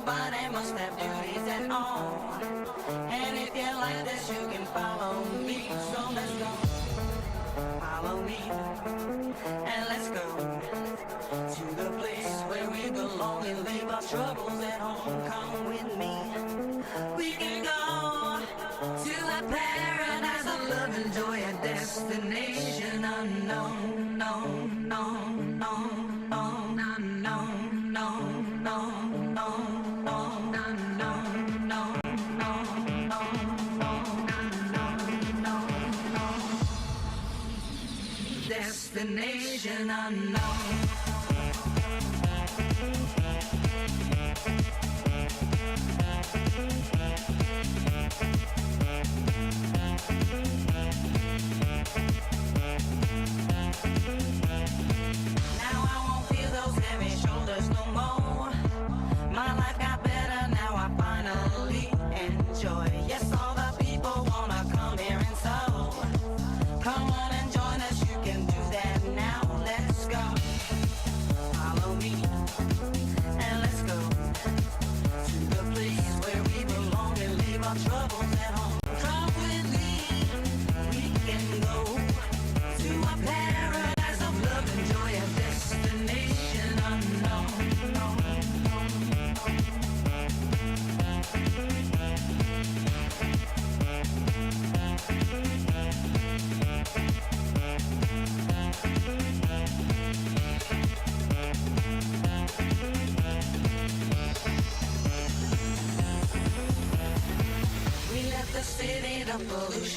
nobody must have duties at all. And if you like this, you can follow me. So let's go. Follow me. And let's go to the place where we belong and leave our troubles at home. Come with me. We can go to a paradise of love and joy, a destination unknown, no, no, no, no, no, no, no, no, no, no, destination unknown.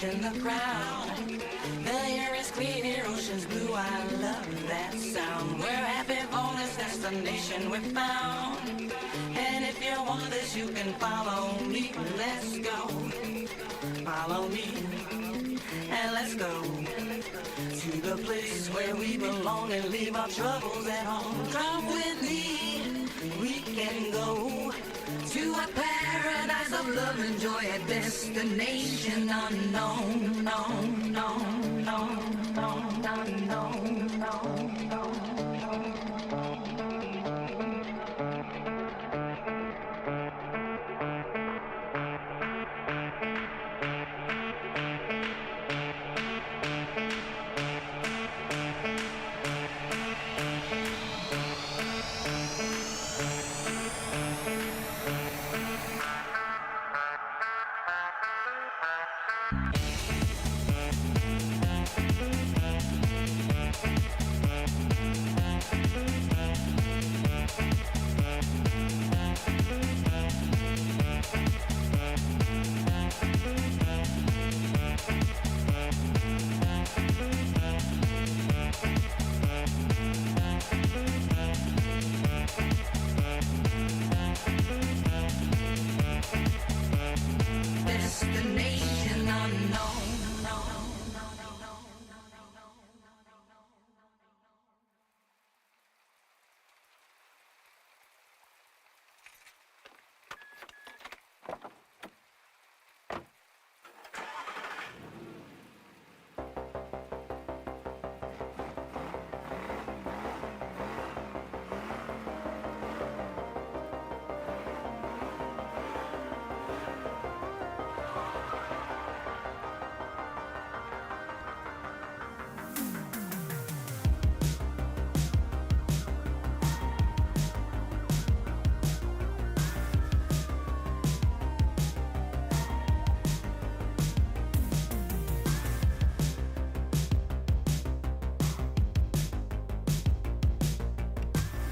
The crowd, the air is clear, ocean's blue, I love that sound. We're happy for this destination we found. And if you want this, you can follow me. Let's go, follow me. And let's go to the place where we belong and leave our troubles at home. Come with me, we can go to a paradise of love and joy, a destination unknown, no, no, no, no, no, no, no, no.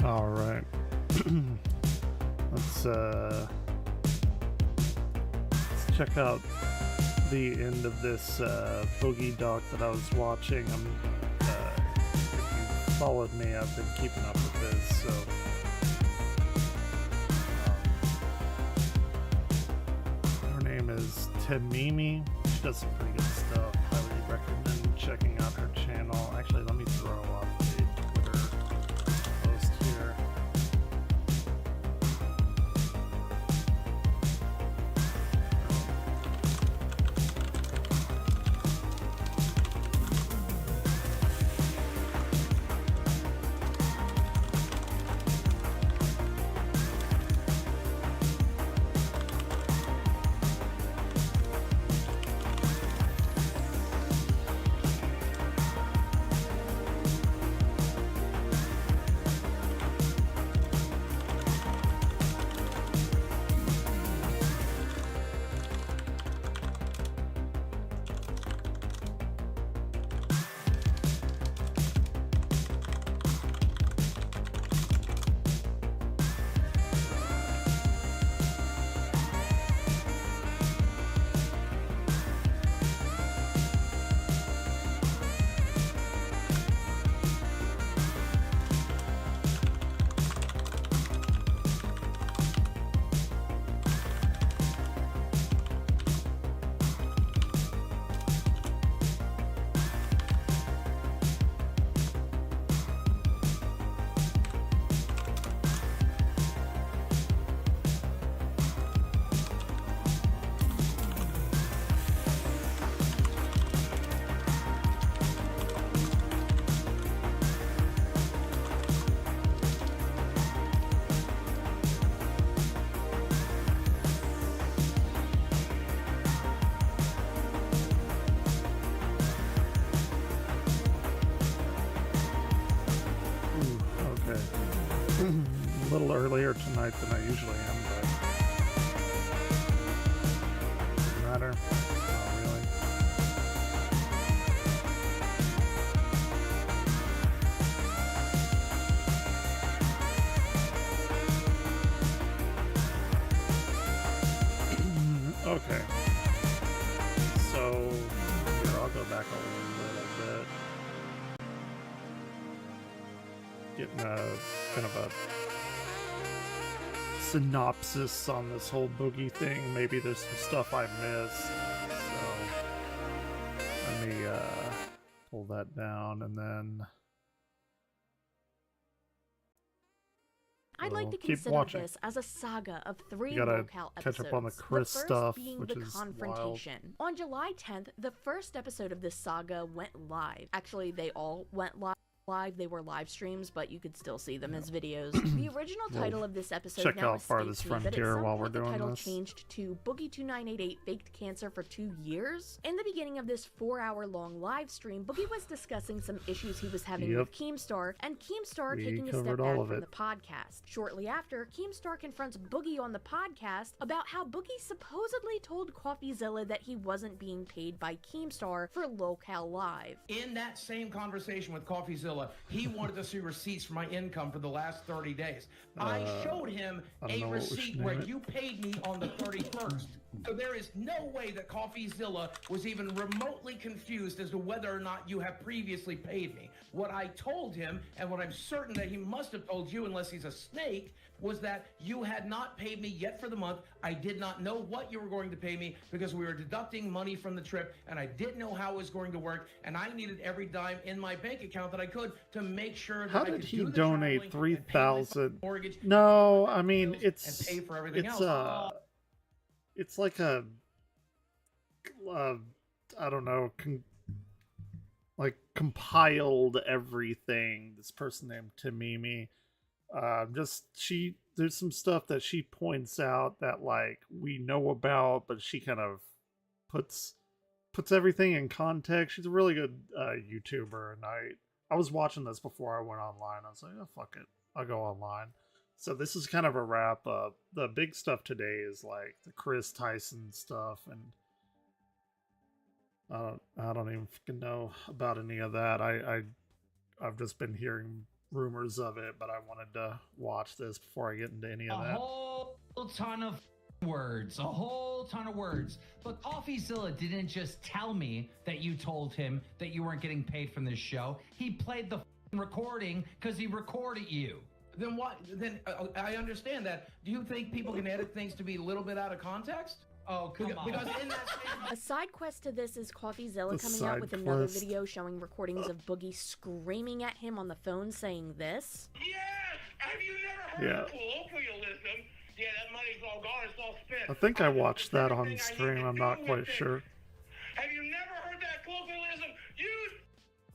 All right. Let's check out the end of this Boogie doc that I was watching. If you followed me, I've been keeping up with this, so her name is Temimi. She does some pretty good stuff. Highly recommend checking out her channel. Actually, let me throw up the Twitter post here. earlier tonight than I usually am, but doesn't matter. Not really. Okay. So here, I'll go back a little bit. Getting a kind of a synopsis on this whole Boogie thing. Maybe there's some stuff I missed. So let me pull that down, and then I'd like to keep consider watching. this as a saga of 3 You gotta locale catch episodes. up on the Chris first stuff, being which the is confrontation. On July 10th, the first episode of this saga went live. Actually, they all went live. They were live streams, but you could still see them as videos. The original title of this episode check now out Farthest escapes me, but at Frontier some while point we're the doing title this. changed to Boogie 2988 faked cancer for 2 years. In the beginning of this 4-hour-long live stream, Boogie was discussing some issues he was having with Keemstar, and Keemstar We taking a step covered back all of from it. the podcast. Shortly after, Keemstar confronts Boogie on the podcast about how Boogie supposedly told CoffeeZilla that he wasn't being paid by Keemstar for Locale Live. In that same conversation with CoffeeZilla, he wanted to see receipts for my income for the last 30 days. I showed him I don't a know what we should receipt name where it. you paid me on the 31st. So there is no way that CoffeeZilla was even remotely confused as to whether or not you have previously paid me. What I told him, and what I'm certain that he must have told you unless he's a snake, was that you had not paid me yet for the month. I did not know what you were going to pay me because we were deducting money from the trip, and I didn't know how it was going to work, and I needed every dime in my bank account that I could to make sure that How I did could he do the donate traveling and pay my 3,000? mortgage. No, I mean bills it's and pay for everything it's else. it's like a I don't know, like compiled everything. This person named Tamimi, there's some stuff that she points out that like we know about, but she kind of puts everything in context. She's a really good YouTuber, and I was watching this before I went online. I was like, oh fuck it, I'll go online. So this is kind of a wrap up. The big stuff today is like the Chris Tyson stuff, and I don't even fucking know about any of that. I've just been hearing rumors of it, but I wanted to watch this before I get into any of that. A whole ton of words. But CoffeeZilla didn't just tell me that you told him that you weren't getting paid from this show. He played the recording because he recorded you. Then what? Then I understand that. Do you think people can edit things to be a little bit out of context? Oh, come on. Because in that same A side quest to this is CoffeeZilla The coming out side with another quest. video showing recordings of Boogie screaming at him on the phone saying this. Yes! Have you never heard Yeah. of colloquialism? Yeah, that money's all gone, it's all spent. I think I know the watched that on specific thing I need stream. to I'm do not with quite it. sure. Have you never heard that colloquialism? Use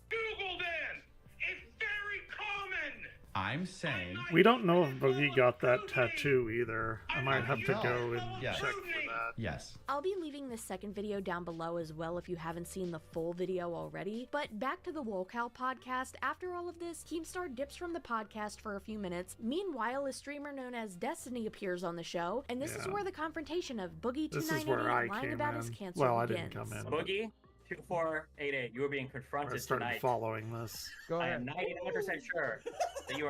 Google then! It's very common! I'm saying. We don't know if Boogie got that tattoo either. I might have to go and Yeah. check for that. Yes. I'll be leaving this second video down below as well if you haven't seen the full video already. But back to the Locale podcast. After all of this, Keemstar dips from the podcast for a few minutes. Meanwhile, a streamer known as Destiny appears on the show, and this is Yeah. where the confrontation of Boogie This is where 2988 I lying came about in. his cancer Well, I begins. didn't come in. Boogie 2488, you are being I confronted started tonight. following this. Go I ahead. am 99% sure that you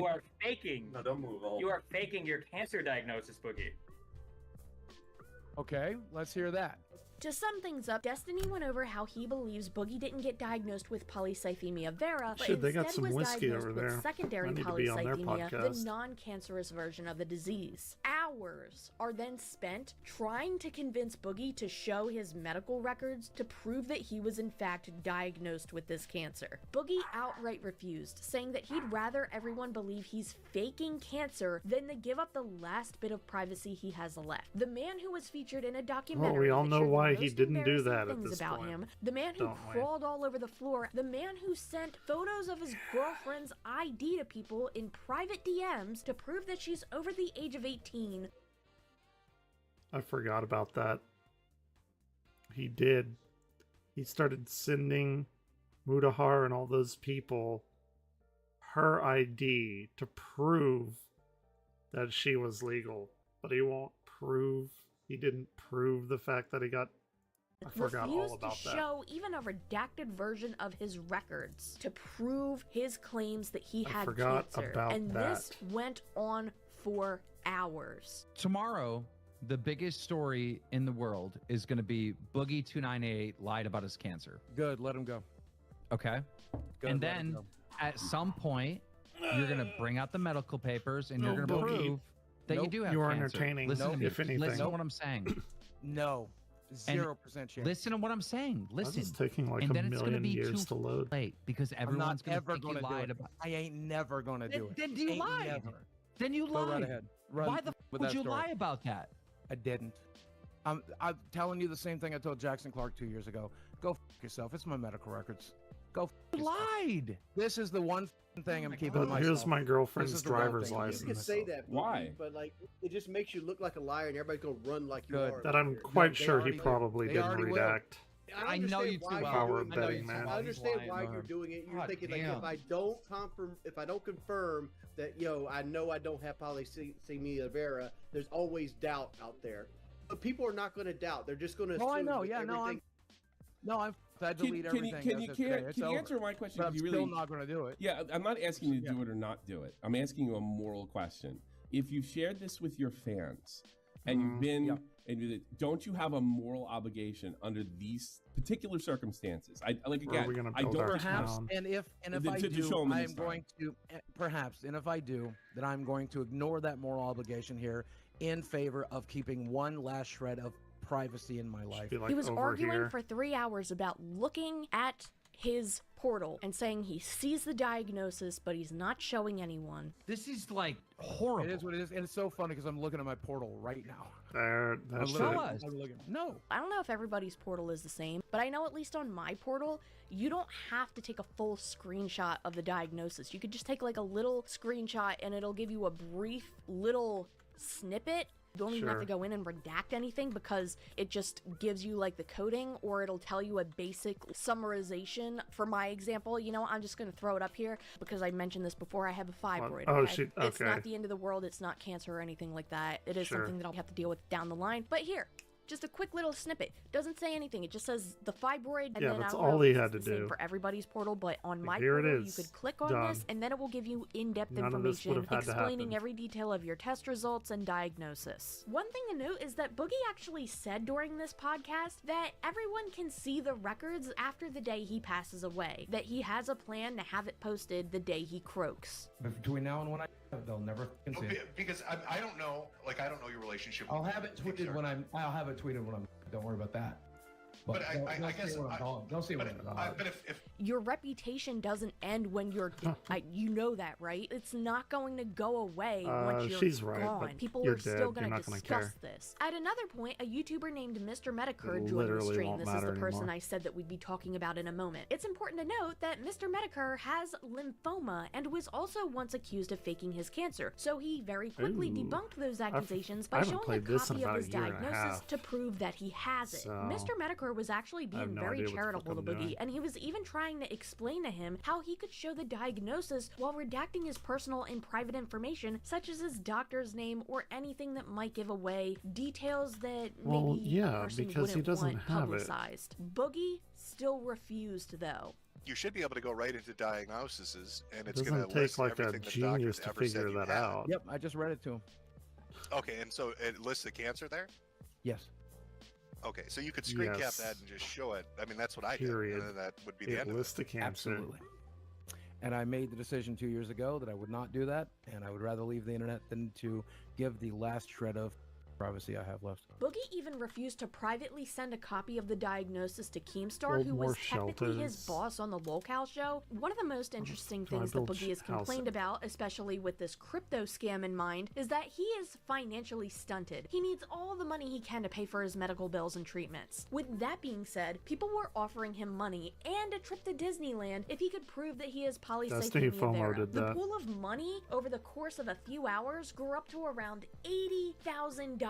are faking. No, don't move. You are faking your cancer diagnosis, Boogie. Okay, let's hear that. To sum things up, Destiny went over how he believes Boogie didn't get diagnosed with polycythemia vera, but Shit, they got instead some was whiskey diagnosed over with there. secondary I need to be on their polycythemia, the podcast. non-cancerous version of the disease. Hours are then spent trying to convince Boogie to show his medical records to prove that he was in fact diagnosed with this cancer. Boogie outright refused, saying that he'd rather everyone believe he's faking cancer than to give up the last bit of privacy he has left. The man who was featured in a documentary we all that know shared the why he most didn't do embarrassing that at things this about point, him, the man who don't we? crawled all over the floor, the man who sent photos of his girlfriend's ID to people in private DMs to prove that she's over the age of 18. I forgot about that. He did. He started sending Mudahar and all those people her ID to prove that she was legal, but he didn't prove the fact that he got. I forgot all refused about to that. show even a redacted version of his records to prove his claims that he I had forgot cancer. about And this that. went on for hours. Tomorrow, the biggest story in the world is going to be Boogie 298 lied about his cancer. Good, let him go. Okay. Good, And let him then go. at some point, you're going to bring out the medical papers and you're No, going to Boogie. prove that you Nope. do have You're cancer. entertaining, Listen to me. if anything. Listen to what I'm saying. No, 0% chance. Listen to what I'm saying. This Listen. is taking like and a then it's going to million be years too to load. late because I'm everyone's not going to ever think you going to do lied it. about. I ain't never going to do it. Then you Ain't lied. never. Then you Go lied. right ahead. Run Why the with would that you story. lie about that? I didn't. I'm telling you the same thing I told Jackson Clark 2 years ago. Go yourself. It's my medical records. Go You yourself. lied. This is the one thing I'm keeping to But myself. here's my This girlfriend's is the one driver's thing I'm license. You can say that, Boogie, Why? But like, it just makes you look like a liar, and everybody's gonna run like you Good. are. That I'm You're- quite they sure he already- probably they didn't already will. redact. I know you too understand well. why Power you're of doing it. betting, man. I understand He's why lying. you're doing it. You're God thinking like, damn. if I don't confirm that, I know I don't have polycythemia vera, there's always doubt out there. But people are not going to doubt. They're just going to. Oh, I know. Yeah, no, I'm I delete everything. Can as of today. It's you over. answer my question? But I'm If you still really, not going to do it. yeah, I'm not asking you to Yeah. do it or not do it. I'm asking you a moral question. If you've shared this with your fans and you've been, Yep. and don't you have a moral obligation under these particular circumstances? Where are we Again, gonna I build don't. our Perhaps, town? and if To- I to do, show 'em I this am time. going to perhaps, and if I do, then I'm going to ignore that moral obligation here in favor of keeping one last shred of privacy in my life. Be like He was over arguing here. for 3 hours about looking at his portal and saying he sees the diagnosis, but he's not showing anyone. This is like horrible. It is what it is, and it's so funny because I'm looking at my portal right now. There, that's Show it. us. I'm looking. No, I don't know if everybody's portal is the same, but I know at least on my portal, you don't have to take a full screenshot of the diagnosis. You could just take like a little screenshot and it'll give you a brief little snippet. You don't even have to Sure. go in and redact anything because it just gives you like the coding, or it'll tell you a basic summarization. For my example, I'm just going to throw it up here because I mentioned this before. I have a fibroid. Oh, okay? It's okay. not the end of the world. It's not cancer or anything like that. It is Sure. something that I'll have to deal with down the line. But here, just a quick little snippet. Doesn't say anything. It just says the fibroid. And Yeah, then that's I don't know all if he it's had the to same do. for everybody's portal, but on my Here it portal, you is. could click on Done. this, and then it will give you in-depth None of this would information have had to explaining happen. every detail of your test results and diagnosis. One thing to note is that Boogie actually said during this podcast that everyone can see the records after the day he passes away, that he has a plan to have it posted the day he croaks. But between now and when they'll never fucking see it. Because I don't know, I don't know your relationship. I'll with have it Kickstarter. tweeted when I'm. Don't worry about that. But I they'll guess see what I'm calling. They'll see what I'm calling. But if Your reputation doesn't end when you're you know that, right? It's not going to go away once you're she's right, gone. but People you're are still dead. You're going to not gonna discuss care. this. At another point, a YouTuber named Mr. Medicare It joined the literally stream. won't This is the matter person anymore. I said that we'd be talking about in a moment. It's important to note that Mr. Medicare has lymphoma and was also once accused of faking his cancer. So he very quickly Ooh. debunked those accusations I by haven't showing a played this in copy of about a his year and a diagnosis half. to prove that he has it. So, Mr. Medicare was actually I have being no very idea what the fuck charitable to I'm Boogie, doing. and he was even trying to explain to him how he could show the diagnosis while redacting his personal and private information, such as his doctor's name or anything that might give away details that Well, maybe yeah, the person because he wouldn't doesn't want have it. publicized. Boogie still refused, though. you should be able to go right into diagnoses, and It it's going doesn't to take list like a everything the genius doctor's to ever said figure you that had. out. yep, I just read it to him. Okay, and so it lists the cancer there. Yes. Okay, so you could screen cap Yes. that and just show it. I mean, that's what I Period. did, and then that would be the It end of lists the cancer. Absolutely. And I made the decision 2 years ago that I would not do that, and I would rather leave the internet than to give the last shred of privacy I have left. Boogie even refused to privately send a copy of the diagnosis to Keemstar, Build who more was technically his shelters. boss on the Locale show. One of the most interesting Can I things that build Boogie has complained houses? about, especially with this crypto scam in mind, is that he is financially stunted. He needs all the money he can to pay for his medical bills and treatments. With that being said, people were offering him money and a trip to Disneyland if he could prove that he has Destiny polycythemia FOMO vera. did The that. pool of money over the course of a few hours grew up to around $80,000.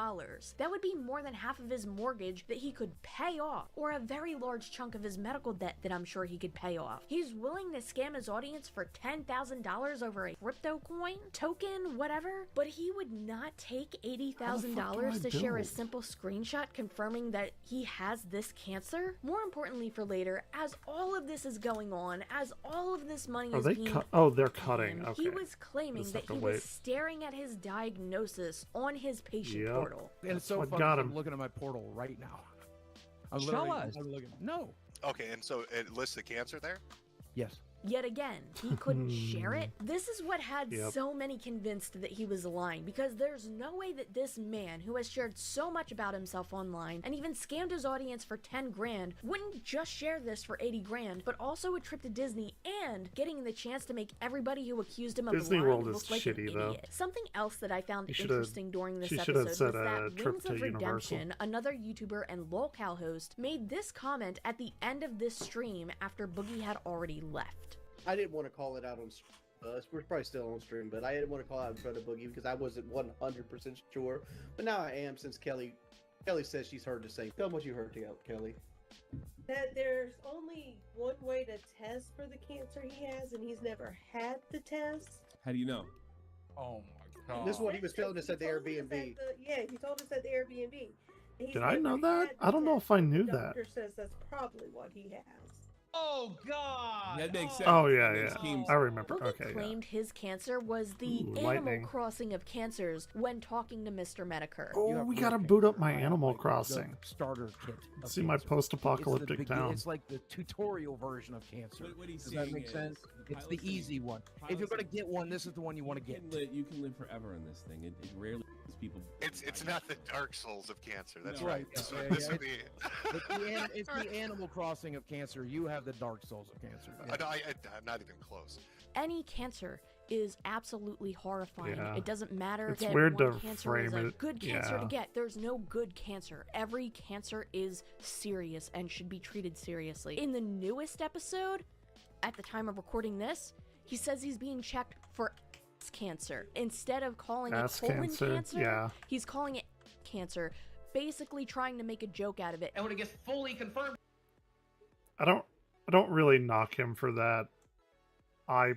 That would be more than half of his mortgage that he could pay off, or a very large chunk of his medical debt that I'm sure he could pay off. He's willing to scam his audience for $10,000 over a crypto coin, token, whatever, but he would not take $80,000 to share a simple screenshot confirming that he has this cancer. More importantly for later, as all of this is going on, as all of this money is being they're cutting. Okay. he was claiming that he was staring at his diagnosis on his patient portal. And it's so funny. I'm looking at my portal right now. Show us. No. Okay, and so it lists the cancer there? Yes. Yet again, he couldn't share it. This is what had so many convinced that he was lying, because there's no way that this man who has shared so much about himself online and even scammed his audience for 10 grand wouldn't just share this for 80 grand, but also a trip to Disney and getting the chance to make everybody who accused him of Disney lying World look is like shitty, an though. idiot. Something else that I found She interesting during this should have episode said was that a trip Wings to of Universal. Redemption, another YouTuber and lolcow host, made this comment at the end of this stream after Boogie had already left. I didn't want to call it out on. We're probably still on stream, but I didn't want to call out in front of Boogie because I wasn't 100% sure. But now I am, since Kelly says she's heard the same. Tell them what you heard, Kelly. That there's only one way to test for the cancer he has, and he's never had the test. How do you know? Oh my god. This is what he was telling us at the told us Airbnb. He told us at the Airbnb. He's Did I know never that? had the I don't know test, if I but knew the that. doctor says that's probably what he has. Oh god. That makes sense. Oh That yeah, makes yeah. Keem I remember. Boogie Okay, yeah. claimed his cancer was the Ooh, Animal lightning. Crossing of cancers when talking to Mr. Medicare. Oh, we gotta boot up my Animal Crossing. Starter kit. of See my cancer. post-apocalyptic It's the town. It's like the tutorial version of cancer. What he's Does that saying make is, sense? It's the pilots easy one. If you're gonna get one, this is the one you want to get. You can live forever in this thing. It rarely gives people. It's not the Dark Souls of cancer. That's No. right. Yeah, This, yeah, this yeah, would be. It's the Animal Crossing of cancer. You have the Dark Souls of cancer. Yeah. No, I'm not even close. Any cancer is absolutely horrifying. Yeah. It doesn't matter It's that weird one to cancer is frame a it, good cancer to yeah. get. There's no good cancer. Every cancer is serious and should be treated seriously. In the newest episode, at the time of recording this, he says he's being checked for ass cancer. Instead of calling it Ass colon cancer, cancer, yeah. he's calling it cancer, basically trying to make a joke out of it. And when it gets fully confirmed, I don't really knock him for that. I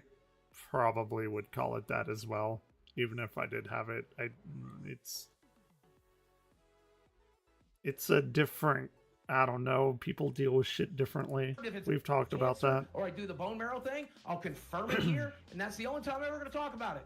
probably would call it that as well, even if I did have it. It's a different. I don't know. People deal with shit differently. if it's We've talked about cancer, that. or I do the bone marrow thing, I'll confirm it here, and that's the only time I'm ever going to talk about it.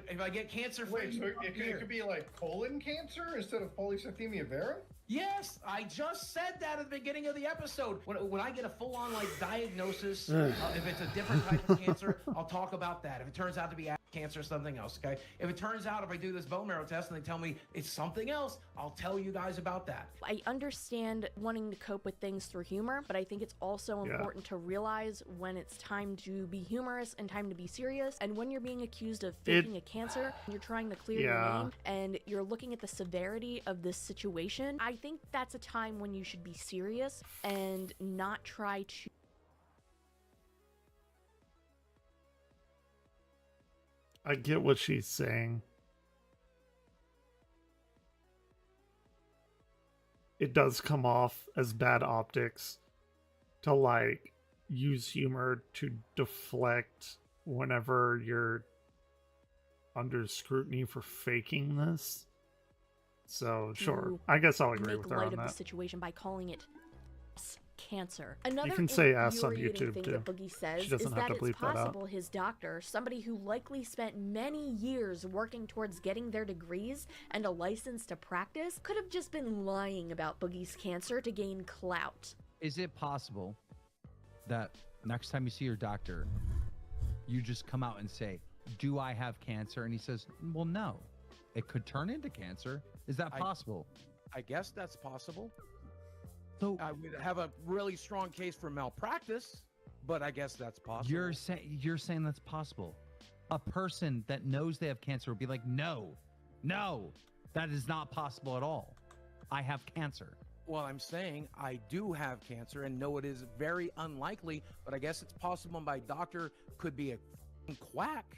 If I get cancer, Wait, so it could be like colon cancer instead of polycythemia vera? Yes, I just said that at the beginning of the episode. When I get a full-on diagnosis, if it's a different type of cancer, I'll talk about that. If it turns out to be ass cancer or something else, okay? If it turns out if I do this bone marrow test and they tell me it's something else, I'll tell you guys about that. I understand wanting to cope with things through humor, but I think it's also important to realize when it's time to be humorous and time to be serious. And when you're being accused of faking a cancer, you're trying to clear your name, and you're looking at the severity of this situation, I think that's a time when you should be serious and not try to... I get what she's saying. It does come off as bad optics to use humor to deflect whenever you're under scrutiny for faking this. So sure, I guess I'll agree with her make on light of the that. situation by calling it cancer. Another can say ass on infuriating YouTube, thing too. that Boogie says She doesn't is have that to it's bleep that out. possible his doctor, somebody who likely spent many years working towards getting their degrees and a license to practice, could have just been lying about Boogie's cancer to gain clout. Is it possible that next time you see your doctor, you just come out and say, "Do I have cancer?" And he says, "Well, no. It could turn into cancer." Is that possible? I guess that's possible. So I would have a really strong case for malpractice, but I guess that's possible. You're saying that's possible. A person that knows they have cancer would be like, no, that is not possible at all. I have cancer. Well, I'm saying I do have cancer and know it is very unlikely, but I guess it's possible my doctor could be a quack.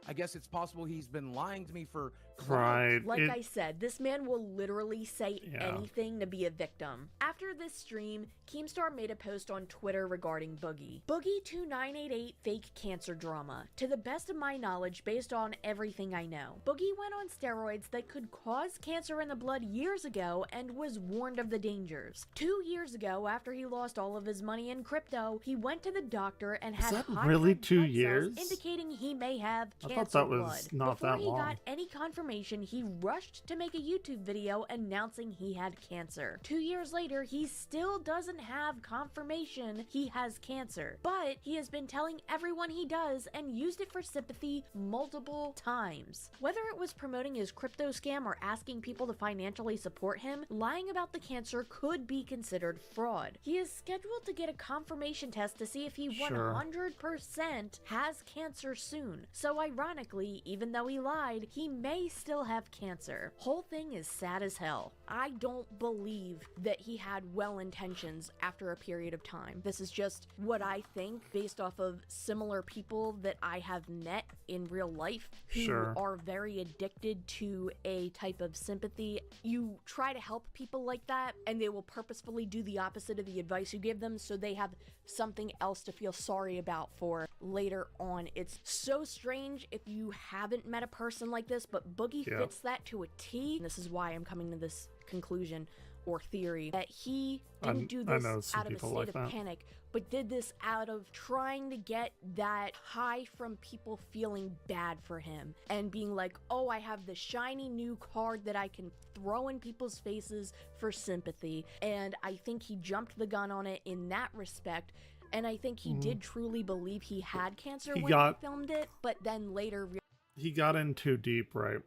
I guess it's possible he's been lying to me for Right. Like I said, this man will literally say Yeah. anything to be a victim. After this stream, Keemstar made a post on Twitter regarding Boogie. Boogie2988 fake cancer drama. To the best of my knowledge, based on everything I know, Boogie went on steroids that could cause cancer in the blood years ago and was warned of the dangers. 2 years ago, after he lost all of his money in crypto, he went to the doctor and had that high really red 2 blood cells years? indicating he may have I cancer thought that was blood. not Before that he long. got any confirmation, he rushed to make a YouTube video announcing he had cancer. 2 years later, he still doesn't have confirmation he has cancer, but he has been telling everyone he does and used it for sympathy multiple times. Whether it was promoting his crypto scam or asking people to financially support him, lying about the cancer could be considered fraud. He is scheduled to get a confirmation test to see if he 100% has cancer soon. So ironically, even though he lied, he may still have cancer. Whole thing is sad as hell. I don't believe that he had well intentions after a period of time. This is just what I think based off of similar people that I have met in real life who are very addicted to a type of sympathy. You try to help people like that and they will purposefully do the opposite of the advice you give them so they have something else to feel sorry about for later on. It's so strange if you haven't met a person like this, but Boogie fits that to a T. This is why I'm coming to this conclusion or theory that he didn't do this out of a state of panic, but did this out of trying to get that high from people feeling bad for him and being like, oh, I have the shiny new card that I can throw in people's faces for sympathy. And I think he jumped the gun on it in that respect. And I think he did truly believe he had cancer when he filmed it, but then later he got in too deep, right?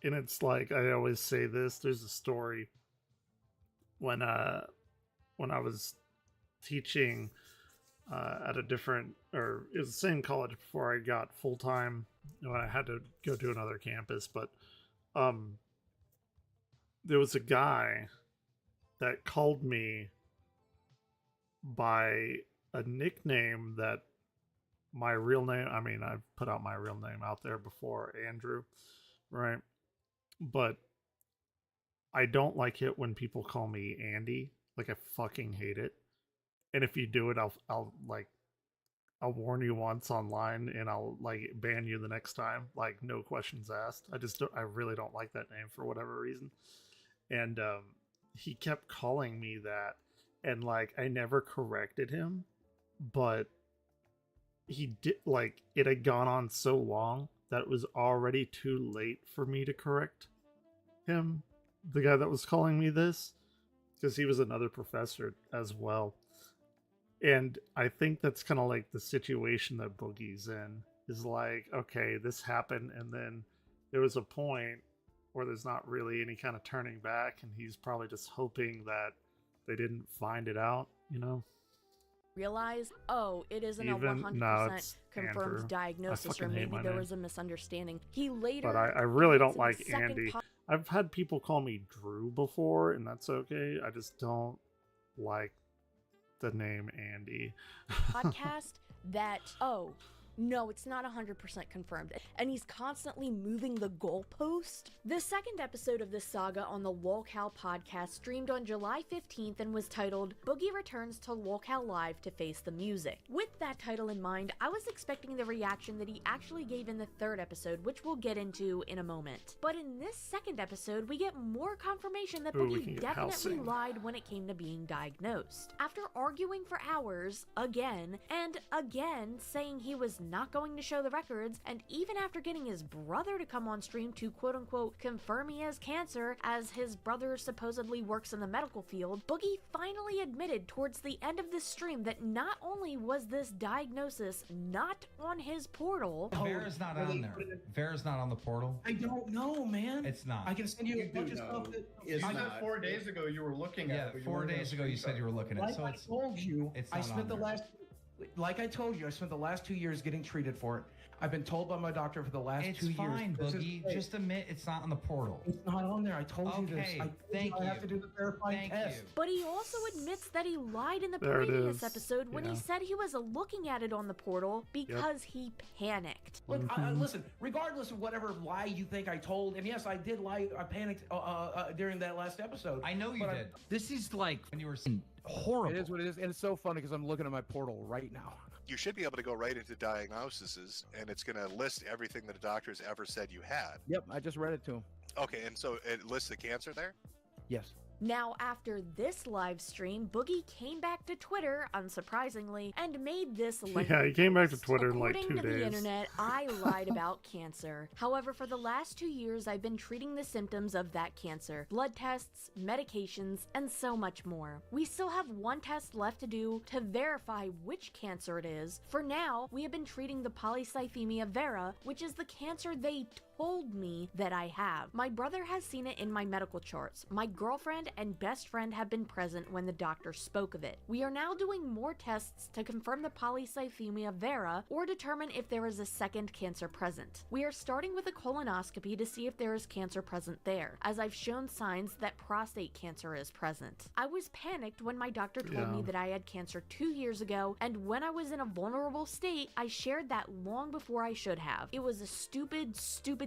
And it's like, I always say this, there's a story when I was teaching at a different, or it was the same college before I got full-time, when I had to go to another campus, but there was a guy that called me by a nickname that my real name, I mean, I've put out my real name out there before, Andrew, right? But I don't like it when people call me Andy. Like, I fucking hate it. And if you do it, I'll warn you once online and I'll like ban you the next time. Like, no questions asked. I really don't like that name for whatever reason. And he kept calling me that, and like I never corrected him, but he did, like, it had gone on so long that it was already too late for me to correct him, the guy that was calling me this, because he was another professor as well. And I think that's kind of like the situation that Boogie's in, is like, okay, this happened, and then there was a point where there's not really any kind of turning back, and he's probably just hoping that they didn't find it out, you know? realize, oh, it isn't a 100% confirmed Andrew. diagnosis, or maybe there was a misunderstanding. He later... But I really don't like Andy. I've had people call me Drew before, and that's okay. I just don't like the name Andy. podcast that, oh, no, it's not 100% confirmed, and he's constantly moving the goalpost. The second episode of this saga on the Lolcow podcast streamed on July 15th and was titled Boogie Returns to Lolcow Live to Face the Music. With that title in mind, I was expecting the reaction that he actually gave in the third episode, which we'll get into in a moment. But in this second episode, we get more confirmation that Boogie definitely lied when it came to being diagnosed. After arguing for hours, again, and again saying he was not going to show the records, and even after getting his brother to come on stream to quote-unquote confirm he has cancer, as his brother supposedly works in the medical field, Boogie finally admitted towards the end of this stream that not only was this diagnosis not on his portal... Vera's not on there. Vera's not on the portal. I don't know, man. It's not. I can send you a bunch of stuff that... You said 4 days ago you were looking at it. Yeah, 4 days ago you said you were looking at it. So I told you, I spent the last... Like I told you, I spent the last 2 years getting treated for it. I've been told by my doctor for the last It's 2 years. fine, this is Boogie. fake. Just admit it's not on the portal. It's not on there. I told you this. Okay, I told thank I have you. to do the verifying test. But he also admits that he lied in the There it previous is. episode when he Yeah. said he was looking at it on the portal because he panicked. Look, listen, regardless of whatever lie you think I told, and yes, I did lie, I panicked during that last episode. I know you but did. This is like when you were saying horrible. It is what it is, and it's so funny because I'm looking at my portal right now. You should be able to go right into diagnoses, and it's going to list everything that a doctor has ever said you had. Yep, I just read it to him. Okay, and so it lists the cancer there? Yes. Now, after this live stream, Boogie came back to Twitter, unsurprisingly, and made this lengthy Yeah, he came back to post. Twitter in like According 2 to days. the internet, I lied about cancer. However, for the last 2 years, I've been treating the symptoms of that cancer. Blood tests, medications, and so much more. We still have one test left to do to verify which cancer it is. For now, we have been treating the polycythemia vera, which is the cancer they told me that I have. My brother has seen it in my medical charts. My girlfriend and best friend have been present when the doctor spoke of it. We are now doing more tests to confirm the polycythemia vera or determine if there is a second cancer present. We are starting with a colonoscopy to see if there is cancer present there, as I've shown signs that prostate cancer is present. I was panicked when my doctor told me that I had cancer 2 years ago, and when I was in a vulnerable state, I shared that long before I should have. It was a stupid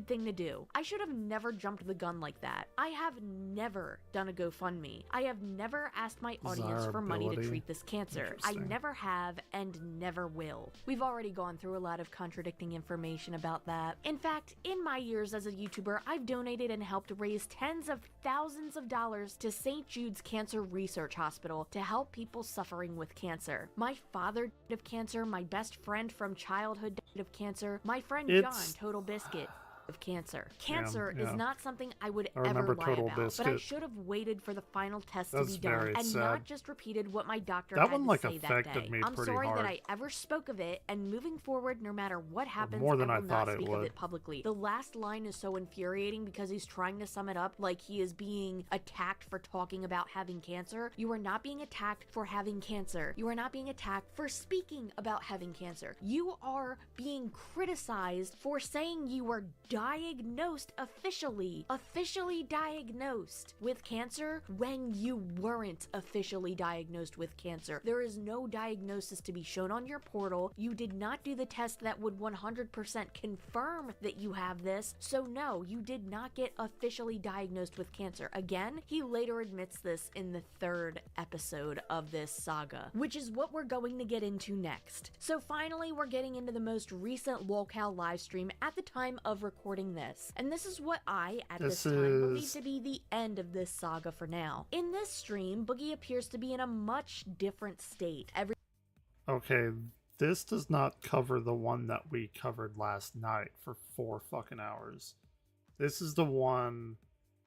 thing to do. I should have never jumped the gun like that. I have never done a GoFundMe. I have never asked my audience for money to treat this cancer. I never have and never will. We've already gone through a lot of contradicting information about that. In fact, in my years as a YouTuber, I've donated and helped raise tens of thousands of dollars to St. Jude's Cancer Research Hospital to help people suffering with cancer. My father died of cancer, my best friend from childhood died of cancer, my friend John, Total Biscuit, of cancer. Cancer is not something I would ever lie about, but I should have waited for the final test to be done and not just repeated what my doctor had to say that day. I'm sorry that I ever spoke of it, and moving forward, no matter what happens, I will not speak of it publicly. The last line is so infuriating because he's trying to sum it up like he is being attacked for talking about having cancer. You are not being attacked for having cancer. You are not being attacked for speaking about having cancer. You are being criticized for saying you were diagnosed officially diagnosed with cancer when you weren't officially diagnosed with cancer. There is no diagnosis to be shown on your portal. You did not do the test that would 100% confirm that you have this. So no, you did not get officially diagnosed with cancer. Again, he later admits this in the 3rd episode of this saga, which is what we're going to get into next. So finally, we're getting into the most recent LOLcow livestream at the time of recording this. And this is what I, at this time, believe to be the end of this saga for now. In this stream, Boogie appears to be in a much different state. Okay, this does not cover the one that we covered last night for 4 fucking hours. This is the one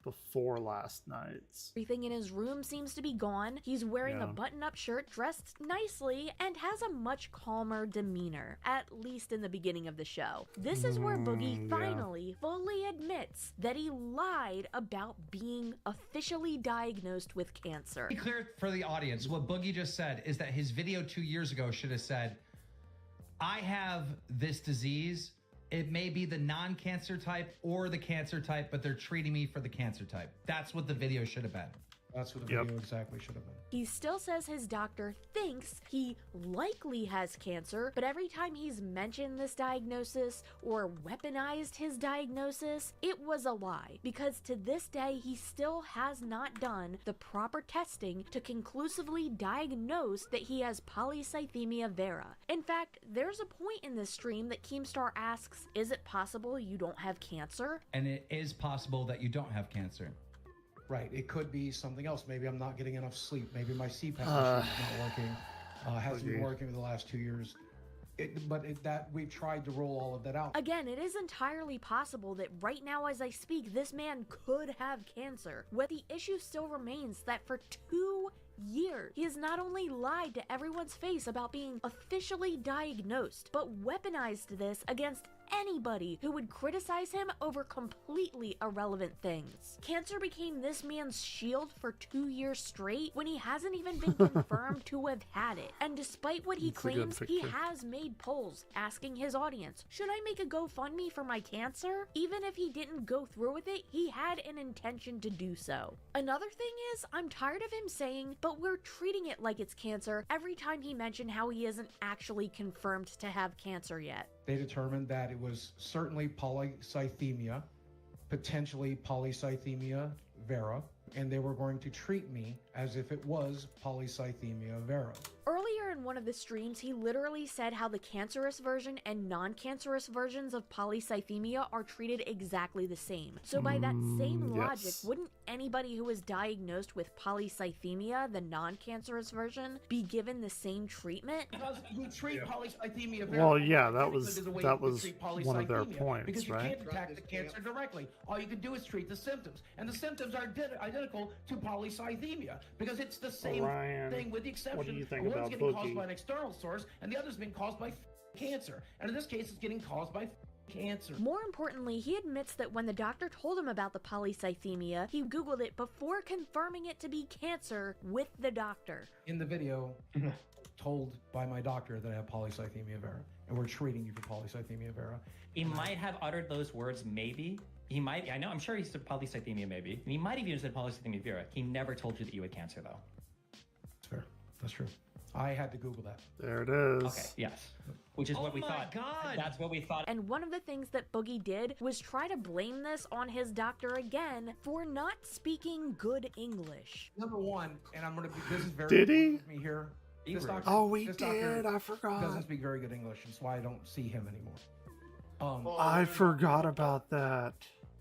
before last night's. Everything in his room seems to be gone. He's wearing a button-up shirt, dressed nicely, and has a much calmer demeanor, at least in the beginning of the show. This is where Boogie finally fully admits that he lied about being officially diagnosed with cancer. To be clear for the audience, what Boogie just said is that his video 2 years ago should have said, I have this disease. It may be the non-cancer type or the cancer type, but they're treating me for the cancer type. That's what the video should have been. That's what the video exactly should have been. He still says his doctor thinks he likely has cancer, but every time he's mentioned this diagnosis or weaponized his diagnosis, it was a lie, because to this day he still has not done the proper testing to conclusively diagnose that he has polycythemia vera. In fact, there's a point in this stream that Keemstar asks, is it possible you don't have cancer? And it is possible that you don't have cancer. Right. It could be something else. Maybe I'm not getting enough sleep. Maybe my CPAP machine is not working. Hasn't been working for the last 2 years. That we've tried to roll all of that out. Again, it is entirely possible that right now as I speak, this man could have cancer. But the issue still remains that for 2 years, he has not only lied to everyone's face about being officially diagnosed, but weaponized this against anybody who would criticize him over completely irrelevant things. Cancer became this man's shield for 2 years straight when he hasn't even been confirmed to have had it. And despite what he That's a good claims, he picture. has made polls asking his audience, should I make a GoFundMe for my cancer? Even if he didn't go through with it, he had an intention to do so. Another thing is, I'm tired of him saying, but we're treating it like it's cancer every time he mentioned how he isn't actually confirmed to have cancer yet. They determined that it was certainly polycythemia, potentially polycythemia vera, and they were going to treat me as if it was polycythemia vera. Earlier in one of the streams, he literally said how the cancerous version and non-cancerous versions of polycythemia are treated exactly the same. So by that same logic, yes. wouldn't anybody who was diagnosed with polycythemia, the non-cancerous version, be given the same treatment? Because we treat polycythemia vera. Well, yeah, that identically was to the way that we was treat one of their polycythemia, points, because you right? can't attack the cancer directly. All you can do is treat the symptoms, and the symptoms are identical to polycythemia because it's the same Ryan, thing, with the exception what do you think one's about getting caused Boogie? by an external source, and the other's being caused by cancer. And in this case, it's getting caused by cancer. More importantly, he admits that when the doctor told him about the polycythemia, he Googled it before confirming it to be cancer with the doctor. In the video, told by my doctor that I have polycythemia vera, and we're treating you for polycythemia vera. He might have uttered those words, maybe. He might, I know, I'm sure he said polycythemia, maybe. And he might have even said polycythemia vera. He never told you that you had cancer, though. That's fair. That's true. I had to Google that. There it is. Okay, yes. Which is what we thought. God. That's what we thought. And one of the things that Boogie did was try to blame this on his doctor again for not speaking good English. Number one, and I'm going to be, this is very Did he? important with me here. This doctor, Oh, we this doctor did. I forgot. Doesn't speak very good English. That's why I don't see him anymore. I forgot about that.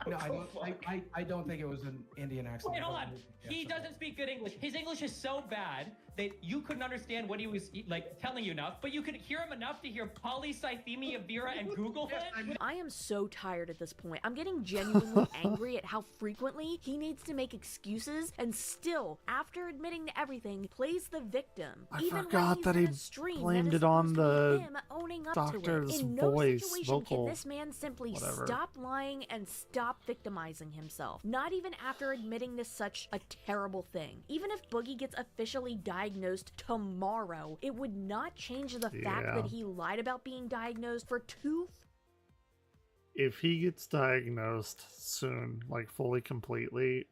No, I don't think it was an Indian accent. Wait, hold on. He doesn't speak good English. His English is so bad that you couldn't understand what he was like telling you enough, but you could hear him enough to hear polycythemia vera and Google it. I am so tired at this point. I'm getting genuinely angry at how frequently he needs to make excuses and still, after admitting to everything, plays the victim. I Even forgot when he's that in he a stream blamed that is it on supposed to be the him owning up doctor's to it. In no voice, situation vocal, can this man simply whatever. stop lying and stop victimizing himself. Not even after admitting to such a terrible thing. Even if Boogie gets officially diagnosed tomorrow, it would not change the fact Yeah. that he lied about being diagnosed for 2 If he gets diagnosed soon, like fully completely,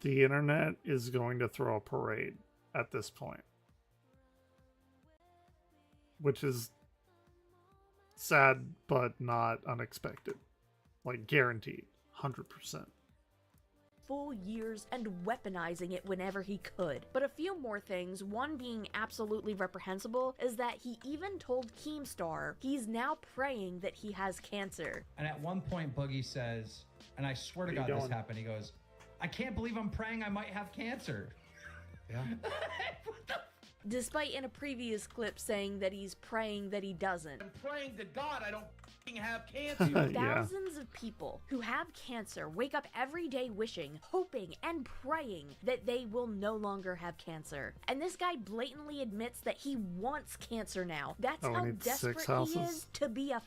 the internet is going to throw a parade at this point. Which is sad but not unexpected. Like guaranteed. 100%. full years and weaponizing it whenever he could. But a few more things, one being absolutely reprehensible, is that he even told Keemstar he's now praying that he has cancer. And at one point, Boogie says, and I swear to Where God you this going? happened, he goes, I can't believe I'm praying I might have cancer. Yeah. Despite in a previous clip saying that he's praying that he doesn't. I'm praying to God I don't f***ing have cancer. Thousands of people who have cancer wake up every day wishing, hoping, and praying that they will no longer have cancer. And this guy blatantly admits that he wants cancer now. That's Oh, how we need 6 desperate he houses? is to be a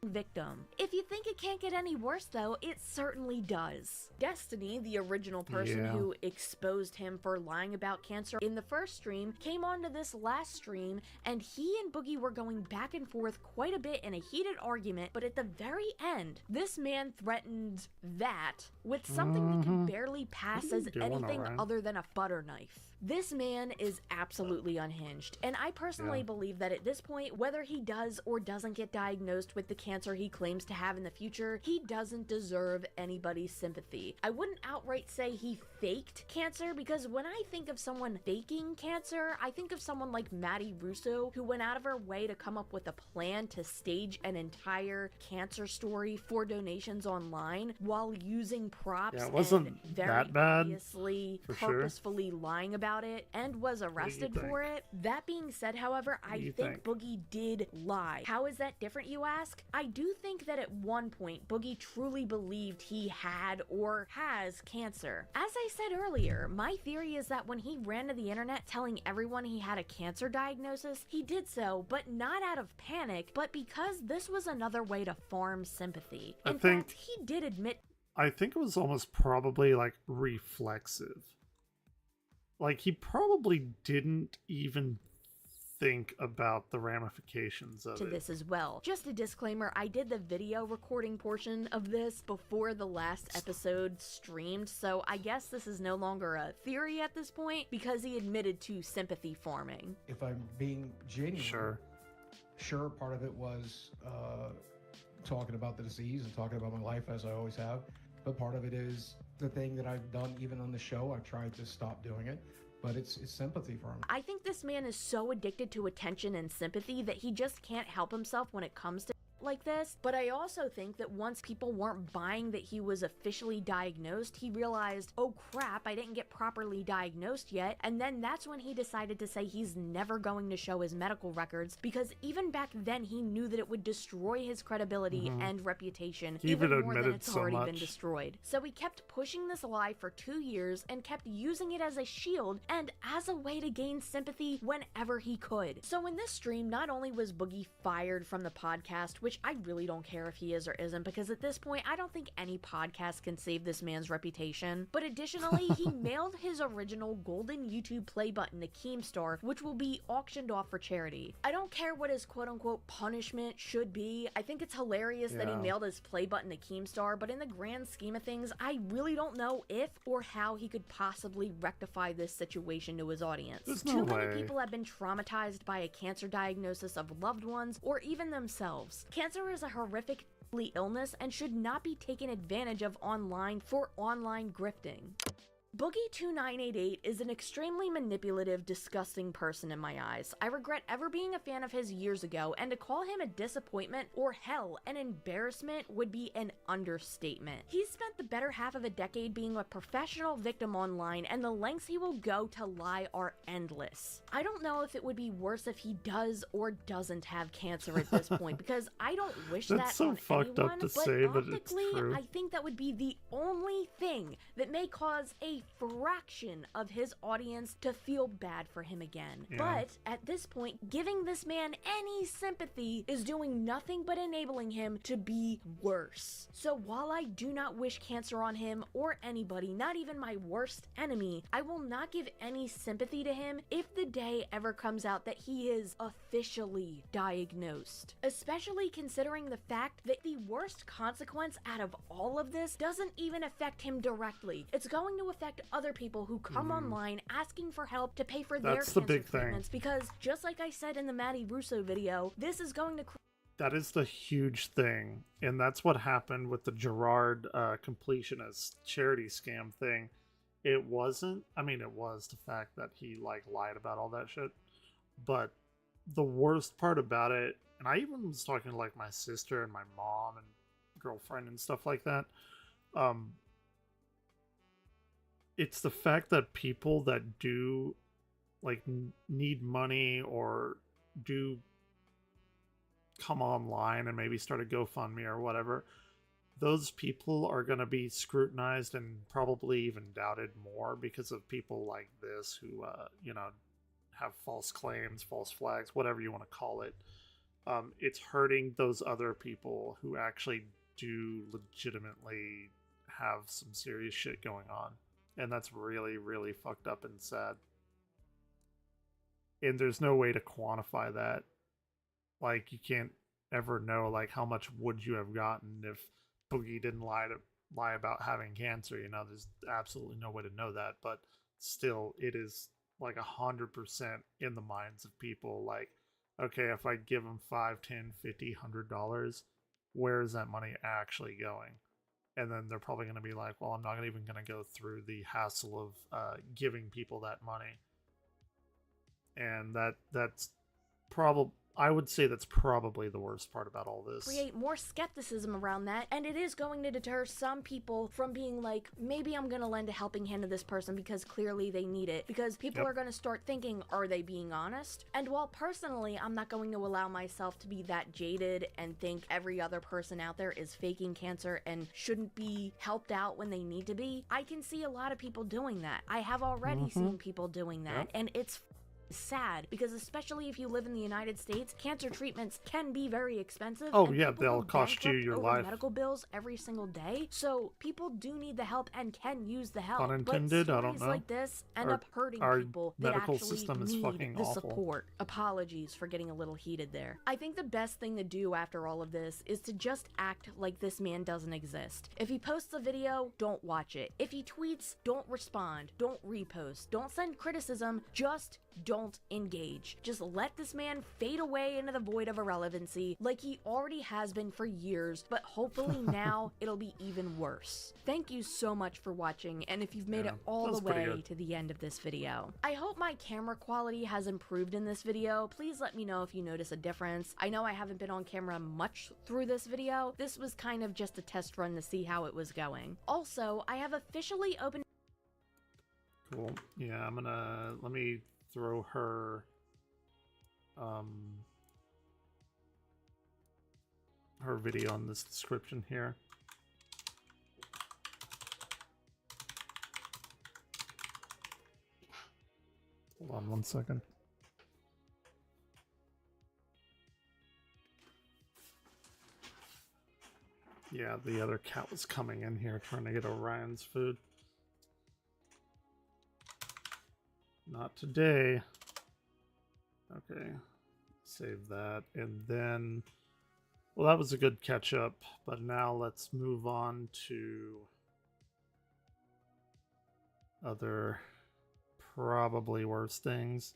victim. If you think it can't get any worse though, it certainly does. Destiny, the original person Yeah. who exposed him for lying about cancer in the first stream, came onto this last stream and he and Boogie were going back and forth quite a bit in a heated argument, but at the very end, this man threatened that with something that could barely pass What are as you doing, anything Orion? other than a butter knife. This man is absolutely unhinged, and I personally Yeah. believe that at this point, whether he does or doesn't get diagnosed with the cancer he claims to have in the future, he doesn't deserve anybody's sympathy. I wouldn't outright say he faked cancer, because when I think of someone faking cancer, I think of someone like Maddie Russo, who went out of her way to come up with a plan to stage an entire cancer story for donations online while using props Yeah, it wasn't and very that bad, obviously for sure. purposefully lying about it and was arrested think? for it. That being said, however, do I you think think? Boogie did lie. How is that different, you ask? I I do think that at one point, Boogie truly believed he had or has cancer. As I said earlier, my theory is that when he ran to the internet telling everyone he had a cancer diagnosis, he did so, but not out of panic, but because this was another way to farm sympathy. In fact, he did admit. I think it was almost probably like reflexive. Like he probably didn't even think about the ramifications of to it. this as well. Just a disclaimer, I did the video recording portion of this before the last episode streamed, so I guess this is no longer a theory at this point because he admitted to sympathy farming. If I'm being genuine, sure, part of it was talking about the disease and talking about my life as I always have, but part of it is the thing that I've done even on the show. I've tried to stop doing it. But it's sympathy for him. I think this man is so addicted to attention and sympathy that he just can't help himself when it comes to like this. But I also think that once people weren't buying that he was officially diagnosed, he realized, oh crap, I didn't get properly diagnosed yet. And then that's when he decided to say he's never going to show his medical records, because even back then he knew that it would destroy his credibility and reputation even more than it's already been destroyed. So he kept pushing this lie for 2 years and kept using it as a shield and as a way to gain sympathy whenever he could. So in this stream, not only was Boogie fired from the podcast, which I really don't care if he is or isn't, because at this point, I don't think any podcast can save this man's reputation. But additionally, he mailed his original golden YouTube play button to Keemstar, which will be auctioned off for charity. I don't care what his quote-unquote punishment should be. I think it's hilarious that he mailed his play button to Keemstar, but in the grand scheme of things, I really don't know if or how he could possibly rectify this situation to his audience. Too many people have been traumatized by a cancer diagnosis of loved ones or even themselves. Cancer is a horrific illness and should not be taken advantage of online for online grifting. Boogie2988 is an extremely manipulative, disgusting person in my eyes. I regret ever being a fan of his years ago, and to call him a disappointment or hell, an embarrassment would be an understatement. He's spent the better half of a decade being a professional victim online, and the lengths he will go to lie are endless. I don't know if it would be worse if he does or doesn't have cancer at this point, because I don't wish that so on fucked anyone, up to but say, but it's optically, true. I think that would be the only thing that may cause a fraction of his audience to feel bad for him again. Yeah. But at this point, giving this man any sympathy is doing nothing but enabling him to be worse. So while I do not wish cancer on him or anybody, not even my worst enemy, I will not give any sympathy to him if the day ever comes out that he is officially diagnosed. Especially considering the fact that the worst consequence out of all of this doesn't even affect him directly. It's going to affect other people who come online asking for help to pay for their cancer treatments, because just like I said in the Matty Russo video, this is going to that is the huge thing, and that's what happened with the Gerard completionist charity scam thing. It wasn't, I mean, it was the fact that he like lied about all that shit, but the worst part about it, and I even was talking to like my sister and my mom and girlfriend and stuff like that, it's the fact that people that do like need money or do come online and maybe start a GoFundMe or whatever, those people are going to be scrutinized and probably even doubted more because of people like this who, you know, have false claims, false flags, whatever you want to call it. It's hurting those other people who actually do legitimately have some serious shit going on. And that's really, really fucked up and sad. And there's no way to quantify that. Like, you can't ever know, like, how much would you have gotten if Boogie didn't lie about having cancer. You know, there's absolutely no way to know that. But still, it is like 100% in the minds of people. Like, okay, if I give them $5, $10, $50, $100, where is that money actually going? And then they're probably going to be like, well, I'm not even going to go through the hassle of giving people that money. And that's I would say that's probably the worst part about all this. Create more skepticism around that, and it is going to deter some people from being like, maybe I'm gonna lend a helping hand to this person because clearly they need it, because people are gonna start thinking, are they being honest? And while personally I'm not going to allow myself to be that jaded and think every other person out there is faking cancer and shouldn't be helped out when they need to be, I can see a lot of people doing that. I have already seen people doing that, and it's sad, because especially if you live in the United States, cancer treatments can be very expensive. Oh and yeah, people they'll go cost you bankrupt your over life. medical bills every single day. So people do need the help and can use the help. Pun intended, but I don't stories know. like this end Our- up hurting our people that medical actually system is need fucking the awful. support. Apologies for getting a little heated there. I think the best thing to do after all of this is to just act like this man doesn't exist. If he posts a video, don't watch it. If he tweets, don't respond. Don't repost. Don't send criticism. Just don't engage. Just let this man fade away into the void of irrelevancy like he already has been for years, but hopefully now it'll be even worse. Thank you so much for watching, and if you've made it all the way to the end of this video. I hope my camera quality has improved in this video. Please let me know if you notice a difference. I know I haven't been on camera much through this video. This was kind of just a test run to see how it was going. Also, I have officially opened... Cool. Yeah, let me throw her her video in this description here. Hold on one second. Yeah, the other cat was coming in here trying to get Orion's food. Not today. Okay, save that. And then, well, that was a good catch up, but now let's move on to other probably worse things.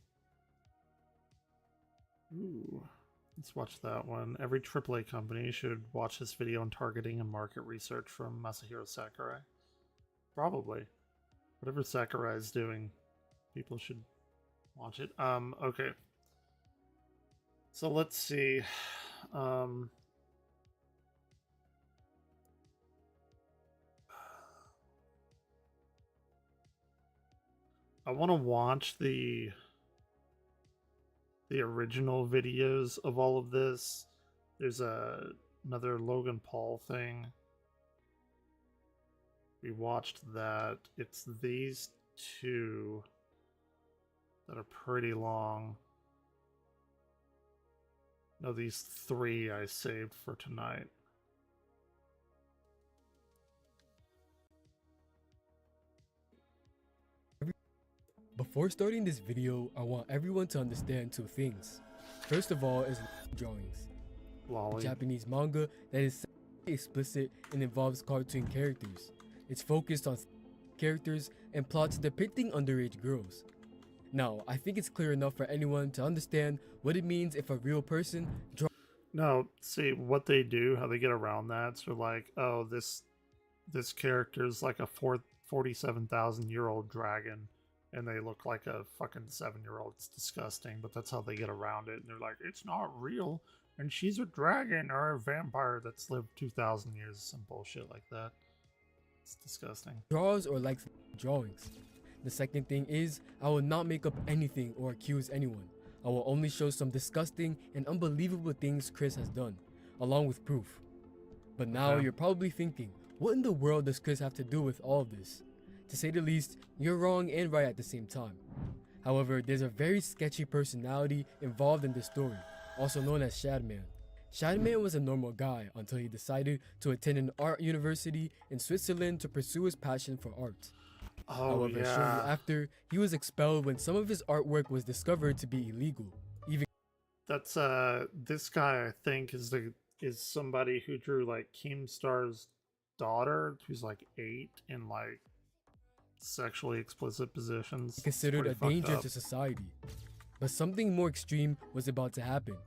Ooh, let's watch that one. Every AAA company should watch this video on targeting and market research from Masahiro Sakurai. Probably. Whatever Sakurai is doing, people should watch it. Okay. So let's see. I want to watch the original videos of all of this. There's another Logan Paul thing. We watched that. It's these two that are pretty long. No, these three I saved for tonight. Before starting this video, I want everyone to understand two things. First of all is drawings. Lolly. A Japanese manga that is explicit and involves cartoon characters. It's focused on characters and plots depicting underage girls. Now, I think it's clear enough for anyone to understand what it means if a real person draws. No, see what they do, how they get around that. So like, oh, this character is like a 47,000-year-old dragon, and they look like a fucking 7-year-old. It's disgusting, but that's how they get around it. And they're like, it's not real, and she's a dragon or a vampire that's lived 2,000 years. Some bullshit like that. It's disgusting. Draws or likes drawings. The second thing is, I will not make up anything or accuse anyone. I will only show some disgusting and unbelievable things Chris has done, along with proof. But now you're probably thinking, what in the world does Chris have to do with all of this? To say the least, you're wrong and right at the same time. However, there's a very sketchy personality involved in this story, also known as Shadman. Shadman was a normal guy until he decided to attend an art university in Switzerland to pursue his passion for art. However, shortly after, he was expelled when some of his artwork was discovered to be illegal. That's this guy I think is somebody who drew like Keemstar's daughter, who's like 8 in like sexually explicit positions. Considered a danger to society. But something more extreme was about to happen.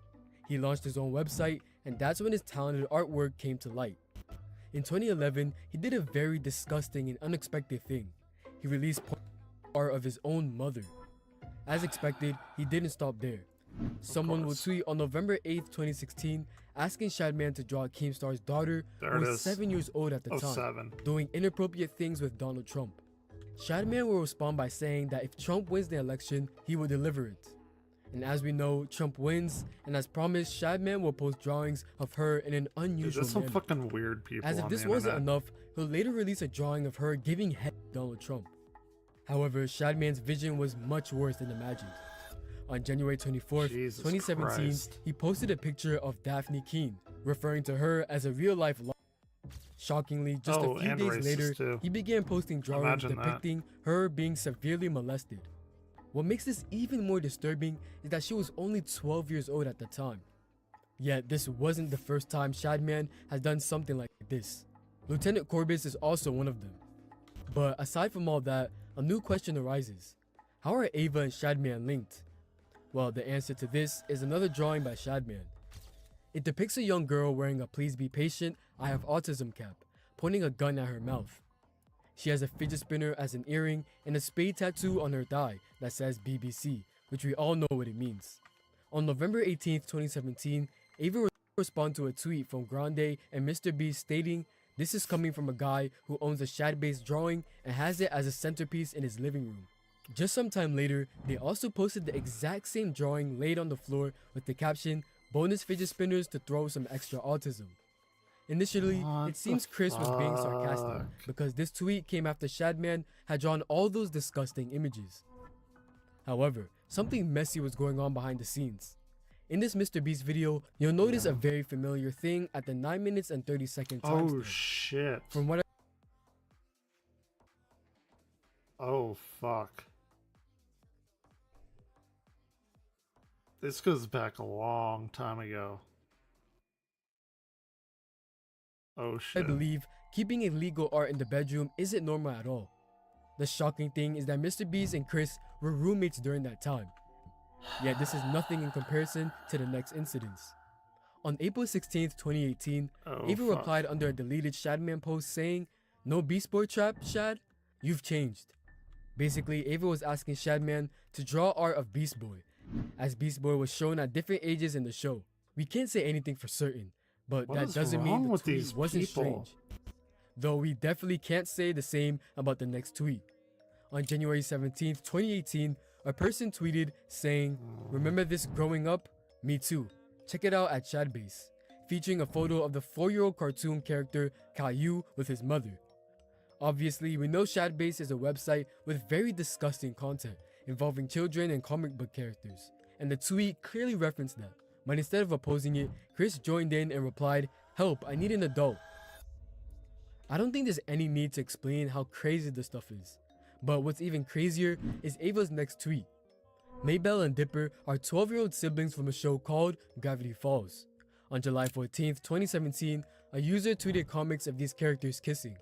He launched his own website, and that's when his talented artwork came to light. In 2011, he did a very disgusting and unexpected thing. He released art of his own mother. As expected, he didn't stop there. Someone will tweet on November 8th, 2016, asking Shadman to draw Keemstar's daughter, There who it was is. 7 years old at the time, 07. doing inappropriate things with Donald Trump. Shadman will respond by saying that if Trump wins the election, he will deliver it. And as we know, Trump wins, and as promised, Shadman will post drawings of her in an Dude, unusual there's some manner. fucking weird people As if on this the wasn't internet. enough, he'll later release a drawing of her giving head to Donald Trump. However, Shadman's vision was much worse than imagined. On January 24th, Jesus 2017, Christ. he posted a picture of Daphne Keene, referring to her as a real-life Shockingly, just a few and days racist later, too. he began posting drawings Imagine that. depicting her being severely molested. What makes this even more disturbing is that she was only 12 years old at the time. Yet this wasn't the first time Shadman has done something like this. Lieutenant Corbis is also one of them. But aside from all that, a new question arises. How are Ava and Shadman linked? Well, the answer to this is another drawing by Shadman. It depicts a young girl wearing a "Please be patient, I have autism" cap, pointing a gun at her mouth. She has a fidget spinner as an earring and a spade tattoo on her thigh that says BBC, which we all know what it means. On November 18th, 2017, Ava responded to a tweet from Grande and Mr. Beast stating, "This is coming from a guy who owns a Shad-based drawing and has it as a centerpiece in his living room." Just some time later, they also posted the exact same drawing laid on the floor with the caption, "Bonus fidget spinners to throw some extra autism." Initially, What it seems the Chris was being sarcastic fuck? because this tweet came after Shadman had drawn all those disgusting images. However, something messy was going on behind the scenes. In this Mr. Beast video, you'll notice a very familiar thing at the 9 minutes and 30-second Oh timestamp. shit. From what Oh fuck. This goes back a long time ago. Oh I shit. believe, keeping illegal art in the bedroom isn't normal at all. The shocking thing is that Mr. Beast and Chris were roommates during that time. Yet this is nothing in comparison to the next incidents. On April 16th, 2018, Ava fuck. replied under a deleted Shadman post saying, "No Beast Boy trap, Shad? You've changed." Basically, Ava was asking Shadman to draw art of Beast Boy, as Beast Boy was shown at different ages in the show. We can't say anything for certain, but What that is doesn't mean wrong the with tweet these wasn't people? strange. Though we definitely can't say the same about the next tweet. On January 17th, 2018, a person tweeted saying, "Remember this growing up? Me too. Check it out at Shadbase," featuring a photo of the 4-year-old cartoon character Caillou with his mother. Obviously, we know Shadbase is a website with very disgusting content involving children and comic book characters, and the tweet clearly referenced that. But instead of opposing it, Chris joined in and replied, "Help, I need an adult." I don't think there's any need to explain how crazy this stuff is. But what's even crazier is Ava's next tweet. Maybelle and Dipper are 12-year-old siblings from a show called Gravity Falls. On July 14th, 2017, a user tweeted comics of these characters kissing.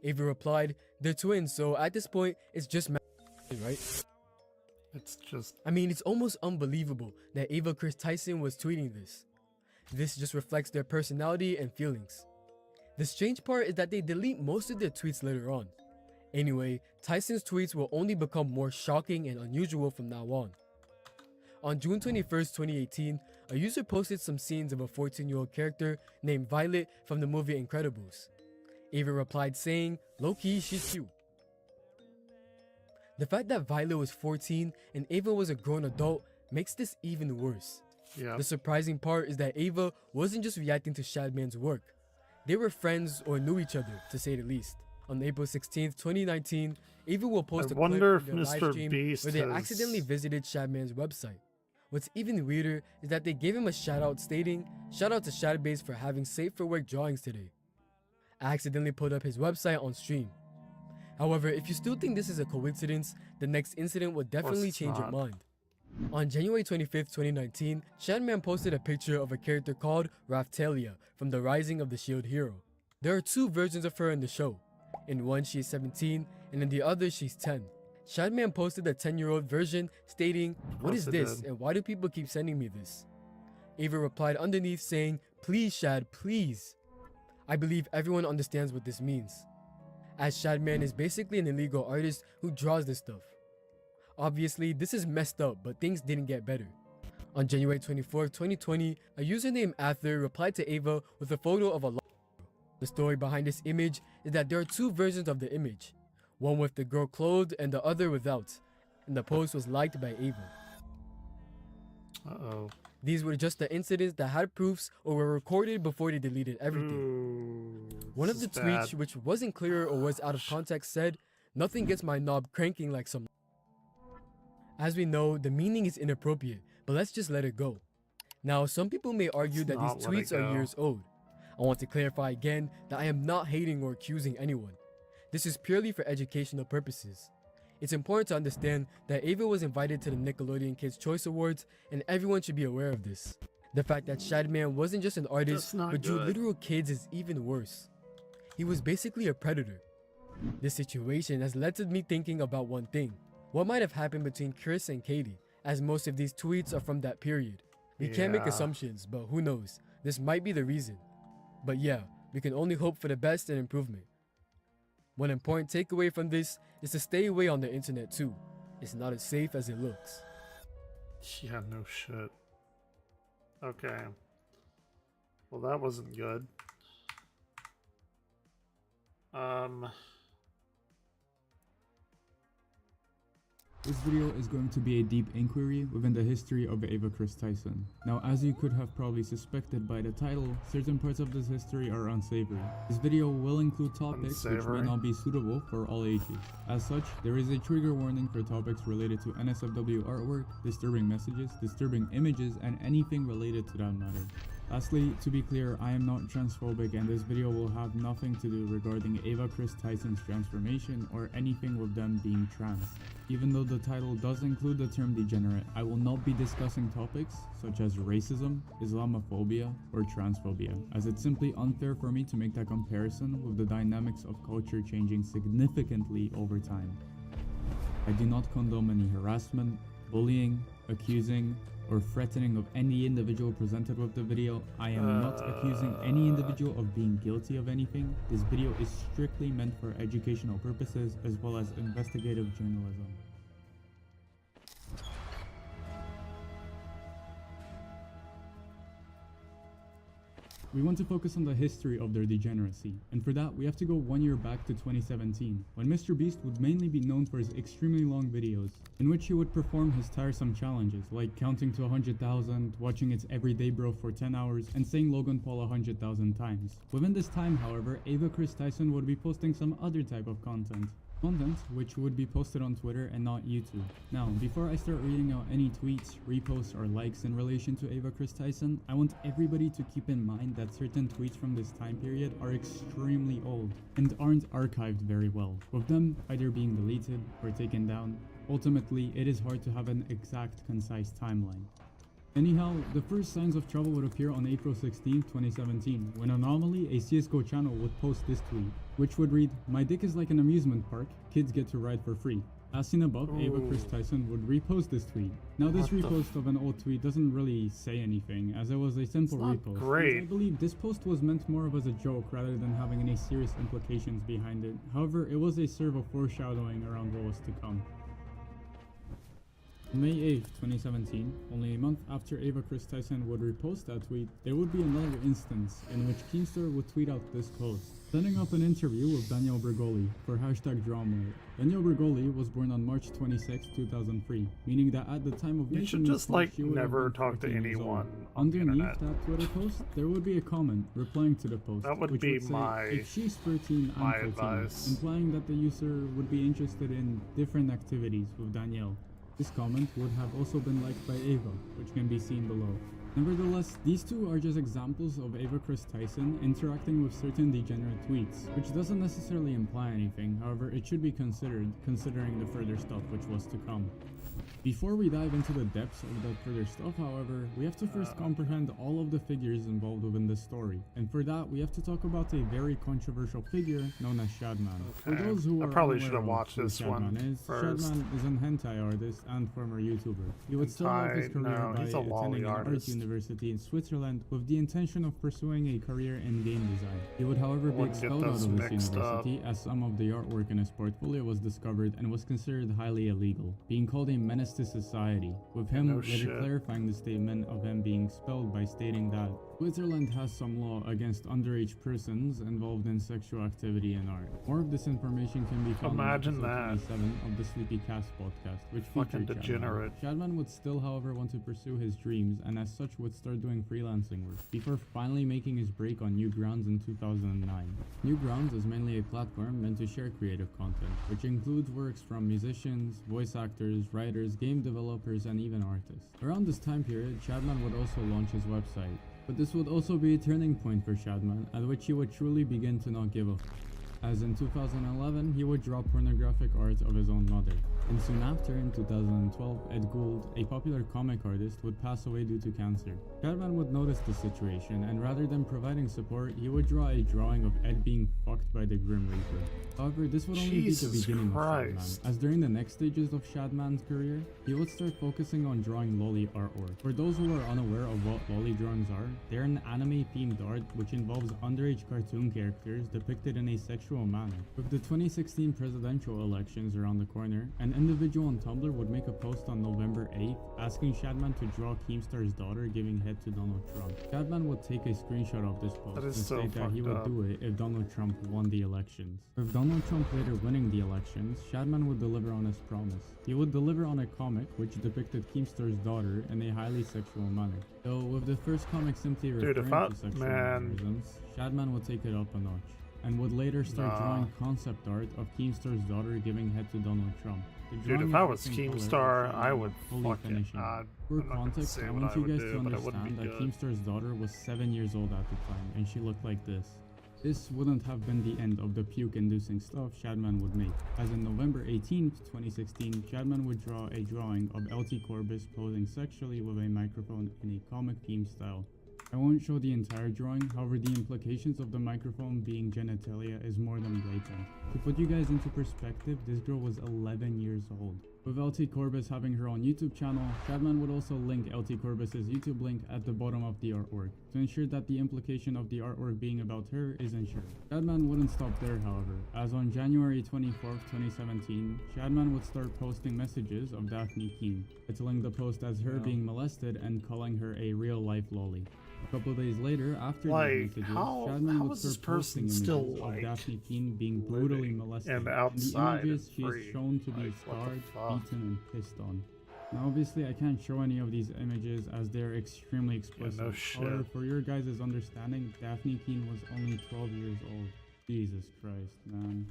Ava replied, "They're twins, so at this point, it's just right?" It's just... I mean, it's almost unbelievable that Ava Chris Tyson was tweeting this. This just reflects their personality and feelings. The strange part is that they delete most of their tweets later on. Anyway, Tyson's tweets will only become more shocking and unusual from now on. On June 21st, 2018, a user posted some scenes of a 14-year-old character named Violet from the movie Incredibles. Ava replied saying, "Low-key, she's cute." The fact that Violet was 14 and Ava was a grown adult makes this even worse. Yeah. The surprising part is that Ava wasn't just reacting to Shadman's work. They were friends or knew each other, to say the least. On April 16th, 2019, Ava will post I a clip wonder from their if Mr. live stream Beast where they has- accidentally visited Shadman's website. What's even weirder is that they gave him a shout out stating, "Shout out to Shadbase for having safe for work drawings today." I accidentally put up his website on stream. However, if you still think this is a coincidence, the next incident will definitely it's change your not. mind. On January 25th, 2019, Shadman posted a picture of a character called Raphtalia from The Rising of the Shield Hero. There are two versions of her in the show. In one, she is 17, and in the other, she's 10. Shadman posted a 10-year-old version stating, "What course is it this, did. and why do people keep sending me this?" Ava replied underneath saying, "Please, Shad, please." I believe everyone understands what this means, as Shadman is basically an illegal artist who draws this stuff. Obviously, this is messed up, but things didn't get better. On January 24th, 2020, a user named Ather replied to Ava with a photo of a girl. The story behind this image is that there are two versions of the image, one with the girl clothed and the other without, and the post was liked by Ava. Uh-oh. These were just the incidents that had proofs or were recorded before they deleted everything. One of the tweets, which wasn't clear or was out of context, said, "Nothing gets my knob cranking like some." As we know, the meaning is inappropriate, but let's just let it go. Now, some people may argue that these tweets are years old. I want to clarify again that I am not hating or accusing anyone. This is purely for educational purposes. It's important to understand that Ava was invited to the Nickelodeon Kids' Choice Awards, and everyone should be aware of this. The fact that Shadman wasn't just an artist, but drew literal kids is even worse. He was basically a predator. This situation has led to me thinking about one thing. What might have happened between Chris and Katie, as most of these tweets are from that period. We can't make assumptions, but who knows? This might be the reason. But yeah, we can only hope for the best and improvement. One important takeaway from this is to stay away on the internet too. It's not as safe as it looks. Yeah, no shit. Okay. Well, that wasn't good. This video is going to be a deep inquiry within the history of Ava Chris Tyson. Now, as you could have probably suspected by the title, certain parts of this history are unsavory. This video will include topics which may not be suitable for all ages. As such, there is a trigger warning for topics related to NSFW artwork, disturbing messages, disturbing images, and anything related to that matter. Lastly, to be clear, I am not transphobic and this video will have nothing to do regarding Ava Chris Tyson's transformation or anything with them being trans. Even though the title does include the term degenerate, I will not be discussing topics such as racism, Islamophobia, or transphobia, as it's simply unfair for me to make that comparison with the dynamics of culture changing significantly over time. I do not condone any harassment, bullying, accusing, or threatening of any individual presented with the video. I am not accusing any individual of being guilty of anything. This video is strictly meant for educational purposes as well as investigative journalism. We want to focus on the history of their degeneracy, and for that we have to go 1 year back to 2017, when Mr. Beast would mainly be known for his extremely long videos, in which he would perform his tiresome challenges, like counting to 100,000, watching It's Everyday Bro for 10 hours, and saying Logan Paul 100,000 times. Within this time, however, Ava Chris Tyson would be posting some other type of content which would be posted on Twitter and not YouTube. Now, before I start reading out any tweets, reposts, or likes in relation to Ava Chris Tyson, I want everybody to keep in mind that certain tweets from this time period are extremely old and aren't archived very well, with them either being deleted or taken down. Ultimately, it is hard to have an exact, concise timeline. Anyhow, the first signs of trouble would appear on April 16, 2017, when Anomaly, a CSGO channel, would post this tweet, which would read, "My dick is like an amusement park, kids get to ride for free." As seen above, Ava Chris Tyson would repost this tweet. Now this repost of an old tweet doesn't really say anything, as it was a simple repost. Great. I believe this post was meant more of as a joke rather than having any serious implications behind it. However, it was a sort of foreshadowing around what was to come. On May 8, 2017, only a month after Ava Chris Tyson would repost that tweet, there would be another instance in which Keemstar would tweet out this post, setting up an interview with Daniel Bergoli for #Drama. Daniel Bergoli was born on March 26, 2003, meaning that at the time of You should making this just like post, she would have never been talk to 14 years anyone old. on the Underneath internet. that Twitter post, there would be a comment replying to the post, That would which be would say, my- "If she's 13, I'm my 14, advice. implying that the user would be interested in different activities with Danielle. This comment would have also been liked by Ava, which can be seen below. Nevertheless, these two are just examples of Ava Chris Tyson interacting with certain degenerate tweets, which doesn't necessarily imply anything, however it should be considered considering the further stuff which was to come. Before we dive into the depths of that further stuff, however, we have to first comprehend all of the figures involved within this story, and for that we have to talk about a very controversial figure known as Shadman. For Okay. those who I are probably unaware should have of watched who this one Shadman is, first. Shadman is an hentai artist and former YouTuber. He would start off his Hentai? career No, by he's a lolly attending an art artist. university University in Switzerland with the intention of pursuing a career in game design. He would however be Wouldn't get expelled out those of this mixed university as some of the artwork in his portfolio was discovered and was considered highly illegal, being called a menace to society, with him No later shit. clarifying the statement of him being expelled by stating that Switzerland has some law against underage persons involved in sexual activity in art. More of this information can be found Imagine in that. episode 27 of the Sleepy Cast podcast, which Fucking featured degenerate. Shadman would still, however, want to pursue his dreams and as such would start doing freelancing work, before finally making his break on Newgrounds in 2009. Newgrounds is mainly a platform meant to share creative content, which includes works from musicians, voice actors, writers, game developers, and even artists. Around this time period, Shadman would also launch his website, but this would also be a turning point for Shadman, at which he would truly begin to not give a f***. As in 2011, he would draw pornographic art of his own mother. And soon after, in 2012, Ed Gould, a popular comic artist, would pass away due to cancer. Shadman would notice the situation, and rather than providing support, he would draw a drawing of Ed being fucked by the Grim Reaper. However, this would only be the Jesus beginning Christ. of Shadman, as during the next stages of Shadman's career, he would start focusing on drawing lolly artwork. For those who are unaware of what lolly drawings are, they're an anime-themed art which involves underage cartoon characters depicted in a sexual manner. With the 2016 presidential elections around the corner, an individual on Tumblr would make a post on November 8th asking Shadman to draw Keemstar's daughter giving head to Donald Trump. Shadman would take a screenshot of this post That and is so state that he fucked would up. do it if Donald Trump won the elections. With Donald Trump later winning the elections, Shadman would deliver on his promise. He would deliver on a comic which depicted Keemstar's daughter in a highly sexual manner. Though with the first comic simply Dude, referring if I- to sexual man. mannerisms, Shadman would take it up a notch, and would later start Nah. drawing concept art of Keemstar's daughter giving head to Donald Trump. The Dude, drawing if is I was written in color, Keemstar, and I Shadman would fully fucking. finish it. I'm For not gonna context, say I what want I you would guys do, to but it wouldn't understand be that good. Keemstar's daughter was 7 years old at the time, and she looked like this. This wouldn't have been the end of the puke-inducing stuff Shadman would make, as in November 18th, 2016, Shadman would draw a drawing of LT Corbus posing sexually with a microphone in a comic theme style. I won't show the entire drawing, however the implications of the microphone being genitalia is more than blatant. To put you guys into perspective, this girl was 11 years old. With LT Corbus having her own YouTube channel, Shadman would also link LT Corbus's YouTube link at the bottom of the artwork, to ensure that the implication of the artwork being about her is ensured. Shadman wouldn't stop there, however, as on January 24th, 2017, Shadman would start posting messages of Daphne Keane, titling the post as her being molested and calling her a real-life lolly. A couple days later, after Like, these messages, how Shadman would is this start posting person images still, of like, Daphne Keane being brutally living molested, and the outside images and she free? is shown to be Like, what the scarred, fuck? beaten, and pissed on. Now, obviously, I can't show any of these images as they're extremely explicit. no shit. However, for your guys' understanding, Daphne Keane was only 12 years old. Jesus Christ, man.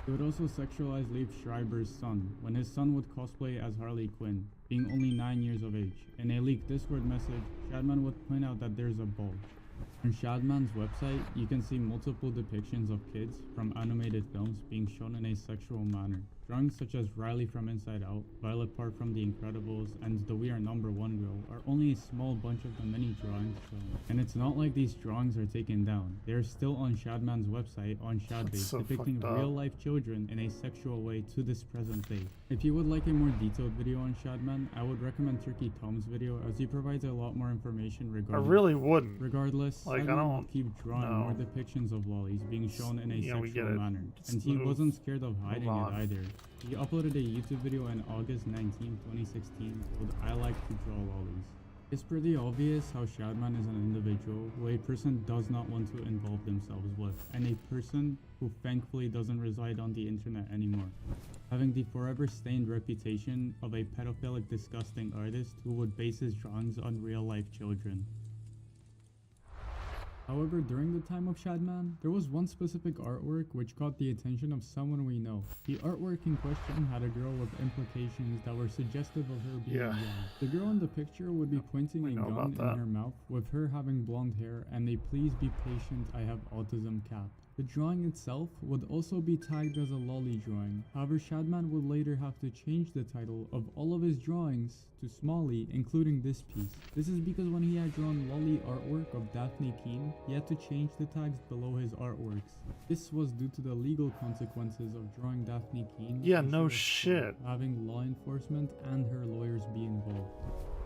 He would also sexualize Liev Schreiber's son, when his son would cosplay as Harley Quinn, being only 9 years of age. In a leaked Discord message, Shadman would point out that there's a bulge. On Shadman's website, you can see multiple depictions of kids from animated films being shown in a sexual manner. Drawings such as Riley from Inside Out, Violet Park from The Incredibles, and the We Are Number One girl are only a small bunch of the many drawings shown. And it's not like these drawings are taken down. They're still on Shadman's website on Shadbase, so depicting fucked up. real-life children in a sexual way to this present day. If you would like a more detailed video on Shadman, I would recommend Turkey Tom's video, as he provides a lot more information I regarding really wouldn't. Regardless, Like, I Shadman don't would keep drawing know. more depictions of lollies being shown in a Yeah, we get sexual it. manner, Just and he move. wasn't scared of hiding it on. either. He uploaded a YouTube video on August 19, 2016 called I Like to Draw Lollies. It's pretty obvious how Shadman is an individual who a person does not want to involve themselves with, and a person who thankfully doesn't reside on the internet anymore, having the forever stained reputation of a pedophilic, disgusting artist who would base his drawings on real-life children. However, during the time of Shadman, there was one specific artwork which caught the attention of someone we know. The artwork in question had a girl with implications that were suggestive of her being Yeah. young. The girl in the picture would be pointing a know gun about in that. her mouth, with her having blonde hair and a "please be patient, I have autism" cap. The drawing itself would also be tagged as a lolly drawing. However, Shadman would later have to change the title of all of his drawings to Smalley, including this piece. This is because when he had drawn lolly artwork of Daphne Keane, he had to change the tags below his artworks. This was due to the legal consequences of drawing Daphne Keane. Yeah, as she no was shit. having law enforcement and her lawyers be involved.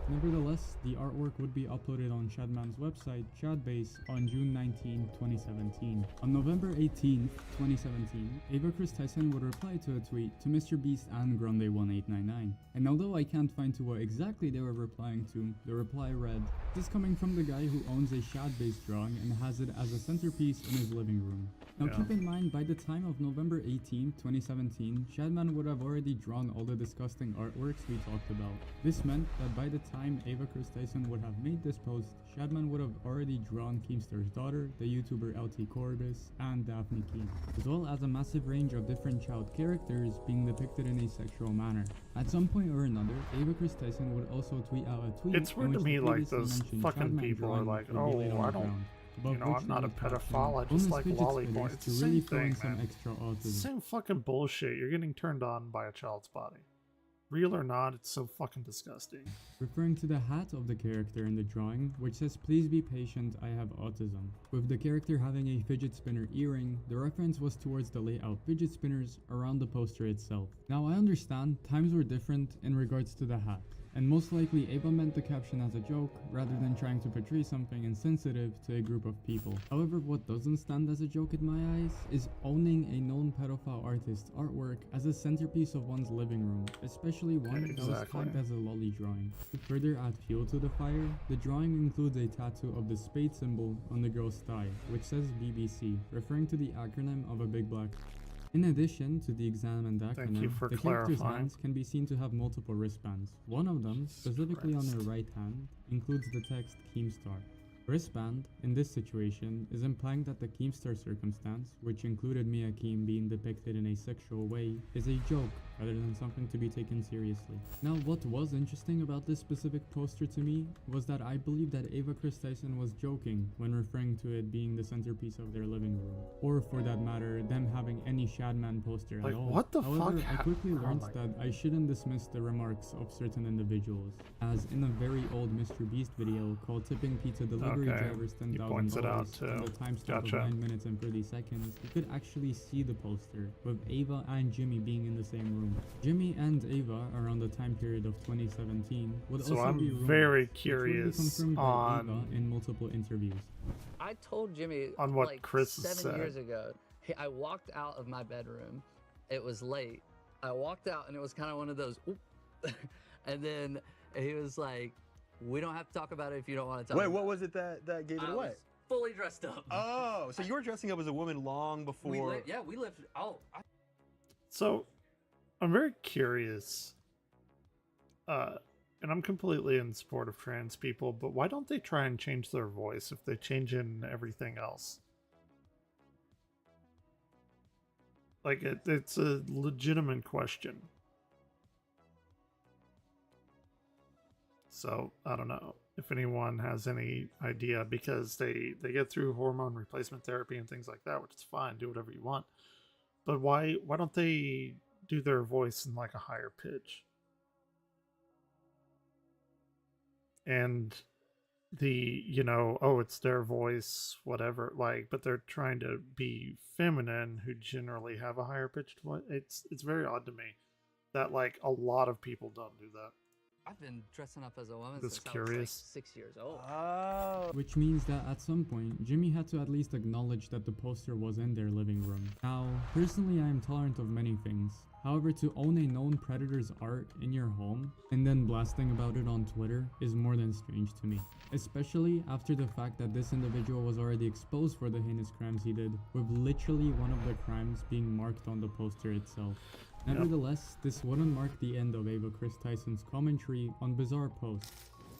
Nevertheless, the artwork would be uploaded on Shadman's website, Shadbase, on June 19, 2017. On November 18, 2017, Ava Chris Tyson would reply to a tweet to Mr. Beast and Grande1899. And although I can't find to what exactly they were replying to, the reply read, "This is coming from the guy who owns a Shad-based drawing and has it as a centerpiece in his living room." Now keep in mind, by the time of November 18, 2017, Shadman would have already drawn all the disgusting artworks we talked about. This meant that by the time Ava Chris Tyson would have made this post, Shadman would have already drawn Keemstar's daughter, the YouTuber LT Corbis, and Daphne Keem, as well as a massive range of different child characters being depicted in a sexual manner. At some point or another, Ava Chris Tyson would also tweet out a tweet. It's weird to me, like, those fucking people are like, oh, I don't, you know, I'm not a pedophile, I just like lollipop. It's the same thing, man. It's the same fucking bullshit. You're getting turned on by a child's body. Real or not, it's so fucking disgusting. Referring to the hat of the character in the drawing, which says, "Please be patient, I have autism." With the character having a fidget spinner earring, the reference was towards the layout fidget spinners around the poster itself. Now I understand times were different in regards to the hat, and most likely Ava meant the caption as a joke rather than trying to portray something insensitive to a group of people. However, what doesn't stand as a joke in my eyes is owning a known pedophile artist's artwork as a centerpiece of one's living room, especially one that was tagged as a lolly drawing. To further add fuel to the fire, the drawing includes a tattoo of the spade symbol on the girl's thigh, which says BBC, referring to the acronym of a big black. In addition to the examined acronym, the character's hands can be seen to have multiple wristbands. One of them, specifically on her right hand, includes the text Keemstar. Wristband, in this situation, is implying that the Keemstar circumstance, which included Mia Keem being depicted in a sexual way, is a joke rather than something to be taken seriously. Now, what was interesting about this specific poster to me was that I believe that Ava Chris Tyson was joking when referring to it being the centerpiece of their living room, or for that matter, them having any Shadman poster at all. What the However, fuck? I quickly learned that I shouldn't dismiss the remarks of certain individuals, as in a very old Mr. Beast video called Tipping Pizza Delivery Drivers $10,000 and the timestamp of 9 minutes and 30 seconds, you could actually see the poster, with Ava and Jimmy being in the same room. Jimmy and Ava, around the time period of 2017, would So also I'm be rumors, very which would be curious confirmed by on- Ava in multiple interviews. I told Jimmy On what like Chris 7 said. years ago. I walked out of my bedroom. It was late. I walked out and it was kind of one of those, oop. And then he was like, "We don't have to talk about it if you don't want to talk." Wait, about what it." was it that gave it I away? was fully dressed up. Oh, so you were dressing up as a woman long before. We lived. Oh, So, I'm very curious, and I'm completely in support of trans people, but why don't they try and change their voice if they change in everything else? Like, it's a legitimate question. So, I don't know if anyone has any idea, because they get through hormone replacement therapy and things like that, which is fine, do whatever you want. But why don't they do their voice in like a higher pitch? And the, you know, oh, it's their voice, whatever, like, but they're trying to be feminine who generally have a higher pitched voice. It's very odd to me that like a lot of people don't do that. I've been dressing up as a woman Just since I curious. was like 6 years old. Which means that at some point, Jimmy had to at least acknowledge that the poster was in their living room. Now, personally I am tolerant of many things. However, to own a known predator's art in your home and then blasting about it on Twitter is more than strange to me. Especially after the fact that this individual was already exposed for the heinous crimes he did, with literally one of the crimes being marked on the poster itself. Nevertheless, this wouldn't mark the end of Ava Chris Tyson's commentary on bizarre posts,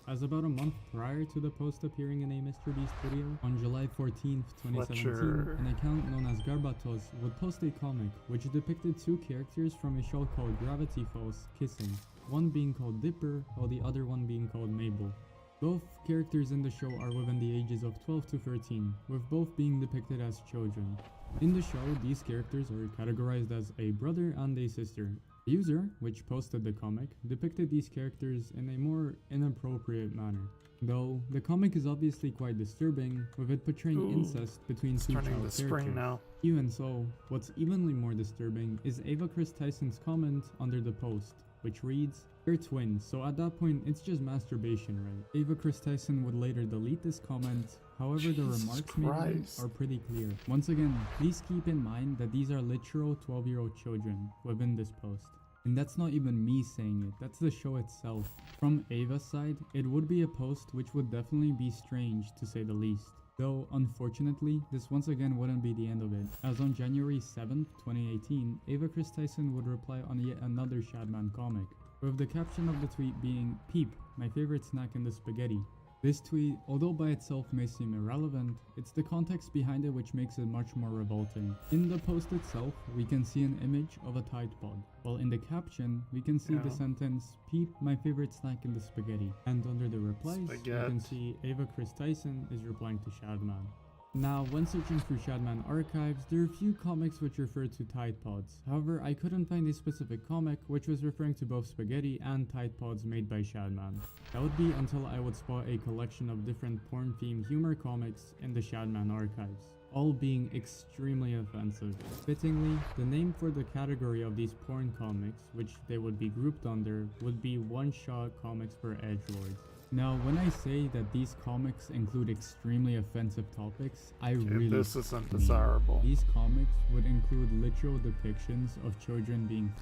as about a month prior to the post appearing in a Mr. Beast video, on July 14th, 2017, Fletcher. an account known as Garbatos would post a comic which depicted two characters from a show called Gravity Falls kissing, one being called Dipper while the other one being called Mabel. Both characters in the show are within the ages of 12 to 13, with both being depicted as children. In the show, these characters are categorized as a brother and a sister. The user, which posted the comic, depicted these characters in a more inappropriate manner. Though, the comic is obviously quite disturbing, with it portraying incest between two turning child to spring characters. now. Even so, what's evenly more disturbing is Ava Chris Tyson's comment under the post, which reads, "They're twins, so at that point it's just masturbation, right?" Ava Chris Tyson would later delete this comment. However, the remarks made are pretty clear. Once again, please keep in mind that these are literal 12-year-old children within this post. And that's not even me saying it, that's the show itself. From Ava's side, it would be a post which would definitely be strange to say the least. Though, unfortunately, this once again wouldn't be the end of it, as on January 7th, 2018, Ava Chris Tyson would reply on yet another Shadman comic, with the caption of the tweet being, "Peep, my favorite snack in the spaghetti." This tweet, although by itself may seem irrelevant, it's the context behind it which makes it much more revolting. In the post itself, we can see an image of a Tide Pod, while in the caption, we can see the sentence, "Peep, my favorite snack in the spaghetti." And under the replies, we can see Ava Chris Tyson is replying to Shadman. Now, when searching through Shadman archives, there are a few comics which refer to Tide Pods. However, I couldn't find a specific comic which was referring to both spaghetti and Tide Pods made by Shadman. That would be until I would spot a collection of different porn-themed humor comics in the Shadman archives, all being extremely offensive. Fittingly, the name for the category of these porn comics, which they would be grouped under, would be One-Shot Comics for Edgelords. Now, when I say that these comics include extremely offensive topics, I really this isn't mean desirable. These comics would include literal depictions of children being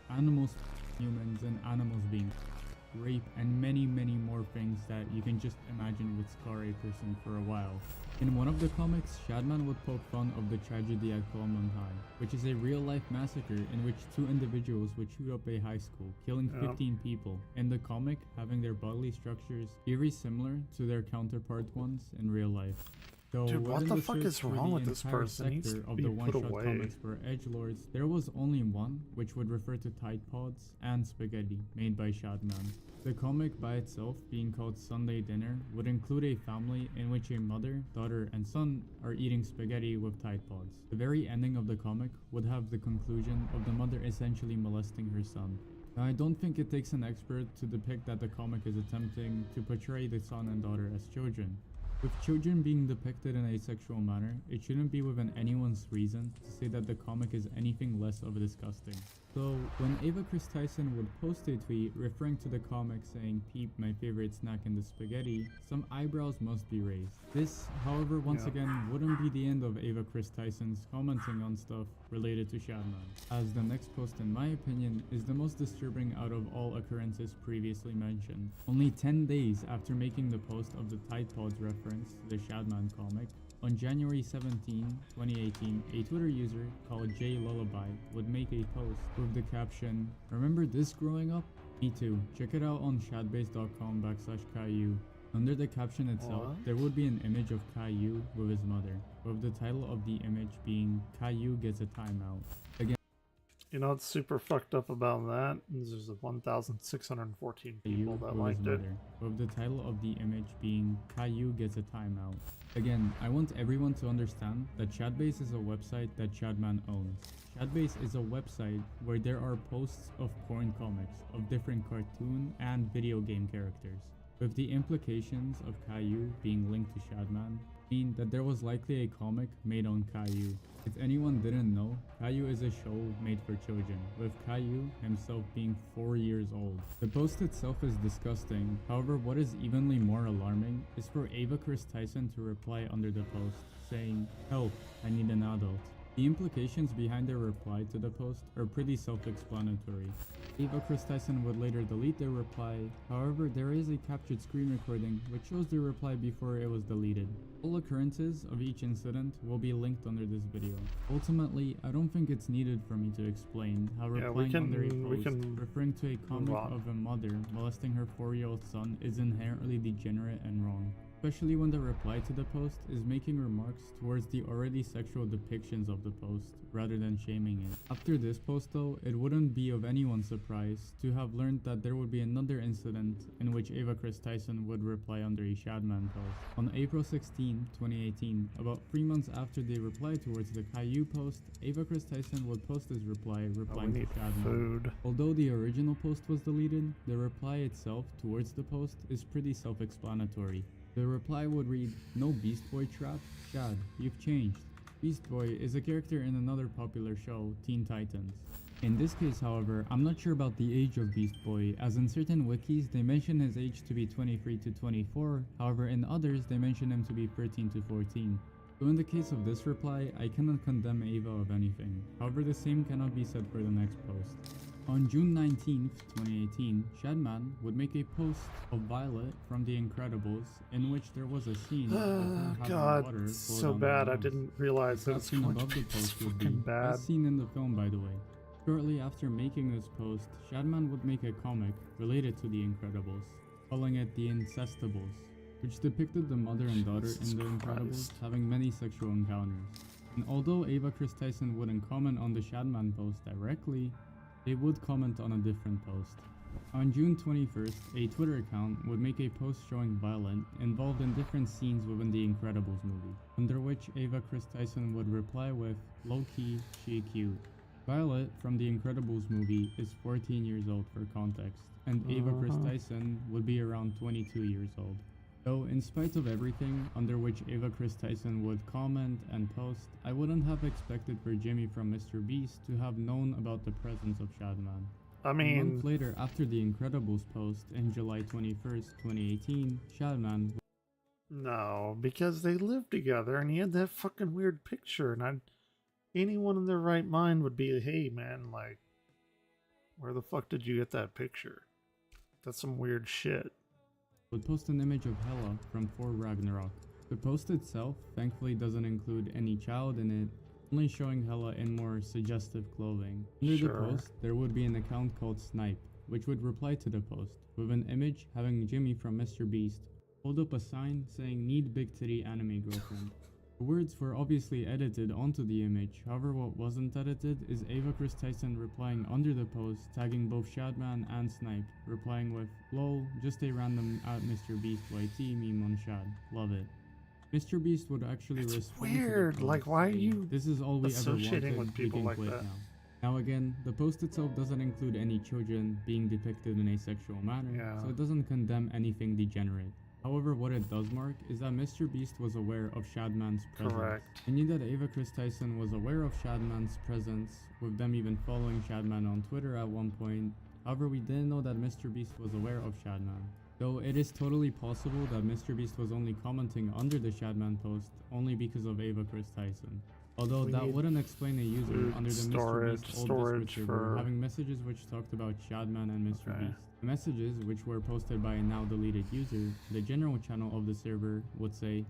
animals, humans, and animals being rape, and many more things that you can just imagine would scar a person for a while. In one of the comics, Shadman would poke fun of the tragedy at Colman High, which is a real-life massacre in which 2 individuals would shoot up a high school, killing 15 people. In the comic, having their bodily structures very similar to their counterpart ones in real life. So Dude, what within the the fuck search is for wrong the with this entire person? He needs sector to of be the put one-shot away. comics for edgelords, there was only one which would refer to Tide Pods and spaghetti made by Shadman. The comic by itself, being called Sunday Dinner, would include a family in which a mother, daughter, and son are eating spaghetti with Tide Pods. The very ending of the comic would have the conclusion of the mother essentially molesting her son. Now, I don't think it takes an expert to depict that the comic is attempting to portray the son and daughter as children. With children being depicted in a sexual manner, it shouldn't be within anyone's reason to say that the comic is anything less of disgusting. So, when Ava Chris Tyson would post a tweet referring to the comic saying, "Peep, my favorite snack in the spaghetti," some eyebrows must be raised. This, however, once again, wouldn't be the end of Ava Chris Tyson's commenting on stuff related to Shadman, as the next post, in my opinion, is the most disturbing out of all occurrences previously mentioned. Only 10 days after making the post of the Tide Pods reference to the Shadman comic, on January 17, 2018, a Twitter user called Jay Lullaby would make a post with the caption, "Remember this growing up? Me too. Check it out on shadbase.com/Caillou." Under the caption itself, there would be an image of Caillou with his mother, with the title of the image being "Caillou Gets a Timeout." Again, You know what's super fucked up about that? There's 1,614 people that liked it. With the title of the image being "Caillou Gets a Timeout." Again, I want everyone to understand that Shadbase is a website that Shadman owns. Shadbase is a website where there are posts of porn comics of different cartoon and video game characters, with the implications of Caillou being linked to Shadman mean that there was likely a comic made on Caillou. If anyone didn't know, Caillou is a show made for children, with Caillou himself being 4 years old. The post itself is disgusting, however what is evenly more alarming is for Ava Chris Tyson to reply under the post, saying, "Help, I need an adult." The implications behind their reply to the post are pretty self-explanatory. Ava Chris Tyson would later delete their reply, however there is a captured screen recording which shows the reply before it was deleted. All occurrences of each incident will be linked under this video. Ultimately, I don't think it's needed for me to explain how replying under a post referring to a comic of a mother molesting her 4-year-old son is inherently degenerate and wrong. Especially when the reply to the post is making remarks towards the already sexual depictions of the post, rather than shaming it. After this post though, it wouldn't be of anyone's surprise to have learned that there would be another incident in which Ava Chris Tyson would reply under a Shadman post. On April 16, 2018, about 3 months after the reply towards the Caillou post, Ava Chris Tyson would post his reply replying to Shadman. Although the original post was deleted, the reply itself towards the post is pretty self-explanatory. The reply would read, "No Beast Boy trap? Shad, you've changed. Beast Boy is a character in another popular show, Teen Titans. In this case, however, I'm not sure about the age of Beast Boy, as in certain wikis they mention his age to be 23 to 24, however in others they mention him to be 13 to 14. So in the case of this reply, I cannot condemn Ava of anything, however the same cannot be said for the next post. On June 19th, 2018, Shadman would make a post of Violet from The Incredibles in which there was a scene of her having God, water so flowed on bad. her I nose. didn't realize The that was caption going to above be the this post would be, fucking bad. as seen in the film by the way. Shortly after making this post, Shadman would make a comic related to The Incredibles, calling it The Incestables, which depicted the mother and daughter in The Incredibles having many sexual encounters. And although Ava Chris Tyson wouldn't comment on the Shadman post directly, they would comment on a different post. On June 21st, a Twitter account would make a post showing Violet involved in different scenes within The Incredibles movie, under which Ava Chris Tyson would reply with, "Low-key, she cute." Violet from The Incredibles movie is 14 years old for context, and Ava Chris Tyson would be around 22 years old. Though, in spite of everything under which Ava Chris Tyson would comment and post, I wouldn't have expected for Jimmy from Mr. Beast to have known about the presence of Shadman. I A mean, month later, after The Incredibles post in July 21st, 2018, Shadman no, because they lived together and he had that fucking weird picture, and anyone in their right mind would be, hey man, like, where the fuck did you get that picture? That's some weird shit. would post an image of Hela from Thor Ragnarok. The post itself thankfully doesn't include any child in it, only showing Hela in more suggestive clothing. Under the post, there would be an account called Snipe, which would reply to the post, with an image having Jimmy from Mr. Beast hold up a sign saying "Need big titty anime girlfriend." The words were obviously edited onto the image, however what wasn't edited is Ava Chris Tyson replying under the post, tagging both Shadman and Snipe, replying with, "Lol, just a random at Mr. Beast YT meme on Shad, love it." Mr. Beast would actually respond to the weird, post like, why are saying, you "This is all we ever associating wanted, with people we can like quit that?" now." Now again, the post itself doesn't include any children being depicted in a sexual manner, so it doesn't condemn anything degenerate. However, what it does mark is that Mr. Beast was aware of Shadman's presence. Correct. I knew that Ava Chris Tyson was aware of Shadman's presence, with them even following Shadman on Twitter at one point. However, we didn't know that Mr. Beast was aware of Shadman. Though it is totally possible that Mr. Beast was only commenting under the Shadman post only because of Ava Chris Tyson. Although We that need wouldn't explain a user food, under the storage- Mr. Beast old storage Discord server for- having messages which talked about Shadman and Mr. Okay. Beast. The messages, which were posted by a now deleted user, the general channel of the server would say,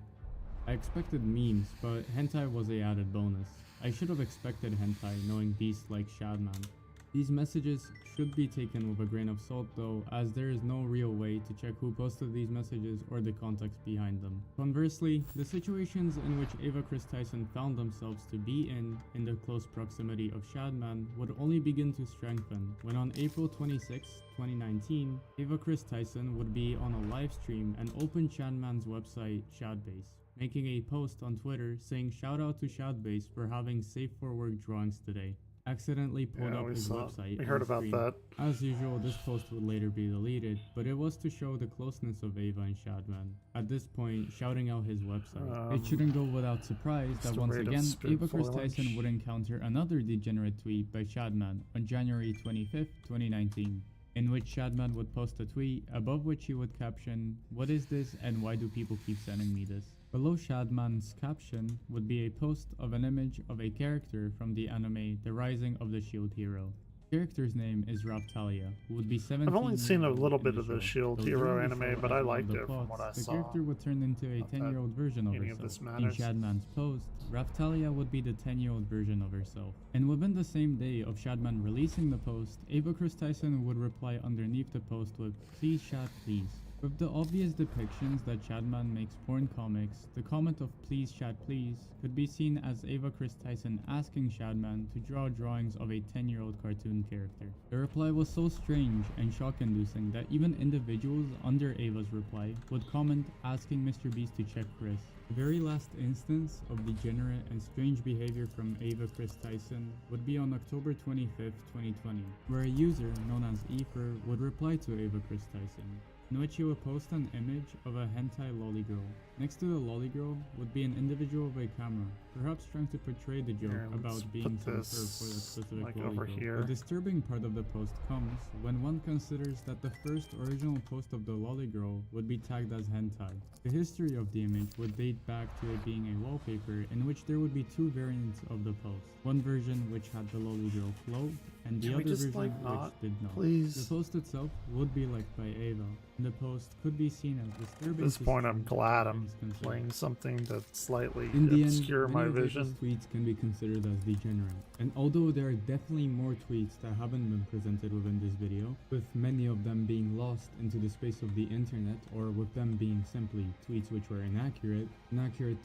"I expected memes, but hentai was a added bonus. I should have expected hentai knowing beasts like Shadman." These messages should be taken with a grain of salt though, as there is no real way to check who posted these messages or the context behind them. Conversely, the situations in which Ava Chris Tyson found themselves to be in the close proximity of Shadman would only begin to strengthen when on April 26, 2019, Ava Chris Tyson would be on a live stream and open Shadman's website, Shadbase, making a post on Twitter saying shout out to Shadbase for having safe for work drawings today. Accidentally pulled Yeah, up we his saw- website. we on heard about screen. that. As usual, this post would later be deleted, but it was to show the closeness of Ava and Shadman. At this point, shouting out his website. It shouldn't go without surprise that the once rate of again, spit Ava Chris foliage. Tyson would encounter another degenerate tweet by Shadman on January 25th, 2019, in which Shadman would post a tweet, above which he would caption, "What is this and why do people keep sending me this?" Below Shadman's caption would be a post of an image of a character from the anime The Rising of the Shield Hero. The character's name is Raptalia, who would be 17 I've only seen a years old little in bit of the show. Shield Though Hero during the anime, show, but as I one of liked the it from plots, what I the saw. character would turn into a Not that 10-year-old version of any of herself. this In matters. Shadman's post, Raptalia would be the 10-year-old version of herself. And within the same day of Shadman releasing the post, Ava Chris Tyson would reply underneath the post with, "Please Shad, please." With the obvious depictions that Shadman makes porn comics, the comment of "Please Shad, please" could be seen as Ava Chris Tyson asking Shadman to draw drawings of a 10-year-old cartoon character. The reply was so strange and shock-inducing that even individuals under Ava's reply would comment asking Mr. Beast to check Chris. The very last instance of degenerate and strange behavior from Ava Chris Tyson would be on October 25th, 2020, where a user known as Efer would reply to Ava Chris Tyson, in which he would post an image of a hentai lolly girl. Next to the lolly girl would be an individual with a camera, perhaps trying to portray the joke Here, let's about being put some this, perv for that specific like, loli over girl. here. The disturbing part of the post comes when one considers that the first original post of the loli girl would be tagged as hentai. The history of the image would date back to it being a wallpaper in which there would be two variants of the post. One version which had the loli girl clothed, and the Can we other just, version like, which not, did not. please? The post itself would be liked by Ava, and the post could be seen as disturbing. At this to point, I'm some glad I'm is concerned. playing something that slightly In the obscure end, my many of Ava's vision. tweets can be considered as degenerate. And although there are definitely more tweets that haven't been presented within this video, with many of them being lost into the space of the internet, or with them being simply tweets which were inaccurate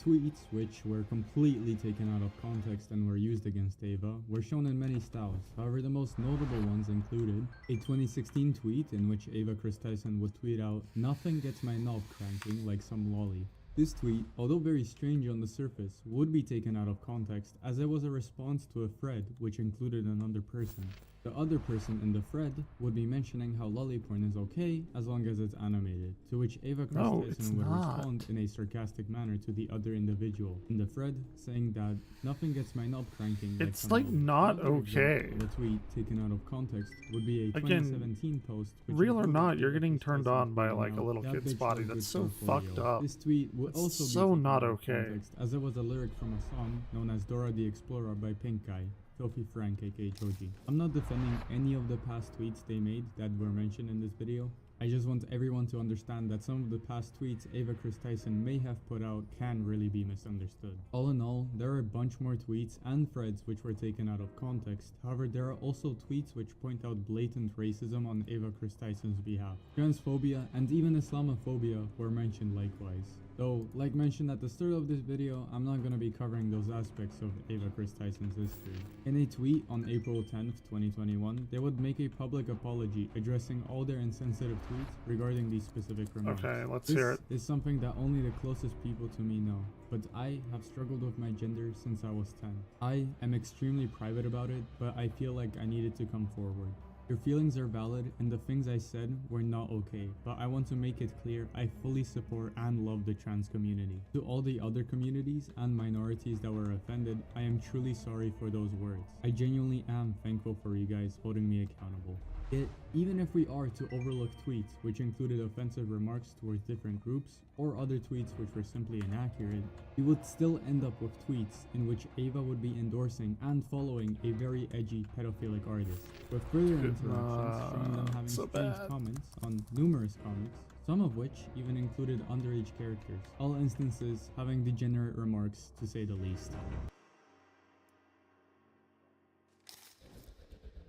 tweets which were completely taken out of context and were used against Ava, were shown in many styles. However, the most notable ones included a 2016 tweet in which Ava Chris Tyson would tweet out, "Nothing gets my knob cranking like some lolly." This tweet, although very strange on the surface, would be taken out of context as it was a response to a thread which included another person. The other person in the thread would be mentioning how lolly porn is okay as long as it's animated, to which Ava Chris No, it's Tyson would not. respond in a sarcastic manner to the other individual in the thread, saying that nothing gets my knob cranking like It's, some like, lolly. not Another okay. example of a tweet taken out of context would be a Again, 2017 post. which real or included not, you're Ava getting Chris turned Tyson on by, tweeting like, a out, little "That kid's bitch body does that's good so stuff for fucked you." up. This tweet would It's also be so taken not out of okay. context, as it was a lyric from a song known as Dora the Explorer by Pink Guy, Filthy Frank aka Choji. I'm not defending any of the past tweets they made that were mentioned in this video. I just want everyone to understand that some of the past tweets Ava Chris Tyson may have put out can really be misunderstood. All in all, there are a bunch more tweets and threads which were taken out of context. However, there are also tweets which point out blatant racism on Ava Chris Tyson's behalf. Transphobia and even Islamophobia were mentioned likewise. Though, like mentioned at the start of this video, I'm not gonna be covering those aspects of Ava Chris Tyson's history. In a tweet on April 10th, 2021, they would make a public apology addressing all their insensitive tweets regarding these specific remarks. Okay, let's This hear it. is something that only the closest people to me know, but I have struggled with my gender since I was 10. I am extremely private about it, but I feel like I needed to come forward. Your feelings are valid and the things I said were not okay, but I want to make it clear I fully support and love the trans community. To all the other communities and minorities that were offended, I am truly sorry for those words. I genuinely am thankful for you guys holding me accountable. Yet, even if we are to overlook tweets which included offensive remarks towards different groups, or other tweets which were simply inaccurate, we would still end up with tweets in which Ava would be endorsing and following a very edgy pedophilic artist, with further interactions showing them having so strange bad. comments on numerous comics, some of which even included underage characters, all instances having degenerate remarks to say the least.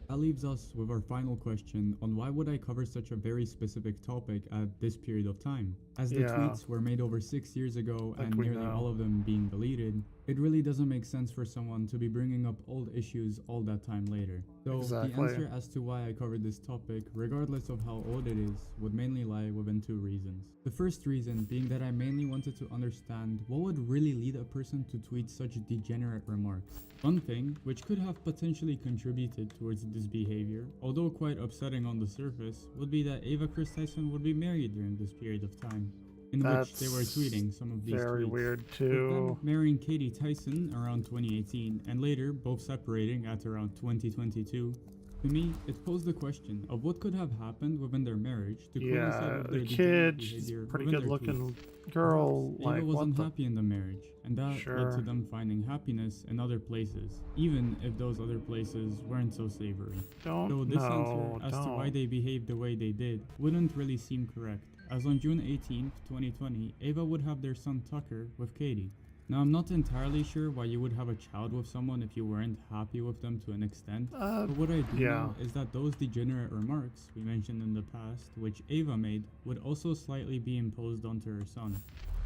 That leaves us with our final question on why would I cover such a very specific topic at this period of time? As the Yeah. tweets were made over 6 years ago Like and we nearly know. all of them being deleted, it really doesn't make sense for someone to be bringing up old issues all that time later. So Exactly. the answer as to why I covered this topic, regardless of how old it is, would mainly lie within two reasons. The first reason being that I mainly wanted to understand what would really lead a person to tweet such degenerate remarks. One thing, which could have potentially contributed towards this behavior, although quite upsetting on the surface, would be that Ava Chris Tyson would be married during this period of time, in which they were That's tweeting some of these very tweets. weird, With too. them marrying Katie Tyson around 2018, and later both separating at around 2022. To me, it posed the question of what could have happened within their marriage to coincide Yeah, with their the degenerate kid, she's behavior pretty within good their looking tweets. girl. Perhaps Like, Ava what wasn't the? happy in the marriage, and that led Sure. to them finding happiness in other places, even if those other places weren't so savory. Don't So this know, answer as to why don't. they behaved the way they did wouldn't really seem correct, as on June 18th, 2020, Ava would have their son Tucker with Katie. Now, I'm not entirely sure why you would have a child with someone if you weren't happy with them to an extent, but what I do yeah. know is that those degenerate remarks we mentioned in the past, which Ava made, would also slightly be imposed onto her son.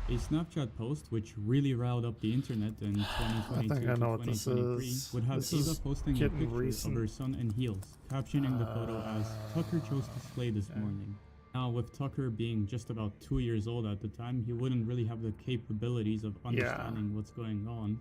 A Snapchat post, which really riled up the internet in 2022 I to know what this 2023, is. would have This Ava is posting a getting picture recent. of her son in heels, captioning the photo as, "Tucker chose to slay this morning." Now, with Tucker being just about 2 years old at the time, he wouldn't really have the capabilities of understanding what's going on.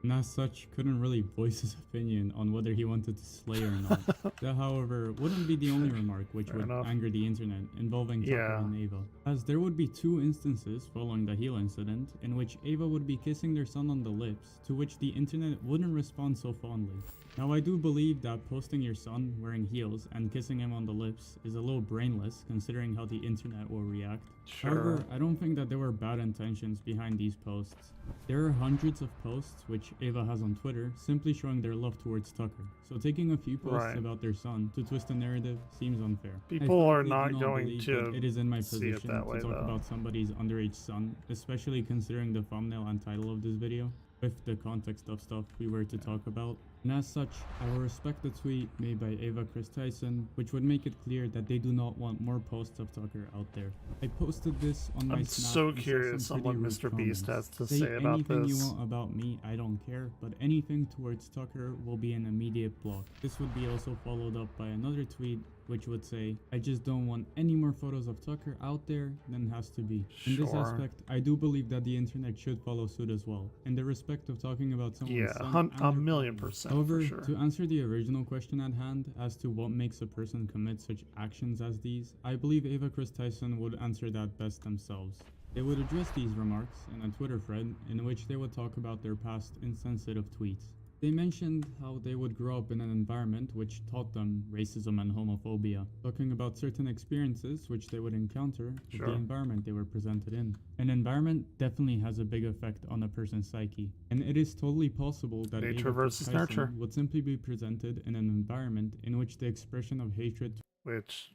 and as such couldn't really voice his opinion on whether he wanted to slay or not. That, however, wouldn't be the only remark which would anger the internet involving Tucker and Ava, as there would be 2 instances following the heel incident in which Ava would be kissing their son on the lips, to which the internet wouldn't respond so fondly. Now, I do believe that posting your son wearing heels and kissing him on the lips is a little brainless considering how the internet will react. However, I don't think that there were bad intentions behind these posts. There are hundreds of posts which Ava has on Twitter simply showing their love towards Tucker, so taking a few posts about their son to twist the narrative seems unfair. People are not do going believe to that it is in my see position it that way, to talk though. about somebody's underage son, especially considering the thumbnail and title of this video, with the context of stuff we were to talk about. And as such, I will respect the tweet made by Ava Chris Tyson, which would make it clear that they do not want more posts of Tucker out there. I posted this on my I'm Snap so and saw curious some on what pretty rude Mr. Beast has comments. to Say say about anything this. you want about me, I don't care, but anything towards Tucker will be an immediate block. This would be also followed up by another tweet which would say, I just don't want any more photos of Tucker out there than has to be. In this Sure. aspect, I do believe that the internet should follow suit as well, in the respect of talking about someone's son and a their million family. percent. However, for sure. to answer the original question at hand as to what makes a person commit such actions as these, I believe Ava Chris Tyson would answer that best themselves. They would address these remarks in a Twitter thread in which they would talk about their past insensitive tweets. They mentioned how they would grow up in an environment which taught them racism and homophobia, talking about certain experiences which they would encounter with the environment they were presented in. An environment definitely has a big effect on a person's psyche, and it is totally possible that Nature Ava versus Tyson nurture. would simply be presented in an environment in which the expression of hatred, which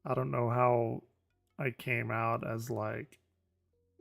I don't know how I came out as like,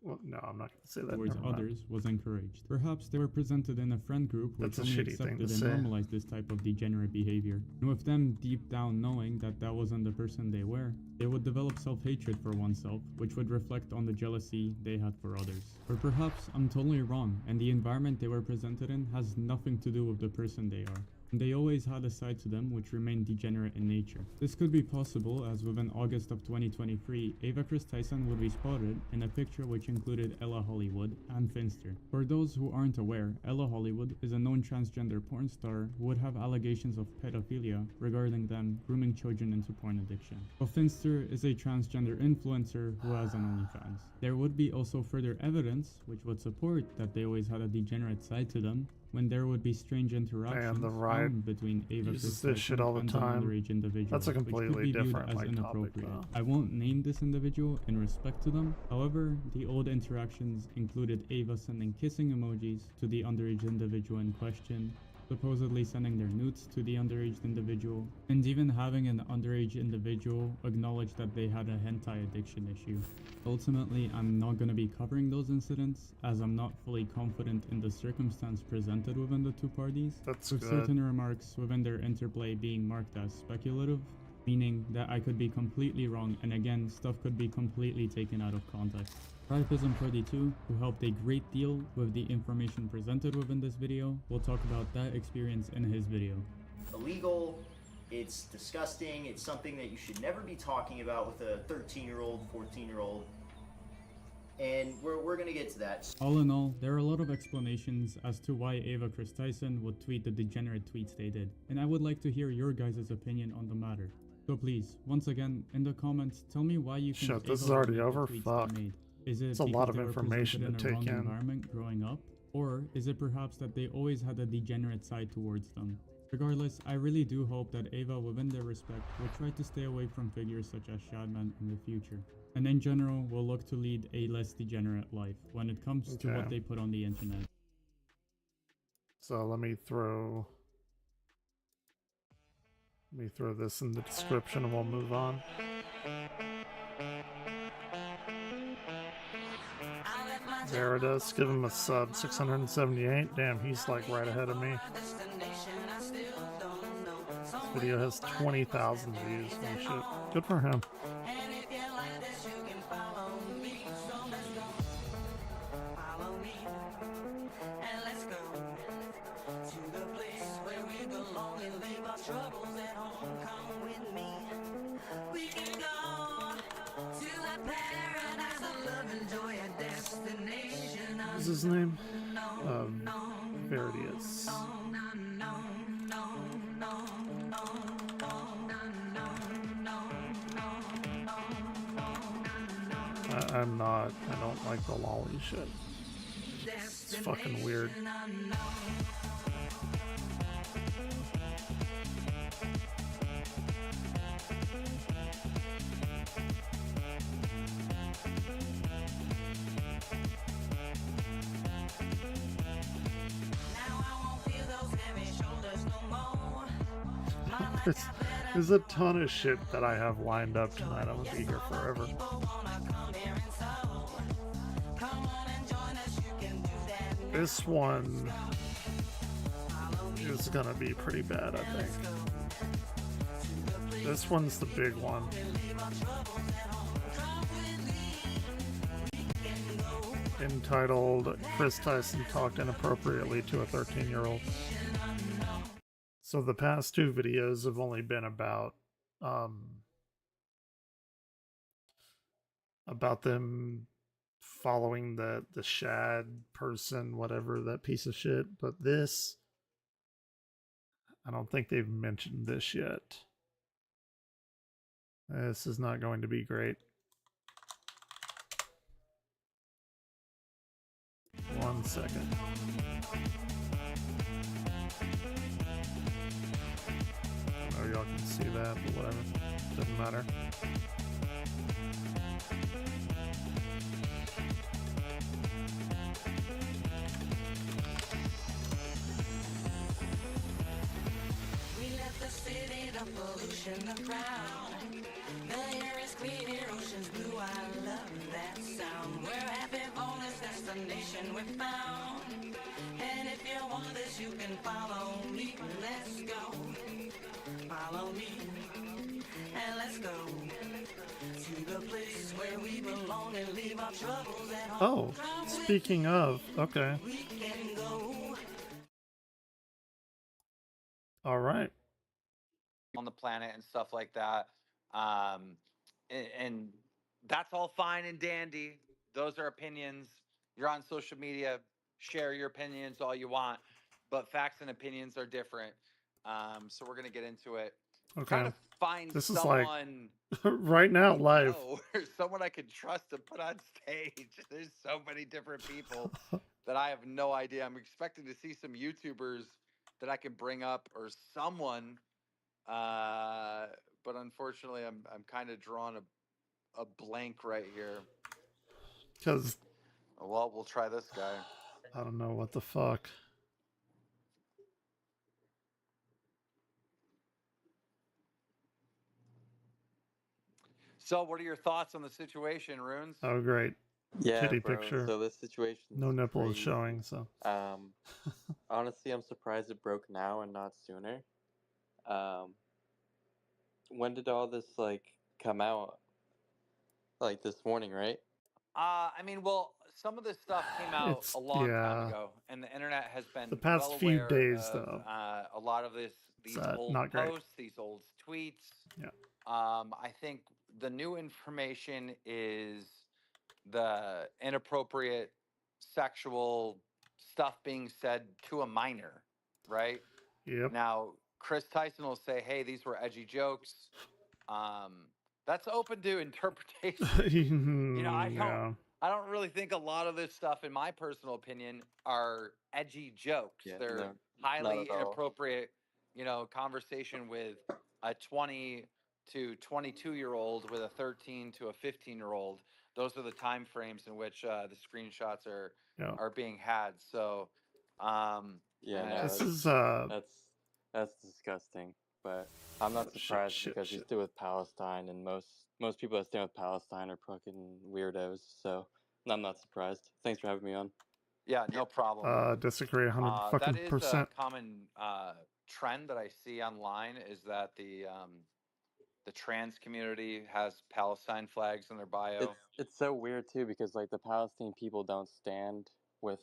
well, no, I'm not going to say that. towards never mind. others was encouraged. Perhaps they were presented in a friend group which That's a only shitty thing accepted to and say. normalized this type of degenerate behavior. And with them deep down knowing that that wasn't the person they were, they would develop self-hatred for oneself, which would reflect on the jealousy they had for others. Or perhaps I'm totally wrong, and the environment they were presented in has nothing to do with the person they are. And they always had a side to them which remained degenerate in nature. This could be possible as within August of 2023, Ava Chris Tyson would be spotted in a picture which included Ella Hollywood and Finster. For those who aren't aware, Ella Hollywood is a known transgender porn star who would have allegations of pedophilia regarding them grooming children into porn addiction. While Finster is a transgender influencer who has an OnlyFans. There would be also further evidence which would support that they always had a degenerate side to them, when there would be strange interactions the right found between Ava uses Chris this shit Tyson all the and time. an underage individual, That's a which could completely be viewed different, as like, topic, inappropriate. though. I won't name this individual in respect to them. However, the old interactions included Ava sending kissing emojis to the underage individual in question, supposedly sending their nudes to the underage individual, and even having an underage individual acknowledge that they had a hentai addiction issue. Ultimately, I'm not going to be covering those incidents, as I'm not fully confident in the circumstance presented within the two parties, That's with good. certain remarks within their interplay being marked as speculative, meaning that I could be completely wrong, and again, stuff could be completely taken out of context. Priapism32, who helped a great deal with the information presented within this video, will talk about that experience in his video. Illegal, it's disgusting, it's something that you should never be talking about with a 13-year-old, 14-year-old, and we're gonna get to that. All in all, there are a lot of explanations as to why Ava Chris Tyson would tweet the degenerate tweets they did, and I would like to hear your guys' opinion on the matter. So please, once again, in the comments, tell me why you think Shit, this Ava is would already make the over? tweets Fuck. they made. Is it It's a because lot of they were information presented to in a take wrong in. environment growing up? Or is it perhaps that they always had a degenerate side towards them? Regardless, I really do hope that Ava, within their respect, will try to stay away from figures such as Shadman in the future. And in general, will look to lead a less degenerate life when it comes to what Okay. they put on the internet. So let me throw this in the description and we'll move on. There it is. Give him a sub. 678. Damn, he's like right ahead of me. This video has 20,000 views and shit. Good for him. What's his name? Verdius. I'm not. I don't like the lolly shit. It's fucking weird. There's a ton of shit that I have lined up tonight. I'm gonna be here forever. This one is gonna be pretty bad, I think. This one's the big one. Entitled, Chris Tyson talked inappropriately to a 13-year-old. So the past two videos have only been about them following the Shad person, whatever, that piece of shit. But this, I don't think they've mentioned this yet. This is not going to be great. 1 second. I know y'all can see that, but whatever. Doesn't matter. We left the city, the pollution, the crowd. The air is clear, ocean's blue. I love that sound. We're happy for this destination we found. And if you want this, you can follow me. Let's go. Follow me. And let's go to the place where we belong and leave our troubles at home. Oh, speaking of, okay. We can go. All right. On the planet and stuff like that. And that's all fine and dandy. Those are opinions. You're on social media. Share your opinions all you want. But facts and opinions are different. So we're going to get into it. Okay. Trying to find This is someone like right now, live. or someone I can trust to put on stage. There's so many different people that I have no idea. I'm expecting to see some YouTubers that I can bring up or someone. But unfortunately, I'm kind of drawing a blank right here. Because Well, we'll try this guy. I don't know what the fuck. So, what are your thoughts on the situation, Runes? Oh, great. Yeah, Kitty bro. picture. So this situation. No nipple is showing, so. Honestly, I'm surprised it broke now and not sooner. When did all this come out? Like this morning, right? I mean, well, some of this stuff came out It's- a long yeah. time ago, and the internet has been The past well few aware days, of, though. a lot of these old not great. posts, these old tweets. Yeah. I think the new information is the inappropriate sexual stuff being said to a minor, right? Yep. Now, Chris Tyson will say, "Hey, these were edgy jokes." That's open to interpretation. You know, Yeah. I don't really think a lot of this stuff, in my personal opinion, are edgy jokes. Yeah, They're no, highly not at all. inappropriate, conversation with a 20 to 22-year-old with a 13 to a 15-year-old. Those are the time frames in which the screenshots Yeah. are being had. So, Yeah, no, This that's, is, that's disgusting. But I'm not surprised because you stood with Palestine, and most people that stand with Palestine are fucking weirdos. So I'm not surprised. Thanks for having me on. Yeah, no problem. Disagree 100 That fucking is percent. a common trend that I see online is that the trans community has Palestine flags in their bio. It's so weird too because the Palestinian people don't stand with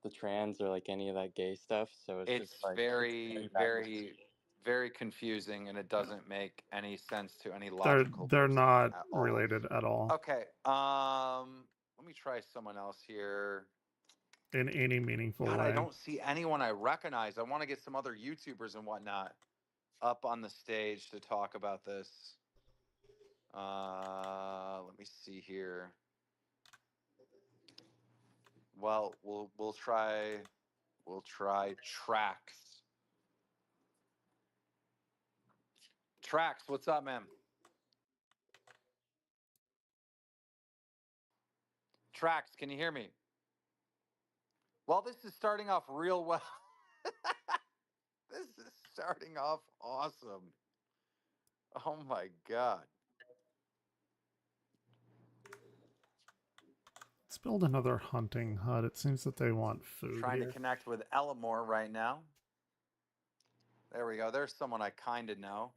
the trans or any of that gay stuff. So it's It's just very, backwards. very, very confusing, and it doesn't make any sense to any They're logical. they're person not at all. related at all. Okay. Let me try someone else here. in any meaningful God, way. I don't see anyone I recognize. I want to get some other YouTubers and whatnot up on the stage to talk about this. Let me see here. Well, we'll try Trax. Trax, what's up, man? Trax, can you hear me? Well, this is starting off real well. This is starting off awesome. Oh my God. Let's build another hunting hut. It seems that they want food Trying here. to connect with Elmore right now. There we go. There's someone I kind of know.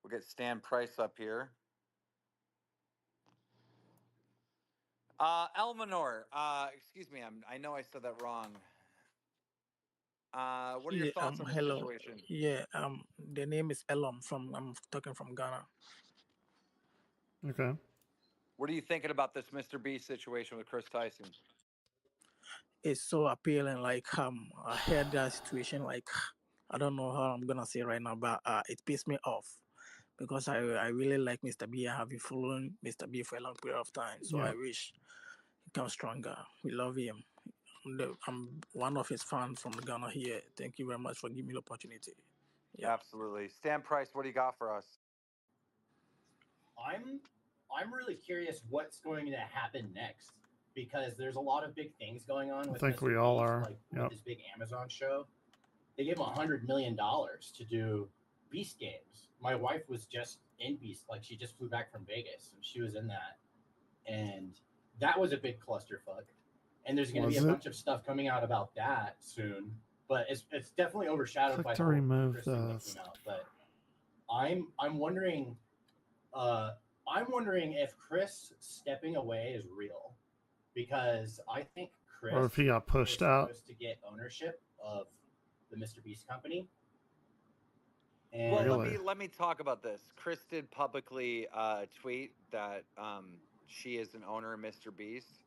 We'll get Stan Price up here. Elminor, excuse me, I know I said that wrong. What are your thoughts on the hello. situation? Yeah, the name is Elom I'm talking from Ghana. Okay. What are you thinking about this Mr. Beast situation with Chris Tyson? It's so appealing. Like I heard that situation. Like I don't know how I'm gonna say right now, but it pissed me off because I really like Mr. B. I have been following Mr. B for a long period of time. So Yeah. I wish he comes stronger. We love him. I'm one of his fans from Ghana here. Thank you very much for giving me the opportunity. Yeah. Absolutely. Stan Price, what do you got for us? I'm really curious what's going to happen next because there's a lot of big things going on. With I think Mr. we all Beast, are. like Yep. with his big Amazon show. They gave him $100 million to do Beast games. My wife was just in Beast, like she just flew back from Vegas and she was in that, and that was a big clusterfuck. And there's going to be a Was it? bunch of stuff coming out about that soon, but it's definitely overshadowed by Click to the whole remove Chris thing that this. came out. But I'm wondering. I'm wondering if Chris stepping away is real, because I think Chris Or if he got pushed out. supposed to get ownership of the Mr. Beast company. And Well, let me talk about this. Chris did publicly tweet that she is an owner of Mr. Beast.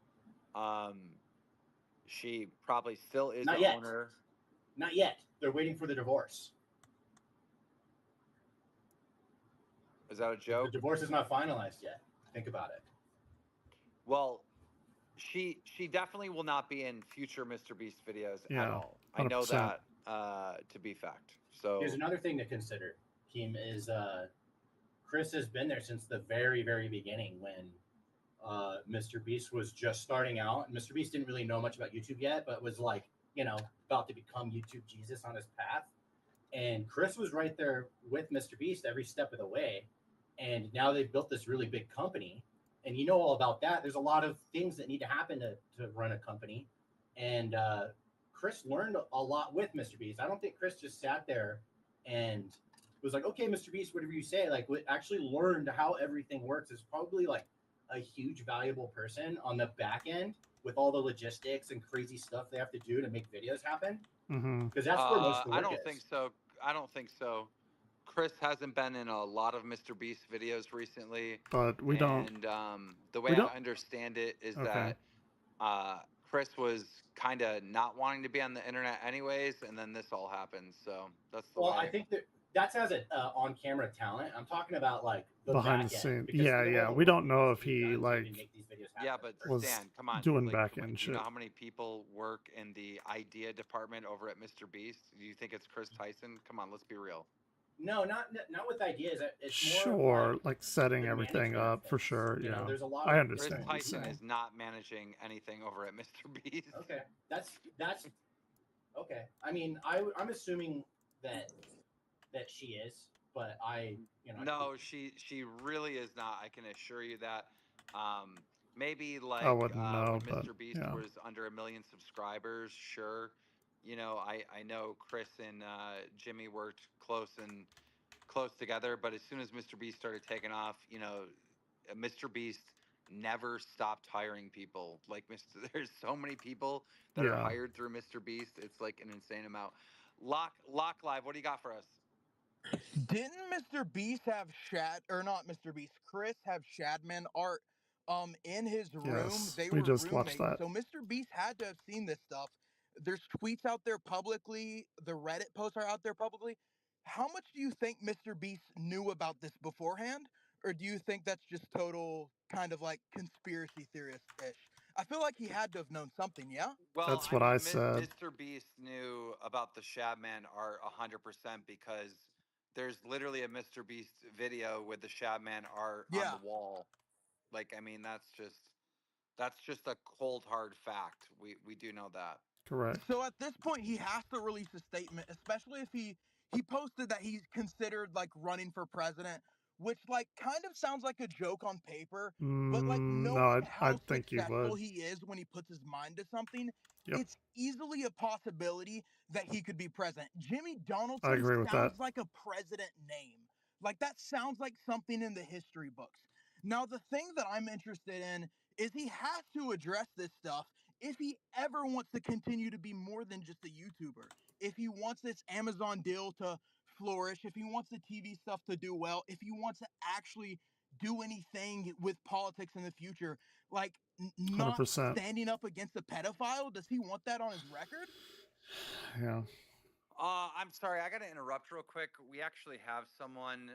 She probably still is Not an yet. owner. Not yet. They're waiting for the divorce. Is that a joke? The divorce is not finalized yet. Think about it. Well, she definitely will not be in future Mr. Beast videos at Yeah, all. I know 100%. that to be fact. So Here's another thing to consider, Keem, is Chris has been there since the very, very beginning when Mr. Beast was just starting out. And Mr. Beast didn't really know much about YouTube yet, but was like, about to become YouTube Jesus on his path. And Chris was right there with Mr. Beast every step of the way. And now they've built this really big company. And you know all about that. There's a lot of things that need to happen to run a company. And Chris learned a lot with Mr. Beast. I don't think Chris just sat there and was like, okay, Mr. Beast, whatever you say. Like, actually learned how everything works. Is probably like a huge, valuable person on the back end with all the logistics and crazy stuff they have to do to make videos happen. Mm-hmm. Because that's where most of the work I don't is. think so. I don't think so. Chris hasn't been in a lot of Mr. Beast videos recently. But we don't. And the way we don't- I understand it is Okay. that Chris was kind of not wanting to be on the internet anyways, and then this all happened. So that's the Well, way. I think that's as an on-camera talent. I'm talking about like the Behind back the end, scenes. because Yeah, think of yeah. all the We don't work know that's if being he done to like even make these videos happen. Yeah, but was Stan, come on. doing like, back come on, end do you know shit. how many people work in the idea department over at Mr. Beast? Do you think it's Chris Tyson? Come on, let's be real. No, not with ideas. It's more Sure, like like setting the everything management of up for sure. You know, Yeah, there's a lot I of understand. Chris what you're Tyson saying. is not managing anything over at Mr. Beast. Okay, that's okay. I mean, I'm assuming that she is, but No, she really is not. I can assure you that. Maybe like I wouldn't know, when but Mr. Beast yeah. was under 1 million subscribers, sure. I know Chris and Jimmy worked close together, but as soon as Mr. Beast started taking off, Mr. Beast never stopped hiring people. Like there's so many people that are Yeah. hired through Mr. Beast. It's like an insane amount. Lock Live, what do you got for us? Didn't Mr. Beast have Chris have Shadman art in his room. Yes, They we were just watched roommates. that. So Mr. Beast had to have seen this stuff. There's tweets out there publicly. The Reddit posts are out there publicly. How much do you think Mr. Beast knew about this beforehand? Or do you think that's just total kind of like conspiracy theorist-ish? I feel like he had to have known something, yeah? Well, That's I what mean, I said. Mr. Beast knew about the Shabman art 100% because there's literally a Mr. Beast video with the Shabman art on Yeah. the wall. Like, I mean, that's just a cold hard fact. We do know that. Correct. So at this point, he has to release a statement, especially if he posted that he's considered like running for president, which like kind of sounds like a joke on paper, but like No, knowing I how think you successful would. he is when he puts his mind to something, Yep. it's easily a possibility that he could be president. Jimmy I Donaldson agree with sounds that. like a president name. Like that sounds like something in the history books. Now, the thing that I'm interested in is he has to address this stuff if he ever wants to continue to be more than just a YouTuber. If he wants this Amazon deal to flourish, if he wants the TV stuff to do well, if he wants to actually do anything with politics in the future, like not 100%. standing up against a pedophile, does he want that on his record? Yeah. I'm sorry, I got to interrupt real quick. We actually have someone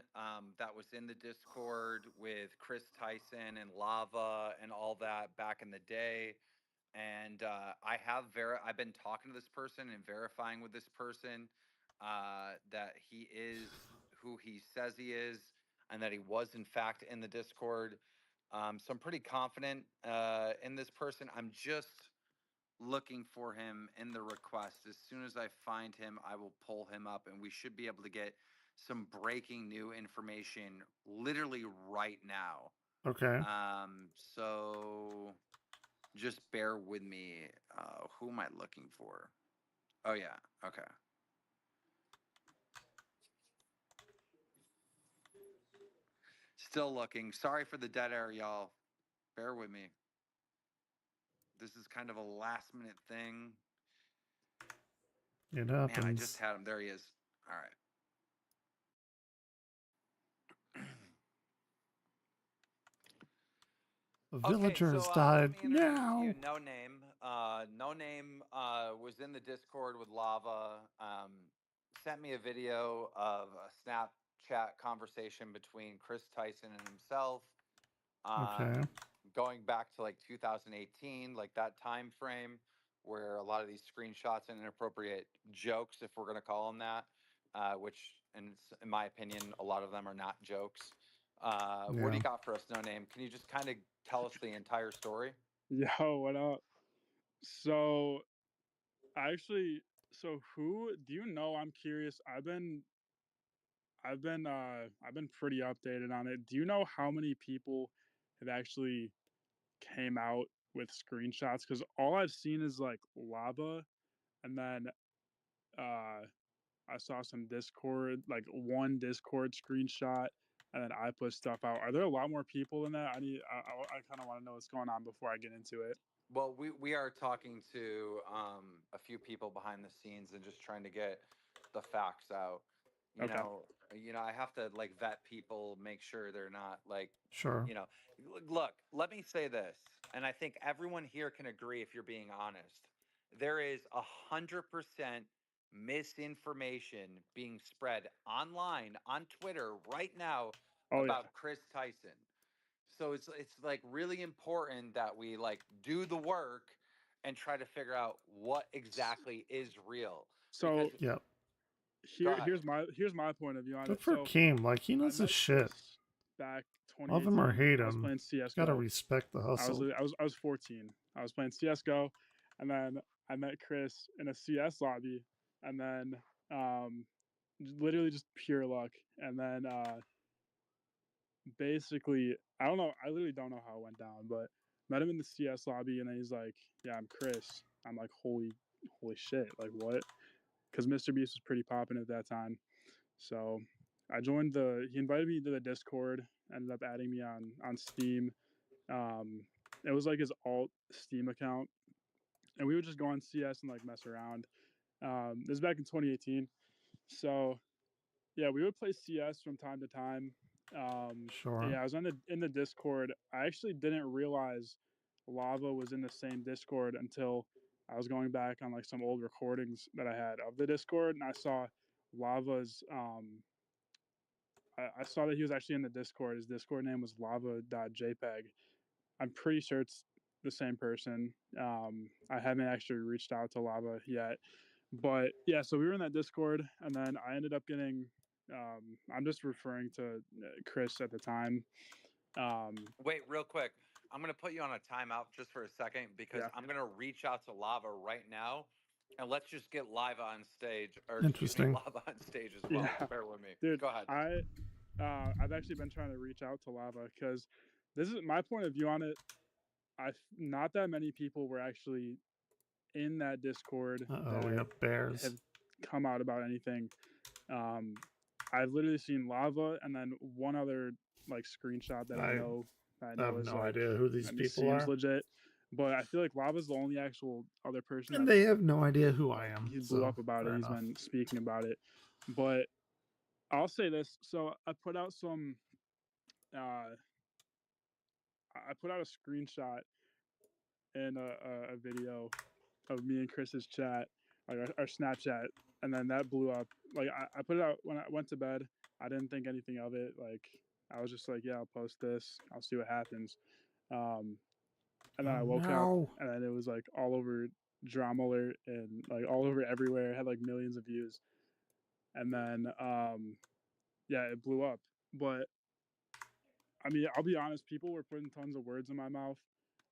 that was in the Discord with Chris Tyson and Lava and all that back in the day. And I've been talking to this person and verifying with this person that he is who he says he is and that he was in fact in the Discord. So I'm pretty confident in this person. I'm just looking for him in the request. As soon as I find him, I will pull him up and we should be able to get some breaking new information literally right now. Okay. So just bear with me. Who am I looking for? Oh yeah, okay. Still looking. Sorry for the dead air, y'all. Bear with me. This is kind of a last minute thing. It Man, happens. I just had him. There he is. All right. Villagers Let died. me introduce Now. you, No Name. No Name was in the Discord with Lava. Sent me a video of a Snapchat conversation between Chris Tyson and himself. Okay. Going back to like 2018, like that time frame where a lot of these screenshots and inappropriate jokes, if we're going to call them that, which, in my opinion, a lot of them are not jokes. What do Yeah. you got for us, No Name? Can you just kind of tell us the entire story? Yo, what up? So, so who do you know? I'm curious. I've been pretty updated on it. Do you know how many people have actually came out with screenshots? Because all I've seen is like Lava, and then I saw some Discord, like one Discord screenshot, and then I put stuff out. Are there a lot more people than that? I kind of want to know what's going on before I get into it. Well, we are talking to a few people behind the scenes and just trying to get the facts out. You Okay. know, I have to like vet people, make sure they're not like, Sure. you know, look, let me say this, and I think everyone here can agree if you're being honest. There is 100% misinformation being spread online on Twitter right now Oh, yeah. about Chris Tyson. So it's like really important that we like do the work and try to figure out what exactly is real. So Because- Yep. Go ahead. Here's my point of view on Good it. for So Keem. Like, he knows his shit. back 2018. Love him or hate I was him. playing CS:GO. Gotta respect the hustle. I was 14. I was playing CS:GO, and then I met Chris in a CS lobby, and then literally just pure luck. And then basically, I don't know. I literally don't know how it went down, but met him in the CS lobby, and then he's like, "Yeah, I'm Chris." I'm like, "Holy shit! Like what?" Because Mr. Beast was pretty popping at that time. So I joined he invited me to the Discord, ended up adding me on Steam. It was like his alt Steam account. And we would just go on CS and like mess around. This is back in 2018. So yeah, we would play CS from time to time. Sure. Yeah, I was in the Discord. I actually didn't realize Lava was in the same Discord until I was going back on like some old recordings that I had of the Discord, and I saw Lava's. I saw that he was actually in the Discord. His Discord name was lava.jpg. I'm pretty sure it's the same person. I haven't actually reached out to Lava yet, but yeah. So we were in that Discord, and then I ended up getting. I'm just referring to Chris at the time. Wait, real quick. I'm gonna put you on a timeout just for a second because Yeah. I'm gonna reach out to Lava right now, and let's just get Lava on stage, or Interesting. Lava on stage as well. Yeah. Bear with me. Dude, Go ahead. I've actually been trying to reach out to Lava because this is my point of view on it. Not that many people were actually in that Discord Uh-oh, we have bears. have come out about anything. I've literally seen Lava and then one other like screenshot that I know. I have is, no like, idea who these and people seems are. legit, but I feel like Lava's the only actual other person. And that they have no idea who I am. he blew so up about it. fair He's enough. been speaking about it, but I'll say this. So I put out some. I put out a screenshot in a video of me and Chris's chat, like our Snapchat, and then that blew up. Like I put it out when I went to bed. I didn't think anything of it. Like I was just like, yeah, I'll post this. I'll see what happens. And then I woke up, and then it was like all over Drama Alert and like all over everywhere. It had like millions of views. And then yeah, it blew up. But I mean, I'll be honest, people were putting tons of words in my mouth.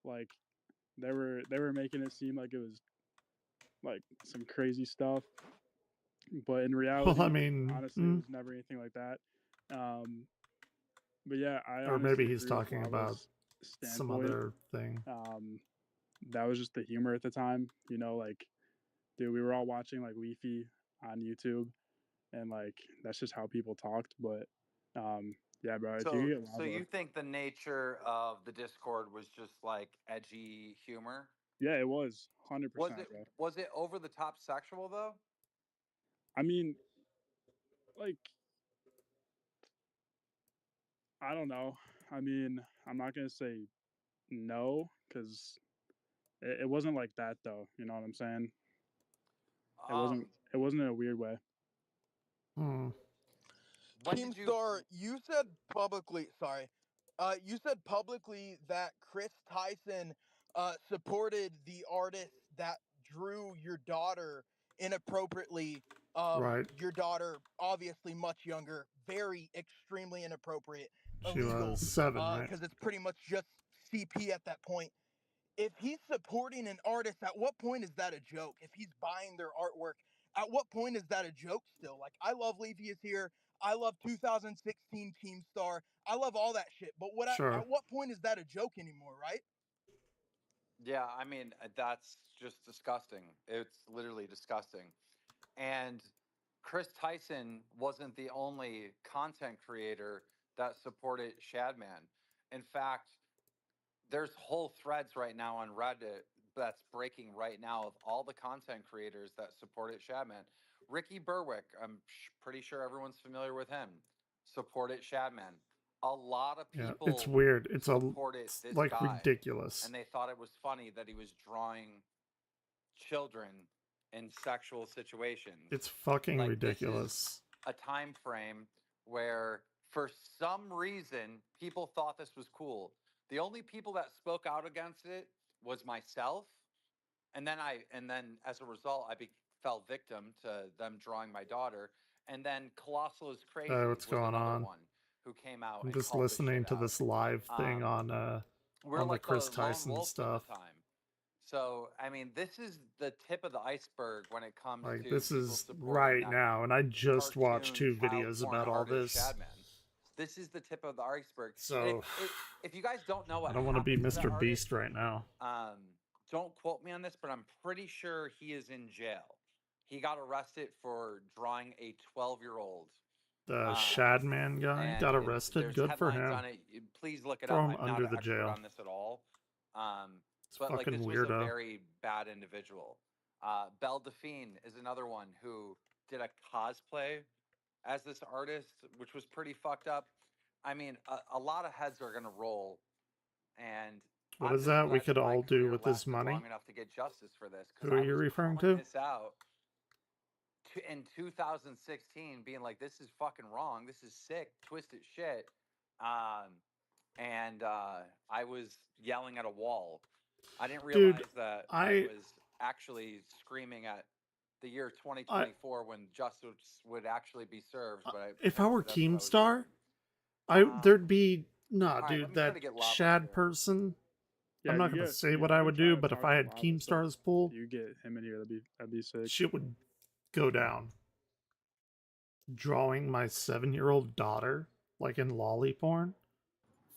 Like they were making it seem like it was like some crazy stuff. But in reality, Well, I mean, honestly, it was never anything like that. But yeah, I or maybe honestly he's agree with talking about Lava's some standpoint. other thing. That was just the humor at the time, you know, like, dude, we were all watching like Leafy on YouTube, and like that's just how people talked. But yeah, bro, if So, you get so Lava, you think the nature of the Discord was just like edgy humor? yeah, it was 100%. Was it Bro. was it over the top sexual though? I mean, like, I don't know. I mean, I'm not gonna say no because it wasn't like that though. You know what I'm saying? It wasn't. It wasn't in a weird way. Keemstar, you said publicly. Sorry, you said publicly that Chris Tyson supported the artist that drew your daughter inappropriately. Right. Your daughter, obviously much younger, very extremely inappropriate. She Illegal, was 7, right? because it's pretty much just CP at that point. If he's supporting an artist, at what point is that a joke? If he's buying their artwork, at what point is that a joke still? Like, I love Leafy is Here. I love 2016 Keemstar. I love all that shit. But Sure. at what point is that a joke anymore, right? Yeah, I mean, that's just disgusting. It's literally disgusting. And Chris Tyson wasn't the only content creator that supported Shadman. In fact, there's whole threads right now on Reddit that's breaking right now of all the content creators that supported Shadman. Ricky Berwick, I'm pretty sure everyone's familiar with him, supported Shadman. A lot of Yeah, people it's weird. It's supported this like guy, ridiculous. and they thought it was funny that he was drawing children in sexual situations. It's fucking Like, this is ridiculous. a time frame where for some reason people thought this was cool. The only people that spoke out against it was myself, and then as a result I fell victim to them drawing my daughter, and then Colossal is Crazy What's was going another on? one who came out I'm and just called this listening shit to out. this live thing on We're the like Chris the lone Tyson wolves stuff. at the time. So I mean, this is the tip of the iceberg when it comes Like to this people is supporting right that now, and I just watched 2 cartoon child videos porn about all artist this. Shadman. This is the tip of the iceberg. So, And if you guys don't know what I don't want to be happened to that Mr. Beast right now. don't quote me on this, but I'm pretty sure he is in jail. He got arrested for drawing a 12-year-old. The Shadman guy and got arrested. there's Good for headlines him. on it. Please look it Throw up. him I'm not under an the expert jail. on this at all. It's But like, fucking this was a weirdo. very bad individual. Belle Delphine is another one who did a cosplay as this artist, which was pretty fucked up. I mean, a lot of heads are gonna roll, and What I'm is just that we glad could that my all do career with this lasted money? long enough to get justice for this. Who Because are I you was referring calling to? this out in 2016, being like, "This is fucking wrong. This is sick, twisted shit." And I was yelling at a wall. I didn't Dude, realize that I- I was actually screaming at the year 2024 when justice would actually be served. But If I were that's what I was Keemstar, doing. there'd be nah, all right, let dude. me try That to get Lava Shad person. Yeah, I'm not you gonna get- say you- what I've I been would trying do, to but if talk I to had Lava, so Keemstar's pool, You get him in here. That'd be sick. shit would go down. Drawing my 7-year-old daughter like in lolly porn.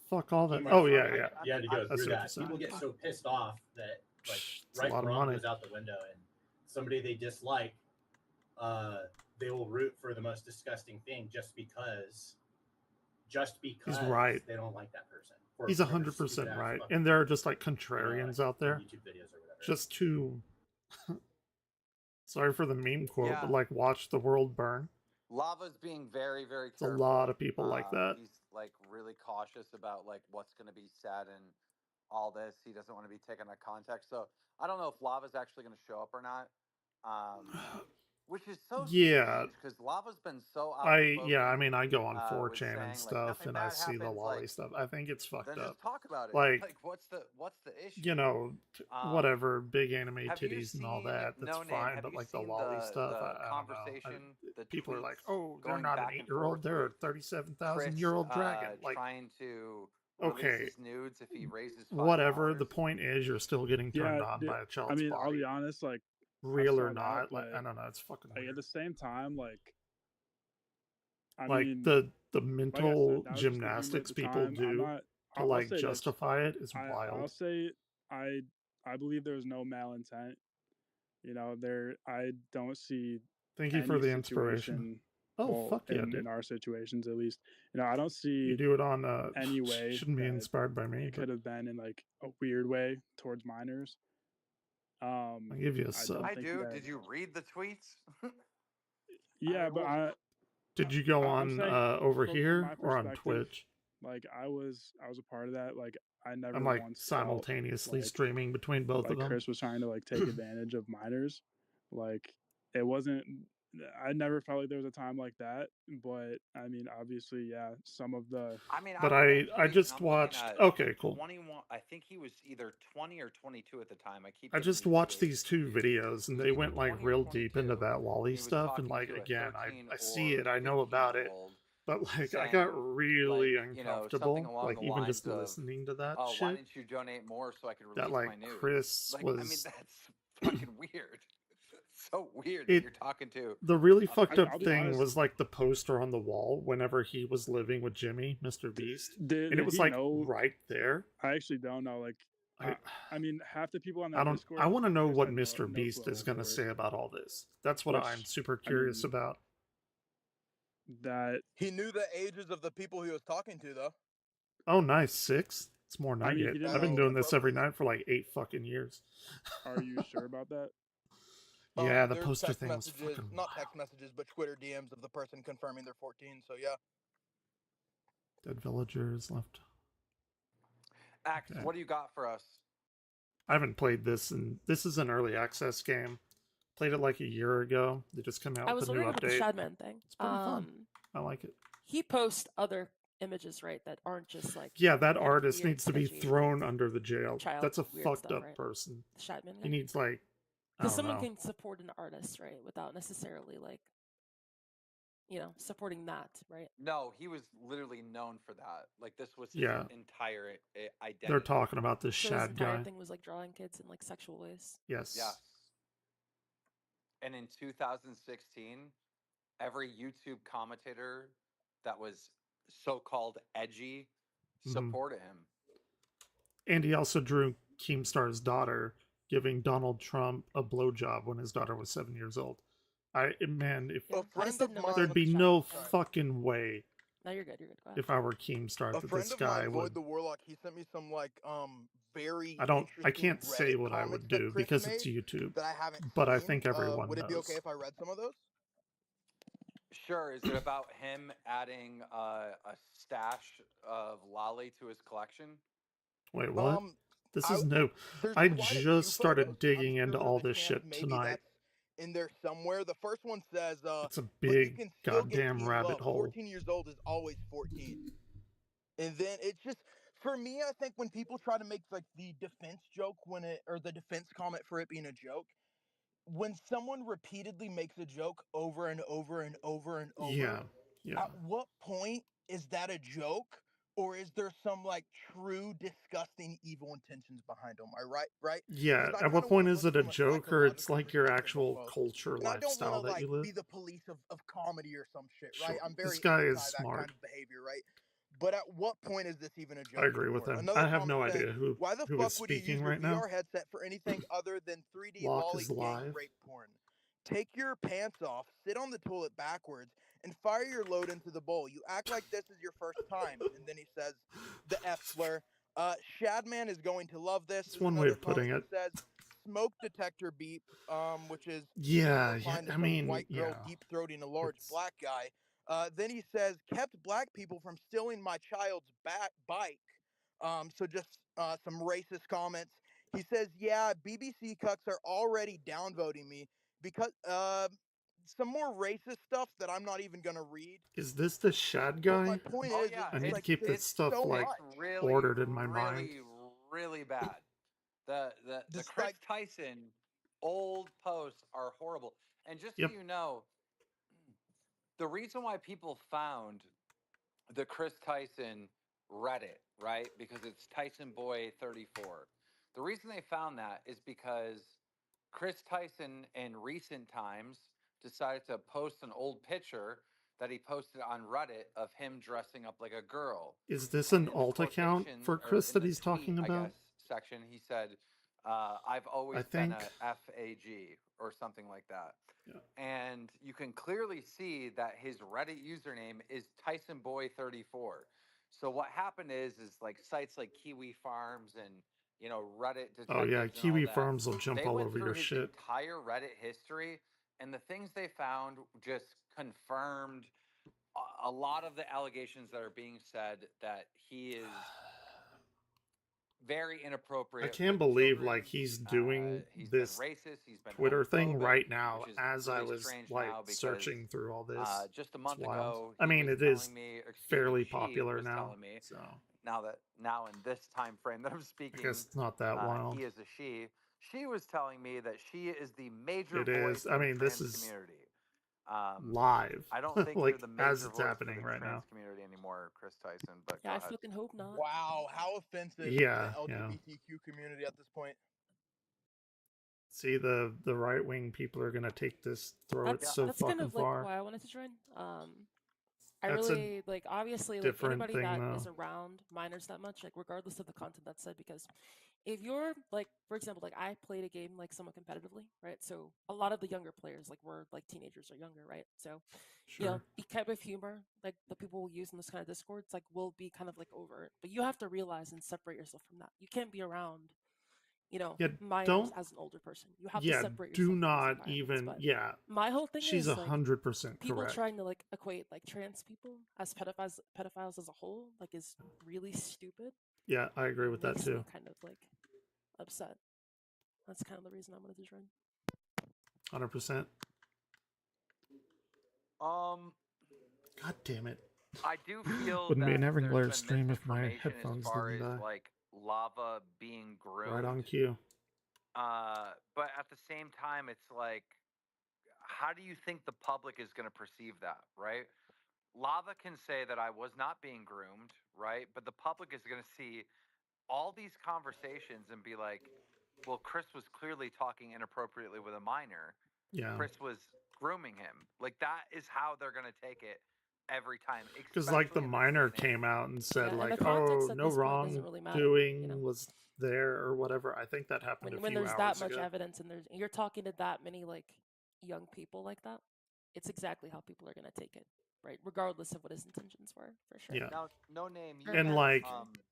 Fuck all that. Keem, Oh I'm yeah, sorry, yeah. You had to go I see through what that. you're saying. People get so pissed off that like It's a right lot and of wrong money. goes out the window, and somebody they dislike, they will root for the most disgusting thing just because right. they don't like that person. for He's whatever 100% stupid-ass right. fucking, And there are just like contrarians out there. YouTube videos or whatever. Just to sorry for the meme quote, Yeah. but like watch the world burn. Lava's being very, very There's a careful. lot of people like that. He's like really cautious about like what's going to be said and all this. He doesn't want to be taken out of context. So I don't know if Lava's actually going to show up or not. Which is so Yeah. because Lava's been so I outspoken, mean I go on with 4chan saying, and like, stuff nothing and I bad see the happens, lolly like, stuff. I think it's fucked then up. just talk about it. Like, what's the issue? you know, whatever, big anime have you titties and all seen- that, that's No Name, fine. have But you like the seen lolly stuff, the I don't know. conversation, the People are like, tweets oh, they're going not an back and 8-year-old, forth they're a with 37,000-year-old dragon. Like, trying to okay, release his nudes if he raises whatever. The point is, you're still getting turned on dude, by a child's I mean, body. I'll be honest, like I Real or saw that, not, like but, I don't know, it's fucking like, at the same time, like I like mean, the like I said, mental that was just the rumor at gymnastics the people time. do I'll to like say this. justify it is I'll wild. say I believe there's no malintent. You know, I don't see. Thank you for any the inspiration. situation- Oh, well, fuck yeah, in dude. our situations, at least, you know, I don't see You do it on any way shouldn't be that inspired by me. it But could have been in like a weird way towards minors. I'll give you a I sub. don't I think do. that- Did you read the tweets? Yeah, but Did you go I'm on saying over from here my or on perspective, Twitch? Like I was a part of that. Like I never I'm like once felt simultaneously like, streaming between both like of them. Chris was trying to like take advantage of minors. Like it wasn't. I never felt like there was a time like that. But I mean, obviously, yeah, some of the. I mean, But I'm looking I at just tweets and I'm looking watched. at Okay, cool. 21. I think he was either 20 or 22 at the time. I keep. I getting just these watched dates. these two videos and they went like real deep into that lolly stuff. And like again, I see it, I know about it, but like I got really like, you know, uncomfortable, something along like the even lines just of, listening to that Oh, why shit. didn't you donate more so I could release That like my news? Chris Like, I mean, was. that's fucking weird. It's so weird that It- you're talking to. The really fucked up I'll be thing honest. was like the poster on the wall whenever he was living with Jimmy, Mr. Beast, Did and it was he like know- right there. I actually don't know. Like I mean, half the people on that I don't. Discord. I want to know Chris what had Mr. no Beast clue is going to for it. say about all this. That's what Which, I'm super I curious mean, about. That He knew the ages of the people he was talking to, though. Oh, nice 6. It's more than I I mean, he get. didn't I've been know doing this every night for like 8 fucking years. Are you sure about that? Yeah, the There's poster text thing was messages, fucking. not text messages, but Twitter DMs of the person confirming they're 14. So yeah. Dead villagers left. Axe, Okay. what do you got for us? I haven't played this, and this is an early access game. Played it like a year ago. They just come out I was with a new wondering about the update. Shadman thing. It's pretty fun. I like it. He posts other images, right, that aren't just like Yeah, that weird, artist weird, needs to be sketchy, thrown under the jail. child That's a weird fucked stuff, up right? person. The Shadman He guy? needs like I Because don't someone know. can support an artist, right, without necessarily like, you know, supporting that, right? No, he was literally known for that. Like this was his Yeah. entire identity. They're talking about this So his Shad entire guy. thing was like drawing kids in like sexual ways. Yes. Yes. And in 2016, every YouTube commentator that was so-called edgy Mhm. supported him. And he also drew Keemstar's daughter giving Donald Trump a blowjob when his daughter was 7 years old. Man, if A friend of mine, there'd be no fucking way No, you're good. You're good. Go ahead. if I were Keemstar a that friend this of guy mine, Void would. the Warlock, he sent me some like very. I interesting can't say Reddit what I would comics that do Chris because it's made YouTube. that I haven't But I seen. think everyone Would it be knows. okay if I read some of those? Sure. Is it about him adding a stash of lolly to his collection? Wait, what? This I is new. there's I quite a few just started photos. digging into There's all a this chance shit maybe tonight. that's in there somewhere. The first one says, It's a but you big can still get goddamn teen rabbit love. hole. 14 years old is always 14. And then it's just for me, I think when people try to make like the defense joke or the defense comment for it being a joke, when someone repeatedly makes a joke over and over and over and over, Yeah, yeah. at what point is that a joke? Or is there some like true disgusting evil intentions behind them? Right? Yeah, Because I at what kind of want point to is look it a from a joke or it's psychological like your perspective actual almost. culture And I don't want lifestyle to that like you live? be the police of comedy or some shit, right? Sure. I'm This very guy anti is that smart. kind of behavior, right? But at what point is this even a joke I agree with anymore? him. Another I have comment no says, idea who why the is fuck would you use speaking your right now. VR headset for anything other than 3D Locke lolly is gang live. rape porn? Take your pants off, sit on the toilet backwards, and fire your load into the bowl. You act like this is your first time. And then he says the F slur. Shadman is going to love this. It's There's one way another of putting comment it. that says smoke detector beep, which is Yeah, replying to I some mean, white girl yeah. deep throating a large It's black guy. Then he says kept black people from stealing my child's bike. So just some racist comments. He says, yeah, BBC cucks are already downvoting me because some more racist stuff that I'm not even gonna read. Is this the Shad But my guy? point Oh is yeah, I need to like keep there's this stuff so like much. really, ordered in my mind. really bad. The Just Chris like Tyson old posts are horrible. And just Yep. so you know, the reason why people found the Chris Tyson Reddit, right? Because it's Tyson Boy 34. The reason they found that is because Chris Tyson in recent times decided to post an old picture that he posted on Reddit of him dressing up like a girl. Is this And an in the alt account quotation for or Chris in that the he's tweet, talking I about? guess, section, he said, I've I always been think. a FAG or something like that. Yeah. And you can clearly see that his Reddit username is Tyson Boy 34. So what happened is like sites like Kiwi Farms and Reddit detectives Oh yeah, and all Kiwi that, Farms will jump they all went over through your his shit. entire Reddit history, and the things they found just confirmed a lot of the allegations that are being said that he is very I inappropriate can't with believe children. like he's doing He's this been racist. He's been Twitter thing homophobic, right now which is as I really was strange like now because searching through all this. just a It's month wild. ago, I he mean, was it is telling me, excuse me, fairly she popular was now, telling me so now in this time frame that I'm I speaking, guess it's not that wild. he is a she. She was telling me that she is the major It voice is. I of the mean, this trans is community. live, I don't think like you're the major as it's voice for happening the right trans now. community anymore, Chris Tyson. But Yeah, go I ahead. fucking hope not. wow, how offensive to Yeah, the yeah. LGBTQ community at this point. See, the right wing people are gonna take this, throw it so That's kind fucking of like far. why I wanted to join. I That's a really like obviously like different anybody thing, that is though. around minors that much, like regardless of the content that's said, because if you're like, for example, like I played a game like somewhat competitively, right? So a lot of the younger players, like we're like teenagers or younger, right? So Sure. the type of humor like the people will use in this kind of discords like will be kind of like overt, but you have to realize and separate yourself from that. You can't be around Yeah, minors don't. as an older person. You have to Yeah, separate do yourself from those not environments. even. But Yeah, my whole thing she's is like 100% people correct. trying to like equate like trans people as pedophiles as a whole like is really stupid. Yeah, I agree with that Makes me too. kind of like upset. That's kind of the reason I wanted to join. 100%. God damn it. I do feel Wouldn't be that an there's Everglare been stream if my misinformation headphones as far didn't as die. like lava being groomed. Right on cue. But at the same time, it's like, how do you think the public is going to perceive that, right? Lava can say that I was not being groomed, right? But the public is going to see all these conversations and be like, well, Chris was clearly talking inappropriately with a minor. Yeah. Chris was grooming him. Like, that is how they're going to take it every time. Because like the especially in minor beginning. came out and said Yeah, and like, the context oh, at no this point doesn't really matter, wrongdoing was there or whatever. I think that happened When a when few there's that hours much ago. evidence and you're talking to that many like young people like that, it's exactly how people are gonna take it, right? Regardless of what his intentions were, for sure. Yeah. Now, no name. You And met, like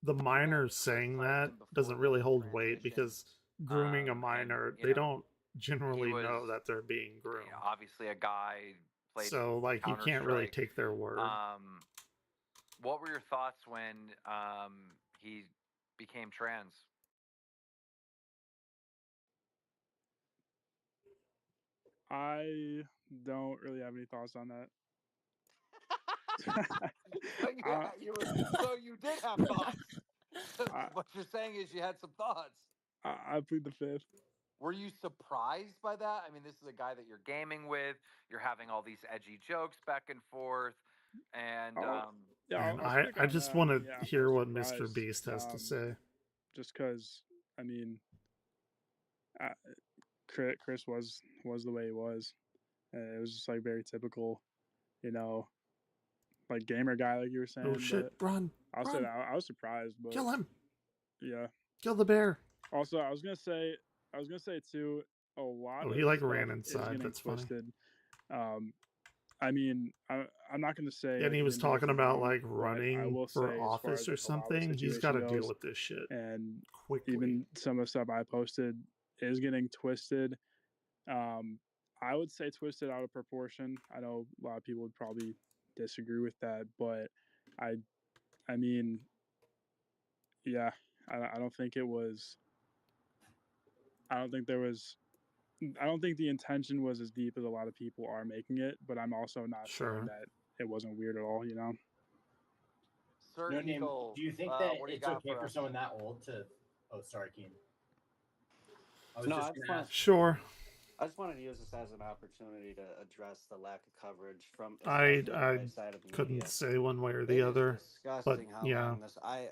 the you minor met saying Chris that Tyson doesn't before really the hold weight transition, because grooming a and minor, you they know, don't generally was know that they're being groomed. obviously a guy played. So like you can't really Counter-Strike. take their word. What were your thoughts when he became trans? I don't really have any thoughts on that. So you did have thoughts. What you're saying is you had some thoughts. I plead the fifth. Were you surprised by that? I mean, this is a guy that you're gaming with. You're having all these edgy jokes back and forth, and Man, I just want to hear what Mr. Beast has to say. Just because, I mean, Chris was the way he was. It was just like very typical, you know, like gamer guy, like you were saying. Oh shit! Run! I'll say that I was surprised, but Kill him! Yeah. Kill the bear! Also, I was gonna say too, a lot. Oh, of he like stuff ran is inside. getting That's twisted. I mean, I'm not gonna say. And he was Jimmy talking is about wrong, like but I running will for say, as far office as or a lot of the something. He's got to situation deal goes, with this shit and quickly. even some of the stuff I posted is getting twisted. I would say twisted out of proportion. I know a lot of people would probably disagree with that, but I mean, yeah, I don't think it was. I don't think the intention was as deep as a lot of people are making it, but I'm also not saying that it wasn't weird at all, you know? Sir No name. Eagle, Do you think that what do you it's got okay for us? someone that old to? Oh, sorry, Keen. I was No, just I gonna just wanted- ask. Sure. I just wanted to use this as an opportunity to address the lack of coverage from I especially the right side of the couldn't media. say one way or It the is other, but disgusting how yeah, long this. I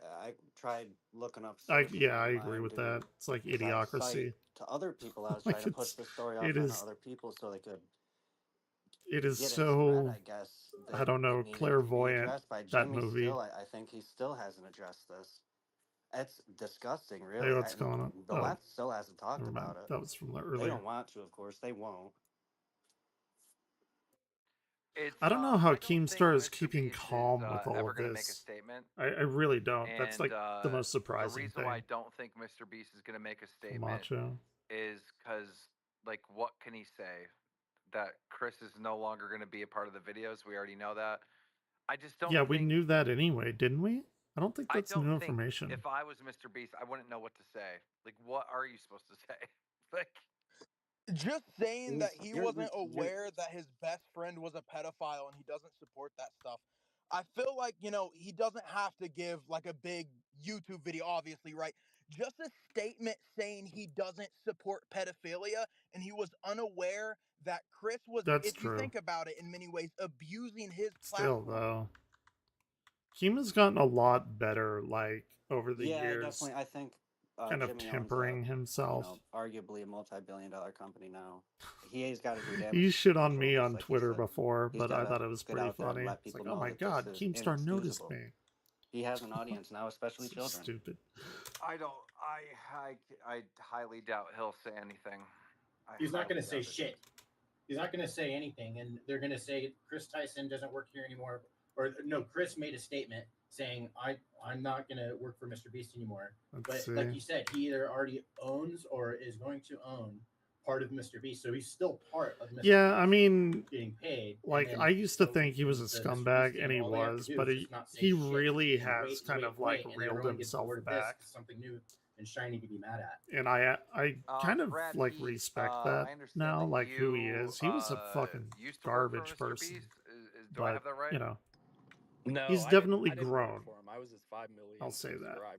tried looking up. I sources agree online, with dude, that. It's like 'cause I idiocracy. cite to other people. I was Like, trying to push it's- the story out it to is- other people so they could. It is get it so, spread, I guess. I don't know, it needed to be clairvoyant, addressed by that Jimmy movie. Still, I think he still hasn't addressed this. It's disgusting, really. Hey, what's And going on? the Oh, left still hasn't talked never mind. about it. That was from They earlier. don't want to, of course. They won't. I don't know how Keemstar is keeping calm with all ever of going to make a this. statement. I really don't. That's like And, the most surprising The reason thing. why I don't think Mr. Beast is going to make a statement Macho. is because, like, what can he say? That Chris is no longer going to be a part of the videos. We already know that. I just don't. Yeah, we think, knew that anyway, didn't we? I don't think I that's don't new think information. If I was Mr. Beast, I wouldn't know what to say. Like, what are you supposed to say? Like, Just saying that he You're- wasn't you're- aware that his best friend was a pedophile and he doesn't support that stuff. I feel like, you know, he doesn't have to give like a big YouTube video, obviously, right? Just a statement saying he doesn't support pedophilia and he was unaware that Chris was, That's if you true. think about it, in many ways, abusing his Still, platform. though, Kima's gotten a lot better, like, over the Yeah, years. definitely. I think Kind of Jimmy owns tempering himself. arguably a multi-billion-dollar company now. He's got to do damage. He shit on me control, on like he Twitter said. before, He's but I gotta thought it was get pretty out there and funny. let It's like, people oh know my that god, this is Keemstar noticed inexcusable. me. He has an audience now, especially So children. stupid. I don't. I highly doubt he'll say anything. He's not going to highly say doubt it. shit. He's not going to say anything, and they're going to say Chris Tyson doesn't work here anymore, or no, Chris made a statement saying I'm not going to work for Mr. Beast anymore. Let's But like see. you said, he either already owns or is going to own part of Mr. Beast, so he's still part of Mr. Yeah, Beast I mean, getting paid. and like, then I used to so think he was a the Mr. scumbag, Beast and team, he all they have to was, do but is he just not say he shit really and has wait, kind wait, of like wait, and reeled everyone gets himself bored of back. this, something new and shiny to be mad at. And I kind of Brad, like he, respect I that understand now, that like who he you, is. He was a fucking used to work for garbage Mr. person, Beast. Do I but have that right? you know, No, he's I definitely didn't work grown for him. I was his 5 million I'll say that. subscriber.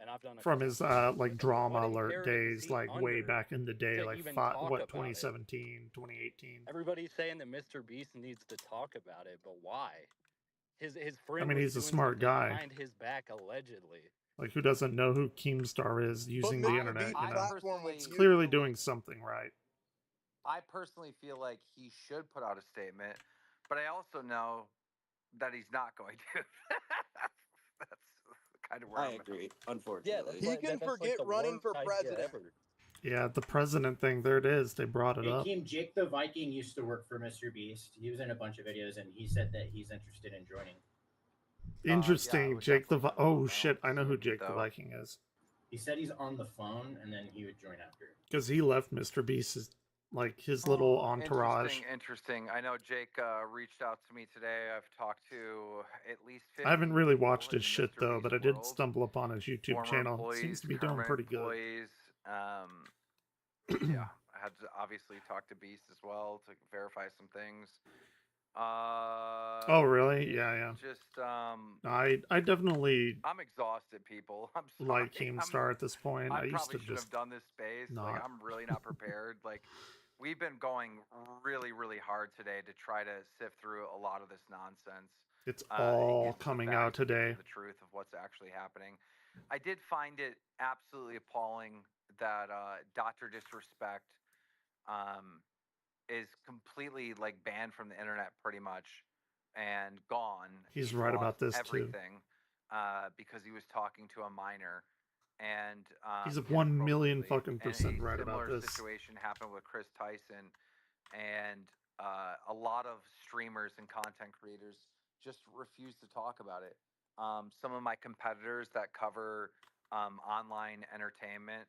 And I've done a from couple his videos like with him. drama What alert imperative is days, he like way under back in the day, to like even talk about it? 2017, 2018. Everybody's saying that Mr. Beast needs to talk about it, but why? His friend. I mean, was he's a doing smart something guy. behind his back, allegedly. Like, who doesn't know who Keemstar is using the Mr. internet? Beast's You know, platform was he's huge. clearly doing something right. I personally feel like he should put out a statement, but I also know that he's not going to. That's kind of where I I'm agree. Yeah, Unfortunately, He can forget running for president. Yeah, the president thing. There it is. They brought it up. Hakeem, Jake the Viking used to work for Mr. Beast. He was in a bunch of videos, and he said that he's interested in joining. Interesting. Jake the oh shit, I know who Jake the Viking is He said he's on the phone, and then he would join after. because he left Mr. Beast's like his little entourage. Interesting. I know Jake reached out to me today. I've talked to at least 50 I haven't really people watched in his the shit Mr. though, Beast but I did world, stumble upon his YouTube former channel. employees, Seems to be doing current pretty good. employees. Yeah, I had to obviously talk to Beast as well to verify some things. Oh really? Yeah. Just I definitely I'm exhausted, people. I'm sorry. like Keemstar at this point. I used probably to should just have done this space. Like, not. I'm really not prepared. Like, we've been going really, really hard today to try to sift through a lot of this nonsense. It's and all get to the coming out facts and get to today. the truth of what's actually happening. I did find it absolutely appalling that Dr. Disrespect is completely like banned from the internet pretty much and gone. He's right about lost this, too. everything because he was talking to a minor. And He's 1,000,000 fucking percent and a right about similar this. situation happened with Chris Tyson, and a lot of streamers and content creators just refuse to talk about it. Some of my competitors that cover online entertainment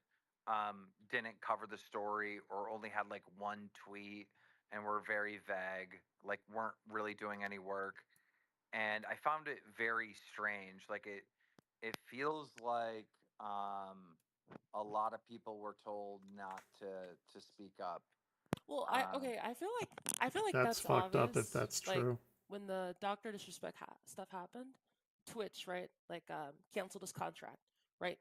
didn't cover the story or only had like one tweet and were very vague, like weren't really doing any work. And I found it very strange. Like it feels like a lot of people were told not to speak up. Well, I feel like That's that's fucked up obvious. if that's Like, true. when the Dr. Disrespect stuff happened, Twitch, right? Like, canceled his contract, right?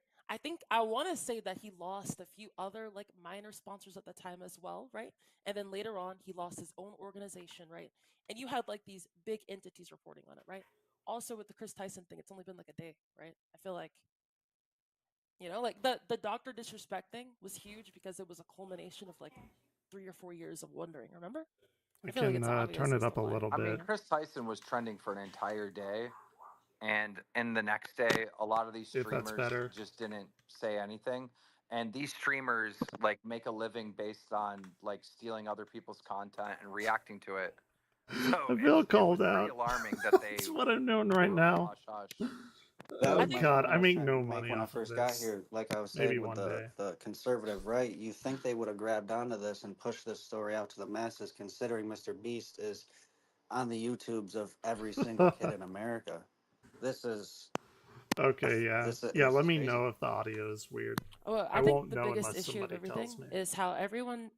I want to say that he lost a few other like minor sponsors at the time as well, right? And then later on, he lost his own organization, right? And you had like these big entities reporting on it, right? Also with the Chris Tyson thing, it's only been like a day, right? I feel like, like the Dr. Disrespect thing was huge because it was a culmination of like 3 or 4 years of wondering. Remember? I feel like can it's obvious turn as it up to a why. little I mean, bit. Chris Tyson was trending for an entire day, and in the next day, a lot of these If that's streamers better. just didn't say anything. And these streamers like make a living based on like stealing other people's content and reacting to it. So I feel it called was out. pretty alarming that they That's what I'm doing right now. hush hush. That Oh was my god, point I was make trying no to make money when I off of first got this. here. Like I was Maybe saying with one day. the conservative right, you think they would have grabbed onto this and pushed this story out to the masses, considering Mr. Beast is on the YouTubes of every single kid in America. This is Okay, yeah. this Yeah, is let me crazy. know if the audio is weird. Well, I I think won't the know biggest unless issue of somebody everything tells me. is how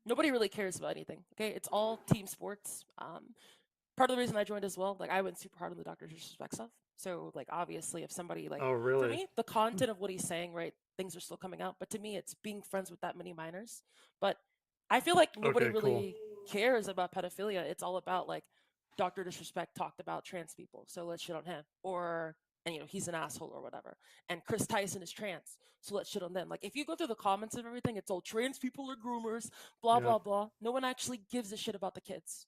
nobody really cares about anything. Okay, it's all team sports. Part of the reason I joined as well, like I went super hard on the Dr. Disrespect stuff. So like obviously, if somebody like Oh, for really? me, the content of what he's saying, right, things are still coming out. But to me, it's being friends with that many minors. But I feel like nobody Okay, cool. really cares about pedophilia. It's all about like Dr. Disrespect talked about trans people, so let's shit on him, or and he's an asshole or whatever. And Chris Tyson is trans, so let's shit on them. Like if you go through the comments of everything, it's all trans people are groomers, blah blah Yep. blah. No one actually gives a shit about the kids,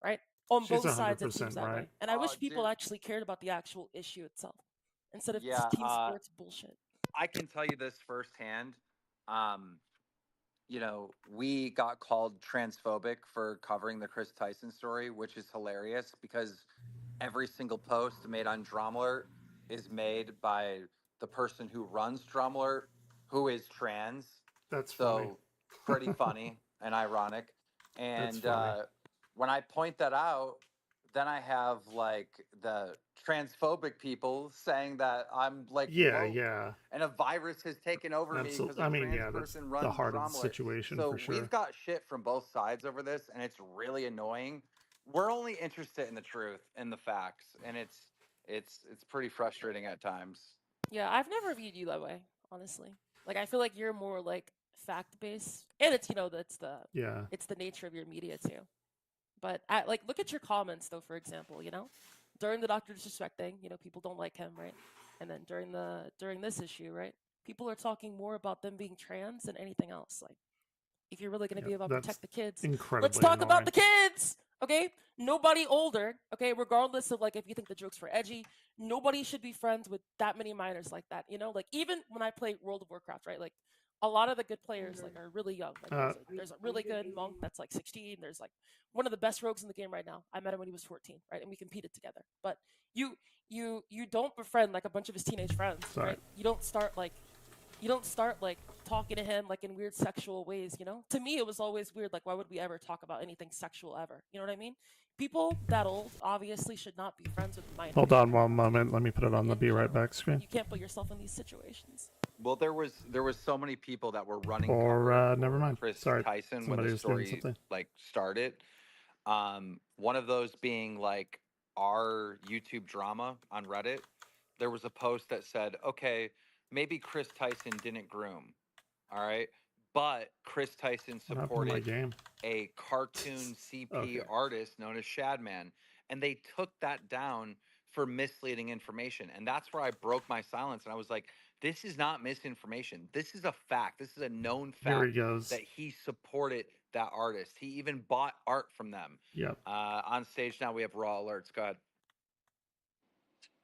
right? On She's both sides, it 100% seems that way. right. And I wish people Dude. actually cared about the actual issue itself instead of Yeah, team sports bullshit. I can tell you this firsthand. We got called transphobic for covering the Chris Tyson story, which is hilarious because every single post made on Drumlert is made by the person who runs Drumlert, who is trans. That's so funny. pretty funny and ironic. That's And funny. when I point that out, then I have like the transphobic people saying that I'm like Yeah, woke yeah. and a virus has taken over me because Absolutely. a I mean, trans yeah, that's person the runs heart of the Drumlet. situation So for sure. we've got shit from both sides over this, and it's really annoying. We're only interested in the truth and the facts, and it's pretty frustrating at times. Yeah, I've never viewed you that way, honestly. Like I feel like you're more like fact based, and it's that's Yeah. it's the nature of your media too. But like look at your comments though, for example, during the Dr. Disrespect thing, people don't like him, right? And then during this issue, right, people are talking more about them being trans than anything else. Like if you're really going to be about that's protect the kids, incredibly let's talk about annoying. the kids. Okay, nobody older. Okay, regardless of like if you think the jokes were edgy, nobody should be friends with that many minors like that. Like even when I play World of Warcraft, right, like a lot of the good players like are really young. Like there's a really good monk that's like 16. There's like one of the best rogues in the game right now. I met him when he was 14, right, and we competed together. But you don't befriend like a bunch of his teenage friends, Sorry. right? You don't start like You don't start like talking to him like in weird sexual ways, you know? To me, it was always weird. Like, why would we ever talk about anything sexual ever? You know what I mean? People that old obviously should not be friends with minors. Hold on one moment. Let me put it on the Be Right Back screen. You can't put yourself in these situations. Well, there was so many people that were running Or never mind. Chris Sorry. Tyson when Somebody the was doing story something. like started. One of those being like our YouTube drama on Reddit. There was a post that said, okay, maybe Chris Tyson didn't groom. All right. But Chris Tyson What happened to my supported game? a cartoon CP Okay. artist known as Shadman. And they took that down for misleading information. And that's where I broke my silence. And I was like, this is not misinformation. This is a fact. This is a known Here fact he goes. that he supported that artist. He even bought art from them. Yep. On stage now we have Raw Alerts. Go ahead.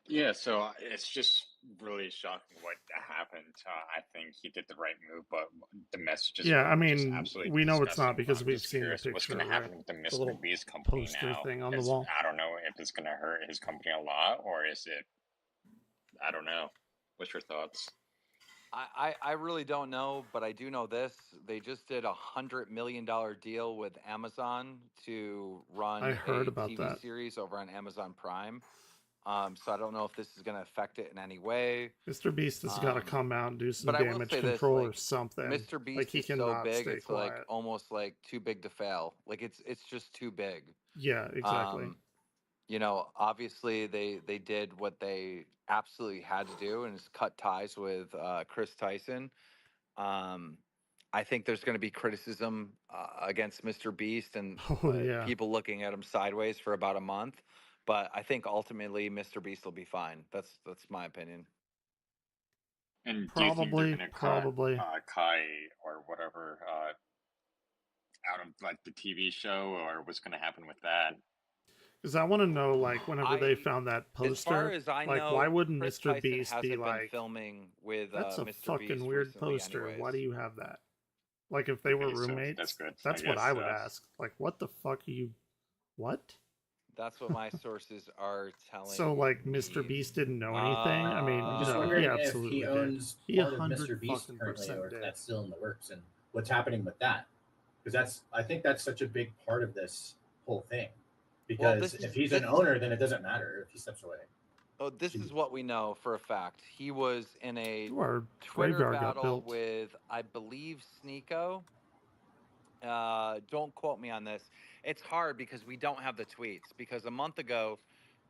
Yeah, so it's just really shocking what happened. I think he did the right move, but the messages Yeah, were I just mean, absolutely we know it's disgusting. not because I'm we've just seen the curious what's picture, going to happen right? with the The little Mr. Beast company poster now. thing on the 'cause wall. I don't know if it's going to hurt his company a lot, or is it? I don't know. What's your thoughts? I really don't know, but I do know this. They just did $100 million deal with Amazon to run I heard a about TV that. series over on Amazon Prime. So I don't know if this is going to affect it in any way. Mr. Beast has got to come out and do some But I will damage say this, control or like, something. Mr. Beast Like he is so cannot big, stay it's like quiet. almost like too big to fail. Like it's just too big. Yeah, exactly. You know, obviously they did what they absolutely had to do, and is cut ties with Chris Tyson. I think there's going to be criticism against Mr. Beast and Oh, yeah. people looking at him sideways for about a month. But I think ultimately Mr. Beast will be fine. That's my opinion. And do you think they're going to Probably. cut Kai or whatever out of like the TV show, or what's going to happen with that? Because I want to know, like, whenever they found that As far poster, as I like, know, why wouldn't Chris Mr. Tyson Beast hasn't be been like, filming with that's a Mr. fucking Beast weird recently poster. anyways. Why do you have that? Like, if they were Okay, so roommates, that's good. that's I what I guess, would ask. Like, what the fuck are you? What? That's what my sources are telling. So, like, Mr. Beast didn't know anything? I mean, I'm just no, wondering he if absolutely he owns did. He part of Mr. Beast 100% currently, or if did. that's still in the works, and what's happening with that. Because I think that's such a big part of this whole thing. Because if he's an owner, then it doesn't matter if he steps away. Oh, this is what we know for a fact. He was in a Our Twitter graveyard got battle built. with, I believe, Sneeko. Don't quote me on this. It's hard because we don't have the tweets. Because a month ago,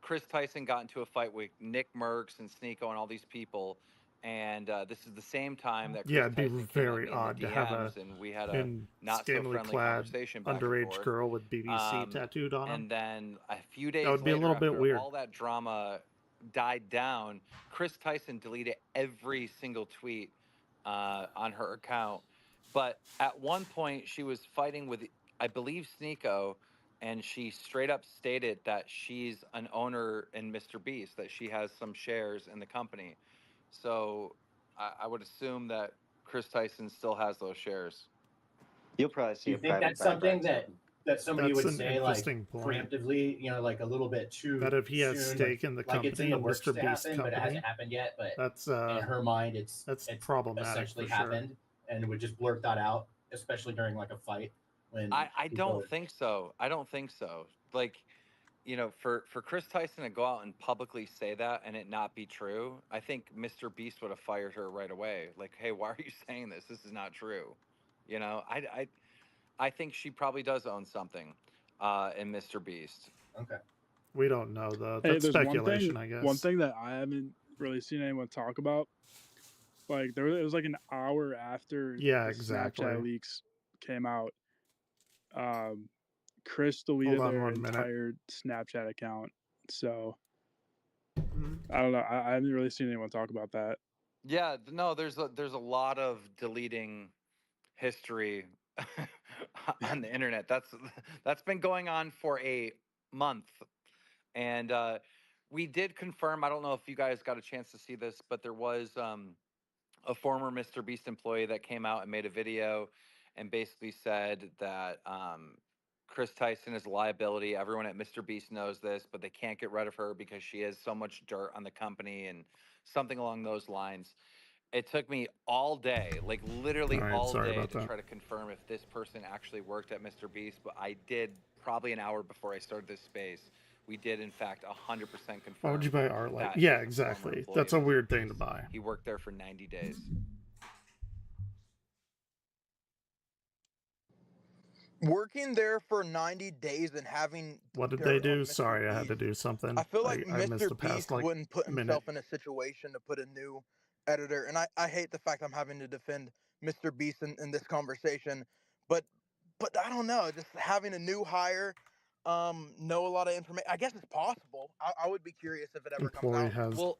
Chris Tyson got into a fight with Nick Merckx and Sneeko and all these people. And this is the same time that Chris Yeah, it'd be Tyson came at very me in the odd to have a DMs, and we had a not so scantily friendly clad conversation back and underage forth. girl with BBC tattooed on him. And then a few days That would be a later, little bit after weird. all that drama died down, Chris Tyson deleted every single tweet on her account. But at one point, she was fighting with, I believe, Sneeko, and she straight up stated that she's an owner in Mr. Beast, that she has some shares in the company. So I would assume that Chris Tyson still has those shares. You'll probably Do see you a think private that's something background. that somebody That's would an say like interesting point. preemptively, you know, like a little bit too That if he has soon, stake in the like it's in company, the in works Mr. to Beast happen, but it company, hasn't happened yet. But that's in her mind, it's problematic essentially for sure. happened, and would just blurt that out, especially during like a fight when I people don't think so. I don't think so. Like, you know, for Chris Tyson to go out and publicly say that and it not be true, I think Mr. Beast would have fired her right away. Like, hey, why are you saying this? This is not true. You know, I think she probably does own something in Mr. Beast. Okay. We don't know though. Hey, That's there's speculation, I guess. one thing that I haven't really seen anyone talk about. Like it was like an hour after Yeah, the exactly. Snapchat leaks came out. Chris deleted Hold on their 1 minute. entire Snapchat account. So I don't know. I haven't really seen anyone talk about that. Yeah, no, there's a lot of deleting history on the internet. That's been going on for a month. And we did confirm, I don't know if you guys got a chance to see this, but there was a former Mr. Beast employee that came out and made a video and basically said that Chris Tyson is a liability. Everyone at Mr. Beast knows this, but they can't get rid of her because she has so much dirt on the company and something along those lines. It took me all day, like literally All right, all sorry day about to that. try to confirm if this person actually worked at Mr. Beast, but I did probably an hour before I started this space. We did, in fact, 100% confirm. Why would you buy art like? that Yeah, he's a former exactly. employee That's a of Mr. weird thing to Beast. buy. He worked there for 90 days. Working there for 90 days and having What did dirt they on do? Mr. Sorry, I had to Beast, do something. I feel like I missed Mr. the past Beast like wouldn't put minute. himself in a situation to put a new editor, and I hate the fact I'm having to defend Mr. Beast in this conversation, but I don't know, just having a new hire, know a lot of information. I guess it's possible. I would be curious if it ever comes Employee out. has.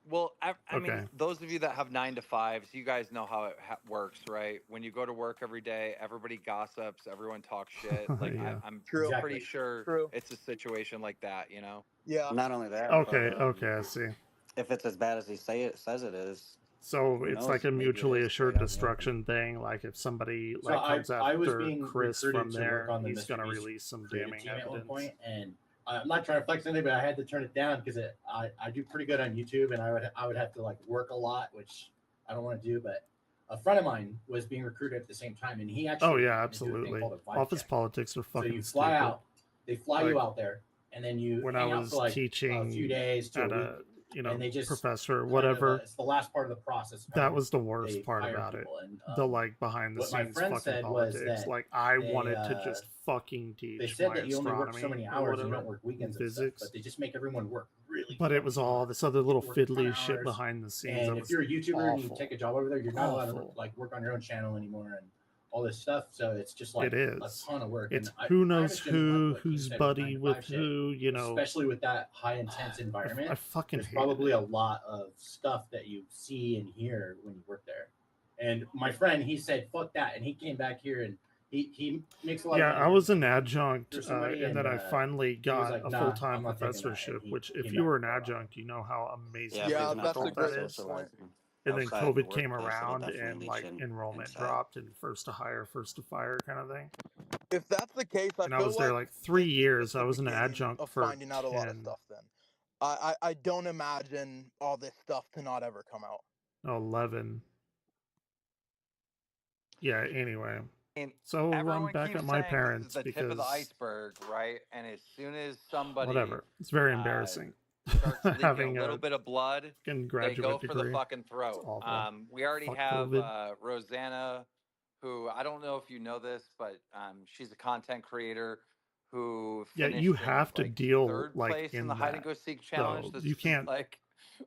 Well, I mean, Okay. those of you that have 9 to 5s, you guys know how it works, right? When you go to work every day, everybody gossips, everyone talks shit. Like, Yeah. I'm True. pretty sure True. it's a situation like that, you know? Yeah. Not only that. Okay, but, okay, I see. If it's as bad as he says it is, So who it's knows? like a Maybe it mutually is assured right out in the destruction thing. Like if somebody So like comes I was after being Chris recruited from to there, work on the he's Mr. gonna Beast release some creative damning team at one evidence. point, and I'm not trying to flex anything, but I had to turn it down because I do pretty good on YouTube, and I would have to like work a lot, which I don't want to do. But a friend of mine was being recruited at the same time, and he actually Oh yeah, had to do a thing absolutely. called a vibe Office check. politics are So fucking you fly stupid. out, they fly you Like, out there, and then you when hang I out was for like a teaching few days to at a week, a and they just professor or kind of, whatever, it's the last part of the process. kind that of was the worst they part hire about it. people, and The like behind the what my scenes friend fucking said was politics. that Like I they, wanted to just fucking they teach said my that you only work so astronomy many or hours, you whatever, don't work weekends and stuff, physics. but they just make everyone work really. But it was all this other little work a ton fiddly of shit hours, behind the scenes. That And if was you're a YouTuber and you awful. take a job over there, you're not allowed to Awful. like work on your own channel anymore and all this stuff. So it's just like It is. a ton of work. It's and who I knows understand, who, like, what you who's said buddy 9 to with 5 shit, who, you know. especially with that high intense environment. I fucking There's hated probably a lot of stuff that you see and hear when you work there. And my friend, he said, "Fuck that," and he came back here and he makes a lot Yeah, of money. I was an adjunct, Through somebody, and then I finally he was got like, a "Nah, full-time I'm not taking that," and professorship. he Which, if came you back were an for a while. adjunct, you know how amazing Yeah, of if a he's not difficult going that for is. socializing And then outside the COVID came workplace, it'll around, definitely and lead like you in enrollment inside. dropped, and first to hire, first to fire kind of thing. If that's the case, I And I feel was there like like 3 this is years. just I the was an beginning adjunct of for finding out a lot of 10, stuff. Then I don't imagine all this stuff to not ever come out. 11. Yeah. Anyway, And so I'm everyone back keeps at my saying parents this is the tip of the because iceberg, right? And as soon as somebody whatever. It's very embarrassing. starts leaking Having a little bit of blood, fucking they graduate go for the degree. fucking It's throat. awful. We already Fuck have COVID. Rosanna, who I don't know if you know this, but she's a content creator who Yeah, finished you in have to like deal 3rd like place in in the hide and that. go seek challenge. Though This you was can't like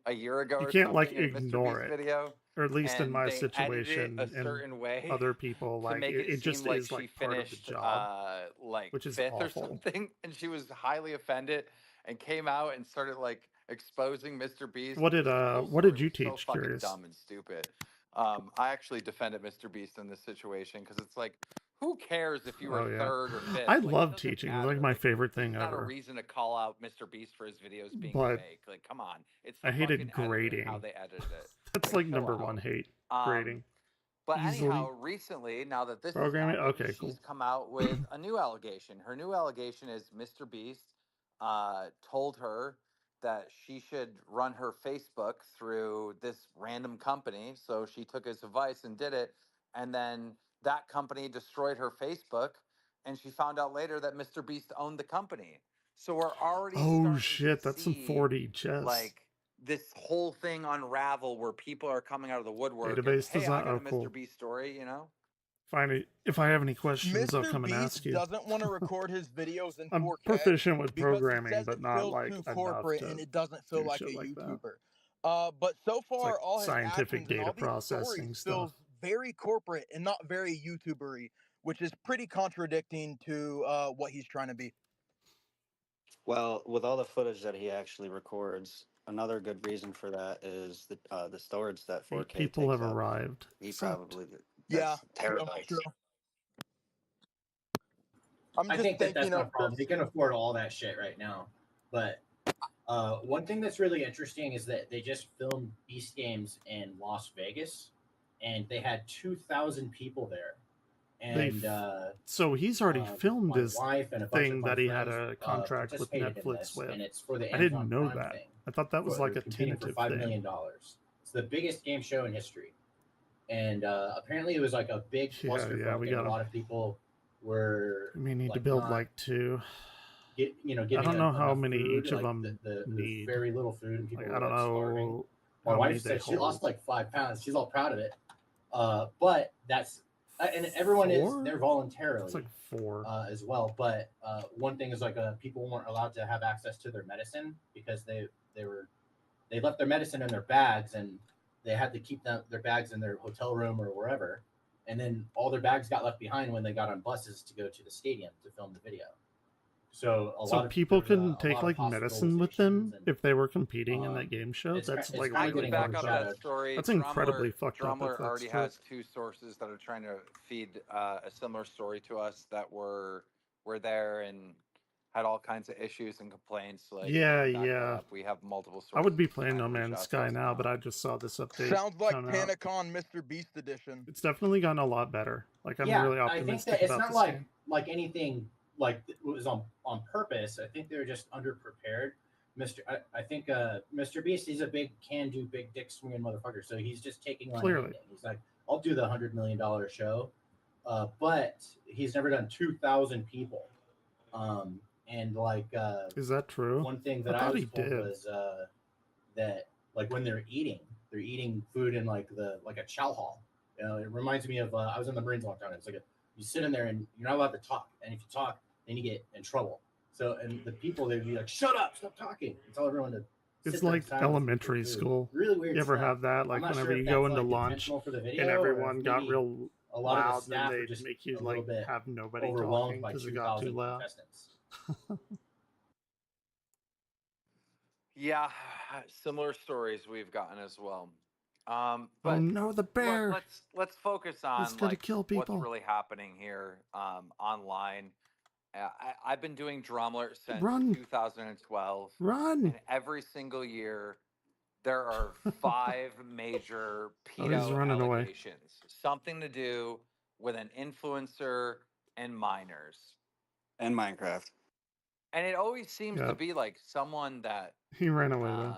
a year ago you or can't like something in a Mr. ignore Beast it, video, or at least in and my they edited it situation a and certain way other people. to Like make it it just seem like is she like part of the finished job, like which is 5th or awful. something, and she was highly offended and came out and started like exposing Mr. Beast. What This did whole what story did you was so teach? fucking Curious. dumb and stupid. I actually defended Mr. Beast in this situation because it's like, who cares if you were Oh yeah, 3rd or 5th? I Like, it love doesn't teaching. It's matter. like my Like, favorite this is thing not a ever. reason to call out Mr. Beast for his videos being But fake. Like, come on, it's I the hated fucking editing, how grading. they edited it. That's Like, like chill number one out. hate. Um, Grading. But Easily. anyhow, recently, now that this has Programming. happened, Okay, she's cool. come out with a new allegation. Her new allegation is Mr. Beast told her that she should run her Facebook through this random company. So she took his advice and did it. And then that company destroyed her Facebook. And she found out later that Mr. Beast owned the company. So we're already Oh starting shit, to that's some see 4D chess. like this whole thing unravel where people are coming out of the woodwork. And, Database hey, does I not. got Oh, a Mr. cool. Beast story, you know? If I have any questions, I'll Mr. come and ask Beast you. doesn't want to record his videos in I'm 4K proficient with because he programming, says but it not feels like too enough corporate to and it doesn't feel do like a shit like that. YouTuber. But so It's like far, all his scientific actions and data all these processing stories stuff. feels very corporate and not very YouTubery, which is pretty contradicting to what he's trying to be. Well, with all the footage that he actually records, another good reason for that is the storage that 8 4K people takes have up. arrived. He Except probably Yeah, that's terabytes. true. I'm I just think that that's thinking not a of problem. this. They can afford all that shit right now. But one thing that's really interesting is that they just filmed Beast Games in Las Vegas, and they had 2,000 people there. And so he's already filmed my his wife and a bunch thing of my that he had friends, a contract with participated in Netflix this, with. and it's for the I didn't Amazon know Prime that. thing. I thought that was For- like a competing for tentative $5 thing. million. So the biggest game show in history, and apparently it was like a big clusterfuck, yeah, we and got a lot of people were We may need to like build not like 2. giving I don't know how enough many food, each of like them there's need. very little food, and people Like, were I don't like starving. know My how many wife they said she hold. lost like 5 pounds. She's all proud of it. But that's and everyone 4? is there voluntarily. It's like 4. As well. But one thing is like people weren't allowed to have access to their medicine because they left their medicine in their bags, and they had to keep their bags in their hotel room or wherever. And then all their bags got left behind when they got on buses to go to the stadium to film the video. So People couldn't take like medicine with them if they were competing in that game show. That's like kinda I can getting back up overshadowed. that story. That's incredibly fucked up. Drumler If that's already true. has 2 sources that are trying to feed a similar story to us that were there and had all kinds of issues and complaints. Like, Yeah, back it yeah. up. We have multiple sources. I would be playing trying No to reach Man's out to Sky us now, but I just saw this update. Sounds like come out. Panicon Mr. Beast edition. It's definitely gotten a lot better. Like I'm yeah, really I think optimistic that it's about not this like game. like anything like it was on purpose. I think they were just underprepared. I think Mr. Beast, he's a big can-do, big dick swinging motherfucker. So he's just taking on Clearly. anything. He's like, I'll do the $100 million show, but he's never done 2,000 people. And like, Is that true? one thing that I thought was he told did. was that like when they're eating food in like a chow hall. You know, it reminds me of I was in the Marines a long time. It's like you sit in there and you're not allowed to talk, and if you talk, then you get in trouble. So and the people they'd be like, "Shut up, stop talking," and tell everyone to. It's sit there in like silence and elementary eat food. school. Really weird. You ever stuff. have that? I'm Like not whenever sure you if go that's, into like, lunch intentional for the and video, or everyone if got maybe real a lot of the loud, staff and are they just make you a little like bit have nobody overwhelmed talking by because it got too 2,000 loud. contestants. Yeah, similar stories we've gotten as well. Oh But no, the bear! let's focus on He's gonna like kill what's people. really happening here online. I've been doing Drumler since Run. 2012. Run! And every single year, there are 5 major Oh, he's pedo running away. allegations. Something to do with an influencer and minors. And Minecraft. And it always seems to Yep. be like someone that He ran away though.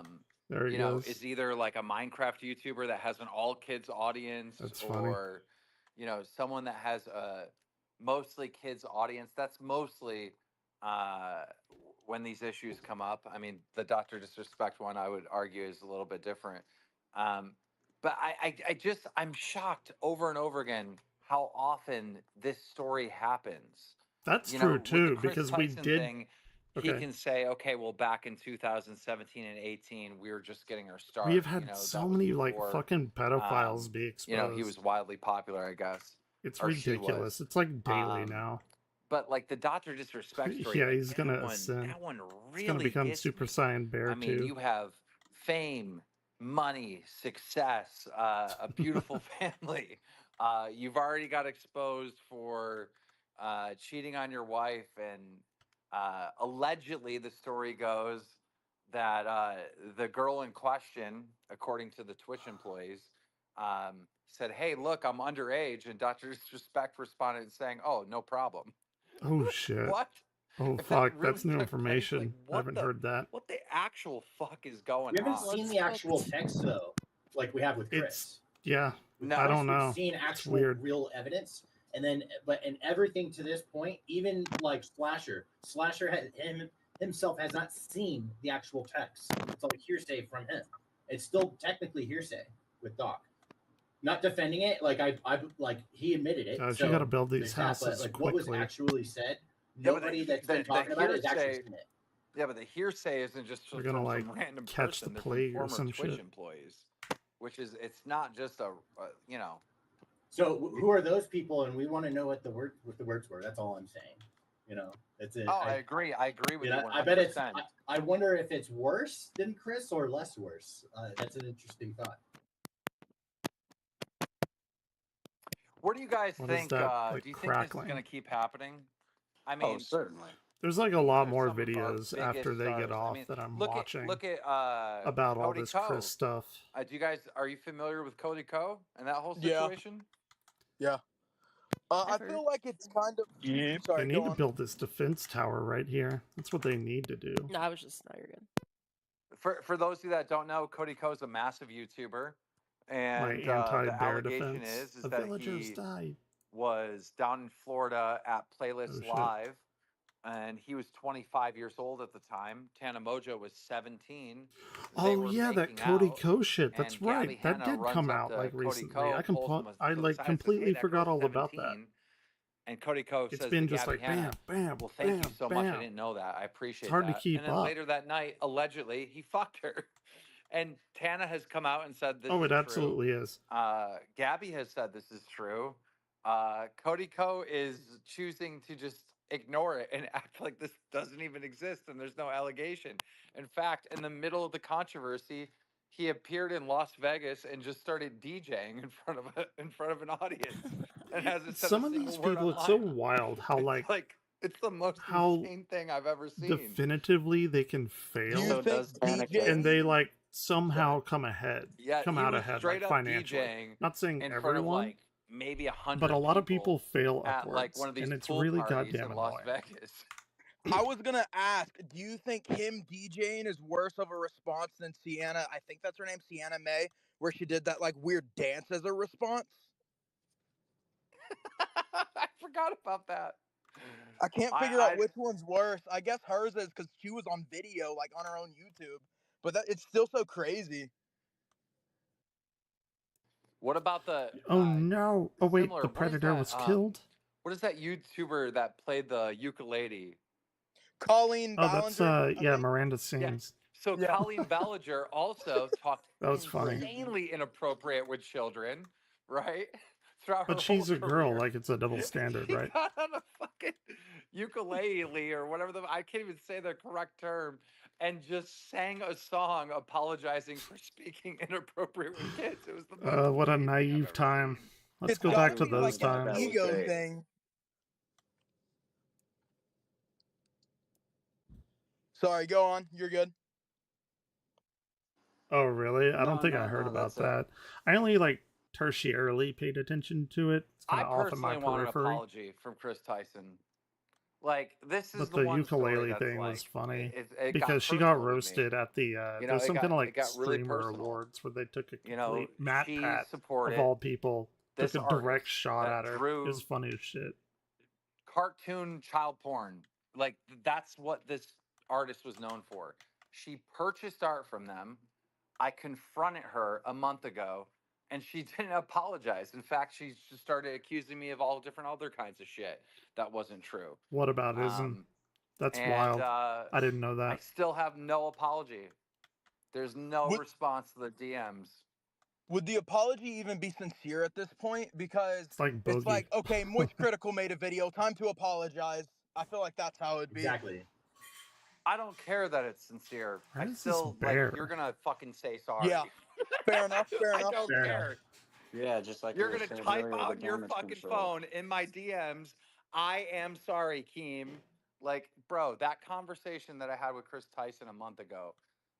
There he you know, goes. is either like a Minecraft YouTuber that has an all kids audience, That's funny. or you know, someone that has a mostly kids audience. That's mostly when these issues come up. I mean, the Dr. Disrespect one, I would argue, is a little bit different. But I'm shocked over and over again how often this story happens. That's You true know, with the too, Chris because we Tyson did. thing, he Okay. can say, okay, well, back in 2017 and 18, we were just getting our start. We have had you know, so that was many like before, fucking pedophiles be exposed. you know, he was wildly popular, I guess. It's or she ridiculous. was. It's like daily now. But like the Dr. Disrespect story, Yeah, like, he's gonna that ascend. one He's gonna really become gets Super me. Saiyan Bear I mean, too. you have fame, money, success, a beautiful family. You've already got exposed for cheating on your wife, and allegedly the story goes that the girl in question, according to the Twitch employees, said, "Hey, look, I'm underage," and Dr. Disrespect responded saying, "Oh, no problem." Oh shit. What? Oh If that fuck, really that's new took information. place, like, I haven't heard that. What the actual fuck is going We haven't on? seen the actual text though, like we have with Chris. It's yeah. No. I don't We've know. seen It's actual weird. real evidence, and then everything to this point, even like Slasher himself has not seen the actual text. It's like hearsay from him. It's still technically hearsay with Doc. Not defending it, like I like he admitted it. Guys, so you gotta build these there's that, houses but like what was quickly. actually said, Yeah, but nobody the- that's been the talking about it has actually hearsay- seen it. Yeah, but the hearsay isn't just They're from gonna, some like, random catch person. the They're from plague or former some Twitch shit. employees, which is it's not just a you know. So who are those people? And we want to know what the words were. That's all I'm saying. You know, it's a, Oh, I agree. I agree with you. know, 100%. I bet it's. I wonder if it's worse than Chris or less worse. That's an interesting thought. What do you guys What is think? that, like, Do you think this crackling? is going to keep happening? I mean, Oh, certainly. There's like a lot they're more some of our videos after biggest they stars. get I off mean, that I'm look watching At, look at about all Cody this Ko. Chris stuff. Do you guys are you familiar with Cody Ko and that whole Yeah. situation? Yeah. I feel like it's kind of. They Sorry, need go to on. build this defense tower right here. That's what they need to do. No, I was just no, you're good. For those of you that don't know, Cody Ko is a massive YouTuber. and the anti-bear allegation defense. is The that villagers he died. was down in Florida at Playlist Oh, shit. Live, and he was 25 years old at the time. Tana Mojo was 17. They Oh were yeah, that making Cody out, Co shit. and That's right. Gabby That Hanna did runs come up out to like Cody recently. Co, I pulls him I to the like side, says, "Hey, completely that forgot girl's all about that. 17." And Cody Co It's says been to just Gabby like Hanna, bam, bam, "Well, thank you bam, so much. I bam. didn't know that. I appreciate It's hard to that." keep And then up. later that night, allegedly, he fucked her. And Tana has come out and said this Oh, is it true. absolutely is. Gabby has said this is true. Cody Co is choosing to just ignore it and act like this doesn't even exist and there's no allegation. In fact, in the middle of the controversy, he appeared in Las Vegas and just started DJing in front of an audience and hasn't said Some a of single these word people, it's so online. wild how It's the most how insane thing I've ever seen. definitively they can fail, So does Danica. and they like somehow come Yeah, come he out was ahead, straight like up financially. DJing Not saying in front of everyone, like maybe 100 but a lot of people fail at upwards, like one of these and it's pool really parties goddamn in Las annoying. Vegas. I was gonna ask, do you think him DJing is worse of a response than Sienna? I think that's her name, Sienna May, where she did that like weird dance as a response. I forgot about that. I can't figure out which one's worse. I guess hers is because she was on video, like on her own YouTube. But it's still so crazy. What about the Oh no! Oh wait, similar? the What is predator that? was killed. What is that YouTuber that played the ukulele? Colleen Oh, that's Ballinger. yeah, Miranda Sings. So Colleen Ballinger also talked That was funny. insanely inappropriate with children, right? Throughout her But she's whole a girl, career. like it's a double standard, She right? got on a fucking ukulele or whatever I can't even say the correct term, and just sang a song apologizing for speaking inappropriate with kids. It was the most What a insane thing I've naive ever time. seen. Let's It's go gotta back to be those like an times. ego thing. Sorry, go on. You're good. Oh really? I don't No, think no, I heard no, about that's it. that. I only like tertiarily paid attention to it. It's kind I of off in my personally want an periphery. apology from Chris Tyson. Like this is But the the one story ukulele that's thing like was funny it because she got personal with me. roasted at the You know, there's some kind of it like got really streamer personal. awards where they took a You know, complete Matt she Pat of supported all people took this a direct artist shot that at her. It drew was funny as shit. cartoon child porn. Like that's what this artist was known for. She purchased art from them. I confronted her a month ago and she didn't apologize. In fact, she just started accusing me of all different other kinds of shit that wasn't true. What about isn't? That's wild. I didn't know I that. still have no apology. There's no response to the DMs. Would the apology even be sincere at this point? Because It's like it's Boogie. like, okay, Moist Critical made a video. Time to apologize. I feel like that's how it'd be. Exactly. I don't care that it's sincere. Why I is this still bear? like you're gonna fucking say sorry. Yeah. Fair enough. Fair I enough. don't care. Yeah, just like You're you were gonna saying type earlier, out the in your damage fucking control. phone in my DMs, I am sorry, Keem. Like, bro, that conversation that I had with Chris Tyson a month ago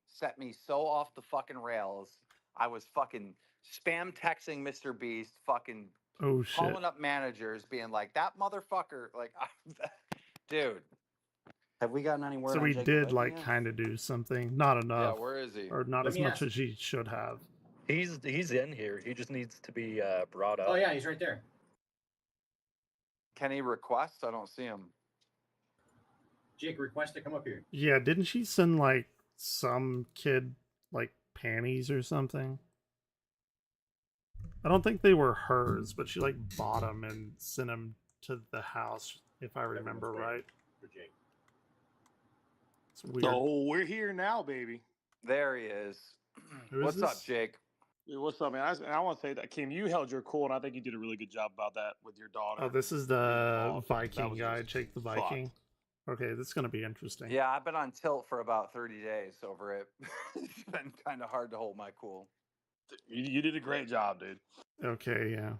set me so off the fucking rails. I was fucking spam texting Mr. Beast, fucking Oh shit. calling up managers, being like, that motherfucker, like, dude. Have we gotten any word So on we Jake did Viking like yet? kind of do something, not enough. Yeah, where is he? Or not Let as me much ask. as he should have. He's in here. He just needs to be brought up. Oh yeah, he's right there. Can he request? I don't see him. Jake, request to come up here. Yeah, didn't she send like some kid like panties or something? I don't think they were hers, but she like bought them and sent them to the house, if I remember right. For Jake. It's weird. So we're here now, baby. There he is. Who is What's up, this? Jake? Yeah, what's up, man? I want to say that, Kim, you held your cool, and I think you did a really good job about that with your daughter. Oh, this is the That Viking was guy, just Jake the fucked. Viking. Okay, this is gonna be interesting. Yeah, I've been on tilt for about 30 days over it. It's been kind of hard to hold my cool. You did a great job, dude. Okay, yeah.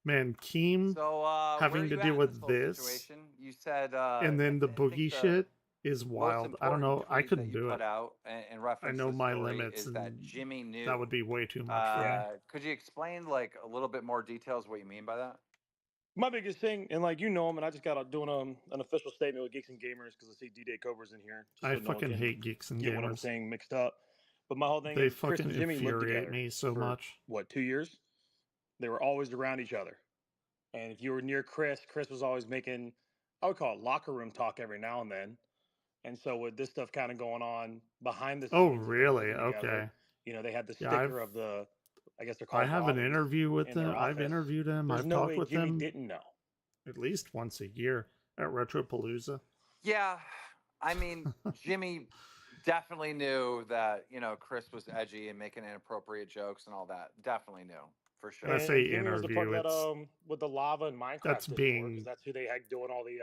Man, Keem So, having to deal with this, situation? You said, and then the I think boogie shit is most wild. I don't know. important I tweet couldn't that you do put it. out in reference I know to my story limits, is and that Jimmy knew. that would be way too much for me. Could you explain like a little bit more details what you mean by that? My biggest thing, and like you know him, and I just got doing an official statement with Geeks and Gamers because I see D-Day Cobra's in here. just I so no one fucking can hate geeks and get what I'm gamers. saying mixed up. But my whole thing They is Chris fucking and Jimmy lived infuriate together me so for, much. what, 2 years? They were always around each other. And if you were near Chris, Chris was always making, I would call it locker room talk every now and then. And so with this stuff kind of going on behind the scenes, Oh, with them really? working together, Okay. you know, they had the Yeah, sticker of the, I guess they're I called have an lollies interview with in their them. I've office. interviewed him. There's I've no talked way with Jimmy him didn't know. at least once a year at Retropalooza. Yeah, I mean, Jimmy definitely knew that, you know, Chris was edgy and making inappropriate jokes and all that. Definitely knew, for sure. When I say Jimmy was the part interview, that it's with the lava and Minecraft that's Discord, being because that's who they had doing all the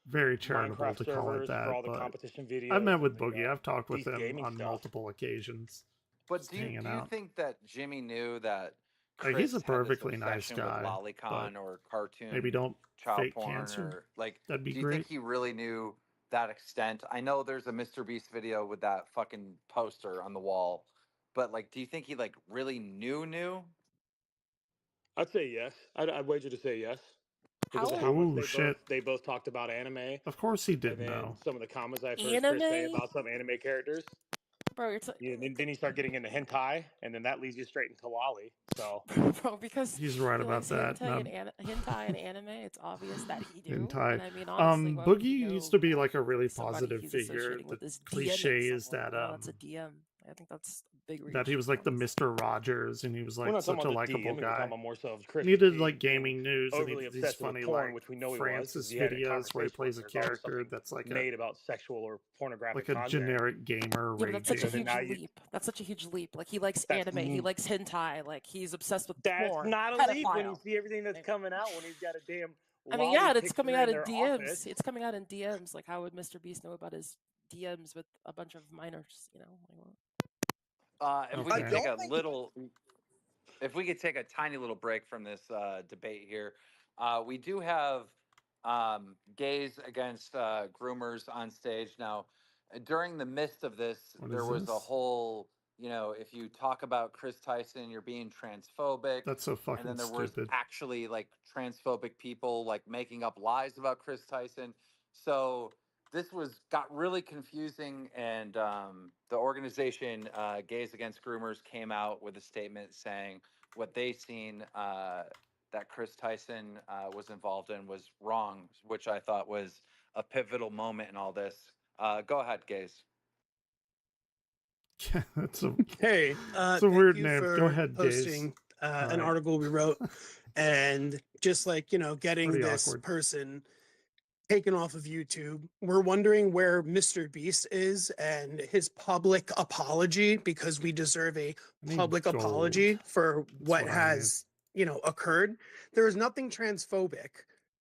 very charitable Minecraft to call it servers for that. all the But competition videos. I've met and with the, Boogie. I've talked with Beast him Gaming on stuff. multiple occasions. But just do hanging you out. think that Jimmy knew that Like, Chris he's a had this perfectly nice obsession guy, with but lolicon or cartoon maybe don't child fake porn cancer. or like? That'd be Do you great. think he really knew that extent? I know there's a Mr. Beast video with that fucking poster on the wall, but like, do you think he like really knew? I'd say yes. I'd wager to say yes. Because of How how much Oh, shit. they both talked about anime. Of course he And did then know. some of the comments I've heard Chris say anime, about some anime characters. bro? Yeah, then you start getting into hentai, and then that leads you straight into lolly. So, Bro, because He's right he about likes that. hentai and anime, it's obvious that he do. Hentai. And I mean, honestly, why would he Boogie used know to be like a really somebody positive he's figure. associating The with his cliche DMing is someone? that Well, that's a DM. I think that's a big reach. that he was like the Mr. Rogers, and he was we're like not talking such a about the likable DMing, we're guy. talking about more so of Chris And he did being like gaming news, and he overly did these obsessed with funny porn, like which we know he was, Francis because he had a videos where he conversation plays a with her. There's always character something that's like made about sexual or pornographic like a content. generic gamer Yeah, but that's such a raging. huge leap. That's such a huge leap. Like, he likes That's anime, he likes hentai, like, he's obsessed with That's porn. not a leap when you Pedophile. see everything that's coming out. When he's got a damn. I mean, lolly yeah, it's picture coming out in in their DMs. office. It's coming out in DMs. Like, how would Mr. Beast know about his DMs with a bunch of minors? You know, like, what? If we could take a little, if we could take a tiny little break from this debate here, we do have gays against groomers on stage now. During the midst of this, What there is was a this? whole, you know, if you talk about Chris Tyson, you're being transphobic. That's so And fucking then there was stupid. actually like transphobic people like making up lies about Chris Tyson. So this got really confusing, and the organization Gays Against Groomers came out with a statement saying what they seen that Chris Tyson was involved in was wrong, which I thought was a pivotal moment in all this. Go ahead, Gays. Yeah, that's a Hey, it's a thank weird you name. for Go ahead, Gaze. posting All an right. article we wrote, and just like getting Pretty this awkward. person taken off of YouTube. We're wondering where Mr. Beast is and his public apology, because we deserve a need public gold. apology for what what I has occurred. There is nothing transphobic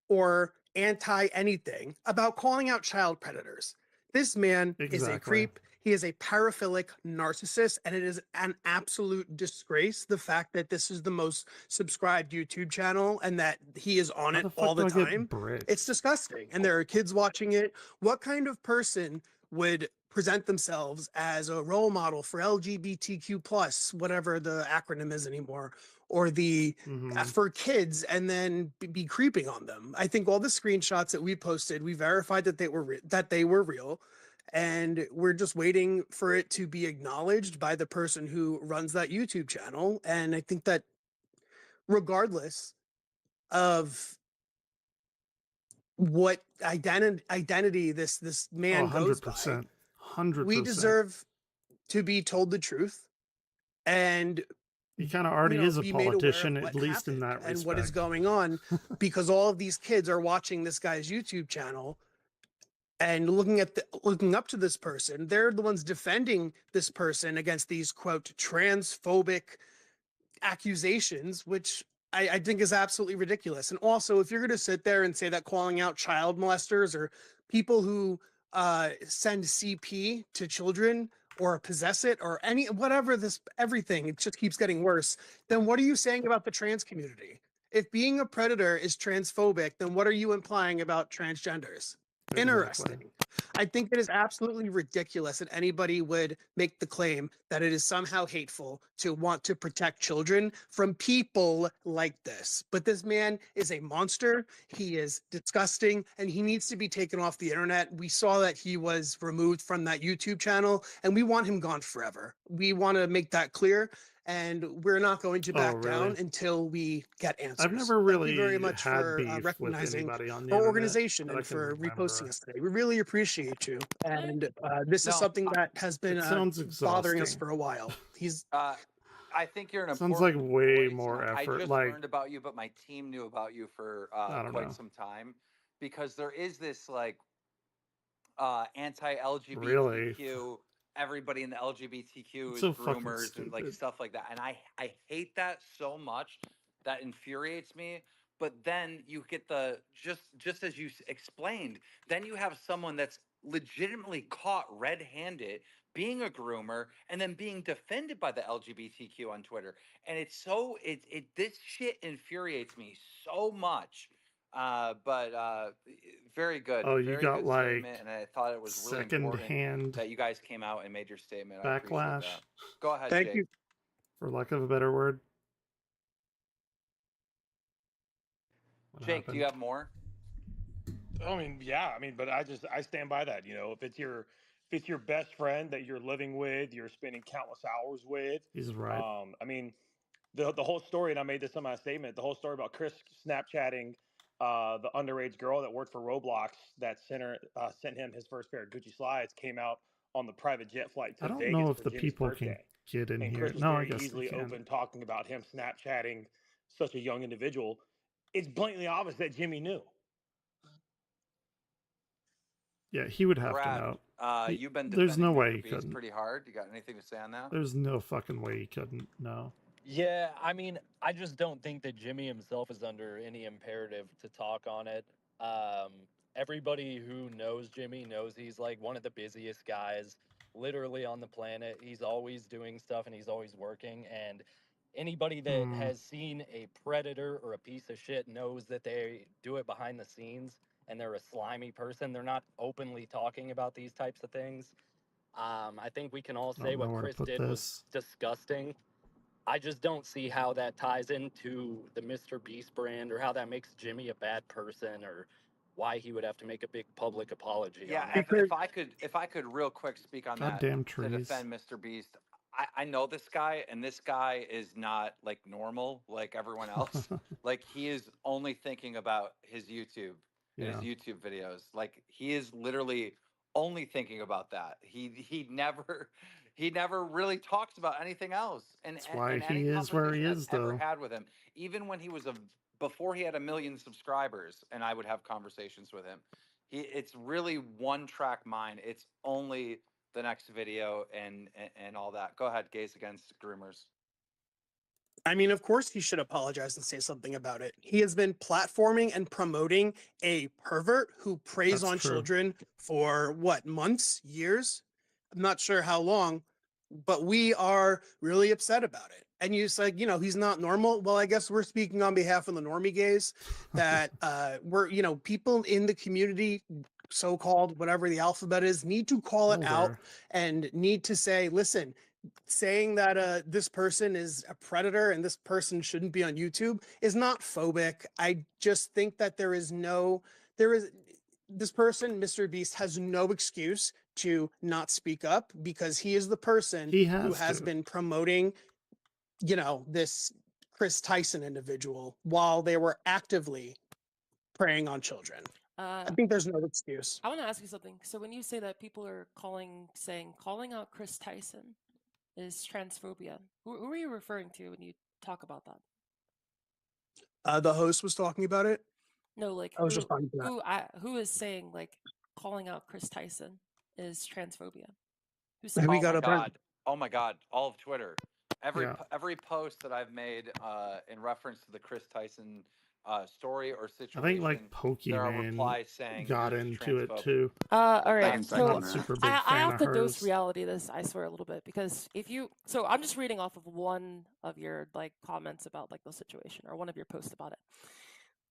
or anti anything about calling out child predators. This man is a Exactly. creep. He is a paraphilic narcissist, and it is an absolute disgrace the fact that this is the most subscribed YouTube channel and that he is on How it the fuck all the do I get time. bricks? It's disgusting. And there are kids watching it. What kind of person would present themselves as a role model for LGBTQ+, whatever the acronym is anymore, or the for kids, and then be creeping on them? I think all the screenshots that we posted, we verified that they were real. And we're just waiting for it to be acknowledged by the person who runs that YouTube channel. And I think that regardless of what identity this man goes by, 100%. 100%. we deserve to be told the truth. And He kind of already is a be made aware of politician, what at least in that and what is respect. going on, because all of these kids are watching this guy's YouTube channel and looking up to this person. They're the ones defending this person against these, quote, transphobic accusations, which I think is absolutely ridiculous. And also, if you're going to sit there and say that calling out child molesters or people who send CP to children or possess it or everything, it just keeps getting worse, then what are you saying about the trans community? If being a predator is transphobic, then what are you implying about transgenders? Exactly. Interesting. I think it is absolutely ridiculous that anybody would make the claim that it is somehow hateful to want to protect children from people like this. But this man is a monster. He is disgusting and he needs to be taken off the internet. We saw that he was removed from that YouTube channel and we want him gone forever. We want to make that clear. And we're not going to back down really? until we get answers. I've never Thank really you very much had for beef with recognizing anybody on the our internet organization that I and can for remember. reposting us today. We really appreciate you. And this is something that has been It sounds bothering us exhausting. for a while. He's I think you're an Sounds like important way voice, more and I effort. just Like, learned about you, but my team knew about you for I don't quite know. some time, because there is this like Really? anti-LGBTQ. Everybody in the LGBTQ It's is so fucking groomers and like stupid. stuff like that, and I hate that so much. That infuriates me. But then you get the just as you explained, then you have someone that's legitimately caught red-handed being a groomer and then being defended by the LGBTQ on Twitter. And it's so it this shit infuriates me so much. Very good. Oh, you Very got good like statement. And I thought it was really important second-hand that you guys came out and made your statement. I appreciate backlash, that. Go ahead, Thank Jake. you. for lack of a better word. What Jake, do you happened? have more? I mean, yeah. I mean, but I stand by that. You know, if it's your best friend that you're living with, you're spending countless hours with. He's right. I mean, the whole story, and I made this in my statement. The whole story about Chris Snapchatting the underage girl that worked for Roblox that sent him his first pair of Gucci slides came out on the private jet flight I to don't Vegas know if for the Jimmy's people can birthday. get in And here. Chris was No, I very guess they easily can. open talking about him Snapchatting such a young individual. It's blatantly obvious that Jimmy knew. Yeah, he would have Brad, to know. you've been There's no defending way Mr. he Beast couldn't. pretty hard. You got anything to say on that? There's no fucking way he couldn't know. Yeah, I mean, I just don't think that Jimmy himself is under any imperative to talk on it. Everybody who knows Jimmy knows he's like one of the busiest guys literally on the planet. He's always doing stuff and he's always working. And anybody that has seen a predator or a piece of shit knows that they do it behind the scenes and they're a slimy person. They're not openly talking about these types of things. I think we can all I say don't know what where to Chris put did was this. disgusting. I just don't see how that ties into the Mr. Beast brand or how that makes Jimmy a bad person or why he would have to make a big public apology Yeah, on that. if I could real quick speak on that Goddamn to trees. defend Mr. Beast. I know this guy, and this guy is not like normal like everyone else. Like he is only thinking about his YouTube and his Yeah. YouTube videos. Like he is literally only thinking about that. He never really talks about anything else. And That's why in any he is where he conversation is, I've ever though. had with him, even when he was before he had 1 million subscribers, and I would have conversations with him. It's really one track mind. It's only the next video and all that. Go ahead, Gaze Against Groomers. I mean, of course he should apologize and say something about it. He has been platforming and promoting a pervert who preys That's on true. children for what, months, years? I'm not sure how long, but we are really upset about it. And you said, you know, he's not normal. Well, I guess we're speaking on behalf of the normie gays that we're, you know, people in the community, so-called whatever the alphabet is, need to call it out Older. and need to say, listen, saying that this person is a predator and this person shouldn't be on YouTube is not phobic. I just think that this person, Mr. Beast, has no excuse to not speak up because he is the person He who has has to. been promoting, you know, this Chris Tyson individual while they were actively preying on children. I think there's no excuse. I want to ask you something. So when you say that people are calling out Chris Tyson is transphobia, who are you referring to when you talk about that? The host was talking about it. No, like I was just talking about who is saying like calling out Chris Tyson is transphobia? Who's Have saying we Oh got my a god! Oh my god! All of Twitter, Yeah. every post that I've made in reference to the Chris Tyson story or I situation, think like there are Pokemon replies saying got you're just into it transphobic. too. all right. Second So second Not super that. big I fan have of to dose hers. reality this, I swear, a little bit because so I'm just reading off of one of your like comments about like the situation or one of your posts about it.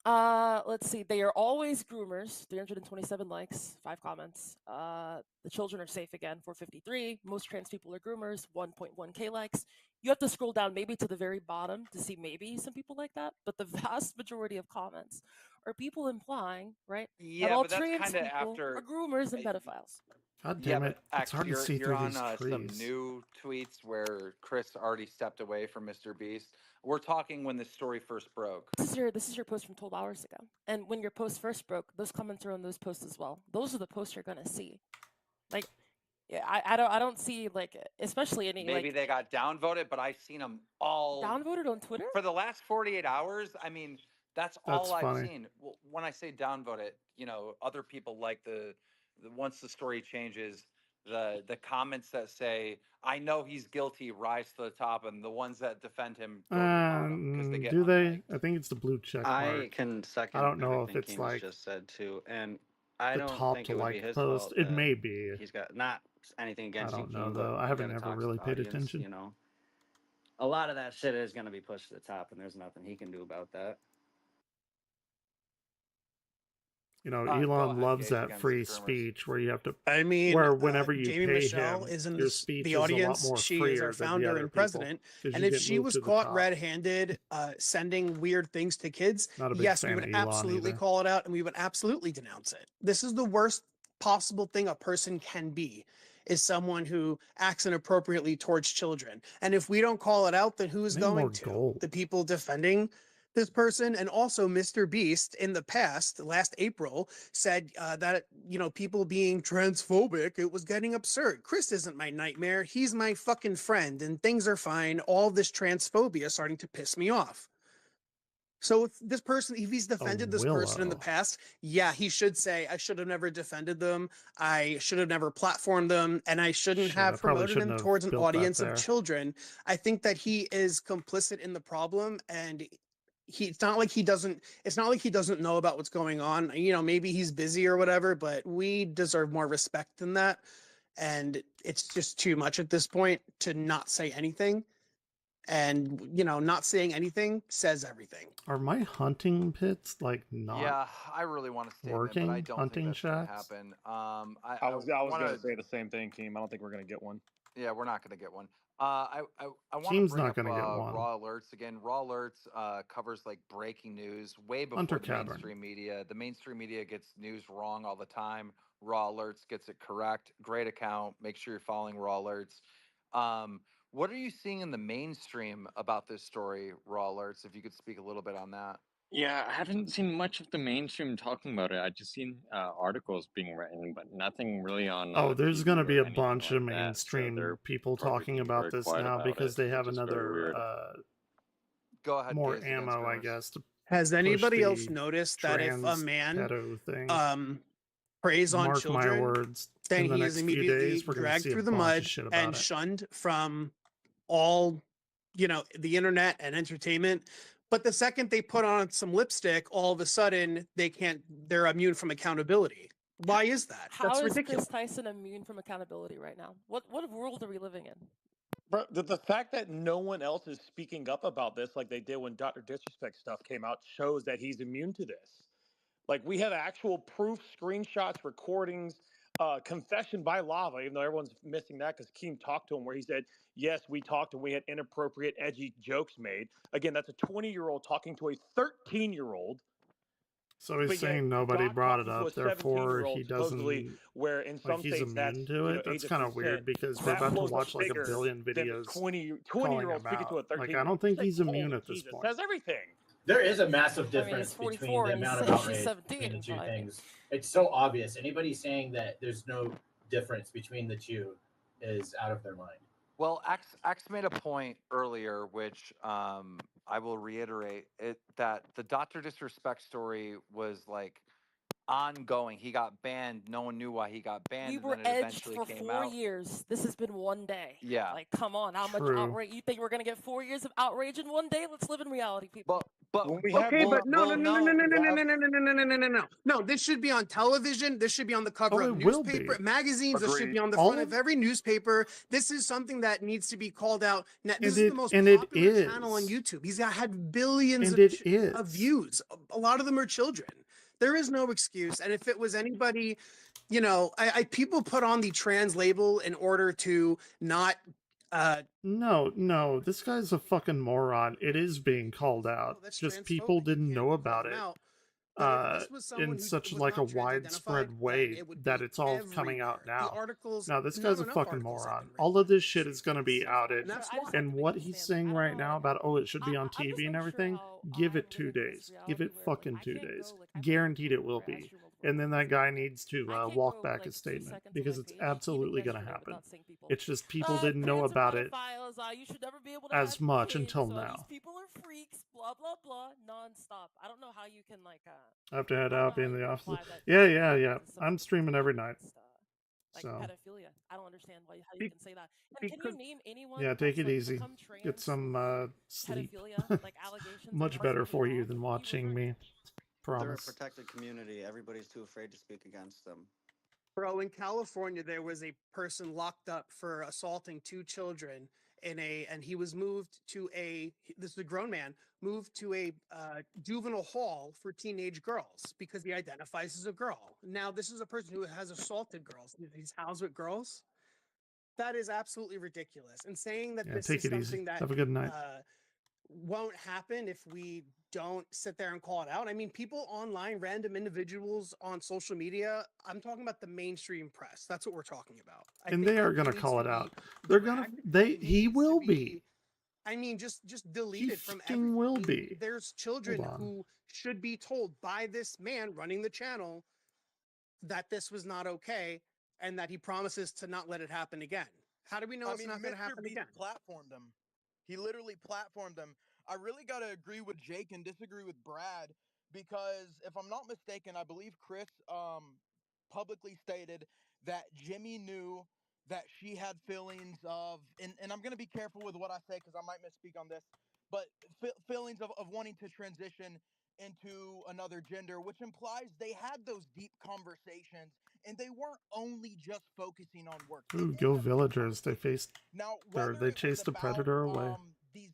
Let's see. They are always groomers. 327 likes, 5 comments. The children are safe again. 453. Most trans people are groomers. 1.1k likes. You have to scroll down maybe to the very bottom to see maybe some people like that, but the vast majority of comments are people implying, right, that Yeah, all but that's trans kind of people after. are groomers and pedophiles. God Yeah, damn but it! It's X, hard to see you're through on these some trees. new tweets where Chris already stepped away from Mr. Beast. We're talking when this story first broke. This is your post from 12 hours ago. And when your post first broke, those comments are on those posts as well. Those are the posts you're gonna see. Like, yeah, I don't see like especially any Maybe like they got downvoted, but I've seen them all downvoted on Twitter. for the last 48 hours. I mean, that's That's all I've funny. seen. Well, when I say downvoted, you know, other people like the once the story changes, the comments that say, "I know he's guilty," rise to the top, and the ones that defend him go to the bottom because they get Do they? unliked. I think it's the blue check I mark. can second I don't know if everything it's Keem has like just said too, and I the don't top think to it would be like his post. fault It that may be. he's got not anything I against you, don't know Keem, though. but I you haven't got a ever toxic really paid audience, attention. you know. A lot of that shit is going to be pushed to the top, and there's nothing he can do about that. You know, Go Elon ahead, loves Gage, that against free groomers. speech where you have to, I mean, where whenever you Jamie pay Michelle him, is in your this, speech the is a lot audience. more She is freer our than the founder other and people president. because And you if get she moved was to the caught top. red-handed sending weird things to kids, Not a big yes, we fan would of Elon absolutely either. call it out and we would absolutely denounce it. This is the worst possible thing a person can be, is someone who acts inappropriately towards children. And if we don't call it out, then who is Make more going to? gold. The people defending this person. And also Mr. Beast in the past, last April, said that, you know, people being transphobic, it was getting absurd. Chris isn't my nightmare. He's my fucking friend and things are fine. All this transphobia is starting to piss me off. So if this person, if he's defended this person in the Willow. past, yeah, he should say, I should have never defended them. I should have never platformed them. And I shouldn't Shit, I have probably promoted shouldn't him have towards an built that audience of there. children. I think that he is complicit in the problem, and it's not like he doesn't know about what's going on. You know, maybe he's busy or whatever, but we deserve more respect than that. And it's just too much at this point to not say anything. And, you know, not saying anything says everything. Are my hunting pits like not Yeah, I really want a statement, working? but I don't Hunting think that's going to shacks? happen. I was going wanna- to say the same thing, Keem. I don't think we're going to get one. Yeah, we're not going to get one. I want to Keem's bring not up gonna get one. Raw Alerts again. Raw Alerts covers like breaking news way before Hunter the Cavern. mainstream media. The mainstream media gets news wrong all the time. Raw Alerts gets it correct. Great account. Make sure you're following Raw Alerts. What are you seeing in the mainstream about this story, Raw Alerts? If you could speak a little bit on that. Yeah, I haven't seen much of the mainstream talking about it. I just seen articles being written, but nothing really on. Oh, there's TV going to or be a anything bunch of like that, so mainstream they're people probably talking being about very this quiet now about because it, they have which is very another weird. Go ahead. more Gaze against ammo, I groomers. guess. To Has push anybody else the noticed that if a trans man pedo thing. preys on Mark children, my words. then In the he is next few immediately days, we're going to dragged see a through the bunch mud of shit and about it. shunned from all, you know, the internet and entertainment? But the second they put on some lipstick, all of a sudden they're immune from accountability. Why is that? How That's is ridiculous. Chris Tyson immune from accountability right now? What world are we living in? Bro, the fact that no one else is speaking up about this like they did when Dr. Disrespect stuff came out shows that he's immune to this. Like, we have actual proof, screenshots, recordings, confession by Lava, even though everyone's missing that because Keem talked to him where he said, yes, we talked and we had inappropriate, edgy jokes made. Again, that's a 20-year-old talking to a 13-year-old. So he's But yet, saying nobody Doc brought it talking to a up, therefore 17-year-old he supposedly, doesn't, where in some like, he's states that's, immune to you know, it. That's age of kind of consent, weird because we're that about to blows up watch like a bigger billion than the videos 20 calling year old him speaking to a out. 13-year-old. Like, I don't think he's immune Holy at this Jesus, point. says everything. There is a massive I mean, difference he's between 44 the and amount of she's outrage 17. between the two so I mean- things. It's so obvious. Anybody saying that there's no difference between the two is out of their mind. Well, X made a point earlier, which I will reiterate, that the Dr. Disrespect story was like ongoing. He got banned. No one knew why he got banned, We and were then it edged eventually for came 4 out. years. This has been one day. Yeah. Like, come on, how much True. outrage? You think we're gonna get 4 years of outrage in one day? Let's live in reality, people. But Okay, but no, no. This should be on television. This should be on the cover Oh, of it will newspaper, be. magazines. This should be on the All front of every newspaper. This is something that needs to be called out. Now, this is the most and it popular channel on is. YouTube. He's had billions And it of is. views. A lot of them are children. There is no excuse. And if it was anybody, you know, people put on the trans label in order to not. No, this guy's a fucking moron. It is being called out. That's Just people transphobic. didn't know about him it out. But if this was someone in who such was like a not trans-identified, widespread then way it would that be it's all coming out everywhere. The now. articles, No, this not guy's a enough fucking articles have moron. been written. All of this shit is gonna be outed. And that's And what he's saying right now about, oh, it should be on TV and everything, give it 2 days. Give it fucking 2 days. Guaranteed it will be. And then that guy needs to walk back his statement because it's absolutely gonna happen. It's just people didn't know about it You should never be able to as have much kids, until These now. people are freaks, blah blah blah, nonstop. I don't know how you can like I have to head out, be in the office. Yeah. I'm streaming every night. like So pedophilia. I don't understand how you can say that. And can you name anyone? yeah, take that's, it like, easy. become Get trans some over sleep. pedophilia, like allegations Much better for you than watching me. They're a Promise. protected community. Everybody's too afraid to speak against them. Bro, in California, there was a person locked up for assaulting 2 children and he was moved to this is a grown man, moved to a juvenile hall for teenage girls because he identifies as a girl. Now, this is a person who has assaulted girls. He's housed with girls. That is absolutely ridiculous. And saying that Yeah, this take is it easy. something that Have a good night. won't happen if we don't sit there and call it out. I mean, people online, random individuals on social media, I'm talking about the mainstream press. That's what we're talking about. And they are gonna call it out. They're gonna he will be. I mean, just delete it from fucking will everything. be. There's children Hold on. who should be told by this man running the channel that this was not okay and that he promises to not let it happen again. How do we know it's not going to Mr. happen Beast again? platformed him. He literally platformed him. I really got to agree with Jake and disagree with Brad because if I'm not mistaken, I believe Chris publicly stated that Jimmy knew that she had feelings of, and I'm going to be careful with what I say because I might misspeak on this, but feelings of wanting to transition into another gender, which implies they had those deep conversations and they weren't only just focusing on work. Ooh, go villagers. They faced Now, or they chased a predator away. These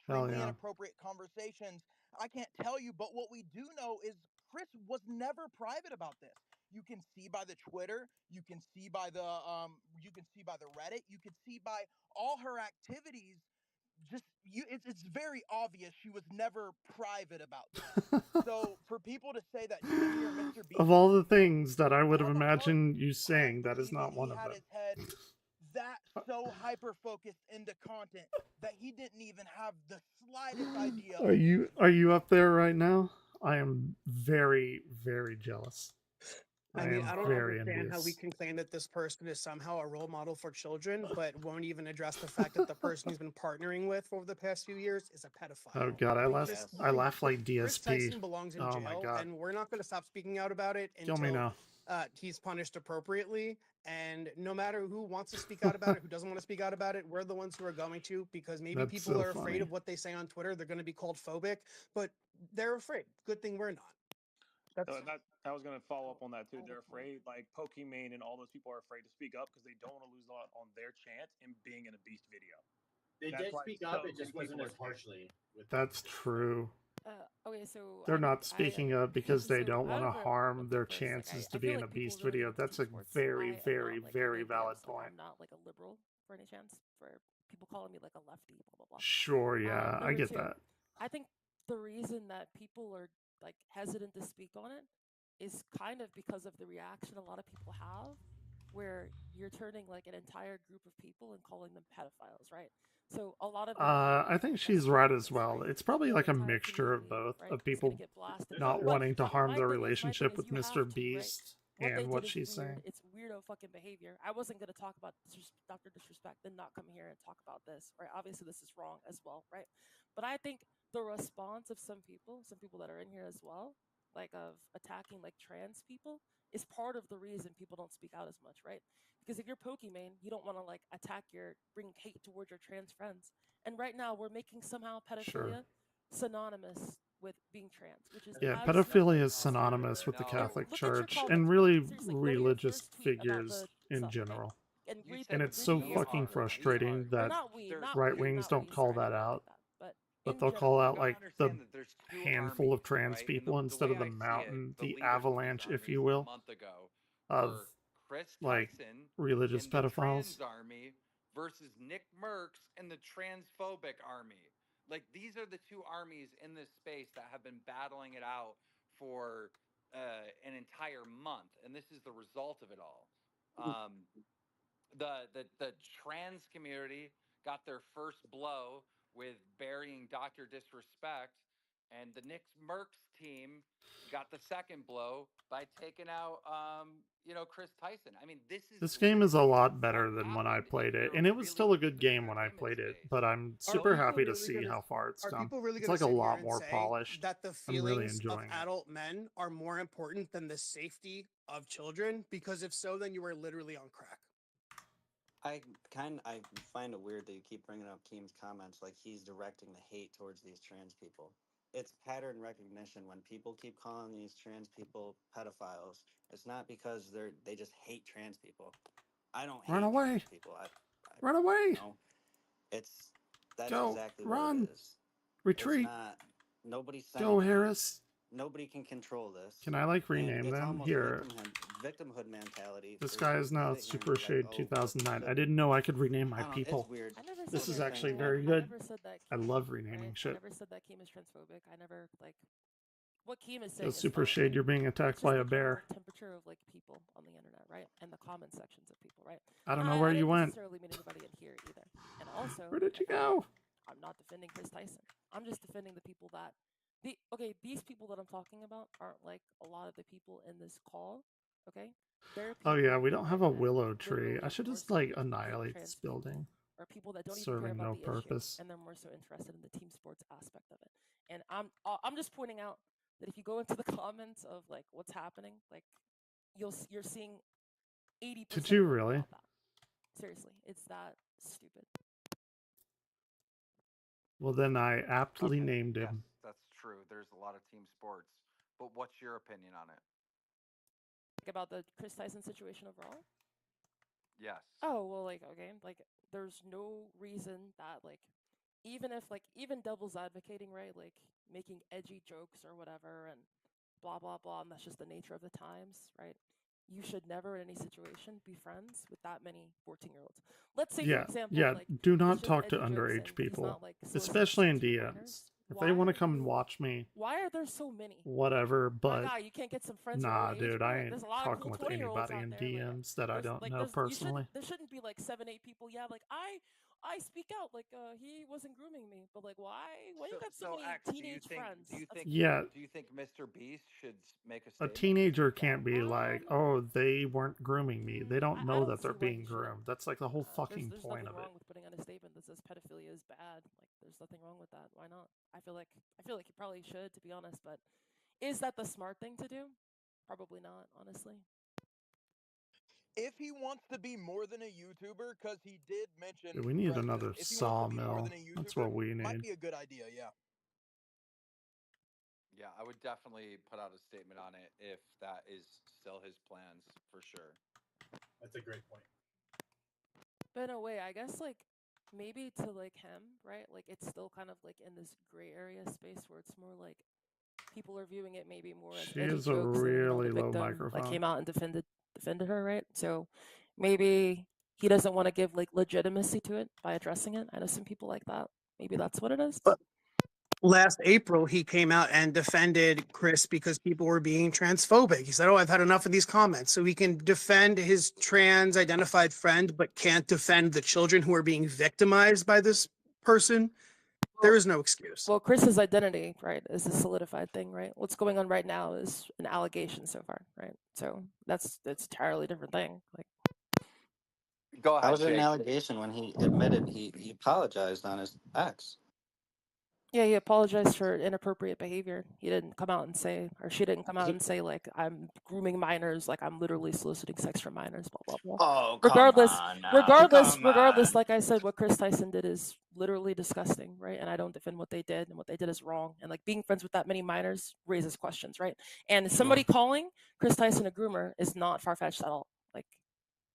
Hell extremely yeah. inappropriate conversations, I can't tell you, but what we do know is Chris was never private about this. You can see by the Twitter, you can see by the Reddit, you can see by all her activities. It's very obvious she was never private about this. So for people to say that Jimmy or Mr. Beast Of all the things that I would have imagined you saying, that is not one of had them. his head that so hyper focused into content that he didn't even have the slightest idea. Are you up there right now? I am very, very jealous. I mean, am I don't very understand how we envious. can claim that this person is somehow a role model for children, but won't even address the fact that the person he's been partnering with over the past few years is a pedophile. Oh god, I laugh like Chris DSP. Tyson belongs in Oh jail, my god. and we're not going to stop speaking out about it Kill me until now. he's punished appropriately. And no matter who wants to speak out about it, who doesn't want to speak out about it, we're the ones who are going to, because maybe That's people so are afraid funny. of what they say on Twitter. They're going to be called phobic, but they're afraid. Good thing we're not. I was going to follow up on that too. They're afraid, like Pokimane and all those people are afraid to speak up because they don't want to lose out on their chance in being in a Beast video. They That's did why speak so up. It many just wasn't people as are scared. harshly. That's true. Okay, so They're not speaking up because they don't want to harm their chances to be in a Beast video. That's a very, very, very valid point. I'm not like a liberal for any chance, for people calling me like a lefty, blah blah blah. Sure, yeah, I Number get two, that. I think the reason that people are like hesitant to speak on it is kind of because of the reaction a lot of people have, where you're turning like an entire group of people and calling them pedophiles, right? So a lot of I think she's right as well. It's probably like a mixture of both, of people not wanting to harm their relationship with Mr. Beast and what she's saying. It's weirdo fucking behavior. I wasn't going to talk about Dr. Disrespect and not come here and talk about this, right? Obviously, this is wrong as well, right? But I think the response of some people that are in here as well, like of attacking like trans people is part of the reason people don't speak out as much, right? Because if you're Pokimane, you don't want to like bring hate towards your trans friends. And right now we're making somehow pedophilia synonymous with being trans, which is Yeah, absolutely pedophilia is synonymous with the Catholic look at your Church comments. and really Seriously, go to your religious first tweet about figures the in stuff, general. and read And the it's so read fucking frustrating that right wings don't call that out. But they'll call out like the handful of trans people instead of the mountain, the avalanche, if you will, of like religious pedophiles. Trans army versus Nick Merckx and the transphobic army. Like these are the two armies in this space that have been battling it out for an entire month, and this is the result of it all. The trans community got their first blow with burying Dr. Disrespect, and the Nick Merckx team got the second blow by taking out Chris Tyson. I mean, This game is a lot better than when I played it, and it was still a good game when I played it, but I'm super happy to see how far it's Are come. people really It's going like to a sit here lot and more say polished. that the I'm really feelings of enjoying it. adult men are more important than the safety of children? Because if so, then you are literally on crack. I find it weird that you keep bringing up Keem's comments like he's directing the hate towards these trans people. It's pattern recognition when people keep calling these trans people pedophiles. It's not because they just hate trans people. I don't hate Run away. trans people. Run away. That's Go. exactly Run. what it is. Retreat. It's not, nobody's Go, saying Harris. nobody can control this. Can I like And rename it's them? almost Here. victimhood mentality. This There's guy is no now sitting here Super and be Shade like, 2009. I didn't know I could rename my I don't know, people. it's weird. This is that actually Keem- very I good. never said that I Keem- love renaming right? shit. I never said that Keem is transphobic. I never like what Keem is saying. Yo, is Super fine, Shade, right? you're being It's attacked just by the a bear. general temperature of like people on the internet, right? And the comment sections of people, right? I don't know where you didn't went. necessarily mean anybody in here either. And also, Where did you FYI, go? I'm not defending Chris Tyson. I'm just defending the people that these people that I'm talking about aren't like a lot of the people in this call. Okay? They're Oh yeah, people we don't have a that willow tree. literally I should more just so like hate annihilate trans this building. or people that don't even care Serving about no the purpose. issue, and they're more so interested in the team sports aspect of it. And I'm just pointing out that if you go into the comments of like what's happening, like you're seeing 80%. Did you really? About that. Seriously, it's that stupid. Well, then I aptly named Yes, him. that's true. There's a lot of team sports, but what's your opinion on it? About the Chris Tyson situation overall? Yes. Oh, well, like, okay, like, there's no reason that, like, even devil's advocating, right, like, making edgy jokes or whatever, and blah, blah, blah, and that's just the nature of the times, right? You should never, in any situation, be friends with that many 14-year-olds. Let's say, for example, like, do it's not just talk to edgy jokes underage and he's people, not, like, soliciting especially in sex from DMs. minors. If they want to come and watch me, Why are there so many? whatever, My but God, you can't get some friends nah, your age, dude, bro? I ain't There's a lot of talking cool with 20-year-olds anybody out in there. Like, DMs that I don't know you personally. there shouldn't be like 7-8 people. Yeah, like I speak out. Like he wasn't grooming me, but like why you got so many teenage friends? Do you think? Yeah. Do you think Mr. Beast should make a A statement? teenager can't be like, oh, they weren't grooming me. They don't know that they're being groomed. That's like the whole fucking There's point nothing of it. wrong with putting on a statement that says pedophilia is bad. Like there's nothing wrong with that. Why not? I feel like you probably should, to be honest. But is that the smart thing to do? Probably not, honestly. If he wants to be more than a YouTuber, because he did mention Dude, we need Preston, another if he wants to be more sawmill. than a YouTuber, That's what we might need. be a good idea, yeah. Yeah, I would definitely put out a statement on it if that is still his plans, for sure. That's a great point. But in a way, I guess like maybe to like him, right? Like it's still kind of like in this gray area space where it's more like people are viewing it maybe more as She edgy has a jokes and, really the low victim, microphone. like came out and defended her, right? So maybe he doesn't want to give like legitimacy to it by addressing it. I know some people like that. Maybe that's what it is. But last April, he came out and defended Chris because people were being transphobic. He said, oh, I've had enough of these comments. So he can defend his trans identified friend, but can't defend the children who are being victimized by this person. There is no excuse. Well, Chris's identity, right, is a solidified thing, right? What's going on right now is an allegation so far, right? So that's an entirely different thing. Like, go ahead. How was it an Jake. allegation when he admitted he apologized on his ex? Yeah, he apologized for inappropriate behavior. He didn't come out and say, or she didn't come out He- and say, like, I'm grooming minors, like I'm literally soliciting sex from minors, blah blah blah. Oh, come Regardless, on now. regardless, Come regardless, on. like I said, what Chris Tyson did is literally disgusting, right? And I don't defend what they did, and what they did is wrong. And like being friends with that many minors raises questions, right? And somebody calling Chris Tyson a groomer is not far fetched at all. Like,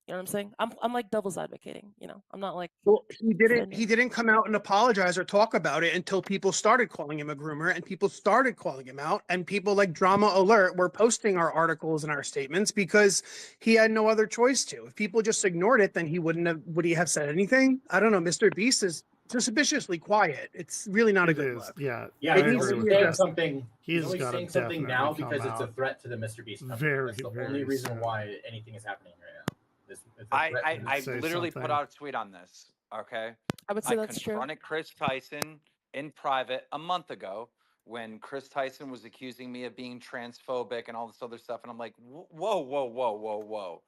you know what I'm saying? I'm like devil's advocating, you know. I'm not like Well, he defending. didn't come out and apologize or talk about it until people started calling him a groomer and people started calling him out, and people like Drama Alert were posting our articles and our statements because he had no other choice to. If people just ignored it, then would he have said anything? I don't know. Mr. Beast is suspiciously quiet. It's really not a good look. Yeah, Yeah, It he's needs to only be saying addressed. something. He's only gotta saying something now definitely because come it's a out threat to the Mr. Beast company. very, That's the very only reason soon. why anything is happening right now. It's a threat to the I Mr. Beast. literally put out a tweet on this. Okay, I would say that's true. confronted Chris Tyson in private a month ago when Chris Tyson was accusing me of being transphobic and all this other stuff, and I'm like, whoa, whoa, whoa, whoa, whoa!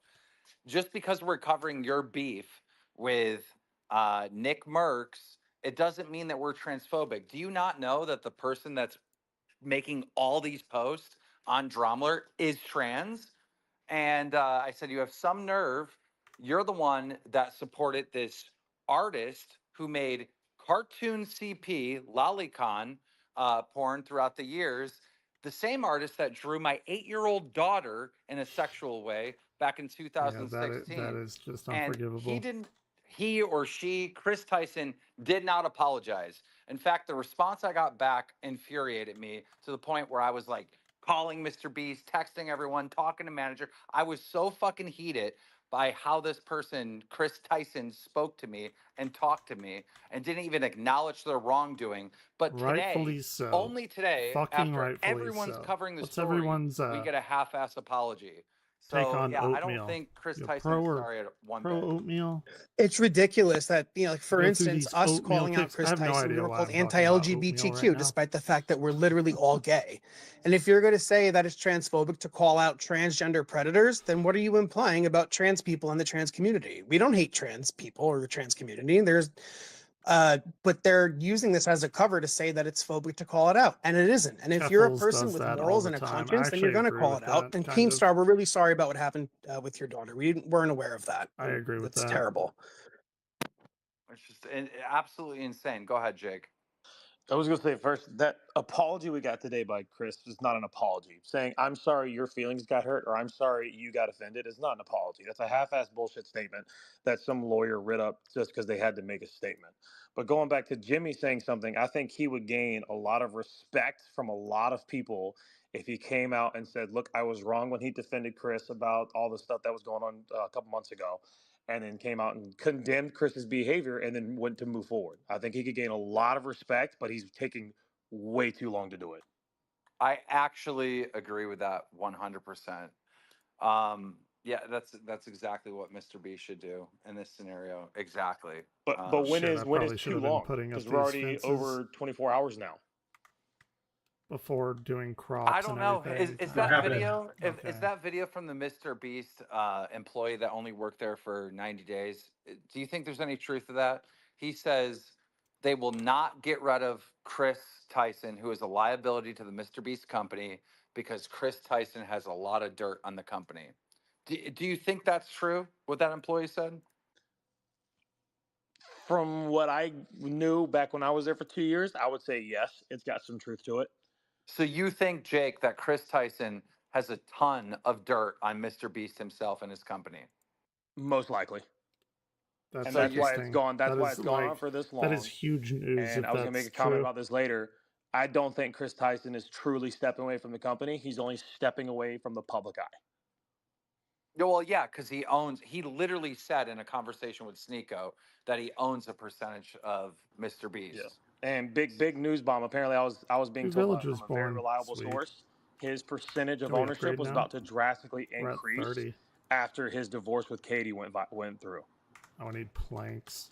Just because we're covering your beef with Nick Merckx, it doesn't mean that we're transphobic. Do you not know that the person that's making all these posts on Dromler is trans? And I said, you have some nerve. You're the one that supported this artist who made cartoon CP, Lolicon porn throughout the years. The same artist that drew my 8-year-old daughter in a sexual way back in Yeah, 2016. that is just And unforgivable. he or she, Chris Tyson, did not apologize. In fact, the response I got back infuriated me to the point where I was like calling Mr. Beast, texting everyone, talking to manager. I was so fucking heated by how this person, Chris Tyson, spoke to me and talked to me and didn't even acknowledge their wrongdoing. But Rightfully today, so. only today, Fucking after rightfully everyone's so. covering the What's story, everyone's we get a half-ass apology. take So on yeah, I don't oatmeal? think Chris You Tyson's pro or sorry at one pro bit. oatmeal? It's ridiculous that, like, for Go through instance, these us oatmeal calling out kicks. I Chris have no Tyson, we idea were why called I'm talking about oatmeal anti-LGBTQ, right now. despite the fact that we're literally all gay. And if you're going to say that it's transphobic to call out transgender predators, then what are you implying about trans people and the trans community? We don't hate trans people or the trans community. But they're using this as a cover to say that it's phobic to call it out, and it isn't. And if you're a Keffals person does with that all morals the and a time. I conscience, then you're actually going to agree call with it out. that, And kind of. Keemstar, we're really sorry about what happened with your daughter. We weren't aware of that. I agree with That's that. terrible. It's just absolutely insane. Go ahead, Jake. I was going to say first, that apology we got today by Chris is not an apology. Saying, I'm sorry your feelings got hurt or I'm sorry you got offended is not an apology. That's a half-assed bullshit statement that some lawyer writ up just because they had to make a statement. But going back to Jimmy saying something, I think he would gain a lot of respect from a lot of people if he came out and said, look, I was wrong when he defended Chris about all the stuff that was going on a couple months ago, and then came out and condemned Chris's behavior and then went to move forward. I think he could gain a lot of respect, but he's taking way too long to do it. I actually agree with that 100%. Yeah, that's exactly what Mr. B should do in this scenario. Exactly. But when Shit, is I when probably is should too have been long? putting up Because we're these already fences over 24 hours now. before doing crops. I don't know. And Is everything. that video? Is Okay. that video from the Mr. Beast employee that only worked there for 90 days? Do you think there's any truth to that? He says they will not get rid of Chris Tyson, who is a liability to the Mr. Beast company, because Chris Tyson has a lot of dirt on the company. Do you think that's true? What that employee said? From what I knew back when I was there for 2 years, I would say yes. It's got some truth to it. So you think, Jake, that Chris Tyson has a ton of dirt on Mr. Beast himself and his company? Most likely. That's And that's why it's interesting. gone. That's That why is it's gone on like- for this long. That is huge news. And if I was going to that's make a comment true. about this later. I don't think Chris Tyson is truly stepping away from the company. He's only stepping away from the public eye. Well, yeah, because he literally said in a conversation with Sneeko that he owns a percentage of Mr. Beast. Yeah. And big news bomb. Apparently, I was being New told Village from was a very born. reliable Sweet. source. His percentage of Can we ownership upgrade was now? about to drastically We're at increase 30. after his divorce with Katie went through. Oh, I need planks.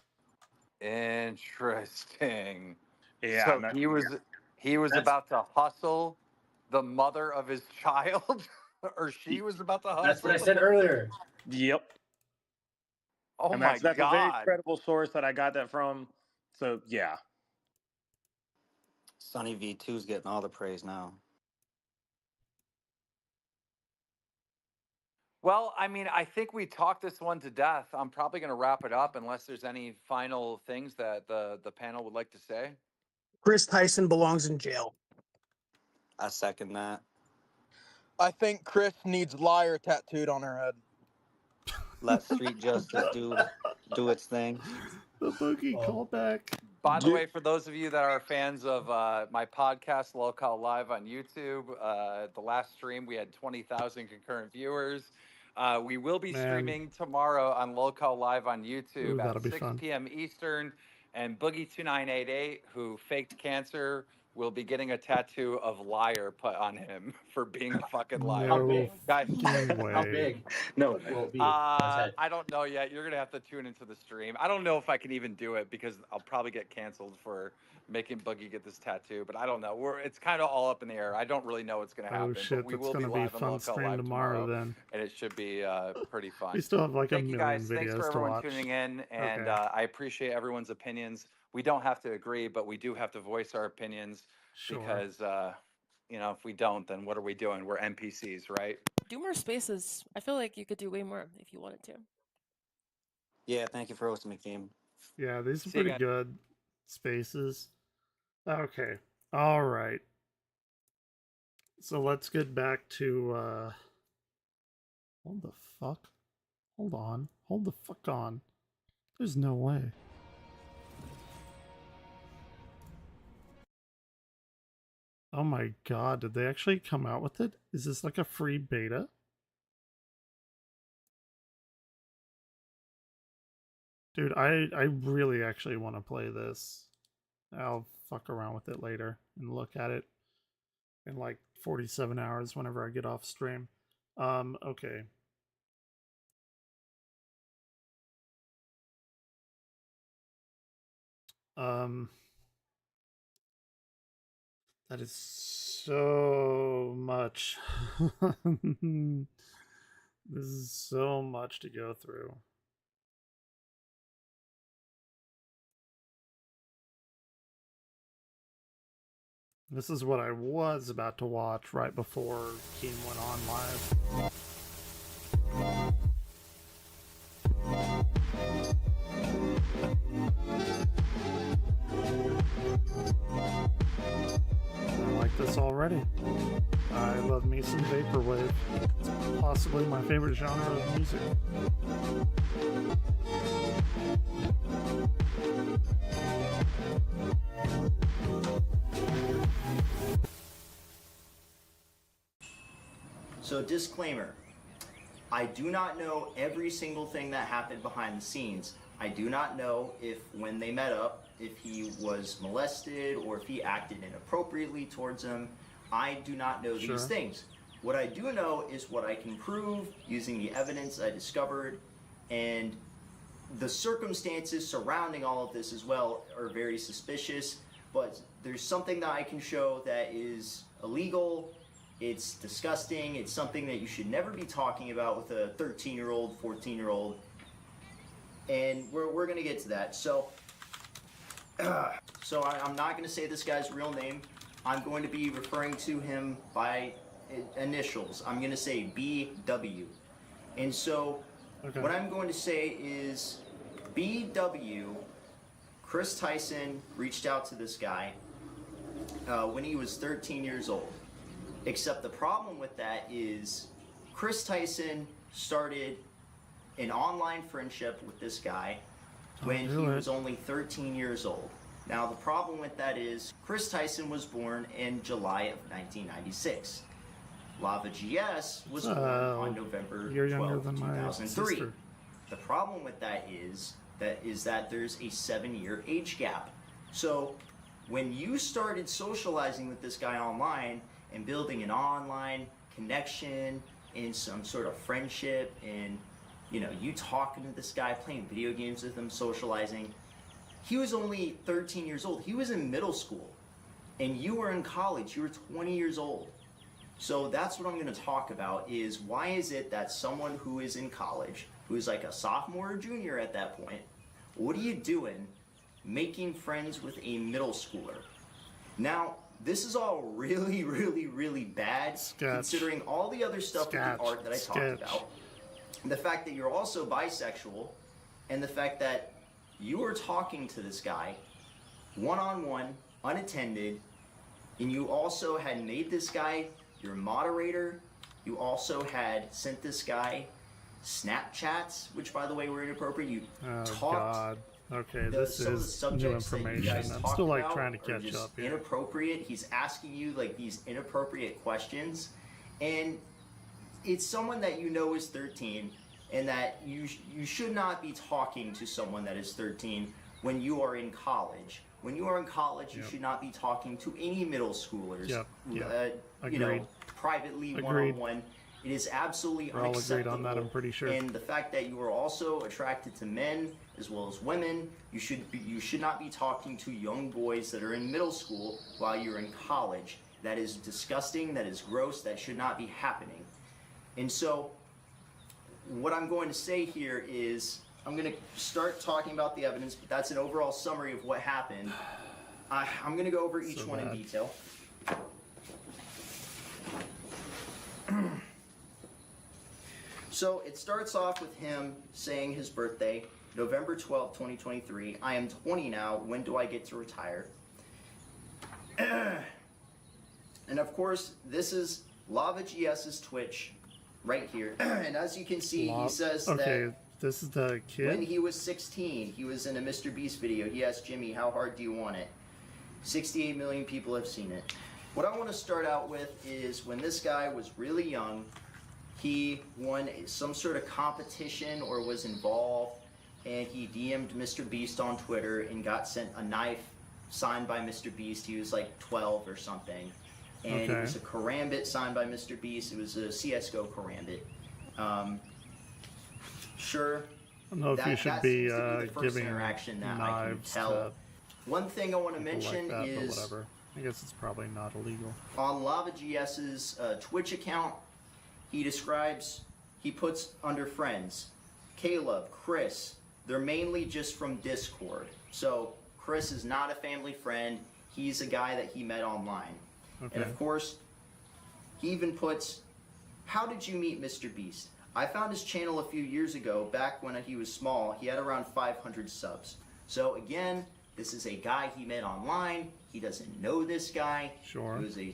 Interesting. Yeah, So and that- he was about to hustle the mother of his child, or she was about to hustle. That's what I said earlier. Yep. Oh and my that's a very God. credible source that I got that from. So yeah. Sunny V2's getting all the praise now. Well, I mean, I think we talked this one to death. I'm probably going to wrap it up unless there's any final things that the panel would like to say. Chris Tyson belongs in jail. I second that. I think Chris needs liar tattooed on her head. Let street justice do its thing. The Boogie callback. By the way, for those of you that are fans of my podcast, Locale Live on YouTube, the last stream we had 20,000 concurrent viewers. We will be streaming tomorrow on Locale Live on YouTube at 6 p.m. Eastern. And Boogie2988, who faked cancer, will be getting a tattoo of liar put on him for being a fucking liar. No Guys, How big? No, will it be? I don't know yet. You're gonna have to tune into the stream. I don't know if I can even do it because I'll probably get canceled for making Boogie get this tattoo. But I don't know. It's kind of all up in the air. I don't really know what's gonna happen. Oh shit, but we that's will gonna be live on fun Locale stream Live tomorrow then. and it should be pretty fun. We still have like Thank a you million guys. Thanks videos for to everyone watch. tuning in, and Okay. I appreciate everyone's opinions. We don't have to agree, but we do have to voice our opinions because if we don't, then what are we doing? We're NPCs, right? Do more spaces. I feel like you could do way more if you wanted to. Yeah, thank you for hosting me, team. Yeah, these are See you pretty guys. good spaces. Okay. All right. So let's get back to hold the fuck. Hold on. Hold the fuck on. There's no way. Oh my god, did they actually come out with it? Is this like a free beta? Dude, I really actually want to play this. I'll fuck around with it later and look at it in like 47 hours whenever I get off stream. Okay. That is so much. This is so much to go through. This is what I was about to watch right before Keen went on live. I like this already. I love me some Vaporwave. It's possibly my favorite genre of music. So disclaimer, I do not know every single thing that happened behind the scenes. I do not know if when they met up, if he was molested or if he acted inappropriately towards him. I do not know Sure. these things. What I do know is what I can prove using the evidence I discovered, and the circumstances surrounding all of this as well are very suspicious, but there's something that I can show that is illegal. It's disgusting. It's something that you should never be talking about with a 13-year-old, 14-year-old. And we're going to get to that. So I'm not going to say this guy's real name. I'm going to be referring to him by initials. I'm going to say BW. And so what I'm going to say is BW, Chris Tyson reached out to this guy when he was 13 years old. Except the problem with that is Chris Tyson started an online friendship with this guy when he was only 13 years old. Now the problem with that is Chris Tyson was born in July of 1996. Lava GS was born on November 12, 2003. Sister. The problem with that is that there's a 7-year age gap. So when you started socializing with this guy online and building an online connection and some sort of friendship and you talking to this guy, playing video games with him, socializing, he was only 13 years old. He was in middle school and you were in college. You were 20 years old. So that's what I'm going to talk about is why is it that someone who is in college, who is like a sophomore or junior at that point, what are you doing making friends with a middle schooler? Now, this is all really, really, really bad, considering all the other stuff with the art that I talked about. The fact that you're also bisexual, and the fact that you are talking to this guy one-on-one, unattended, and you also had made this guy your moderator. You also had sent this guy Snapchats, which, by the way, were inappropriate. You talked. God. Okay, this is new information. I'm still like trying to catch up here. Inappropriate. He's asking you like these inappropriate questions, and it's someone that you know is 13, and that you should not be talking to someone that is 13 when you are in college. When you are in college, you should not be talking to any middle schoolers. You know, privately, one-on-one. It is absolutely We're all unacceptable. agreed on that, I'm pretty sure. And the fact that you are also attracted to men as well as women, you should not be talking to young boys that are in middle school while you're in college. That is disgusting. That is gross. That should not be happening. And so, what I'm going to say here is, I'm going to start talking about the evidence, but that's an overall summary of what happened. I'm going to go over each one in detail. So it starts off with him saying his birthday, November 12th, 2023. I am 20 now. When do I get to retire? And of course, this is Lava GS's Twitch right here. And as you can see, he says that this is the kid. when he was 16, he was in a Mr. Beast video. He asked Jimmy, how hard do you want it? 68 million people have seen it. What I want to start out with is when this guy was really young, he won some sort of competition or was involved, and he DM'd Mr. Beast on Twitter and got sent a knife signed by Mr. Beast. He was like 12 or something. And it was a Karambit signed by Mr. Beast. It was a CSGO Karambit. Sure. I don't know if you should be the first giving interaction that I can knives tell. to One thing I want to people mention like that, but is whatever. I guess it's probably not illegal. on Lava GS's Twitch account, he describes, he puts under friends, Caleb, Chris. They're mainly just from Discord. So Chris is not a family friend. He's a guy that he met online. And of course, he even puts, how did you meet Mr. Beast? I found his channel a few years ago, back when he was small. He had around 500 subs. So again, this is a guy he met online. He doesn't know this guy. Sure. He was a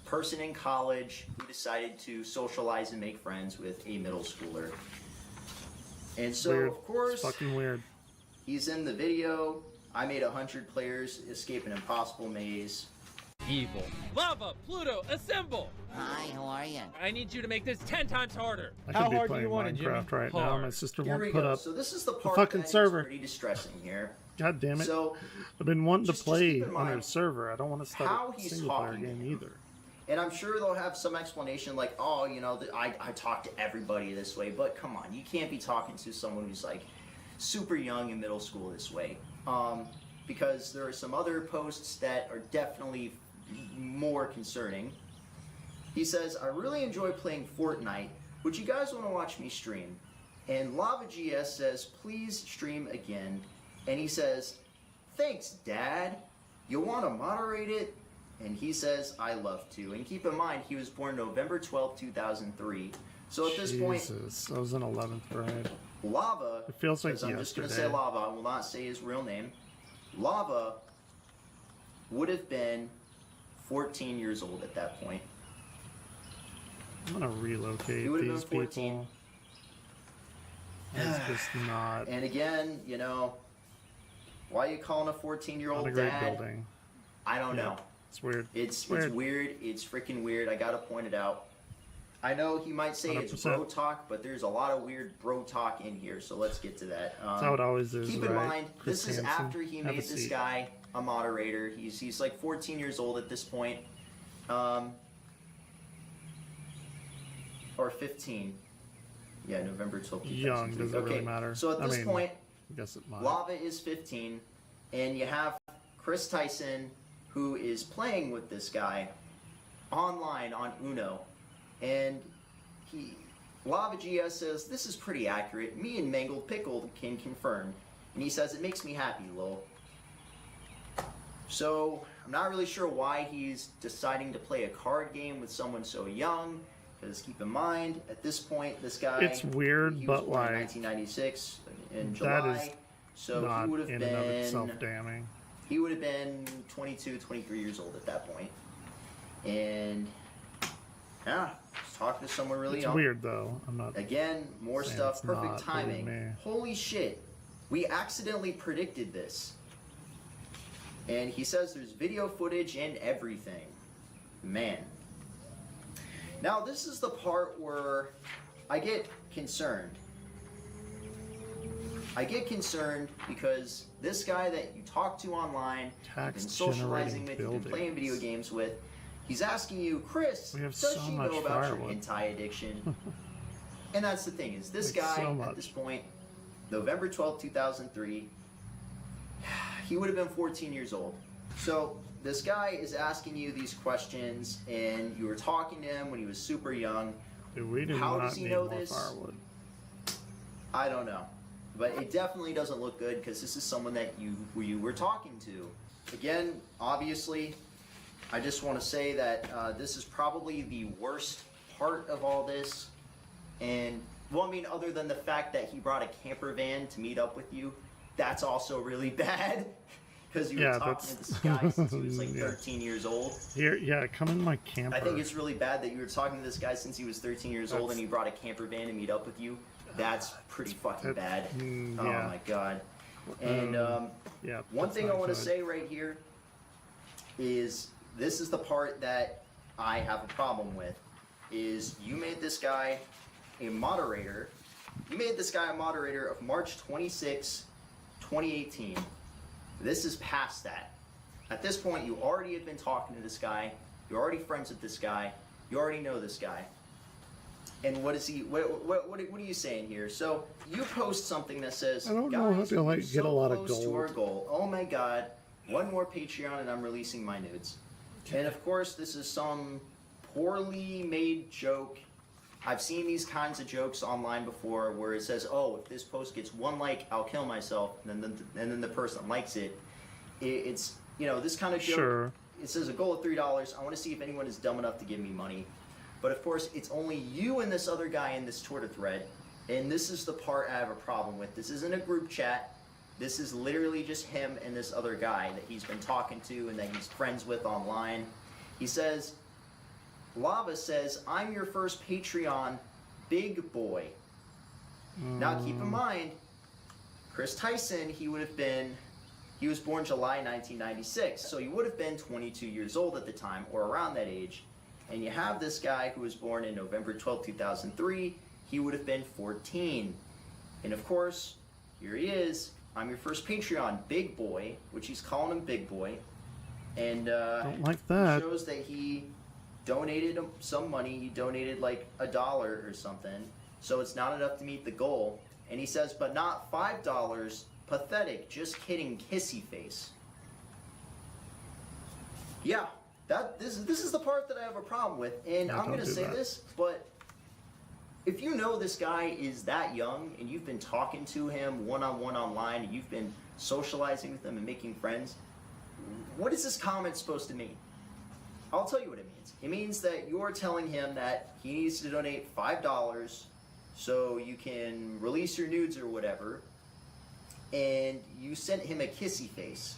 person in college who decided to socialize and make friends with a middle schooler. And so, Weird. of course, It's fucking weird. he's in the video. I made 100 players escape an impossible maze. Evil. Lava, Pluto, assemble! Hi, how are you? I need you to make this 10 times harder. I could be playing Minecraft right now. My sister Here we won't put go. up So this is the the part fucking that is server. pretty distressing here. God damn it. So, I've been wanting to play keep in on her mind server. I don't want to how start a he's single player talking to game him. either. And I'm sure they'll have some explanation like, oh, you know, I talk to everybody this way. But come on, you can't be talking to someone who's like super young in middle school this way. Because there are some other posts that are definitely more concerning. He says, I really enjoy playing Fortnite. Would you guys want to watch me stream? And Lava GS says, please stream again. And he says, thanks, Dad. You want to moderate it? And he says, I love to. And keep in mind, he was born November 12, 2003. So at this point, Jesus, I was in 11th grade. Lava, It feels like because I'm just going to yesterday. say Lava, I will not say his real name. Lava would have been 14 years old at that point. I'm gonna relocate He would have these been 14. people. It's just not. And again, you know, why are you calling a 14-year-old Not a great dad? building. I don't know. It's weird. It's weird. weird. It's freaking weird. I gotta point it out. I know he might say it's 100%. bro talk, but there's a lot of weird bro talk in here. So let's get to that. That's how it always is, Keep in right? mind, Chris this is Hansen, after he have a made this seat. guy a moderator. He's like 14 years old at this point, or 15. Yeah, November 12th. Young, 2003. doesn't really matter. So at I this mean, point, I guess it might. Lava is 15, and you have Chris Tyson, who is playing with this guy online on Uno, and Lava GS says, this is pretty accurate. Me and Mangled Pickle can confirm. And he says, it makes me happy, lol. So I'm not really sure why he's deciding to play a card game with someone so young. Because keep in mind, at this point, this guy, It's weird, he was but born in like 1996 in that July. is So not he would have in been and of itself damning. He would have been 22, 23 years old at that point. And yeah, just talking to someone really It's young. weird though. I'm not. Again, more saying stuff, it's perfect not, believe timing. me. Holy shit. We accidentally predicted this. And he says there's video footage and everything. Man. Now this is the part where I get concerned. I get concerned because this guy that you talk to online, you've been socializing with, you've been playing video games with, he's asking you, Chris, We have does so she much know about firewood. your hentai addiction? And that's the thing, is this Like, guy so at much. this point, November 12, 2003, he would have been 14 years old. So this guy is asking you these questions, and you were talking to him when he was super young. Dude, we do How not does he need know more this? firewood. I don't know, but it definitely doesn't look good because this is someone that you were talking to. Again, obviously, I just want to say that this is probably the worst part of all this. And well, I mean, other than the fact that he brought a camper van to meet up with you, that's also really bad because you were Yeah, talking to this guy since he was like yeah. 13 years old. Here, yeah, come in my camper. I think it's really bad that you were talking to this guy since he was 13 years old and he brought a camper van to meet up with you. That's pretty fucking bad. yeah. Oh my god. And yeah, one that's thing I not want to good. say right here is this is the part that I have a problem with. Is you made this guy a moderator. You made this guy a moderator of March 26, 2018. This is past that. At this point, you already had been talking to this guy. You're already friends with this guy. You already know this guy. And what is he? What are you saying here? So you post something that says, I don't know how "Guys, to like we're get a so lot of close to our gold. goal. Oh my god! One more Patreon, and I'm releasing my nudes." And of course, this is some poorly made joke. I've seen these kinds of jokes online before, where it says, "Oh, if this post gets 1 like, I'll kill myself," and then the person likes it. It's this kind of joke. Sure. It says a goal of $3. I want to see if anyone is dumb enough to give me money. But of course, it's only you and this other guy in this Twitter thread. And this is the part I have a problem with. This isn't a group chat. This is literally just him and this other guy that he's been talking to and that he's friends with online. He says, Lava says, "I'm your first Patreon, big boy." Now keep in mind, Chris Tyson, he was born July 1996, so he would have been 22 years old at the time, or around that age. And you have this guy who was born in November 12, 2003, he would have been 14. And of course, here he is, "I'm your first Patreon, big boy," which he's calling him big boy. And Don't like that. shows that he donated some money, he donated like $1 or something, so it's not enough to meet the goal. And he says, "But not $5, pathetic, just kidding, kissy face." Yeah, this is the part that I have a problem with, and Yeah, I'm don't gonna do say that. this, but if you know this guy is that young and you've been talking to him one-on-one online and you've been socializing with him and making friends, what is this comment supposed to mean? I'll tell you what it means. It means that you're telling him that he needs to donate $5 so you can release your nudes or whatever, and you sent him a kissy face.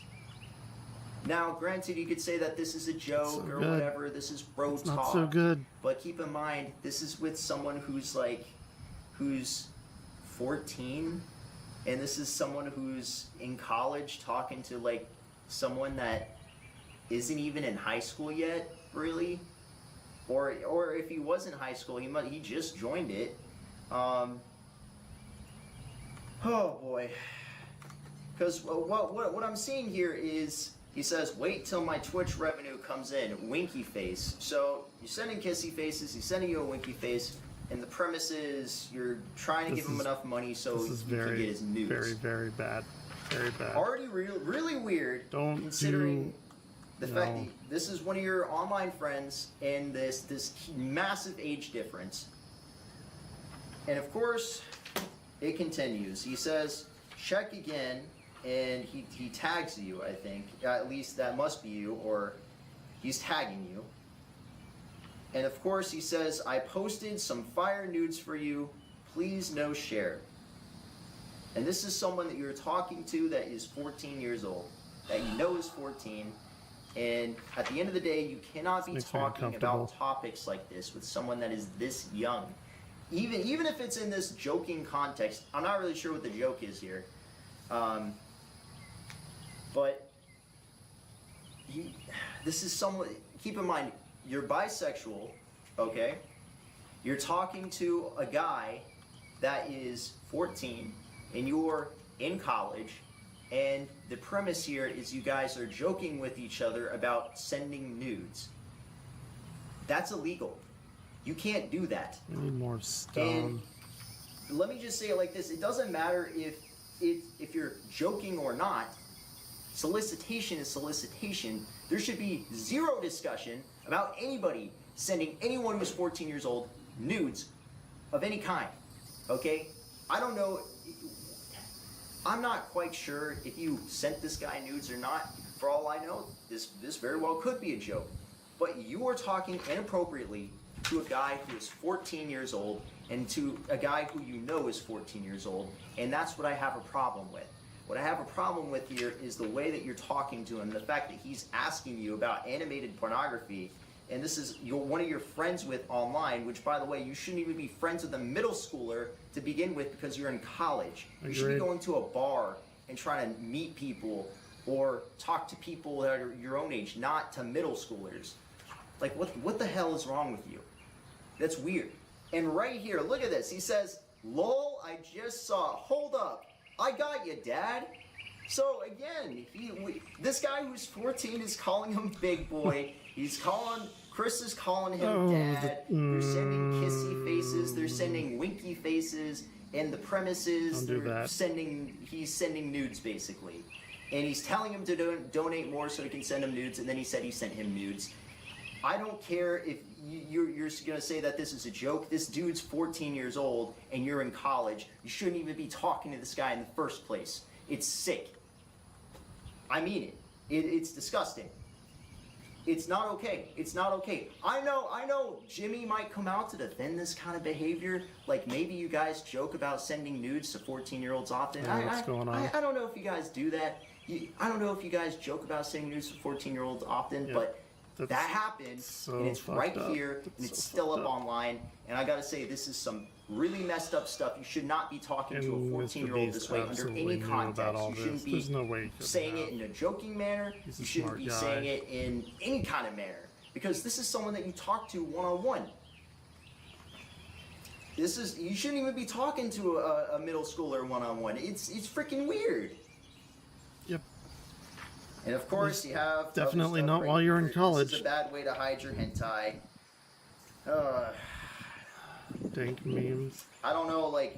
Now, granted, you could say that this is a joke so or good. whatever, this is bro It's talk. not so good. But keep in mind, this is with someone who's 14, and this is someone who's in college talking to like someone that isn't even in high school yet, really. Or if he was in high school, he just joined it. Oh boy. Because what I'm seeing here is he says, "Wait till my Twitch revenue comes in," winky face. So you're sending kissy faces, he's sending you a winky face, and the premise is you're trying to This give him is- enough money so This he is can very, get his nudes. very, very bad. Very bad. Already really weird, Don't considering do, the fact no. that this is one of your online friends and this massive age difference. And of course, it continues. He says, "Check again. and he tags you, I think. At least that must be you, or he's tagging you. And of course he says, I posted some fire nudes for you, please no share. And this is someone that you're talking to that is 14 years old, that you know is 14. And at the end of the day, you cannot be talking about topics like this with someone that is this young. Even if it's in this joking context, I'm not really sure what the joke is here. But this is someone, keep in mind, you're bisexual, okay? You're talking to a guy that is 14 and you're in college, and the premise here is you guys are joking with each other about sending nudes. That's illegal. You can't do that. We need more stone. And let me just say it like this. It doesn't matter if you're joking or not. Solicitation is solicitation. There should be zero discussion about anybody sending anyone who's 14 years old nudes of any kind. Okay? I don't know. I'm not quite sure if you sent this guy nudes or not. For all I know, this very well could be a joke. But you are talking inappropriately to a guy who is 14 years old and to a guy who you know is 14 years old, and that's what I have a problem with. What I have a problem with here is the way that you're talking to him, the fact that he's asking you about animated pornography, and this is one of your friends with online, which, by the way, you shouldn't even be friends with a middle schooler to begin with because you're in college. You should be going to a bar and trying to meet people or talk to people that are your own age, not to middle schoolers. Like, what the hell is wrong with you? That's weird. And right here, look at this. He says, lol, I just saw, hold up. I got you, Dad. So again, this guy who's 14 is calling him big boy. Chris is calling him Dad. They're sending kissy faces. They're sending winky faces. And the premise is he's sending nudes, basically. And he's telling him to donate more so he can send him nudes. And then he said he sent him nudes. I don't care if you're going to say that this is a joke. This dude's 14 years old and you're in college. You shouldn't even be talking to this guy in the first place. It's sick. I mean it. It's disgusting. It's not okay. It's not okay. I know Jimmy might come out to defend this kind of behavior. Like maybe you guys joke about sending nudes to 14-year-olds often. What's going on? I don't know if you guys do that. I don't know if you guys joke about sending nudes to 14-year-olds often, but that happened, and it's right here, and it's still up online. And I gotta say, this is some really messed up stuff. You should not be talking to a 14-year-old this way under any context. You shouldn't be saying it in a joking manner. You shouldn't be saying it in any kind of manner, because this is someone that you talk to one-on-one. You shouldn't even be talking to a middle schooler one-on-one. It's freaking weird. Yep. And of course, you have definitely not while you're in college. This is a bad way to hide your hentai. Dank memes. I don't know, like,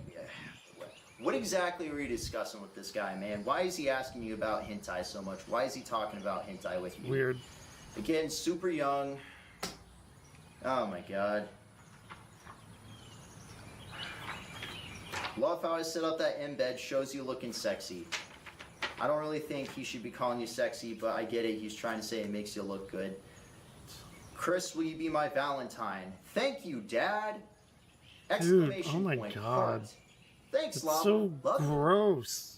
what exactly are you discussing with this guy, man? Why is he asking you about hentai so much? Why is he talking about hentai with you? Weird. Again, super young. Oh my god. Love how I set up that embed, shows you looking sexy. I don't really think he should be calling you sexy, but I get it. He's trying to say it makes you look good. Chris, will you be my Valentine? Thank you, Dad! Exclamation Dude, oh my point. god. Heart. Thanks, it's Lava. so Love you. gross.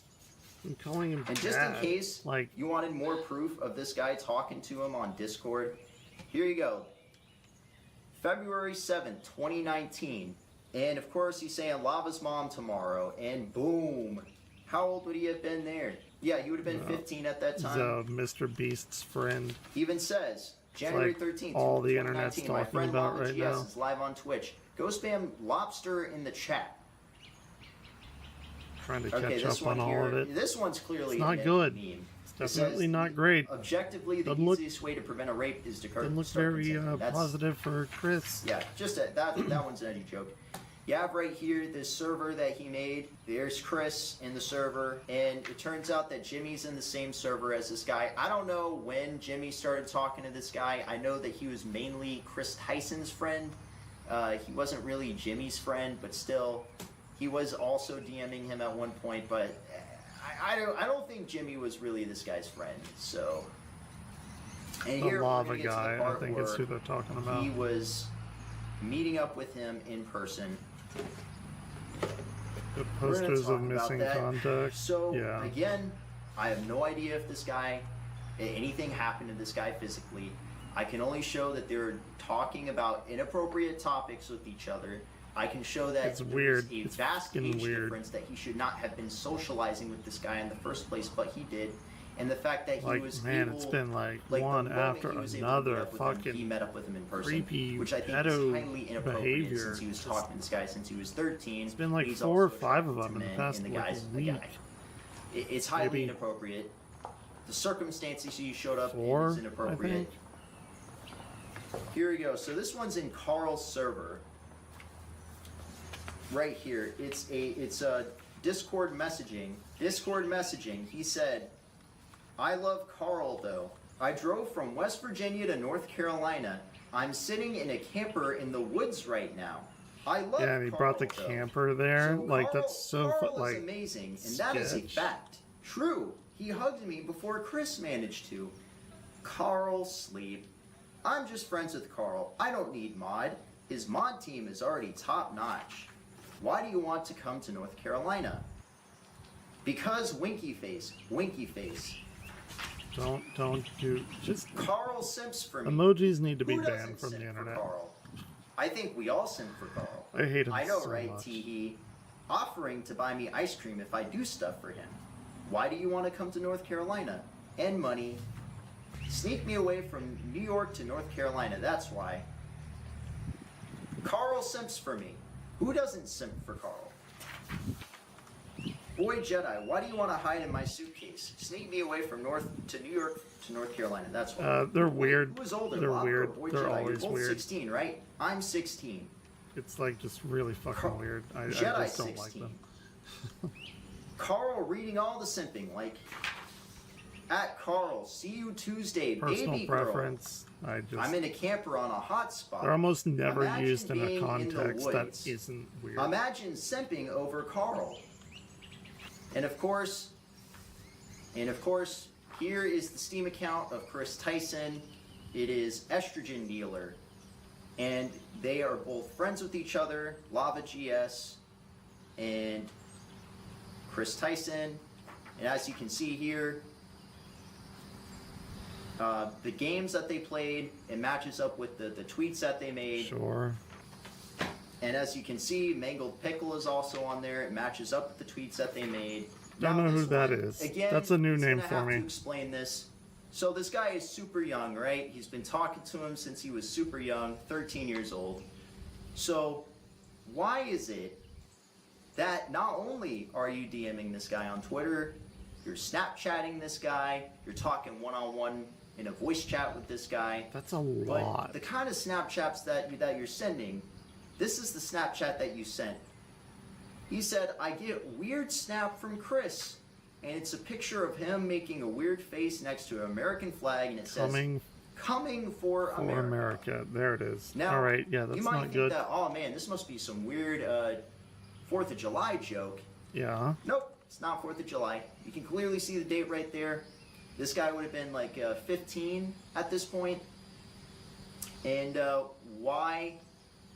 I'm calling him And just in case you wanted more proof of this guy talking to him on Discord, here you go. February 7th, 2019. And of course, he's saying Lava's mom tomorrow. And boom. How old would he have been there? Yeah, he would have been 15 at that time. Mr. Beast's friend. He even says, January 13th, all the internet's 2019, my talking friend about Lava right GS now. is live on Twitch. Go spam Lobster in the chat. Trying to catch up on all of it. This one's clearly It's not a good. meme. It's definitely not great. Objectively, the easiest way to prevent a rape is to Doesn't look very positive for Chris. Yeah, just that one's an edgy joke. You have right here this server that he made. There's Chris in the server, and it turns out that Jimmy's in the same server as this guy. I don't know when Jimmy started talking to this guy. I know that he was mainly Chris Tyson's friend. He wasn't really Jimmy's friend, but still, he was also DMing him at one point. But I don't think Jimmy was really this guy's friend. So, and The here we're lava gonna get to the guy, I part think is where who they're talking about. he was meeting up with him in person. The We're gonna posters talk of about missing that. context. So yeah. again, I have no idea if this guy, anything happened to this guy physically. I can only show that they're talking about inappropriate topics with each other. I can show that It's there's weird. a It's vast fucking age weird. difference, that he should not have been socializing with this guy in the first place, but he did. And the fact that he Like, was man, able, it's been like the one moment after he was able to another meet up with him, fucking he met up with him in person, creepy which I think pedo is highly inappropriate behavior. since he was talking to this guy since he was 13. It's been like He's 4 or also 5 of attracted them to in the men, past and the like guy's a week. guy. It's highly Maybe inappropriate. The circumstances he showed up 4, in is I inappropriate. think. Here we go. So this one's in Carl's server. Right here. It's a Discord messaging. Discord messaging. He said, "I love Carl though. I drove from West Virginia to North Carolina. I'm sitting in a camper in the woods right now. I love Yeah, and he Carl, brought the though." camper there. So like, Carl, that's so Carl is like amazing, and that is a sketch. fact. True. He hugged me before Chris managed to. Carl sleep. I'm just friends with Carl. I don't need mod. His mod team is already top notch. Why do you want to come to North Carolina? Because winky face. Winky face. Don't do just Carl simps for me. emojis need to be Who banned doesn't from the simp for internet. Carl? I think we all simp for Carl. I hate him I know, so right, much. Teehee? Offering to buy me ice cream if I do stuff for him. Why do you want to come to North Carolina? And money. Sneak me away from New York to North Carolina, that's why. Carl simps for me. Who doesn't simp for Carl? Boy Jedi, why do you want to hide in my suitcase? Sneak me away from New York to North Carolina, that's why. They're weird. Who was older, They're Locke or weird. Boy They're Jedi? always You're both weird. 16, right? I'm 16. It's like just really fucking weird. I Jedi just don't like 16. them. Carl reading all the simping, like at Carl, see you Tuesday, Personal baby girl. preference. I just I'm in a camper on a hot spot. they're almost never Imagine used in a being context the that woods. isn't weird. Imagine simping over Carl. And of course, here is the Steam account of Chris Tyson. It is Estrogen Dealer. And they are both friends with each other, Lava GS and Chris Tyson. And as you can see here, the games that they played, it matches up with the tweets that they made. Sure. And as you can see, Mangled Pickle is also on there. It matches up with the tweets that they made. Don't know who that is. That's a new he's name gonna for have me. To explain this. So this guy is super young, right? He's been talking to him since he was super young, 13 years old. So why is it that not only are you DMing this guy on Twitter, you're Snapchatting this guy, you're talking one-on-one in a voice chat with this guy. That's a lot. But the kind of Snapchats that you're sending, this is the Snapchat that you sent. He said, I get weird snap from Chris. And it's a picture of him making a weird face next to an American flag, and it says, coming for America. There it is. Now, all right, yeah, that's you might not think good. that, oh man, this must be some weird 4th of July joke. Yeah. Nope, it's not 4th of July. You can clearly see the date right there. This guy would have been like 15 at this point. And why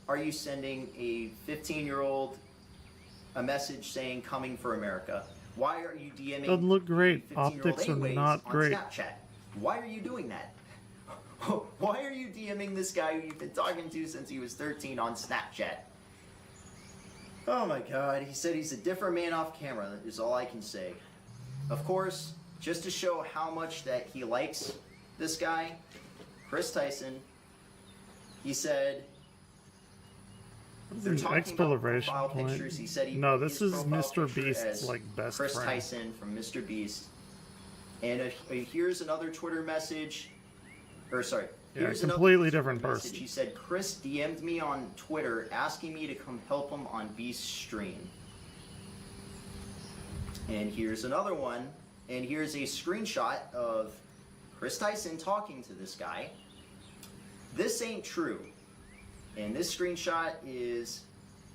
are you sending a 15-year-old a message saying coming for America? Why are you DMing? Doesn't look great. 15-year-old Optics are anyways not on great. Snapchat? Why are you doing that? Why are you DMing this guy who you've been talking to since he was 13 on Snapchat? Oh my god, he said he's a different man off camera, is all I can say. Of course, just to show how much that he likes this guy, Chris Tyson, he said, they're talking about Exploration profile point. pictures. He said he No, put this his is profile Mr. picture Beast's as like best Chris friend. Tyson from Mr. Beast. And here's another Twitter message, or sorry, Yeah, here's another completely Twitter different message. person. He said, Chris DM'd me on Twitter asking me to come help him on Beast's stream. And here's another one, and here's a screenshot of Chris Tyson talking to this guy. This ain't true. And this screenshot is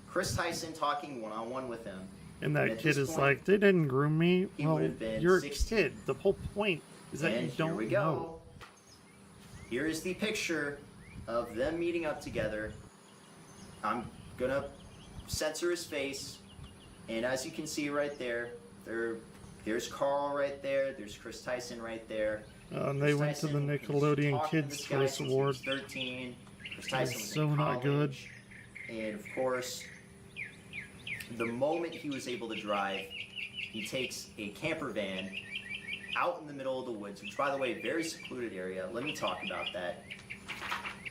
Chris Tyson talking one-on-one with him. And that at kid this is point, like, they didn't groom me. he Well, would have been you're 16. a kid. The whole point is that And you don't here we know. go. Here is the picture of them meeting up together. I'm gonna censor his face, and as you can see right there, there's Carl right there. There's Chris Tyson right there. And they went to the Nickelodeon Kids Choice Award. 13. Chris Tyson was So in not good. college. And of course, the moment he was able to drive, he takes a camper van out in the middle of the woods, which, by the way, very secluded area. Let me talk about that.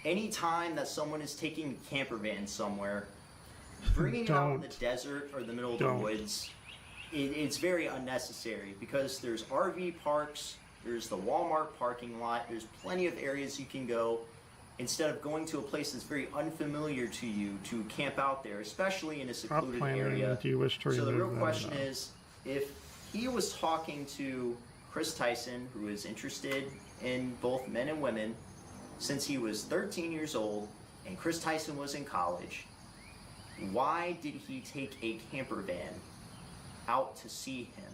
Anytime that someone is taking a camper van somewhere, bringing it out in the desert or the middle of the woods, it's very unnecessary because there's RV parks, there's the Walmart parking lot, there's plenty of areas you can go instead of going to a place that's very unfamiliar to you to camp out there, especially in a secluded area. Do you wish to So the real remove that? question is, if he was talking to Chris Tyson, who is interested in both men and women, since he was 13 years old and Chris Tyson was in college, why did he take a camper van out to see him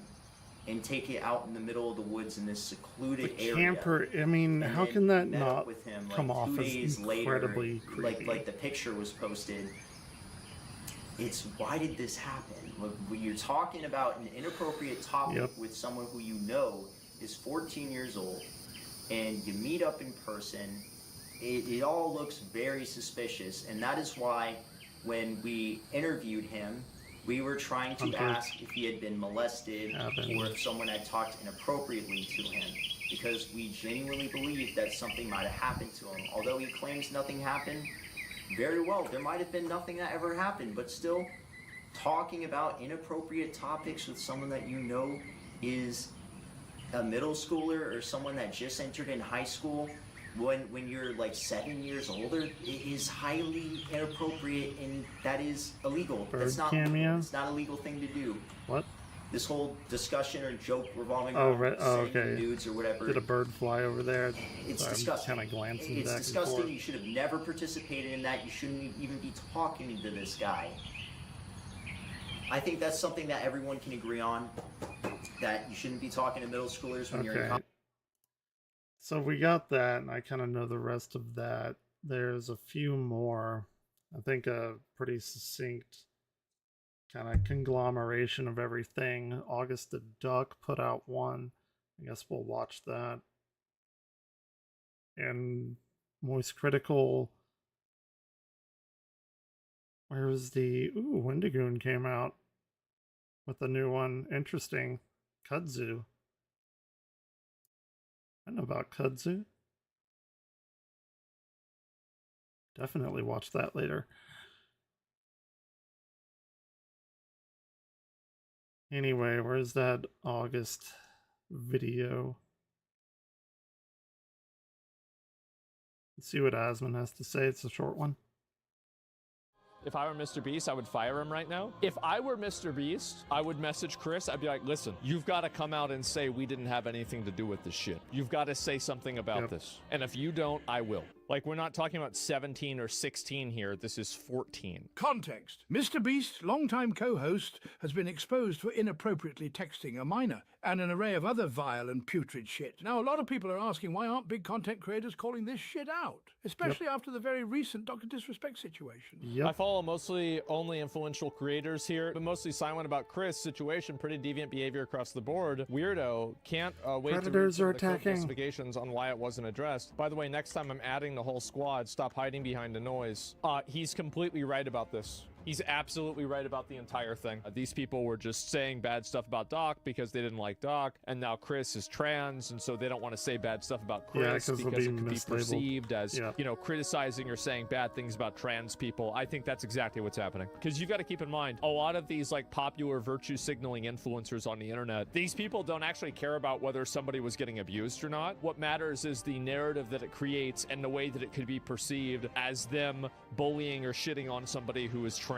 and take it out in the middle of the woods in this secluded area? Camper, I mean, and how then can that met up not with him, come like, off 2 as days incredibly later, creepy? like the picture was posted. It's why did this happen? When you're talking about an inappropriate topic with someone who you know is 14 years old, and you meet up in person, it all looks very suspicious, and that is why when we interviewed him, we were trying to ask if he had been molested or if someone had talked inappropriately to him, because we genuinely believe that something might have happened to him. Although he claims nothing happened, very well, there might have been nothing that ever happened, but still, talking about inappropriate topics with someone that you know is a middle schooler or someone that just entered in high school, when you're like 7 years older, it is highly inappropriate, and that is illegal. It's not legal. It's not a legal thing to do. What? This whole discussion or joke revolving Oh, around right. Oh, saying okay. nudes or whatever. Did a bird fly over there? It's Sorry, disgusting. I'm kind of glancing It's back disgusting. and forth. You should have never participated in that. You shouldn't even be talking to this guy. I think that's something that everyone can agree on, that you shouldn't be talking to middle schoolers when you're in college. So we got that, and I kind of know the rest of that. There's a few more. I think a pretty succinct kind of conglomeration of everything. August the Duck put out one. I guess we'll watch that. And Moist Critical. Where was the... Ooh, Wendigoon came out with a new one. Interesting. Kudzu. I know about Kudzu. Definitely watch that later. Anyway, where's that August video? Let's see what Asmon has to say. It's a short one. If I were Mr. Beast, I would fire him right now. If I were Mr. Beast, I would message Chris. I'd be like, listen, you've got to come out and say we didn't have anything to do with this shit. You've got to say something about this. And if you don't, I will. Like, we're not talking about 17 or 16 here. This is 14. Context. Mr. Beast, longtime co-host, has been exposed for inappropriately texting a minor and an array of other vile and putrid shit. Now, a lot of people are asking why aren't big content creators calling this shit out? Especially after the very recent Dr. Disrespect situation. I follow mostly only influential creators here, but mostly silent about Chris' situation. Pretty deviant behavior across the board. Weirdo. Can't wait Predators to read are some of the attacking. investigations on why it wasn't addressed. By the way, next time I'm adding the whole squad. Stop hiding behind the noise. He's completely right about this. He's absolutely right about the entire thing. These people were just saying bad stuff about Doc because they didn't like Doc, and now Chris is trans, and so they don't want to say bad stuff about Yeah, Chris 'cause they'll because be it could be mislabeled. perceived as, you know, criticizing or saying bad things about trans people. I think that's exactly what's happening. Because you've got to keep in mind, a lot of these like popular virtue signaling influencers on the internet, these people don't actually care about whether somebody was getting abused or not. What matters is the narrative that it creates and the way that it could be perceived as them bullying or shitting on somebody who is trans.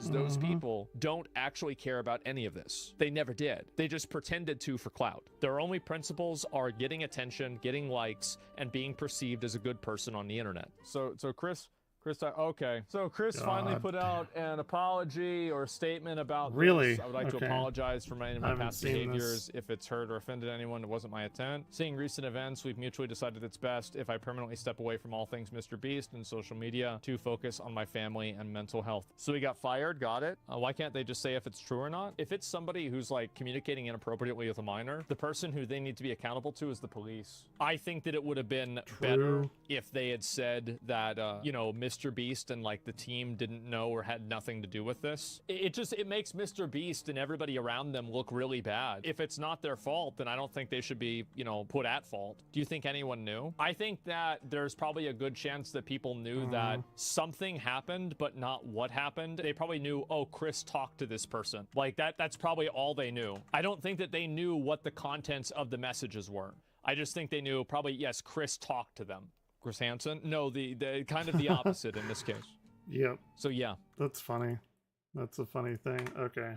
Those people don't actually care about any of this. They never did. They just pretended to for clout. Their only principles are getting attention, getting likes, and being perceived as a good person on the internet. So Chris, Chris, okay. So Chris finally God. put out an apology or statement about Really? this. I would like to Okay. apologize for any of I my haven't past seen behaviors. this. If it's hurt or offended anyone, it wasn't my intent. Seeing recent events, we've mutually decided it's best if I permanently step away from all things Mr. Beast and social media to focus on my family and mental health. So he got fired, got it. Why can't they just say if it's true or not? If it's somebody who's like communicating inappropriately with a minor, the person who they need to be accountable to is the police. I think that it would have been better if they had said that, you know, Mr. Beast and like the team didn't know or had nothing to do with this. It makes Mr. Beast and everybody around them look really bad. If it's not their fault, then I don't think they should be, you know, put at fault. Do you think anyone knew? I think that there's probably a good chance that people knew that something happened, but not what happened. They probably knew, oh, Chris talked to this person. Like that's probably all they knew. I don't think that they knew what the contents of the messages were. I just think they knew probably, yes, Chris talked to them. Chris Hansen? No, the kind of the opposite in this case. Yep. So yeah. That's funny. That's a funny thing. Okay.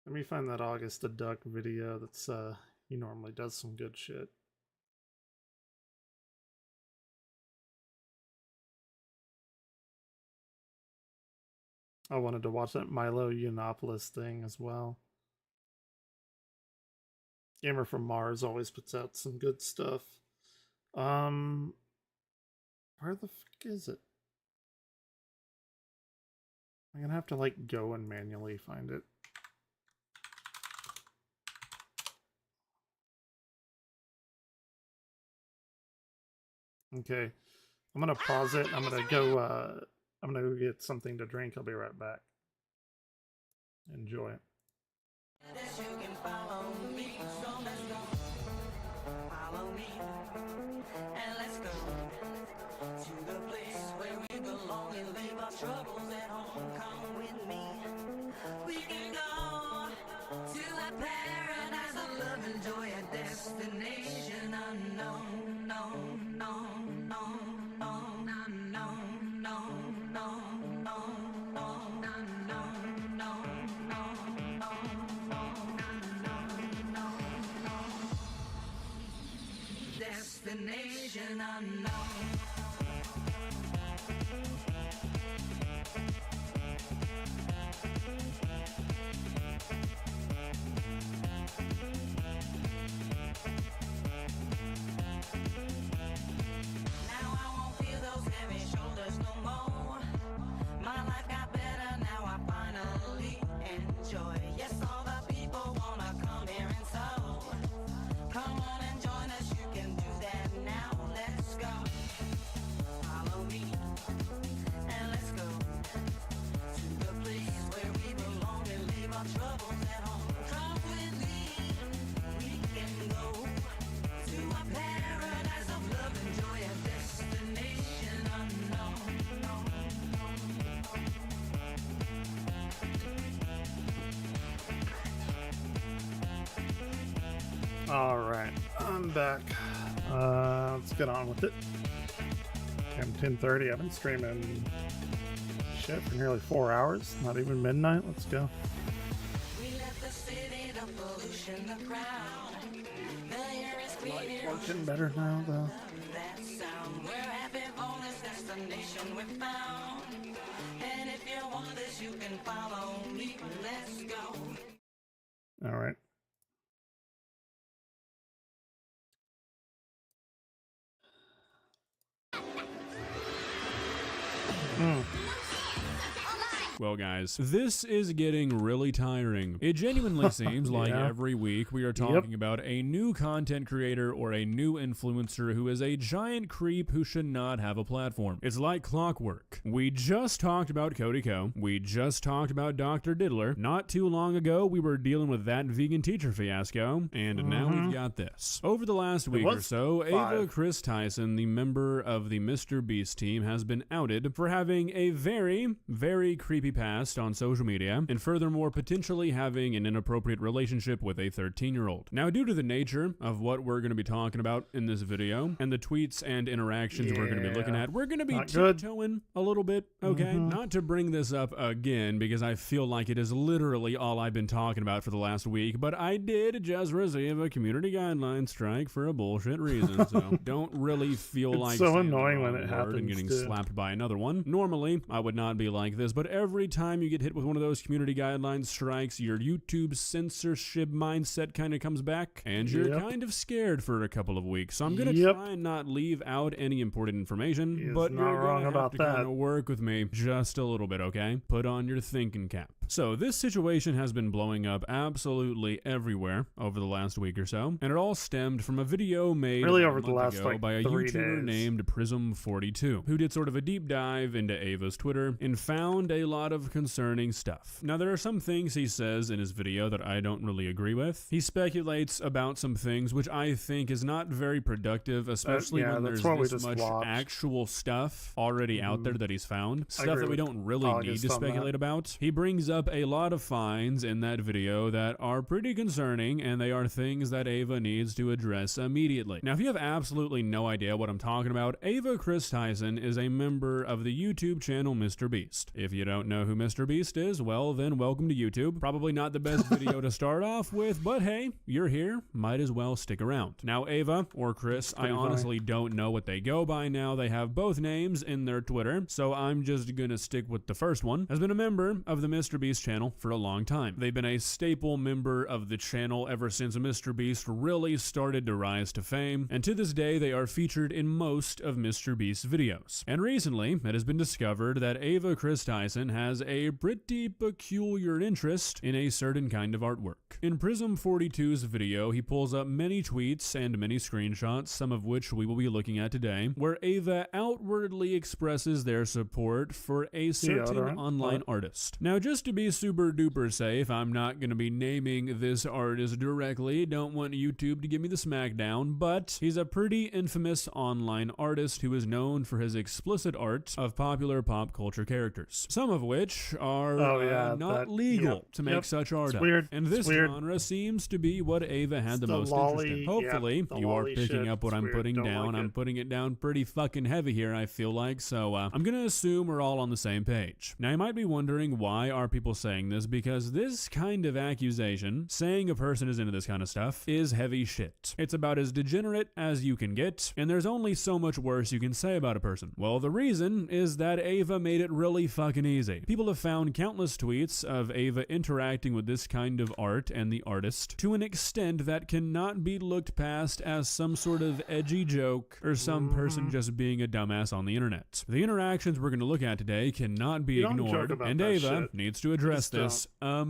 Let me find that August the Duck video. That's he normally does some good shit. I wanted to watch that Milo Yiannopoulos thing as well. Gamer from Mars always puts out some good stuff. Where the fuck is it? I'm gonna have to like go and manually find it. Okay, I'm gonna pause it. I'm gonna go get something to drink. I'll be right back. Enjoy. Troubles at home, come with me. We can go to a paradise of love and joy, a destination unknown, known, known, known, known, unknown, known, known, known, known, unknown, known, known, known, known, known, destination unknown. All right, I'm back. Let's get on with it. Okay, I'm 10:30. I've been streaming shit for nearly 4 hours. Not even midnight. Let's go. Light working better now, though. All right. Well, guys, this is getting really tiring. It genuinely seems like Yeah. every week we are talking about a new content creator or a new influencer who is a giant creep who should not have a platform. It's like clockwork. We just talked about Cody Ko. We just talked about Dr. Diddler. Not too long ago, we were dealing with that vegan teacher fiasco, and now we've got this. Over the last week or so, Ava Chris Tyson, the member of the Mr. Beast team, has been outed for having a very, very creepy creepy past on social media, and furthermore potentially having an inappropriate relationship with a 13-year-old. Now, due to the nature of what we're going to be talking about in this video, and the tweets and interactions we're going to be looking at, we're going to be tiptoeing a little bit, okay? Not to bring this up again, because I feel like it is literally all I've been talking about for the last week, but I did just receive a community guideline strike for a bullshit reason, so don't really feel like so saying annoying the when wrong it word happens, and getting too. slapped by another one. Normally, I would not be like this, but every time you get hit with one of those community guideline strikes, your YouTube censorship mindset kind of comes back, and you're kind of scared for a couple of weeks. So I'm going to try and not leave out any important information, but not you're wrong going to have about to that. kind of work with me just a little bit, okay? Put on your thinking cap. So this situation has been blowing up absolutely everywhere over the last week or so, and it all stemmed from a video made Really about over a the month last, ago like, by a 3 YouTuber days. named Prism42, who did sort of a deep dive into Ava's Twitter and found a lot of concerning stuff. Now, there are some things he says in his video that I don't really agree with. He speculates about some things which I think is not very productive, especially when that's there's what we this just much watched. actual stuff already out there that he's found, stuff agree that we with don't really need August to on that. speculate about. He brings up a lot of finds in that video that are pretty concerning, and they are things that Ava needs to address immediately. Now, if you have absolutely no idea what I'm talking about, Ava Chris Tyson is a member of the YouTube channel Mr. Beast. If you don't know who Mr. Beast is, well then welcome to YouTube. Probably not the best video to start off with, but hey, you're here, might as well stick around. Now, Ava or Chris, I pretty funny. honestly don't know what they go by now. They have both names in their Twitter, so I'm just gonna stick with the first one. Has been a member of the Mr. Beast channel for a long time. They've been a staple member of the channel ever since Mr. Beast really started to rise to fame, and to this day they are featured in most of Mr. Beast's videos. And recently, it has been discovered that Ava Chris Tyson has a pretty peculiar interest in a certain kind of artwork. In Prism42's video, he pulls up many tweets and many screenshots, some of which we will be looking at today, where Ava outwardly expresses their support for a certain Deodorant. online artist. Now, just to be super duper safe, I'm not going to be naming this artist directly, don't want YouTube to give me the smackdown, but he's a pretty infamous online artist who is known for his explicit art of popular pop culture characters, some of which are not legal to make such art It's of. weird. And It's this weird. genre seems to be what Ava had the the most lolly- interest in. Hopefully, the you are lolly picking shit. up what It's I'm weird. putting Don't down. like I'm it. putting it down pretty fucking heavy here, I feel like, so I'm gonna assume we're all on the same page. Now, you might be wondering, why are people saying this? Because this kind of accusation, saying a person is into this kind of stuff, is heavy shit. It's about as degenerate as you can get, and there's only so much worse you can say about a person. Well, the reason is that Ava made it really fucking easy. People have found countless tweets of Ava interacting with this kind of art and the artist to an extent that cannot be looked past as some sort of edgy joke or some person just being a dumbass on the internet. The interactions we're going to look at today cannot be You don't joke ignored, about and that Ava shit. needs to address Just don't. this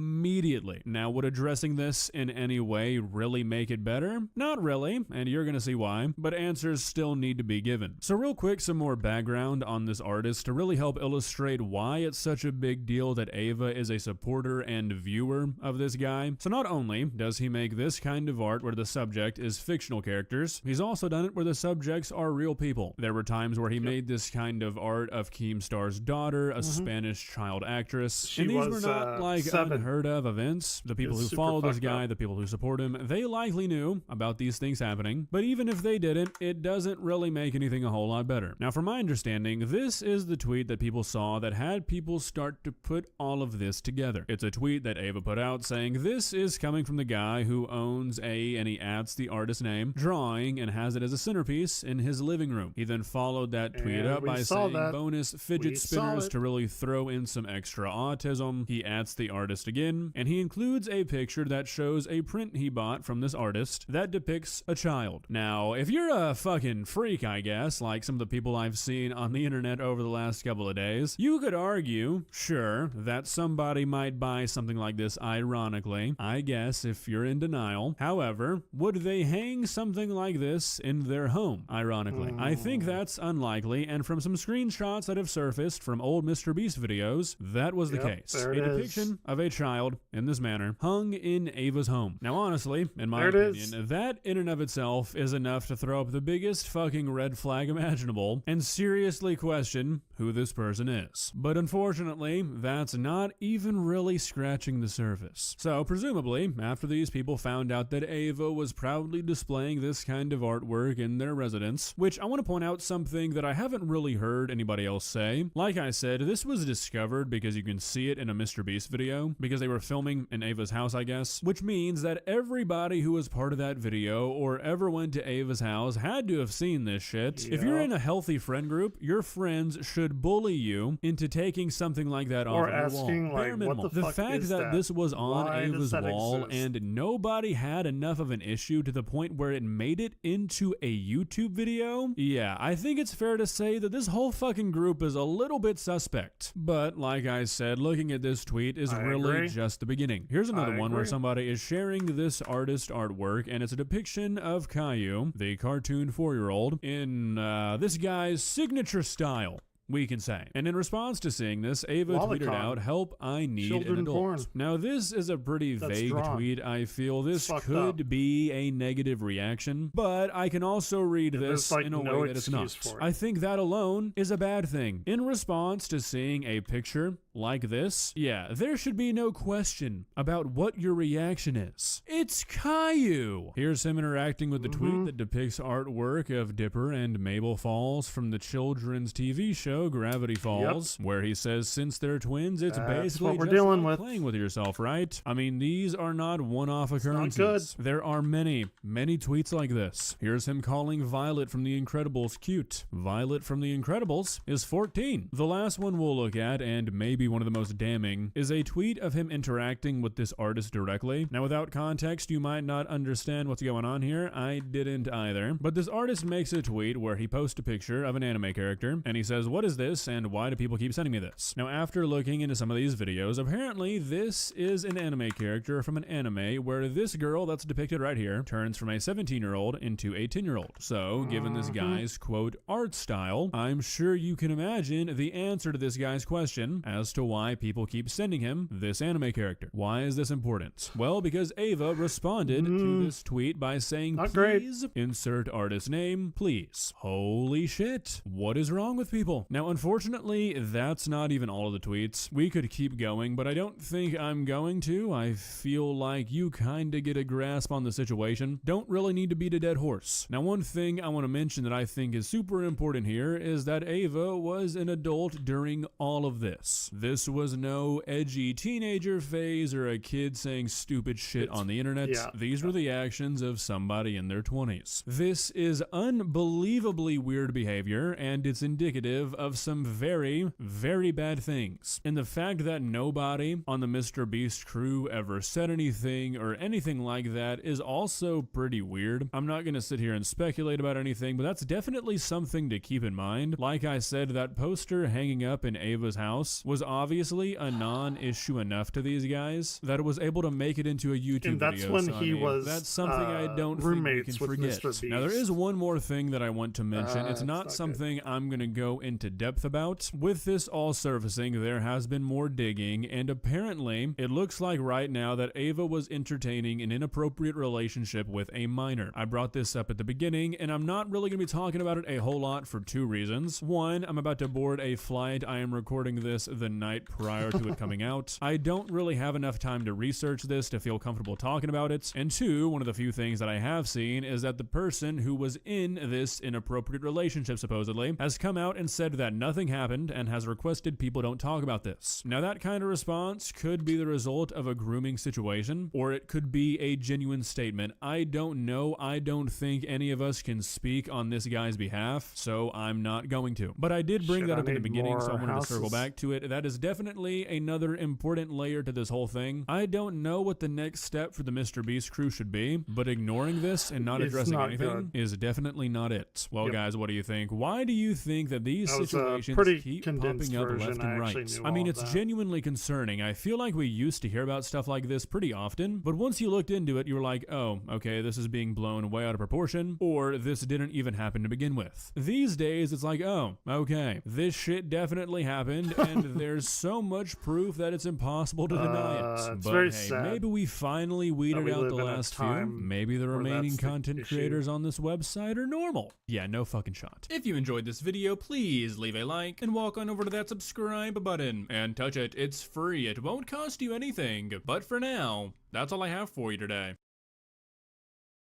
immediately. Now, would addressing this in any way really make it better? Not really, and you're going to see why, but answers still need to be given. So real quick, some more background on this artist to really help illustrate why it's such a big deal that Ava is a supporter and viewer of this guy. So not only does he make this kind of art where the subject is fictional characters, he's also done it where the subjects are real people. There were times where he made this kind of art of Keemstar's daughter, a Spanish child actress, She and these was, were not like 7. unheard of events. The people It's who super follow this fucked guy, up. the people who support him, they likely knew about these things happening, but even if they didn't, it doesn't really make anything a whole lot better. Now, from my understanding, this is the tweet that people saw that had people start to put all of this together. It's a tweet that Ava put out saying, "This is coming from the guy who owns and he adds the artist name, drawing, and has it as a centerpiece in his living room." He then followed that tweet And up we by saw saying that. bonus fidget We saw spinners it. to really throw in some extra autism. He adds the artist again, and he includes a picture that shows a print he bought from this artist that depicts a child. Now, if you're a fucking freak, I guess, like some of the people I've seen on the internet over the last couple of days, you could argue, sure, that somebody might buy something like this ironically, I guess, if you're in denial. However, would they hang something like this in their home, ironically? I think that's unlikely, and from some screenshots that have surfaced from old Mr. Beast videos, that was the case. a depiction of a child in this manner hung in Ava's home. Now, honestly, in my opinion, that in and of itself is enough to throw up the biggest fucking red flag imaginable and seriously question who this person is. But unfortunately, that's not even really scratching the surface. So, presumably, after these people found out that Ava was proudly displaying this kind of artwork in their residence, which I want to point out something that I haven't really heard anybody else say. Like I said, this was discovered because you can see it in a MrBeast video, because they were filming in Ava's house, I guess, which means that everybody who was part of that video or ever went to Ava's house had to have seen this shit. If you're in a healthy friend group, your friends should bully you into taking something like that off of your wall. Bare minimal. The fact that this was on Ava's wall and nobody had enough of an issue to the point where it made it into a YouTube video, yeah, I think it's fair to say that this whole fucking group is a little bit suspect. But like I said, looking at this tweet is really just the beginning. Here's another one where somebody is sharing this artist artwork, and it's a depiction of Caillou, the cartoon 4-year-old, in this guy's signature style, we can say. And in response to seeing this, Ava tweeted out, "Help, I need an adult." Porn. Now, this is a pretty vague tweet. I feel this could be a negative reaction, but I can also read this in a way that it's not. I think that alone is a bad thing. In response to seeing a picture like this, yeah, there should be no question about what your reaction is. It's Caillou. Here's him interacting with the tweet that depicts artwork of Dipper and Mabel Falls from the children's TV show Gravity Falls, where he says since they're twins, it's basically just like playing with yourself, right? I mean, these are not one-off occurrences. There are many, many tweets like this. Here's him calling Violet from The Incredibles cute. Violet from The Incredibles is 14. The last one we'll look at, and maybe one of the most damning, is a tweet of him interacting with this artist directly. Now, without context, you might not understand what's going on here. I didn't either. But this artist makes a tweet where he posts a picture of an anime character, and he says, "What is this, and why do people keep sending me this?" Now, after looking into some of these videos, apparently this is an anime character from an anime where this girl that's depicted right here turns from a 17-year-old into a 10-year-old. So, given this guy's, quote, art style, I'm sure you can imagine the answer to this guy's question as to why people keep sending him this anime character. Why is this important? Well, because Ava responded to this tweet by saying, please insert artist name, please. Holy shit. What is wrong with people? Now, unfortunately, that's not even all of the tweets. We could keep going, but I don't think I'm going to. I feel like you kinda get a grasp on the situation. Don't really need to beat a dead horse. Now, one thing I want to mention that I think is super important here is that Ava was an adult during all of this. This was no edgy teenager phase or a kid saying stupid shit on the internet. These were the actions of somebody in their 20s. This is unbelievably weird behavior, and it's indicative of some very, very bad things. And the fact that nobody on the MrBeast crew ever said anything or anything like that is also pretty weird. I'm not going to sit here and speculate about anything, but that's definitely something to keep in mind. Like I said, that poster hanging up in Ava's house was obviously a non-issue enough to these guys that it was able to make it into a YouTube that's video. When so, he was that's something I don't think we can forget. Now, there is one more thing that I want to mention. It's not something I'm going to go into depth about. With this all surfacing, there has been more digging, and apparently, it looks like right now that Ava was entertaining an inappropriate relationship with a minor. I brought this up at the beginning, and I'm not really going to be talking about it a whole lot for two reasons. One, I'm about to board a flight. I am recording this the night prior to it coming out. I don't really have enough time to research this to feel comfortable talking about it. And two, one of the few things that I have seen is that the person who was in this inappropriate relationship, supposedly, has come out and said that nothing happened and has requested people don't talk about this. Now, that kind of response could be the result of a grooming situation, or it could be a genuine statement. I don't know. I don't think any of us can speak on this guy's behalf, so I'm not going to. But I did bring that up in the beginning, so I wanted to circle back to it. That is definitely another important layer to this whole thing. I don't know what the next step for the MrBeast crew should be, but ignoring this and not addressing anything is definitely not it. Well, guys, what do you think? Why do you think that these situations situations pretty keep condensed popping up version. left I and actually right. knew I mean, all it's that. genuinely concerning. I feel like we used to hear about stuff like this pretty often, but once you looked into it, you were like, oh, okay, this is being blown way out of proportion, or this didn't even happen to begin with. These days, it's like, oh, okay, this shit definitely happened, and there's so much proof that it's impossible to deny it. It's But very hey, sad maybe we finally weeded we out the live in a last few. time Maybe the where remaining that's the content issue. creators on this website are normal. Yeah, no fucking shot. If you enjoyed this video, please leave a like and walk on over to that subscribe button and touch it. It's free. It won't cost you anything. But for now, that's all I have for you today.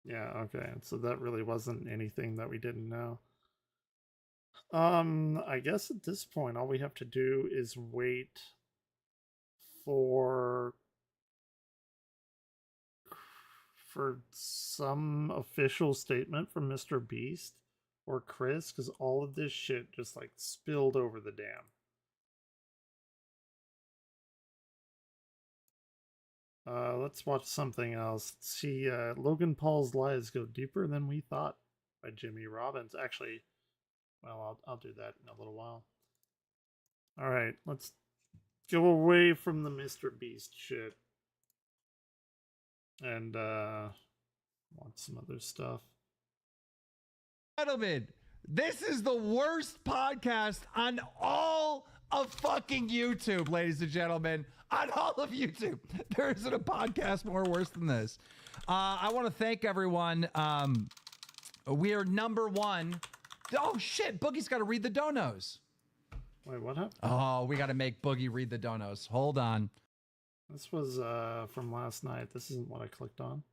Yeah, okay. So that really wasn't anything that we didn't know. I guess at this point, all we have to do is wait for some official statement from Mr. Beast or Chris, because all of this shit just like spilled over the dam. Let's watch something else. Let's see, Logan Paul's lies go deeper than we thought by Jimmy Robbins. Actually, well, I'll do that in a little while. All right, let's go away from the Mr. Beast shit and watch some other stuff. Gentlemen, this is the worst podcast on all of fucking YouTube, ladies and gentlemen. On all of YouTube. There isn't a podcast more worse than this. I want to thank everyone. We are #1. Oh, shit. Boogie's got to read the donos. Wait, what happened? Oh, we got to make Boogie read the donos. Hold on. This was from last night. This isn't what I clicked on.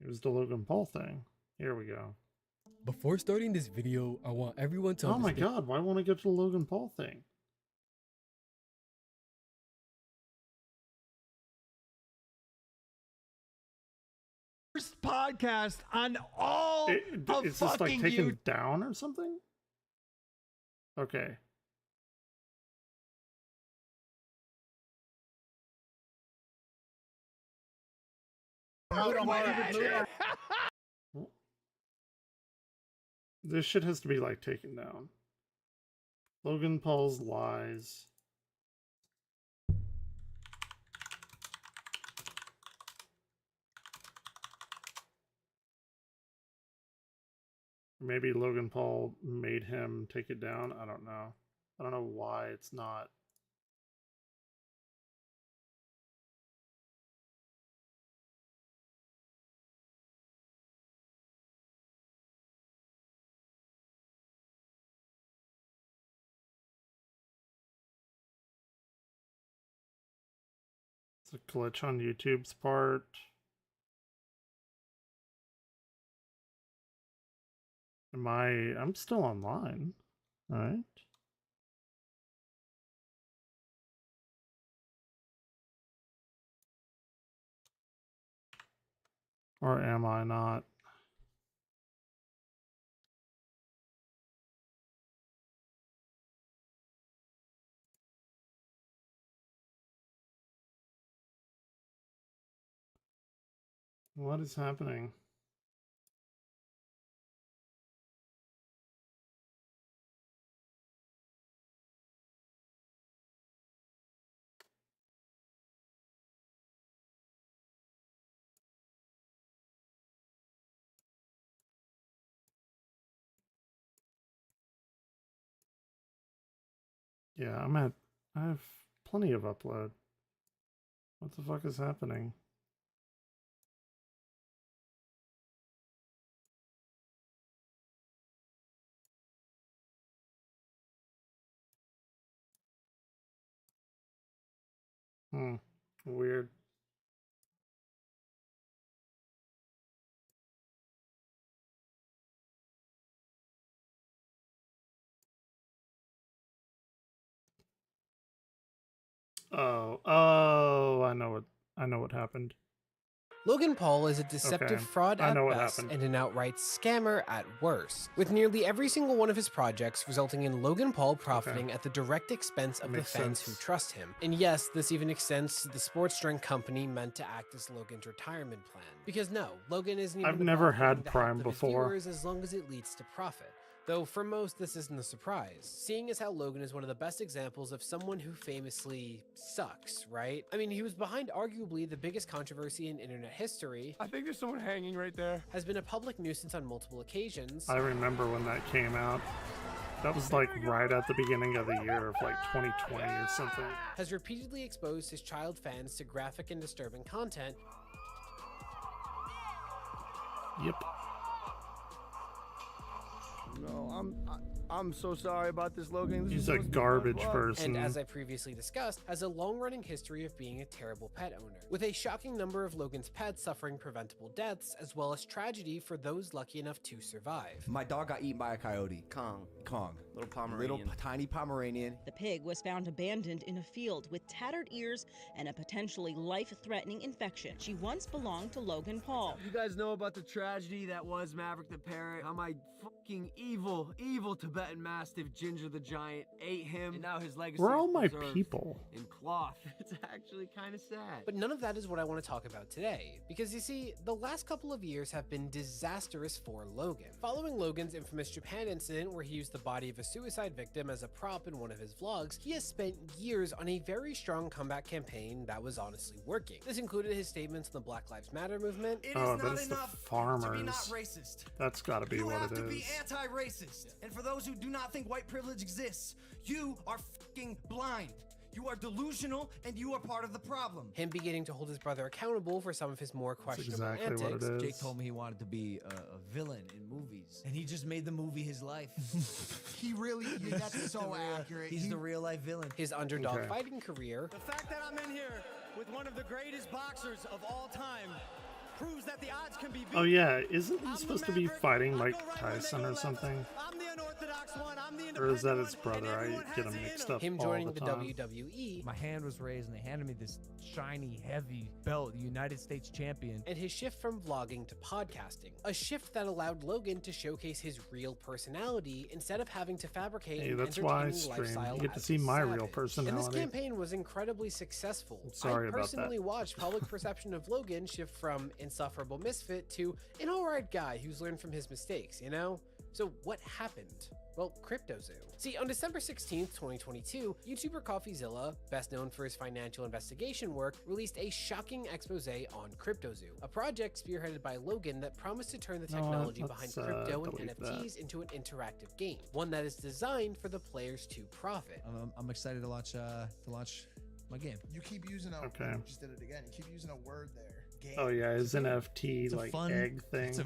It was the Logan Paul thing. Here we go. Before starting this video, I want everyone to Oh my understand. god, why won't I get to the Logan Paul thing? Worst podcast on all of Is this like fucking taken YouTube. down or something? Okay. This shit has to be like taken down. Logan Paul's lies. Maybe Logan Paul made him take it down. I don't know. I don't know why it's not. It's a glitch on YouTube's part. I'm still online, right? Or am I not? What is happening? Yeah, I have plenty of upload. What the fuck is happening? Weird. Oh, I know what happened. Logan Paul is a deceptive Okay, fraud I at know what best happened. and an outright scammer at worst, with nearly every single one of his projects resulting in Logan Paul profiting at the direct expense of the Makes fans sense. who trust him. And yes, this even extends to the sports drink company meant to act as Logan's retirement plan. Because no, Logan isn't even I've about never getting had the help Prime of his before. viewers as long as it leads to profit. Though for most, this isn't a surprise, seeing as how Logan is one of the best examples of someone who famously sucks, right? I mean, he was behind arguably the biggest controversy in internet history. I think there's someone hanging right there. Has been a public nuisance on multiple occasions. I remember when that came out. That was like right at the beginning of the year of like 2020 or something. Has repeatedly exposed his child fans to graphic and disturbing content. Yep. No, I'm so sorry about this, Logan. This He's is a supposed to be garbage fun. person. And as I previously discussed, has a long-running history of being a terrible pet owner, with a shocking number of Logan's pets suffering preventable deaths, as well as tragedy for those lucky enough to survive. My dog got eaten by a coyote. Kong. Little Pomeranian. Little tiny Pomeranian. The pig was found abandoned in a field with tattered ears and a potentially life-threatening infection. She once belonged to Logan Paul. You guys know about the tragedy that was Maverick the Parrot? How my fucking evil Tibetan Mastiff Ginger the Giant ate him, and now his legacy Where are all is my preserved people? in cloth. It's actually kind of sad. But none of that is what I want to talk about today, because you see, the last couple of years have been disastrous for Logan. Following Logan's infamous Japan incident where he used the body of a suicide victim as a prop in one of his vlogs, he has spent years on a very strong comeback campaign that was honestly working. This included his statements on the Black Lives Matter movement. Oh, that's the farmers. To be not racist. That's gotta be you what have it to is. be anti-racist. And for those who do not think white privilege exists, you are fucking blind. You are delusional, and you are part of the problem. Him beginning to hold his brother accountable for some of his more questionable exactly antics. what it is. Jake told me he wanted to be a villain in movies, and he just made the movie his life. He really, that's so accurate. He's the real life villain. His underdog Okay. fighting career. The fact that I'm in here with one of the greatest boxers of all time proves that the odds can be beat. Oh yeah, isn't he supposed to be fighting Mike Tyson or something? I'm the unorthodox one. I'm the Or is that his brother? I get him mixed up Him all joining the the time. WWE. My hand was raised, and they handed me this shiny, heavy belt, United States champion. And his shift from vlogging to podcasting. A shift that allowed Logan to showcase his real personality instead of having to fabricate Hey, an that's why I entertaining stream. lifestyle You get to as see a my real savage. And personality. this campaign was incredibly successful. Sorry I about that. personally watched public perception of Logan shift from insufferable misfit to an alright guy who's learned from his mistakes, you know? So what happened? Well, CryptoZoo. See, on December 16th, 2022, YouTuber CoffeeZilla, best known for his financial investigation work, released a shocking expose on CryptoZoo, a project spearheaded by Logan that promised to turn the technology behind crypto and delete NFTs into an interactive game, one that is designed for the players to profit. I'm excited to launch my game. You keep using a. Okay. You just did it again. You keep using a word there. Game. Oh yeah, his NFT It's a like fun- egg thing. It's a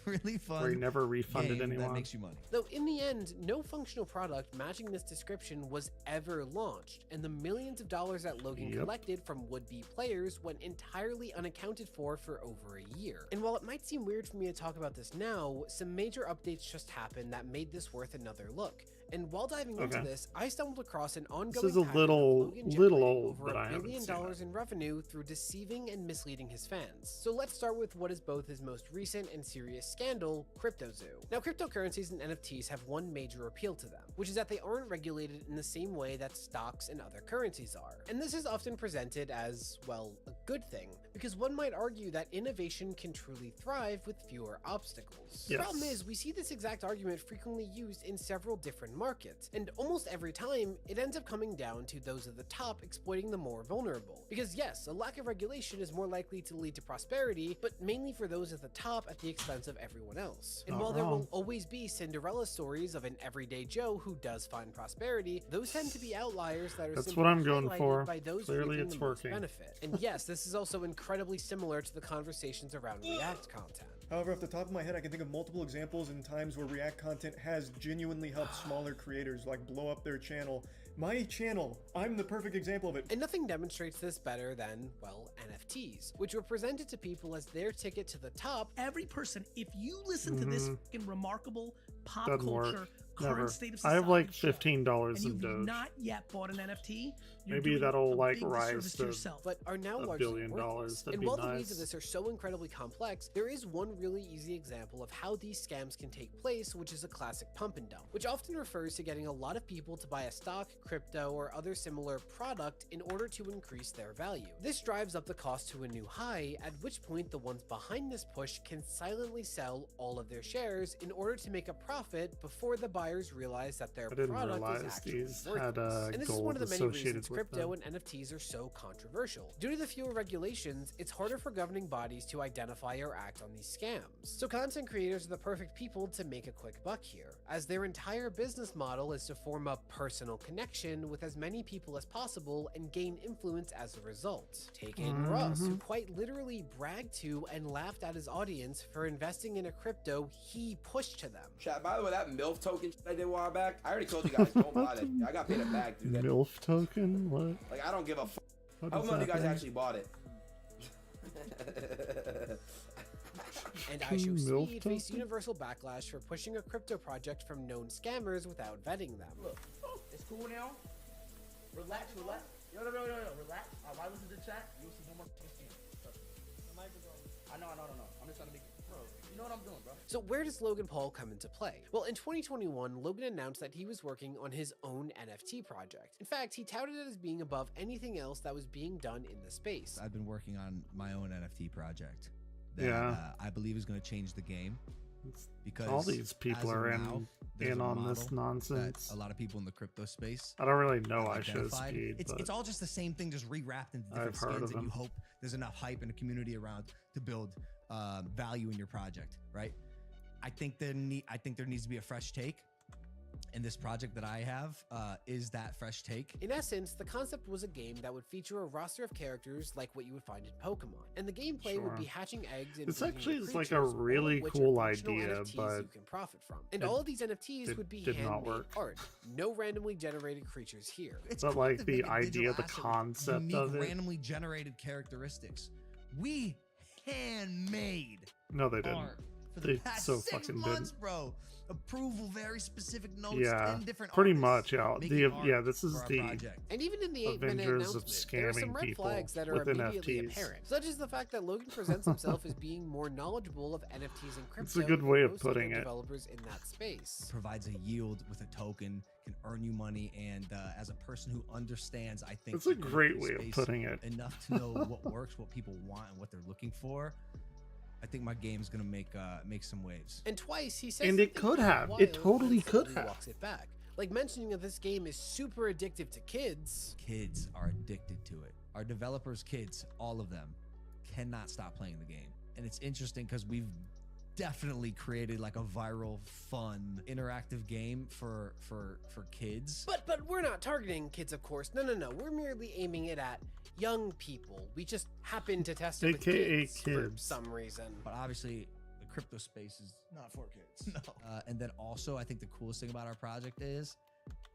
really fun where he never refunded game anyone. that makes you money. Though in the end, no functional product matching this description was ever launched, and the millions of dollars that Logan Yep. collected from would-be players went entirely unaccounted for over a year. And while it might seem weird for me to talk about this now, some major updates just happened that made this worth another look. And while diving into Okay. this, I stumbled across an ongoing This is a pattern of little Logan little generating old, over but I $1 haven't billion seen it. in revenue through deceiving and misleading his fans. So let's start with what is both his most recent and serious scandal, CryptoZoo. Now, cryptocurrencies and NFTs have one major appeal to them, which is that they aren't regulated in the same way that stocks and other currencies are. And this is often presented as, well, a good thing, because one might argue that innovation can truly thrive with fewer obstacles. The Yes. problem is, we see this exact argument frequently used in several different markets, and almost every time, it ends up coming down to those at the top exploiting the more vulnerable. Because yes, a lack of regulation is more likely to lead to prosperity, but mainly for those at the top at the expense of everyone else. And Not while there wrong. will always be Cinderella stories of an everyday Joe who does find prosperity, those tend to be outliers that are That's simply what I'm going highlighted for. by those Clearly reaping it's the most working. benefit. And yes, this is also incredibly similar to the conversations around React content. However, off the top of my head, I can think of multiple examples in times where React content has genuinely helped smaller creators like blow up their channel. My channel, I'm the perfect example of it. And nothing demonstrates this better than, well, NFTs, which were presented to people as their ticket to the top. Every person, if you listen to this fucking remarkable pop Doesn't culture, work. current Never. state of I society have like shit, $15 and in you've Doge. not yet bought an NFT, Maybe doing that'll a like big rise disservice to yourself. but are now $1 largely billion. worthless. That'd And be while the weeds of nice. this are so incredibly complex, there is one really easy example of how these scams can take place, which is a classic pump and dump, which often refers to getting a lot of people to buy a stock, crypto, or other similar product in order to increase their value. This drives up the cost to a new high, at which point the ones behind this push can silently sell all of their shares in order to make a profit before the buyers realize that their I didn't product is realize actually these worthless. had And this is gold one of the many associated reasons with crypto them. and NFTs are so controversial. Due to the fewer regulations, it's harder for governing bodies to identify or act on these scams. So content creators are the perfect people to make a quick buck here, as their entire business model is to form a personal connection with as many people as possible and gain influence as a result. Take in Russ, who quite literally bragged to and laughed at his audience for investing in a crypto he pushed to them. Chat, by the way, that MILF token I did a while back, I already told you guys, don't buy that. I got paid a bag through that. MILF token? What? Like, I don't give a f. What How does many of you that guys mean? actually bought it? And IShowSpeed MILF faced token? universal backlash for pushing a crypto project from known scammers without vetting them. Look, it's cool now. Relax, relax. Yo, relax. Why listen to the chat? You'll see no more scams. Trust me. I know. I'm just trying to make it, bro. You know what I'm doing, bro. So where does Logan Paul come into play? Well, in 2021, Logan announced that he was working on his own NFT project. In fact, he touted it as being above anything else that was being done in the space. I've been working on my own NFT project that Yeah. I believe is going to change the game. Because All these people as of are now, there's in a on this model nonsense. that a lot of people in the crypto space. I don't really know have identified. IShowSpeed, It's but all just the same thing, just rewrapped into different I've heard skins, of and you them. hope there's enough hype and a community around to build value in your project, right? I think there needs to be a fresh take. And this project that I have is that fresh take. In essence, the concept was a game that would feature a roster of characters like what you would find in Pokemon, and the gameplay would be hatching eggs and This breeding actually new is like a creatures, all of really which are cool functional idea, NFTs but you can profit from. And it all of these NFTs did- would be did not handmade work. art, no randomly generated creatures here. But like the idea, the concept unique, of it. randomly generated characteristics. We handmade No, they didn't. art for the They past so 6 fucking months, didn't. bro. Approval, very specific notes, Yeah, 10 different pretty artists much. Yeah, making art this is for our the project. And even in the 8-minute Avengers of announcement, there are some scamming red people flags that are with immediately NFTs. apparent, such as the fact that Logan presents himself as being more knowledgeable of NFTs and crypto It's a good than way of most putting it. developers in that space. Provides a yield with a token, can earn you money, and as a person who understands, I think That's a the great crypto way of space putting it. enough to know what works, what people want, and what they're looking for. I think my game's gonna make some waves. And twice he says And it something could have. wild It totally and could suddenly have. walks it back. Like mentioning that this game is super addictive to kids. Kids are addicted to it. Our developers' kids, all of them, cannot stop playing the game. And it's interesting because we've definitely created like a viral, fun, interactive game for kids. But we're not targeting kids, of course. No. We're merely aiming it at young people. We just happen to test it with AKA kids for kids. some reason. But obviously, the crypto space is Not for kids. no. And then also, I think the coolest thing about our project is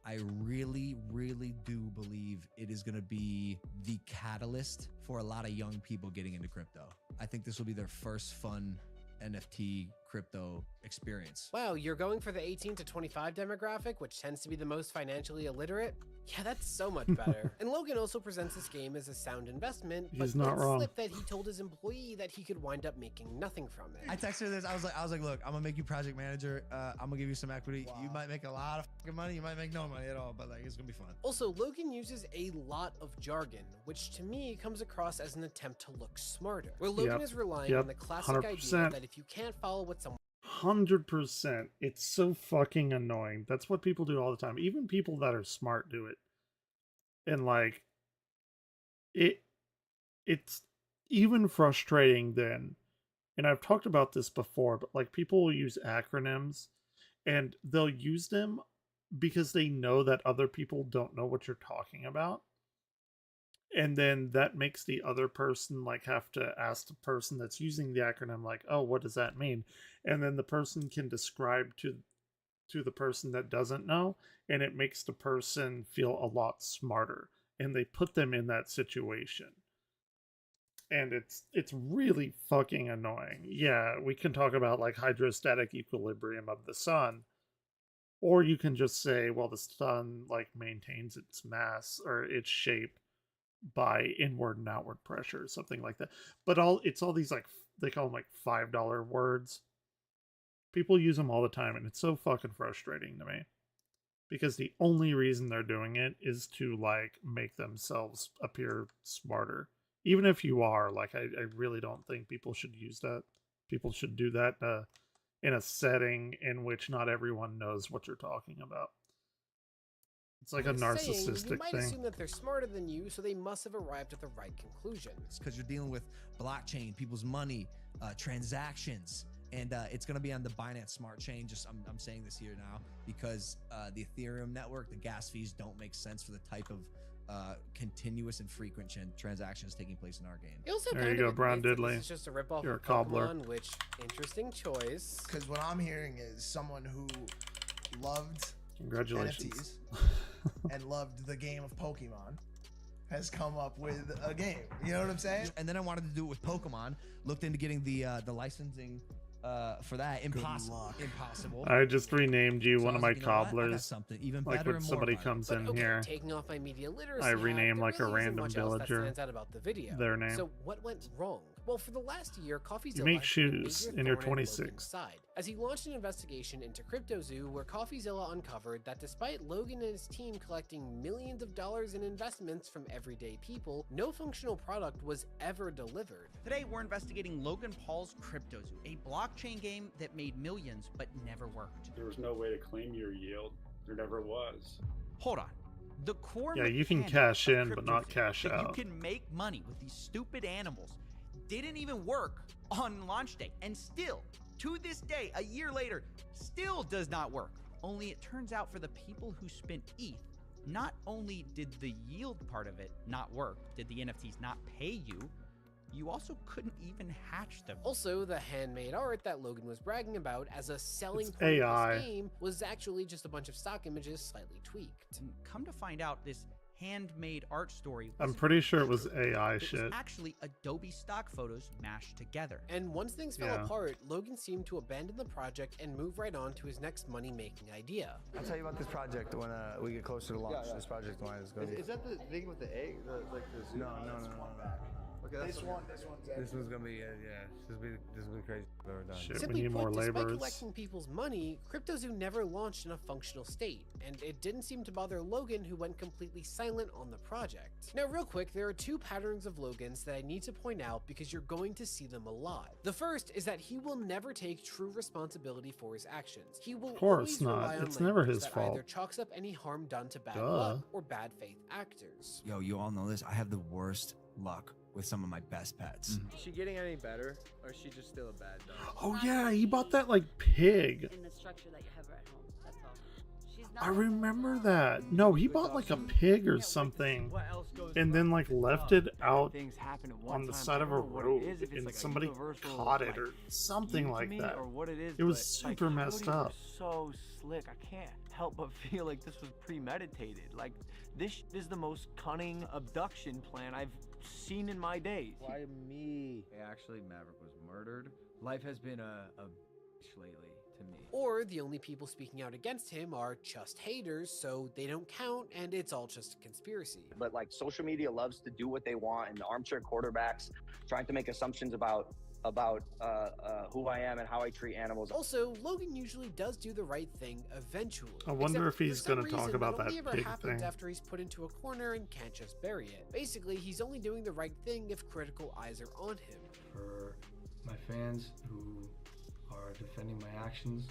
I really, really do believe it is going to be the catalyst for a lot of young people getting into crypto. I think this will be their first fun NFT crypto experience. Wow, you're going for the 18 to 25 demographic, which tends to be the most financially illiterate? Yeah, that's so much better. And Logan also presents this game as a sound investment, but He's not let wrong. slip that he told his employee that he could wind up making nothing from it. I texted her this. I was like, look, I'm gonna make you project manager. I'm gonna give you some equity. You might make a lot of fucking money. You might make no money at all, but like, it's gonna be fun. Also, Logan uses a lot of jargon, which to me comes across as an attempt to look smarter. Where Logan Yep, is relying yep, on the classic idea 100%. that if you can't follow what someone 100%. It's so fucking annoying. That's what people do all the time. Even people that are smart do it. And like it's even frustrating then. And I've talked about this before, but like people will use acronyms and they'll use them because they know that other people don't know what you're talking about. And then that makes the other person like have to ask the person that's using the acronym like, oh, what does that mean? And then the person can describe to the person that doesn't know, and it makes the person feel a lot smarter, and they put them in that situation. And it's really fucking annoying. Yeah, we can talk about like hydrostatic equilibrium of the sun, Or you can just say, well, the sun like maintains its mass or its shape by inward and outward pressure, something like that. But it's all these like, they call them like $5 words. People use them all the time, and it's so fucking frustrating to me. Because the only reason they're doing it is to like make themselves appear smarter. Even if you are, like, I really don't think people should use that. People should do that in a setting in which not everyone knows what you're talking about. It's like a narcissistic you might thing. assume that they're smarter than you, so they must have arrived at the right conclusion. It's because you're dealing with blockchain, people's money, transactions, and it's going to be on the Binance Smart Chain. Just I'm saying this here now because the Ethereum network, the gas fees don't make sense for the type of continuous and frequent transactions taking place in our game. It also There kind you of go, Brown admits that Diddley. This is just a ripoff You're of a cobbler. Pokemon, which interesting choice. Because what I'm hearing is someone who loved Congratulations. NFTs and loved the game of Pokemon has come up with a game. You know what I'm saying? And then I wanted to do it with Pokemon. Looked into getting the licensing for that. Impossible. I just renamed you one of my I was like, you know what? I got cobblers. something even Like better when and more somebody vital. comes But in okay, here, taking off my media literacy I hat, rename there like a really isn't random much else that villager stands out about the video. their name. So what went wrong? Well, for the last year, CoffeeZilla You make has been a shoes major and you're thorn in Logan's 26. side, as he launched an investigation into CryptoZoo, where CoffeeZilla uncovered that despite Logan and his team collecting millions of dollars in investments from everyday people, no functional product was ever delivered. Today, we're investigating Logan Paul's CryptoZoo, a blockchain game that made millions but never worked. There was no way to claim your yield. There never was. Hold on. The core Yeah, you can mechanic cash of in, but not CryptoZoo, cash that out. You can make money with these stupid animals. Didn't even work on launch day, and still, to this day, a year later, still does not work. Only it turns out for the people who spent ETH, not only did the yield part of it not work, did the NFTs not pay you, you also couldn't even hatch them. Also, the handmade art that Logan was bragging about as a selling It's point AI. of this game was actually just a bunch of stock images slightly tweaked. Come to find out, this handmade art story I'm wasn't pretty sure it was true. AI It shit. was actually Adobe stock photos mashed together. And once things fell Yeah. apart, Logan seemed to abandon the project and move right on to his next money-making idea. I'll tell you about this project when we get closer to launch. Yeah, yeah. This project line is going to be. Is that the thing with the egg? Like the zoo? No. Okay, that's This one's gonna be this will be crazy. I've ever done. Shit, we Simply need put, more despite laborers. collecting people's money, CryptoZoo never launched in a functional state, and it didn't seem to bother Logan, who went completely silent on the project. Now, real quick, there are two patterns of Logan's that I need to point out because you're going to see them a lot. The first is that he will never take true responsibility for his actions. He will Of course always not. rely on It's never language his that fault. either chalks up any harm done to bad Duh. luck or bad faith actors. Yo, you all know this. I have the worst luck with some of my best pets. Is she getting any better, or is she just still a bad dog? Oh yeah, he bought that like pig. In the structure that you have her at home. That's all. She's I remember that. No, he bought like a pig or something, and then like left it out on the side of a road, and somebody caught it or something like that. Or what it is, It was but, super like, messed Cody up. was so slick. I can't help but feel like this was premeditated. Like this is the most cunning abduction plan I've seen in my days. Why me? Actually, Maverick was murdered. Life has been a bitch lately to me. Or the only people speaking out against him are just haters, so they don't count, and it's all just a conspiracy. But like social media loves to do what they want, and the armchair quarterbacks trying to make assumptions about who I am and how I treat animals. Also, Logan usually does do the right thing eventually. I wonder Except if he's for some gonna talk reason, about that that only ever pig happens thing. after he's put into a corner and can't just bury it. Basically, he's only doing the right thing if critical eyes are on him. For my fans who are defending my actions,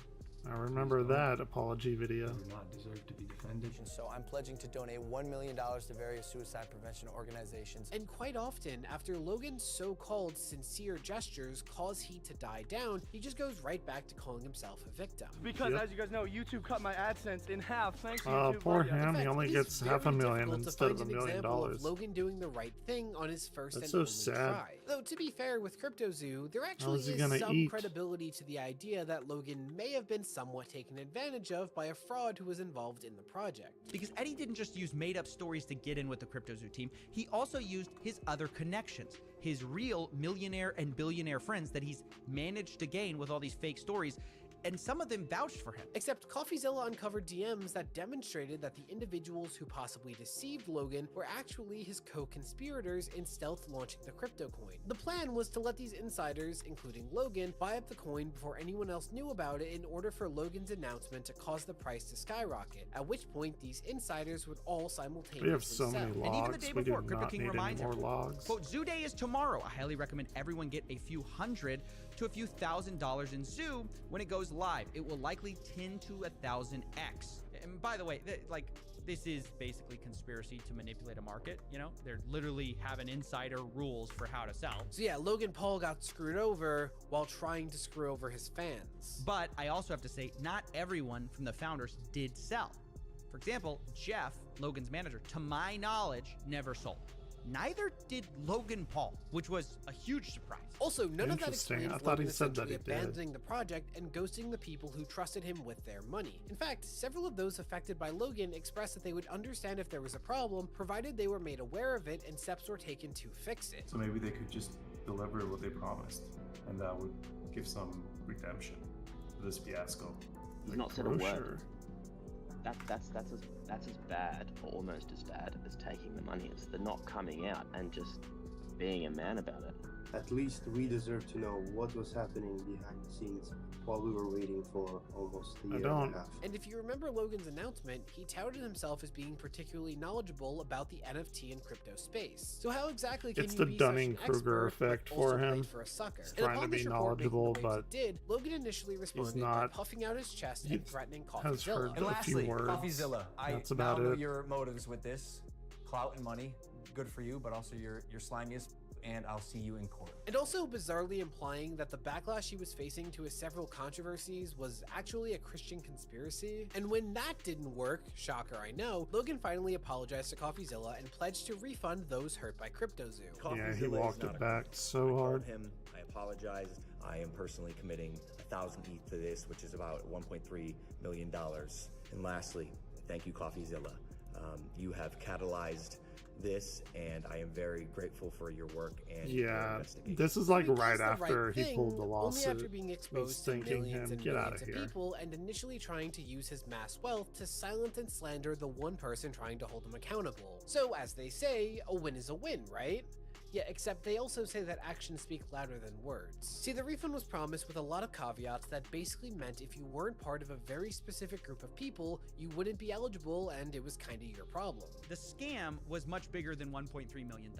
I remember that apology video. do not deserve to be defended. So I'm pledging to donate $1 million to various suicide prevention organizations. And quite often, after Logan's so-called sincere gestures cause Heat to die down, he just goes right back to calling himself a victim. Because as you guys know, YouTube cut my AdSense in half. Thanks, Oh, YouTube. poor Love ya. him. He only It's gets very $500,000 difficult to instead of find $1 an million. example of Logan doing the right thing on his first That's and so only sad. try. Though to be fair with CryptoZoo, there actually is he is gonna some eat? credibility to the idea that Logan may have been somewhat taken advantage of by a fraud who was involved in the project. Because Eddie didn't just use made-up stories to get in with the CryptoZoo team, he also used his other connections, his real millionaire and billionaire friends that he's managed to gain with all these fake stories. and some of them vouched for him. Except CoffeeZilla uncovered DMs that demonstrated that the individuals who possibly deceived Logan were actually his co-conspirators in stealth launching the crypto coin. The plan was to let these insiders, including Logan, buy up the coin before anyone else knew about it in order for Logan's announcement to cause the price to skyrocket, at which point these insiders would all simultaneously We have so many sell. logs. And even the day we before, do Crypto not King need any reminds more everyone, logs. quote, Zoo Day is tomorrow. I highly recommend everyone get a few $100 to a few $1,000 in Zoo when it goes live. It will likely 10 to 1,000x. And by the way, this is basically conspiracy to manipulate a market. You know, they're literally having insider rules for how to sell. So yeah, Logan Paul got screwed over while trying to screw over his fans. But I also have to say, not everyone from the founders did sell. For example, Jeff, Logan's manager, to my knowledge, never sold. Neither did Logan Paul, which was a huge surprise. Also, none of that Interesting. explains I thought he Logan said that essentially he did. abandoning the project and ghosting the people who trusted him with their money. In fact, several of those affected by Logan expressed that they would understand if there was a problem, provided they were made aware of it and steps were taken to fix it. So maybe they could just deliver what they promised, and that would give some redemption to this fiasco. He's not said a word. That's as bad, or almost as bad, as taking the money. It's the not coming out and just being a man about it. At least we deserve to know what was happening behind the scenes while we were waiting for almost a year and a half. And if you remember Logan's announcement, he touted himself as being particularly knowledgeable about the NFT and crypto space. So how exactly can It's you the be such an Dunning-Kruger expert, but effect also for him. played for a sucker? He's And trying upon to this be report making the knowledgeable, waves but it did, Logan initially responded by not. puffing out his chest He and threatening has heard CoffeeZilla. And a lastly, few words. CoffeeZilla. I That's now about know it. your motives with this. Clout and money, good for you, but also your slimiest, and I'll see you in court. And also bizarrely implying that the backlash he was facing to his several controversies was actually a Christian conspiracy. And when that didn't work, shocker I know, Logan finally apologized to CoffeeZilla and pledged to refund those hurt by CryptoZoo. Yeah, he walked it back so hard. Him, I apologize. I am personally committing 1,000 ETH to this, which is about $1.3 million. And lastly, thank you, CoffeeZilla. You have catalyzed this, and I am very grateful for your work and your Yeah, investigation. this is like He does right the after right he thing, pulled the lawsuit. Only after being exposed He's to thinking millions him, and get out millions of of here. people and initially trying to use his mass wealth to silence and slander the one person trying to hold him accountable. So as they say, a win is a win, right? Yeah, except they also say that actions speak louder than words. See, the refund was promised with a lot of caveats that basically meant if you weren't part of a very specific group of people, you wouldn't be eligible and it was kinda your problem. The scam was much bigger than $1.3 million.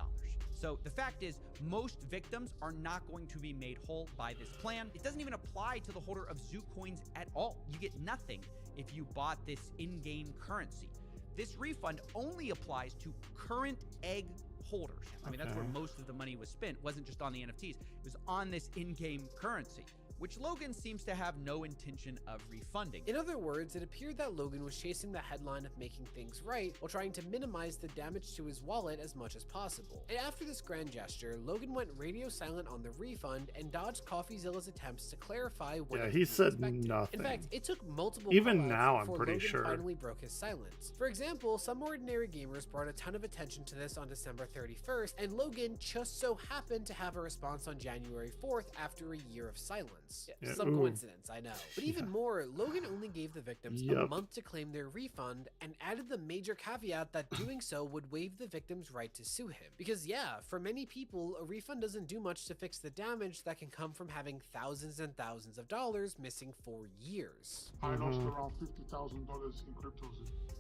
So the fact is, most victims are not going to be made whole by this plan. It doesn't even apply to the holder of Zoo coins at all. You get nothing if you bought this in-game currency. This refund only applies to current egg holders. I mean, that's where most of the money was spent. It wasn't just on the NFTs. It was on this in-game currency, which Logan seems to have no intention of refunding. In other words, it appeared that Logan was chasing the headline of making things right while trying to minimize the damage to his wallet as much as possible. And after this grand gesture, Logan went radio silent on the refund and dodged CoffeeZilla's attempts to clarify what Yeah, it he was said expecting. nothing. In fact, it took multiple Even callouts now, I'm before pretty Logan sure. finally broke his silence. For example, some ordinary gamers brought a ton of attention to this on December 31st, and Logan just so happened to have a response on January 4th after a year of silence. Yeah, Some ooh. coincidence, I know. But even more, Logan only gave the victims a Yup. month to claim their refund and added the major caveat that doing so would waive the victim's right to sue him. Because yeah, for many people, a refund doesn't do much to fix the damage that can come from having thousands and thousands of dollars missing for years. I lost around $50,000 in crypto.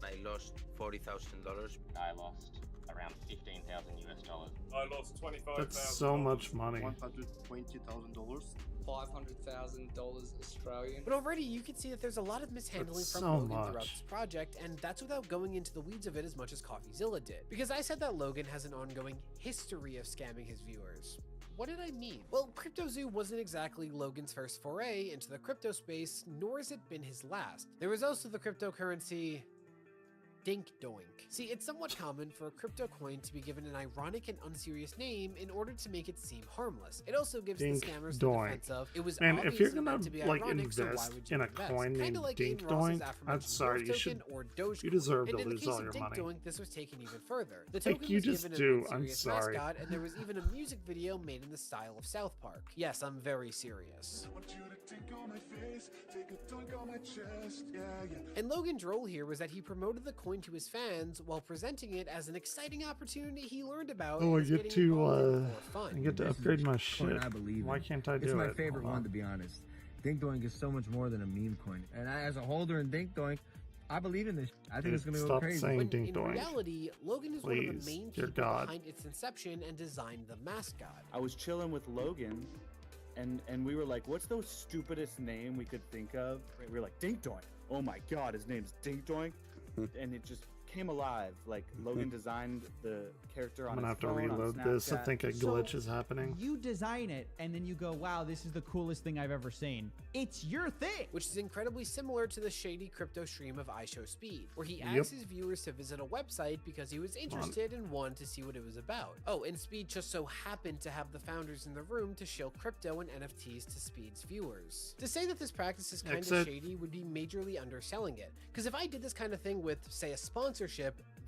I lost $40,000. I lost around $15,000 US. I lost $25,000. That's so much money. $120,000. $500,000 Australian. But already you can see that there's a lot of mishandling That's from so Logan throughout much. this project, and that's without going into the weeds of it as much as CoffeeZilla did. Because I said that Logan has an ongoing history of scamming his viewers. What did I mean? Well, CryptoZoo wasn't exactly Logan's first foray into the crypto space, nor has it been his last. There was also the cryptocurrency Dink Doink. See, it's somewhat common for a crypto coin to be given an ironic and unserious name in order to make it seem harmless. It also gives the Dink scammers the Doink. defense of, it was Man, if you're obviously gonna meant to be like ironic, so why invest would you in a invest? coin Kinda named like Dink Aiden Ross's Doink, I'm aforementioned sorry, Dwarf you should. token or Dogecoin. You deserve to And in the lose case all of your Dink money. Doink, this was taken even further. The Like, token you was just given do. an I'm unserious sorry. mascot, and there was even a music video made in the style of South Park. Yes, I'm very serious. And Logan's role here was that he promoted the coin to his fans while presenting it as an exciting opportunity he learned about. Oh, I and is get getting to involved in for I fun. get to upgrade my shit. I believe Why in. can't I do it? It's my favorite Hold on. one, to be honest. Dink Doink is so much more than a meme coin. And I, as a holder in Dink Doink, I believe in this. I think it's going to go Stop crazy. saying When Dink in Doink. reality, Logan is one of Please, the main dear people God. behind its inception and designed the mascot. I was chilling with Logan, and we were like, what's the stupidest name we could think of? We were like, Dink Doink. Oh my god, his name's Dink Doink. And it just came alive. Like, Logan designed the character on I'm gonna his have to phone, on reload this. I Snapchat. think a glitch is happening. You design it, and then you go, wow, this is the coolest thing I've ever seen. It's your thing. Which is incredibly similar to the shady crypto stream of iShowSpeed, where he asked his viewers to visit a website because he was interested and wanted to see what it was about. Oh, and Speed just so happened to have the founders in the room to show crypto and NFTs to Speed's viewers. To say that this practice is kind of Exit. shady would be majorly underselling it, because if I did this kind of thing with, say, a sponsorship,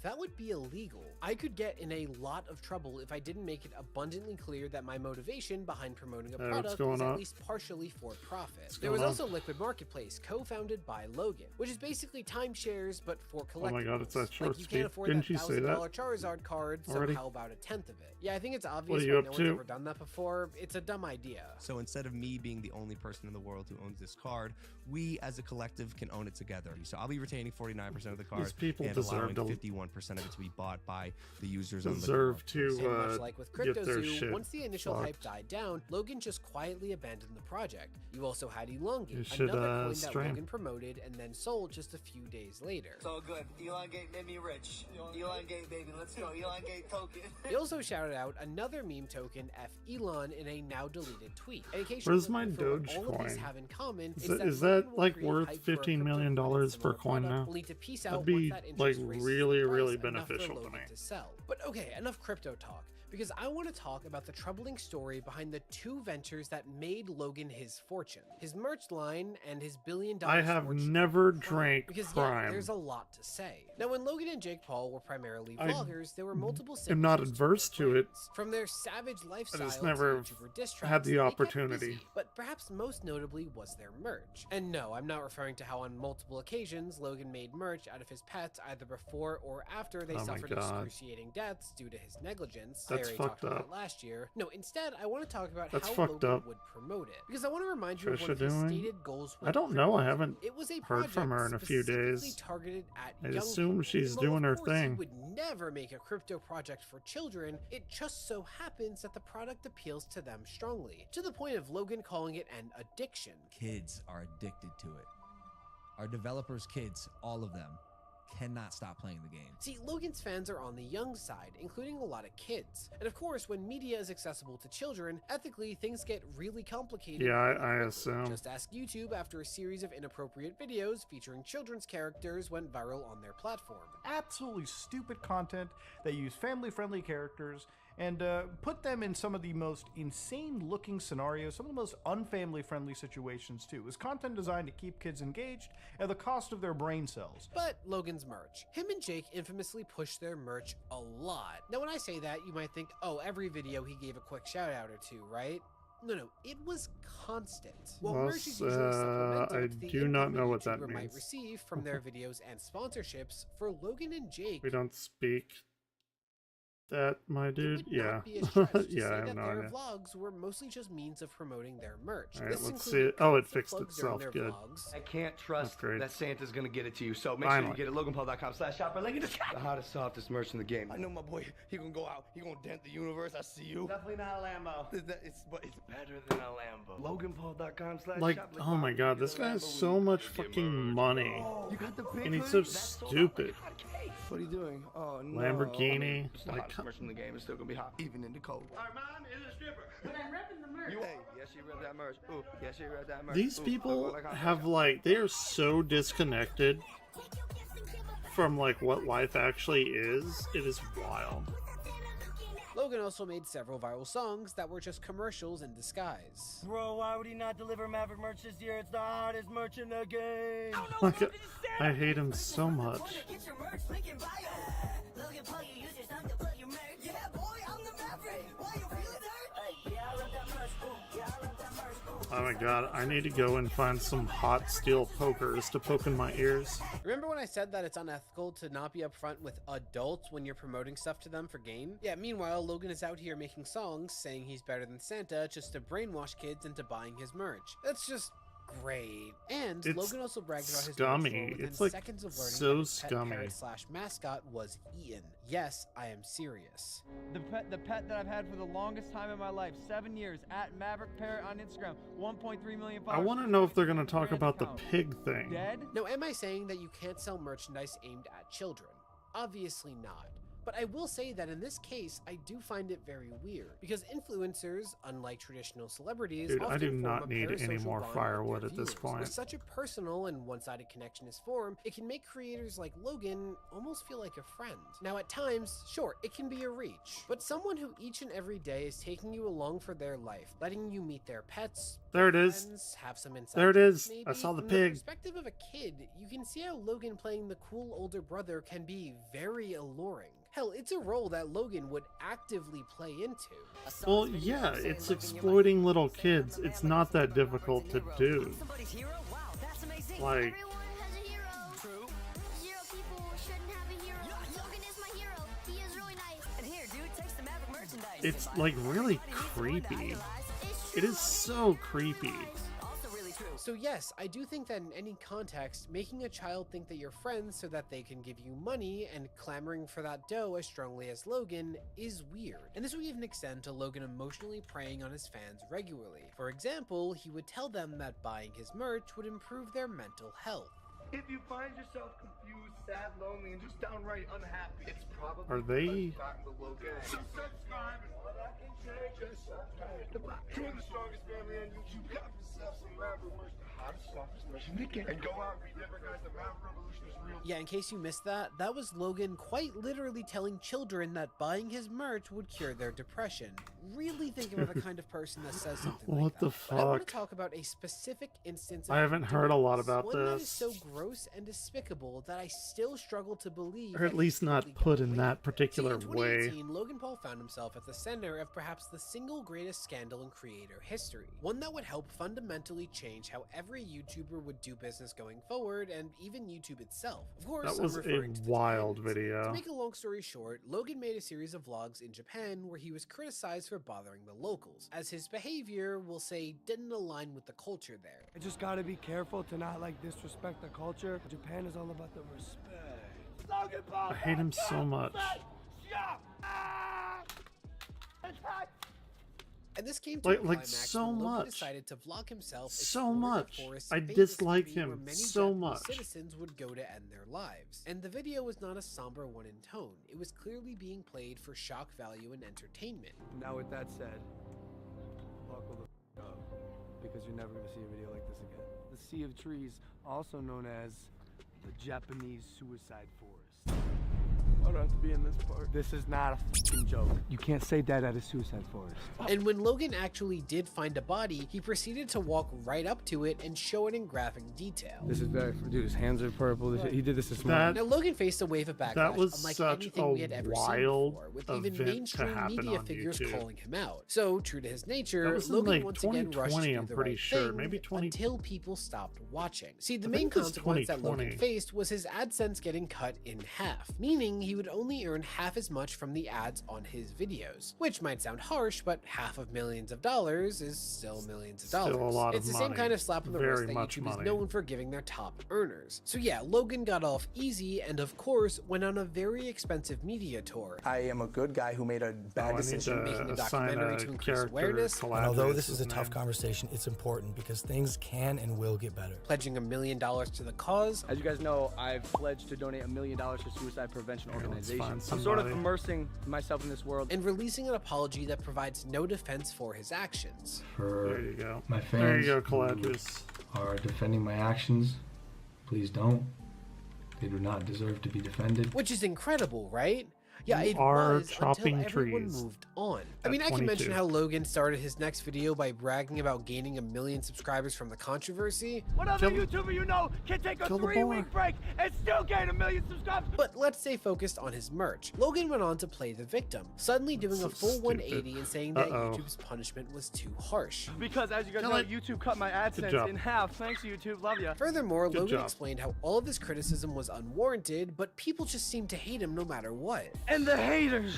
that would be illegal. I could get in a lot of trouble if I didn't make it abundantly clear that my motivation behind promoting a What's product going was at on? least partially for profit. What's There was going on? also Liquid Marketplace, co-founded by Logan, which is basically timeshares but for collectibles. Oh my god, it's that short Like, you speed. can't afford Didn't that you say that? $1,000 Charizard card, so already? how about a tenth of it? Yeah, I think it's What obvious are you but up no to? one's ever done that before. It's a dumb idea. So instead of me being the only person in the world who owns this card, we as a collective can own it together. So I'll be retaining 49% of the card These people and deserve allowing to 51% of it to be bought by the users on the deserve to And much like with get their CryptoZoo, shit once the initial hype fucked. died down, Logan just quietly abandoned the project. You also had You Elongate, should, another coin that stream. Logan promoted and then sold just a few days later. So good. Elongate made me rich. Elongate, baby. Let's go. Elongate token. He also shouted out another meme token, F Elon, in a now deleted tweet. And in case Where's you're my looking for what all of these Dogecoin? have in common Is is that, that is Logan that will like create worth hype for a $15 million per coin now? only to peace out That'd be once that like interest raises really, the price really enough for beneficial to Logan me. to sell. But okay, enough crypto talk. Because I want to talk about the troubling story behind the two ventures that made Logan his fortune. His merch line and his $1 billion I have Forge never drank because yeah, Prime. there's a lot to say. Now, when Logan and Jake Paul were primarily I vloggers, there were multiple I'm not signatures adverse to it. from their savage lifestyle just never to YouTuber diss had tracks, the they kept opportunity. busy. But perhaps most notably was their merch. And no, I'm not referring to how on multiple occasions Logan made merch out of his pets either before or after they Oh my suffered God. excruciating deaths due to his negligence. That's I already fucked talked about up. it last year. No, instead, I want to talk about That's how fucked Logan up. would promote it. Because I want to remind you of one Trisha of his doing? stated goals with I don't know. I Crypto. haven't It was a heard from her in a project few specifically days. targeted at I young assume people. she's Although, doing of her course, he thing. would never make a crypto project for children. It just so happens that the product appeals to them strongly, to the point of Logan calling it an addiction. Kids are addicted to it. Our developers' kids, all of them, cannot stop playing the game. See, Logan's fans are on the young side, including a lot of kids. And of course, when media is accessible to children, ethically things get really complicated. Yeah, really I quickly. assume. Just ask YouTube after a series of inappropriate videos featuring children's characters went viral on their platform. Absolutely stupid content that use family-friendly characters and put them in some of the most insane-looking scenarios, some of the most unfamily-friendly situations too. It was content designed to keep kids engaged at the cost of their brain cells. But Logan's merch. Him and Jake infamously pushed their merch a lot. Now when I say that, you might think, oh, every video he gave a quick shout out or two, right? No, it was constant. While merch is usually supplemental I to the do not income a know what that YouTuber might means. receive from their videos and sponsorships, for Logan and Jake, We don't speak that, my dude. Yeah. be a stretch to yeah, say I have that no their idea. vlogs were mostly just means of promoting their merch. All right, This let's see included it. Oh, it constant fixed plugs during itself. their Good. vlogs. I can't trust Upgrade. that Santa's gonna get it to you, so make sure Finally. you get it at LoganPaul.com/shopper. Link in the description. The hottest, softest merch in the game. I know my boy. He gonna go out. He gonna dent the universe. I see you. Definitely not a Lambo. It's better than a Lambo. LoganPaul.com/shopper. Like, oh my god, this guy has so much fucking money. You got the big And he's hoodie? so That's sold out. stupid. What are you doing? Oh no. Lamborghini. It's the Like, hottest merch in the game. It's still gonna be hot, even in the cold. Our mom is a stripper. But I'm repping the merch. Hey, yes, she repped that merch. Ooh, yes, she repped that merch. these Ooh, people I go like have like, they are so disconnected from like what life actually is, it is wild. Logan also made several viral songs that were just commercials in disguise. Bro, why would he not deliver Maverick merch this year? It's the hottest merch in the game. Like, I hate him so much. Oh my god, I need to go and find some hot steel pokers to poke in my ears. Remember when I said that it's unethical to not be upfront with adults when you're promoting stuff to them for game? Yeah, meanwhile, Logan is out here making songs saying he's better than Santa just to brainwash kids into buying his merch. That's just great. And It's Logan also bragged about his scummy. merch within It's, like, seconds of learning so that his pet scummy. parrot slash mascot was eaten. Yes, I am serious. The pet that I've had for the longest time in my life, 7 years, at Maverick Parrot on Instagram, 1.3 million I followers. want to know if they're going to talk about the pig thing. Dead? Now, am I saying that you can't sell merchandise aimed at children? Obviously not. But I will say that in this case, I do find it very weird, because influencers, unlike traditional celebrities, Dude, I often do form not a need any parasocial more bond with firewood their at this viewers. point. With such a personal and one-sided connection is formed, it can make creators like Logan almost feel like a friend. Now, at times, sure, it can be a reach, but someone who each and every day is taking you along for their life, letting you meet their pets, There it is. friends, have some insight There it tips is. maybe. I saw the From pig. perspective of a kid, you can see how Logan playing the cool older brother can be very alluring. Hell, it's a role that Logan would actively play into. Well, yeah, it's exploiting little kids. It's not that difficult to do. Like, True. Zero people shouldn't have a hero. Logan is my hero. He is really nice. And here, dude, take some Maverick merchandise. it's like really creepy. It is so creepy. So yes, I do think that in any context, making a child think that you're friends so that they can give you money and clamoring for that dough as strongly as Logan is weird. And this would even extend to Logan emotionally preying on his fans regularly. For example, he would tell them that buying his merch would improve their mental health. If you find yourself confused, sad, lonely, and just downright unhappy, it's probably Are they- gotten the Logan. So subscribe and what I can say, just subscribe. You're the strongest family on YouTube. Got yourself some Maverick merch, the hottest, softest merch in the game. And go out and read different guys. The Maverick Revolution is real. Yeah, in case you missed that, that was Logan quite literally telling children that buying his merch would cure their depression. Really think about the kind of person that says something like What the that. But I want fuck? to talk about a specific instance. I haven't heard a lot about one that is this. so gross and despicable that I still struggle to believe. Or at least not put in that particular In way. 2018, Logan Paul found himself at the center of perhaps the single greatest scandal in creator history. One that would help fundamentally change how every YouTuber would do business going forward, and even YouTube itself. Of course, That I'm was a referring to the wild Titans. video. To make a long story short, Logan made a series of vlogs in Japan where he was criticized for bothering the locals, as his behavior, we'll say, didn't align with the culture there. I just gotta be careful to not like disrespect the culture. Japan is all about the respect. Logan Paul, I hate him so much. And this came to Like- a like climax so when Logan much. decided to vlog himself So exploring the much. forest I famous dislike to be where him many so Japanese much. citizens would go to end their lives. And the video was not a somber one in tone. It was clearly being played for shock value and entertainment. Now with that said, buckle the up, because you're never gonna see a video like this again. The Sea of Trees, also known as the Japanese Suicide Forest. Why do I have to be in this part? This is not a fucking joke. You can't say that at a suicide forest. And when Logan actually did find a body, he proceeded to walk right up to it and show it in graphic detail. This is very, dude, his hands are purple. He did this morning. Now, Logan faced a wave of backlash, was unlike such anything we had a ever seen wild before, with event even to mainstream happen media on figures YouTube. calling him out. So, true to his nature, That was in, Logan like, once again rushed 2020, to do I'm the pretty right sure. thing Maybe 20 until people stopped watching. See, the I main think it was consequence that Logan 2020. faced was his AdSense getting cut in half, meaning he would only earn half as much from the ads on his videos. Which might sound harsh, but $500,000 is still millions of dollars. Still a lot of It's the same money. kind of slap on the Very wrist that much YouTube money. is known for giving their top earners. So yeah, Logan got off easy and of course went on a very expensive media tour. I am a good guy who made a bad I need decision. to Making a assign documentary a to increase character awareness. to And although this Ladris' is a tough name. conversation, it's important because things can and will get better. Pledging $1 million to the cause. As you guys know, I've pledged to donate $1 million to suicide prevention let's organization. find I'm sort of somebody. immersing myself in this world. And releasing an apology that provides no defense for his actions. There For you go. my fans There you go, who Caladris. are defending my actions, please don't. They do not deserve to be defended. Which is incredible, right? Yeah, You it are was chopping until everyone trees moved on. I at mean, I can 22. mention how Logan started his next video by bragging about gaining 1 million subscribers from the controversy. What other YouTuber you know can take a Kill the 3-week break and still gain 1 million subscribers? But let's stay focused on his merch. Logan went on to play the victim, suddenly doing a full stupid. 180 and saying that Uh-oh. YouTube's punishment was too harsh. Because as you guys Kill know, it. YouTube cut my AdSense job. in half. Thanks, YouTube. Love ya. Furthermore, Good Logan job. explained how all of this criticism was unwarranted, but people just seemed to hate him no matter what. And the haters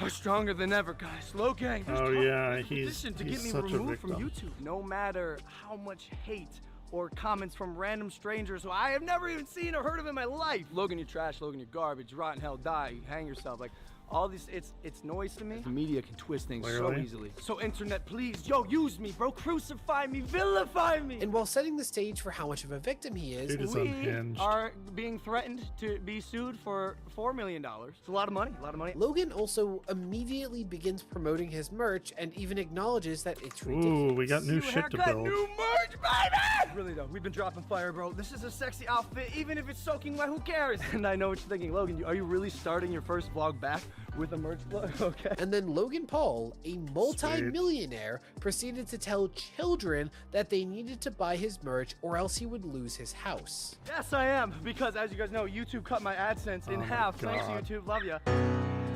are stronger than ever, guys. Logang, there's Oh, yeah, constant he's- petition to he's get me such a removed from victim. YouTube. No matter how much hate or comments from random strangers who I have never even seen or heard of in my life. Logan, you're trash. Logan, you're garbage. Rotten hell, die. Hang yourself. Like, all these, it's noise to me. The media can twist things so Clearly. easily. So internet, please, yo, use me, bro. Crucify me, vilify me. And while setting the stage for how much of a victim he is, Dude is we unhinged. are being threatened to be sued for $4 million. It's a lot of money, a lot of money. Logan also immediately begins promoting his merch and even acknowledges that it's ridiculous. Ooh, we got new shit to build. New merch, baby! Really though, we've been dropping fire, bro. This is a sexy outfit, even if it's soaking wet, who cares? And I know what you're thinking, Logan, are you really starting your first vlog back with a merch vlog? Okay. And then Logan Paul, a multi-millionaire, proceeded to tell children that they needed to buy his merch or else he would lose his house. Yes, I am, because as you guys know, YouTube cut my AdSense in Oh my half. Thanks, God. YouTube, love ya.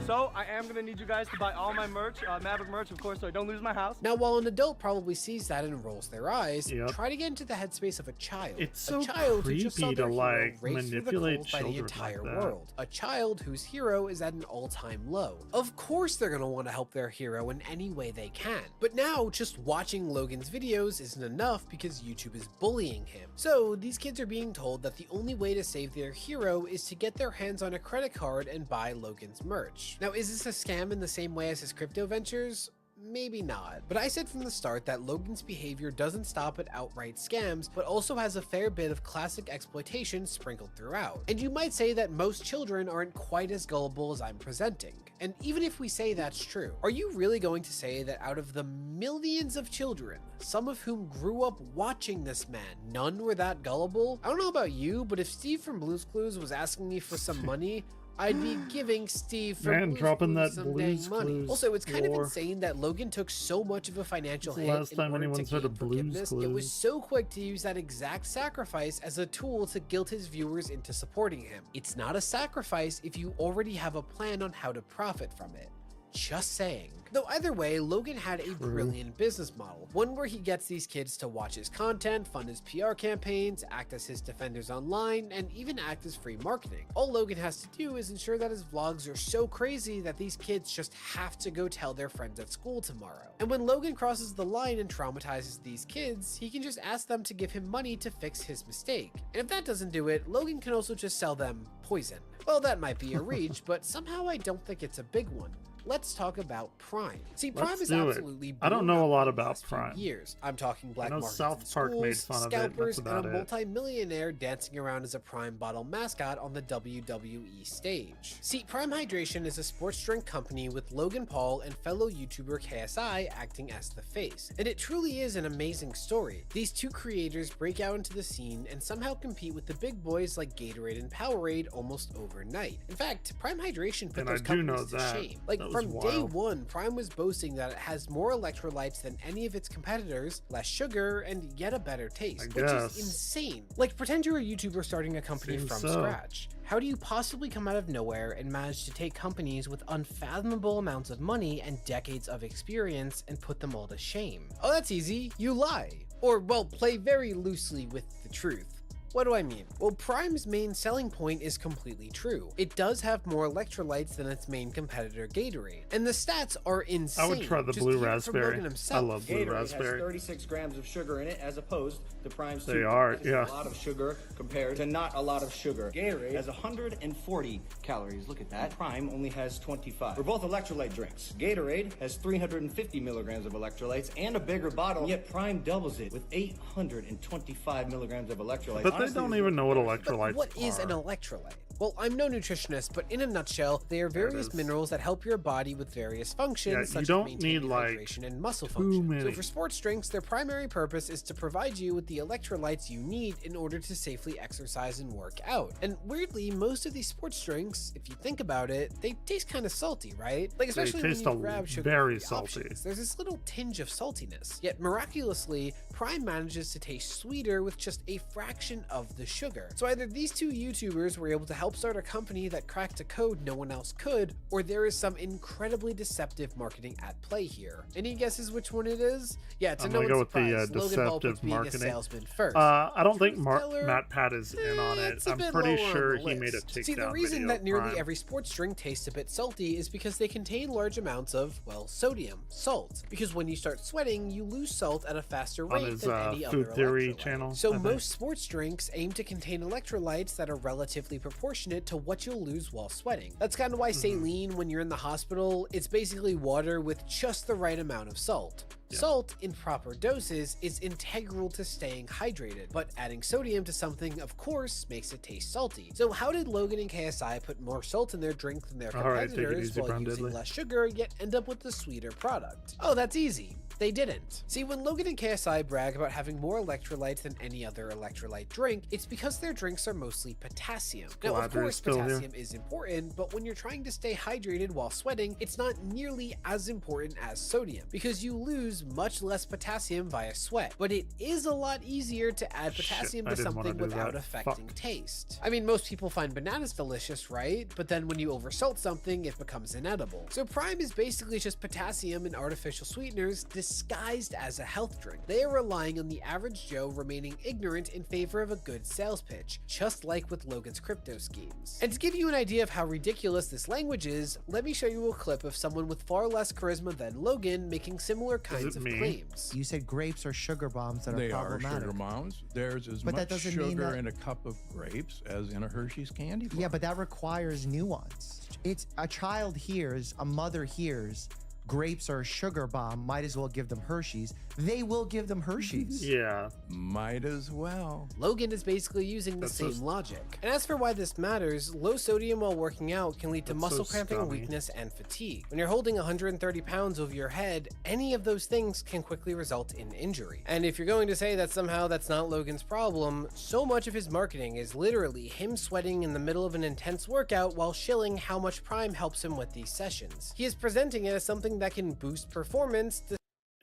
So I am gonna need you guys to buy all my merch, Maverick merch, of course, so I don't lose my house. Now, while an adult probably sees that and rolls their eyes, Yep. try to get into the headspace of a child. It's a so child who just saw creepy their to, hero like, race through the manipulate coals by the children like entire that. world. A child whose hero is at an all-time low. Of course they're gonna want to help their hero in any way they can. But now, just watching Logan's videos isn't enough because YouTube is bullying him. So, these kids are being told that the only way to save their hero is to get their hands on a credit card and buy Logan's merch. Now, is this a scam in the same way as his crypto ventures? Maybe not, but I said from the start that Logan's behavior doesn't stop at outright scams, but also has a fair bit of classic exploitation sprinkled throughout. And you might say that most children aren't quite as gullible as I'm presenting. And even if we say that's true, are you really going to say that out of the millions of children, some of whom grew up watching this man, none were that gullible? I don't know about you, but if Steve from Blue's Clues was asking me for some money, I'd be giving Steve from Man, Blue's dropping Clues that some Blue's dang money. Clues Also, it's kind of lore. insane that Logan took so much of a financial When's hit the last in time order anyone to said a gain Blue's forgiveness. It was Clues? so quick to use that exact sacrifice as a tool to guilt his viewers into supporting him. It's not a sacrifice if you already have a plan on how to profit from it. Just saying. Though either way, Logan had a brilliant business model, one where he gets these kids to watch his content, fund his PR campaigns, act as his defenders online, and even act as free marketing. All Logan has to do is ensure that his vlogs are so crazy that these kids just have to go tell their friends at school tomorrow. And when Logan crosses the line and traumatizes these kids, he can just ask them to give him money to fix his mistake. And if that doesn't do it, Logan can also just sell them poison. Well, that might be a reach, but somehow I don't think it's a big one. Let's talk about Prime. See, Prime Let's is do it. absolutely I don't blown know a up lot in the about last few Prime. years. I'm talking black I know markets South in Park made schools, fun of it, and scalpers, that's and about a it. multi-millionaire dancing around as a Prime bottle mascot on the WWE stage. See, Prime Hydration is a sports drink company with Logan Paul and fellow YouTuber KSI acting as the face. And it truly is an amazing story. These two creators break out into the scene and somehow compete with the big boys like Gatorade and Powerade almost overnight. In fact, Prime Hydration put And I those do know companies to that. shame. Like, That was from day wild. one, Prime was boasting that it has more electrolytes than any of its competitors, less sugar, and yet a better taste, which guess. is insane. Like, pretend you're a YouTuber starting a company Seems from so. scratch. How do you possibly come out of nowhere and manage to take companies with unfathomable amounts of money and decades of experience and put them all to shame? Oh, that's easy. You lie. Or, well, play very loosely with the truth. What do I mean? Well, Prime's main selling point is completely true. It does have more electrolytes than its main competitor Gatorade, and the stats are insane. I would try the Just blue hear it from raspberry. Logan I himself. love blue Gatorade raspberry. has 36 grams of sugar in it as opposed to Prime's They 2. are, That is yeah. a lot of sugar compared to not a lot of sugar. Gatorade has 140 calories. Look at that. Prime only has 25. We're both electrolyte drinks. Gatorade has 350 milligrams of electrolytes and a bigger bottle, yet Prime doubles it with 825 milligrams of electrolytes. But they Honestly, don't this even is- know what electrolytes What is are. an electrolyte? Well, I'm no nutritionist, but in a nutshell, they are various minerals that help your body with various functions, such don't as maintaining need, like, hydration and muscle too function. So many. for sports drinks, their primary purpose is to provide you with the electrolytes you need in order to safely exercise and work out. And weirdly, most of these sports drinks, if you think about it, they taste kind of salty, right? Like, especially when taste you grab sugar very salty. there's this little tinge of saltiness. Yet miraculously, Prime manages to taste sweeter with just a fraction of the sugar. So either these two YouTubers were able to help start a company that cracked a code no one else could, or there is some incredibly deceptive marketing at play here. Any guesses which one it is? Yeah, it's I'm a gonna no go with the surprise. Logan Paul deceptive puts being a marketing. salesman first. I don't think Teller, Matt Pat is in on it. it's a I'm bit pretty lower on sure the he made a list. takedown See, the reason video that nearly Prime. every sports drink tastes a bit salty is because they contain large amounts of, well, sodium, salt. Because when you start sweating, you lose salt at a faster On rate his than any Food other Theory electrolyte. channel. So I think. most sports drinks aim to contain electrolytes that are relatively proportionate to what you'll lose while sweating. That's kind of why saline, when you're in the hospital, it's basically water with just the right amount of salt. Yeah. Salt in proper doses is integral to staying hydrated, but adding sodium to something, of course, makes it taste salty. So how did Logan and KSI put more salt in their drink than their All right, take it competitors easy, while Brown using Diddley. less sugar, yet end up with the sweeter product? Oh, that's easy. They didn't. See, when Logan and KSI brag about having more electrolytes than any other electrolyte drink, it's because their drinks are mostly potassium. Now, of Glad they're course, still here. potassium is important, but when you're trying to stay hydrated while sweating, it's not nearly as important as sodium, because you lose much less potassium via sweat. But it is a lot easier to add potassium I to didn't wanna something do without that. affecting Fuck. taste. I mean, most people find bananas delicious, right? But then when you oversalt something, it becomes inedible. So Prime is basically just potassium and artificial sweeteners disguised as a health drink. They are relying on the average Joe remaining ignorant in favor of a good sales pitch, just like with Logan's crypto schemes. And to give you an idea of how ridiculous this language is, let me show you a clip of someone with far less charisma than Logan making similar kinds of claims. You said grapes are sugar bombs that are They are problematic. sugar bombs. There's as But that much doesn't mean sugar that- in a cup of grapes as in a Hershey's candy bar. Yeah, but that requires nuance. It's a child hears, a mother hears, grapes are a sugar bomb, might as well give them Hershey's. They will give them Hershey's. Yeah. Might as well. Logan is basically using the That's same so- logic. And as for why this matters, low sodium while working out can lead to That's muscle so cramping, scummy. weakness, and fatigue. When you're holding 130 pounds over your head, any of those things can quickly result in injury. And if you're going to say that somehow that's not Logan's problem, so much of his marketing is literally him sweating in the middle of an intense workout while shilling how much Prime helps him with these sessions. He is presenting it as something that can boost performance.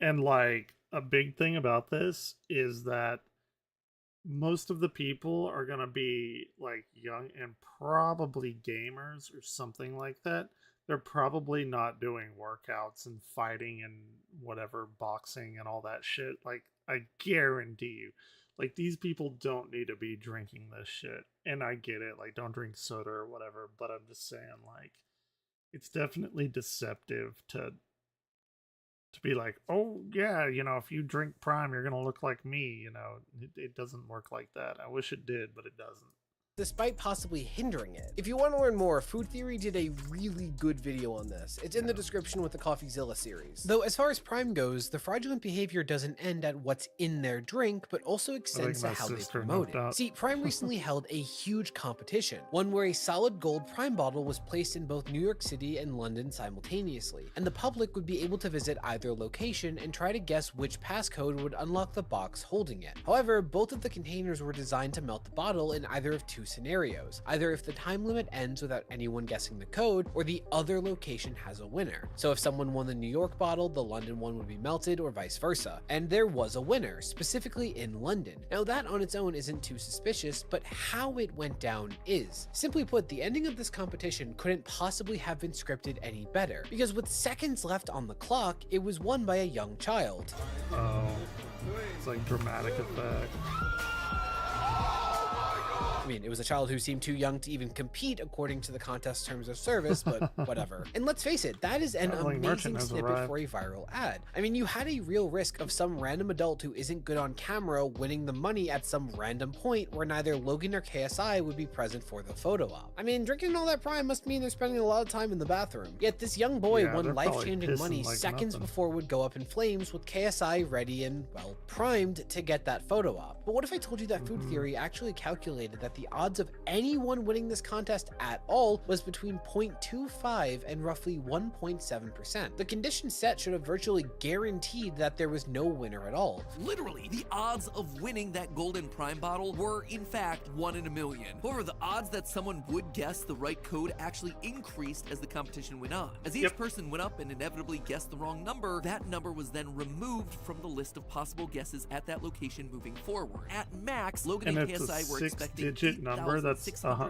And like a big thing about this is that most of the people are going to be like young and probably gamers or something like that. They're probably not doing workouts and fighting and whatever, boxing and all that shit. Like, I guarantee you, like, these people don't need to be drinking this shit. And I get it, like, don't drink soda or whatever, but I'm just saying, like, it's definitely deceptive to be like, oh yeah, you know, if you drink Prime, you're gonna look like me. You know, it doesn't work like that. I wish it did, but it doesn't. Despite possibly hindering it. If you want to learn more, Food Theory did a really good video on this. It's in the description with the CoffeeZilla series. Though as far as Prime goes, the fraudulent behavior doesn't end at what's in their drink, but also extends to my how they sister promote moved it. out. See, Prime recently held a huge competition, one where a solid gold Prime bottle was placed in both New York City and London simultaneously, and the public would be able to visit either location and try to guess which passcode would unlock the box holding it. However, both of the containers were designed to melt the bottle in either of two scenarios, either if the time limit ends without anyone guessing the code, or the other location has a winner. So if someone won the New York bottle, the London one would be melted, or vice versa. And there was a winner, specifically in London. Now that on its own isn't too suspicious, but how it went down is. Simply put, the ending of this competition couldn't possibly have been scripted any better, because with seconds left on the clock, it was won by a young child. Oh, it's like dramatic effect. I mean, it was a child who seemed too young to even compete according to the contest terms of service, but whatever. And let's face it, that is an Traveling merchant amazing has snippet arrived. for a viral ad. I mean, you had a real risk of some random adult who isn't good on camera winning the money at some random point where neither Logan or KSI would be present for the photo op. I mean, drinking all that Prime must mean they're spending a lot of time in the bathroom. Yet this young boy Yeah, won they're probably life-changing pissing money like seconds nothing. before it would go up in flames with KSI ready and, well, primed to get that photo op. But what if I told you that Food Theory actually calculated that the odds of anyone winning this contest at all was between 0.25 and roughly 1.7%. The condition set should have virtually guaranteed that there was no winner at all. Literally, the odds of winning that Golden Prime bottle were in fact 1 in a million. However, the odds that someone would guess the right code actually increased as the competition went on. As each person went up and inevitably guessed the wrong number, that number was then removed from the list of possible guesses at that location moving forward. At max, Logan and KSI were expecting 6-digit number that's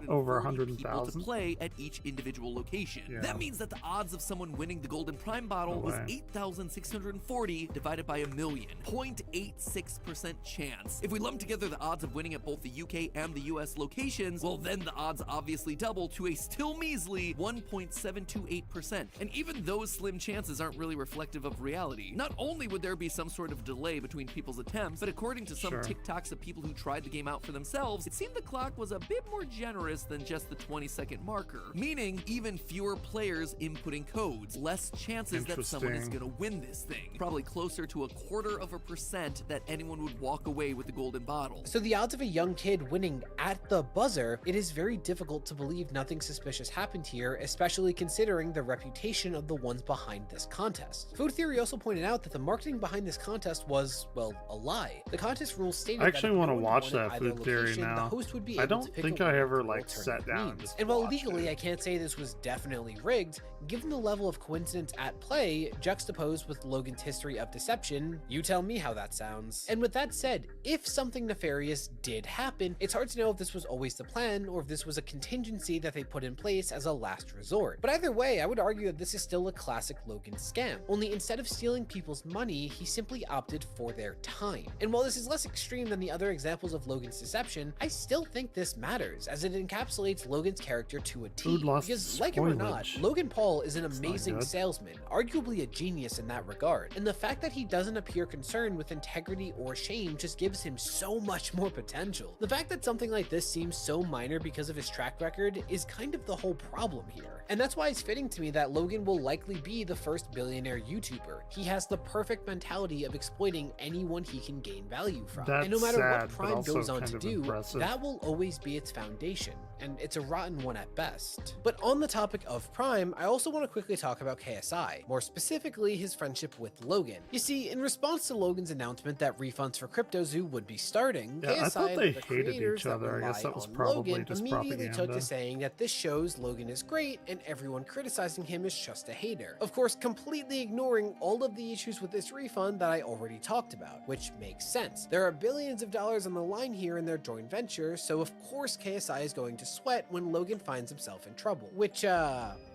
over 100,000 people to 100,000 play at each individual location. Yeah. That means that the odds of someone winning the Golden Prime bottle was 8,640 divided by a million. 0.86% chance. If we lump together the odds of winning at both the UK and the US locations, well then the odds obviously double to a still measly 1.728%. And even those slim chances aren't really reflective of reality. Not only would there be some sort of delay between people's attempts, but according to some TikToks of people who tried the game out for themselves, it seemed the clock was a bit more generous than just the 20-second marker, meaning even fewer players inputting codes, less chances that someone is gonna win this thing. Probably closer to 0.25% that anyone would walk away with the golden bottle. So the odds of a young kid winning at the buzzer, it is very difficult to believe nothing suspicious happened here, especially considering the reputation of the ones behind this contest. Food Theory also pointed out that the marketing behind this contest was, well, a lie. The contest rules stated I actually want to watch that that Food Theory now. the host would be I able to don't pick think a I winner ever through like sat alternate down and means. just And while watched legally it. I can't say this was definitely rigged, given the level of coincidence at play, juxtaposed with Logan's history of deception, you tell me how that sounds. And with that said, if something nefarious did happen, it's hard to know if this was always the plan or if this was a contingency that they put in place as a last resort. But either way, I would argue that this is still a classic Logan scam, only instead of stealing people's money, he simply opted for their time. And while this is less extreme than the other examples of Logan's deception, I still think this matters, as it encapsulates Logan's character to a T. Food loss Because like it or not, spoilage. Logan Paul is an That's not amazing good. salesman, arguably a genius in that regard. And the fact that he doesn't appear concerned with integrity or shame just gives him so much more potential. The fact that something like this seems so minor because of his track record is kind of the whole problem here. And that's why it's fitting to me that Logan will likely be the first billionaire YouTuber. He has the perfect mentality of exploiting anyone he can gain value from. and no That's matter sad, what but Prime also goes on kind to of do, impressive. that will always be its foundation, and it's a rotten one at best. But on the topic of Prime, I also want to quickly talk about KSI, more specifically his friendship with Logan. You see, in response to Logan's announcement that refunds for CryptoZoo would be starting, Yeah, I KSI thought and they the hated creators each that other. I guess rely that was on probably Logan just immediately took to propaganda. saying that this shows Logan is great and everyone criticizing him is just a hater. Of course, completely ignoring all of the issues with this refund that I already talked about, which makes sense. There are billions of dollars on the line here in their joint venture, so of course KSI is going to sweat when Logan finds himself in trouble. Which,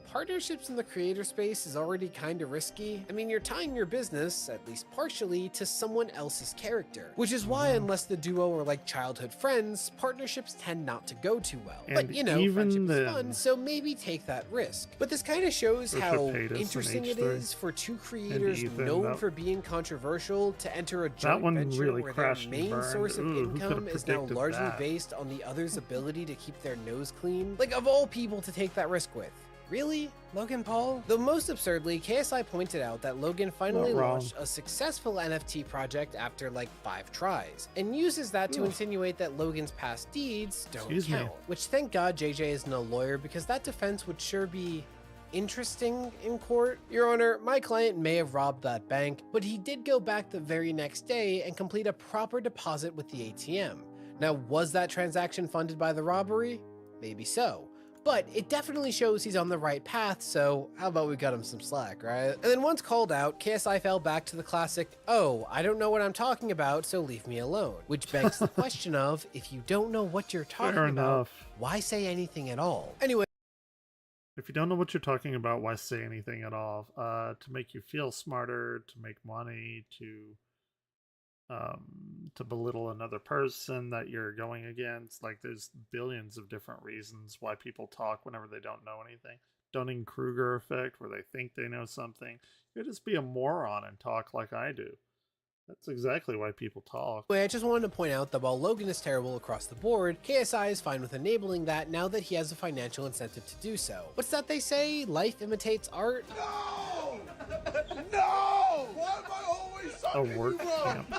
partnerships in the creator space is already kinda risky. I mean, you're tying your business, at least partially, to someone else's character. Which is why, unless the duo are like childhood friends, partnerships tend not to go too well. But And you know, even friendship is then- fun, so maybe take that risk. But this kind of shows Bishop how Hayes and interesting it H3. is for two creators Ethan, known that- for being controversial to enter a That joint one venture really where their crashed and main burned. source of Ooh, who could've income is now predicted largely that? based on the other's ability to keep their nose clean. Like, of all people to take that risk with. Really? Logan Paul? Though most absurdly, KSI pointed out that Logan finally Not wrong. launched a successful NFT project after like 5 tries, and uses that to Ugh. insinuate that Logan's past deeds don't Excuse me. count. Which thank God JJ isn't a lawyer, because that defense would sure be interesting in court. Your Honor, my client may have robbed that bank, but he did go back the very next day and complete a proper deposit with the ATM. Now, was that transaction funded by the robbery? Maybe so. But it definitely shows he's on the right path, so how about we cut him some slack, right? And then once called out, KSI fell back to the classic, oh, I don't know what I'm talking about, so leave me alone. Which begs the question of, if you don't know what you're talking Fair about, enough. why say anything at all? Anyway, If you don't know what you're talking about, why say anything at all? To make you feel smarter, to make money, to belittle another person that you're going against. Like, there's billions of different reasons why people talk whenever they don't know anything. Dunning-Kruger effect, where they think they know something. You just be a moron and talk like I do. That's exactly why people talk. Anyway, I just wanted to point out that while Logan is terrible across the board, KSI is fine with enabling that now that he has a financial incentive to do so. What's that they say? Life imitates art? No! No! Why am I always A work camp.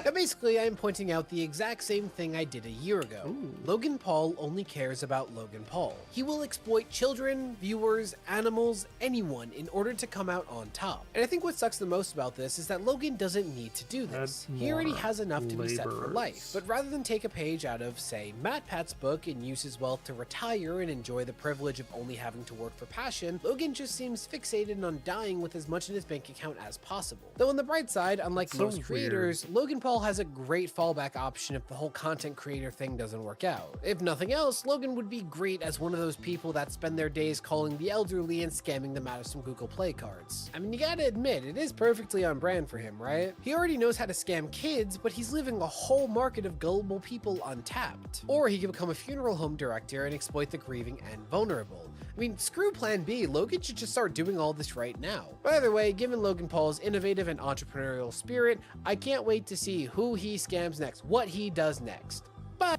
Now basically, I'm pointing out the exact same thing I did a year ago. Logan Paul only cares about Logan Paul. He will exploit children, viewers, animals, anyone in order to come out on top. And I think what sucks the most about this is that Logan doesn't need to do this. He already has enough to be set for life. But rather than take a page out of, say, Matt Pat's book and use his wealth to retire and enjoy the privilege of only having to work for passion, Logan just seems fixated on dying with as much in his bank account as possible. Though on the bright side, unlike So most creators, Logan Paul has a great fallback option if the whole content creator thing doesn't work out. If nothing else, Logan would be great as one of those people that spend their days calling the elderly and scamming them out of some Google Play cards. I mean, you gotta admit, it is perfectly on brand for him, right? He already knows how to scam kids, but he's leaving a whole market of gullible people untapped. Or he could become a funeral home director and exploit the grieving and vulnerable. I mean, screw Plan B, Logan should just start doing all this right now. But either way, given Logan Paul's innovative and entrepreneurial spirit, I can't wait to see who he scams next, what he does next. Bye!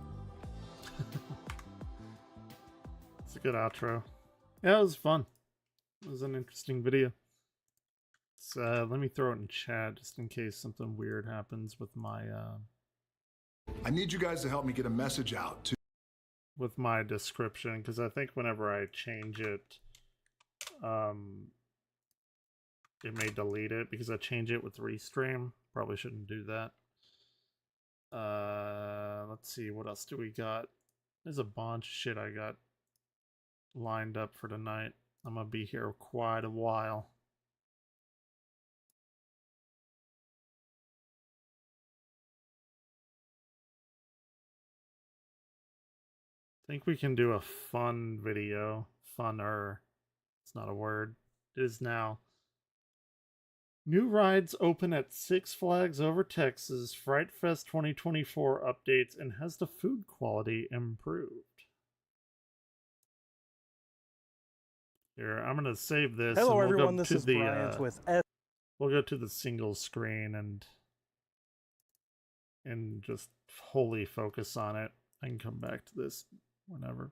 It's a good outro. Yeah, it was fun. It was an interesting video. So, let me throw it in chat just in case something weird happens with my I need you guys to help me get a message out to with my description, because I think whenever I change it, it may delete it because I change it with Restream. Probably shouldn't do that. Let's see, what else do we got? There's a bunch of shit I got lined up for tonight. I'm gonna be here quite a while. I think we can do a fun video. Funner. It's not a word. It is now. New rides open at Six Flags Over Texas. Fright Fest 2024 updates, and has the food quality improved? Here, I'm gonna save this. Hello, and we'll everyone. Go this to is the, Bryant with S. We'll go to the single screen and just wholly focus on it. I can come back to this whenever.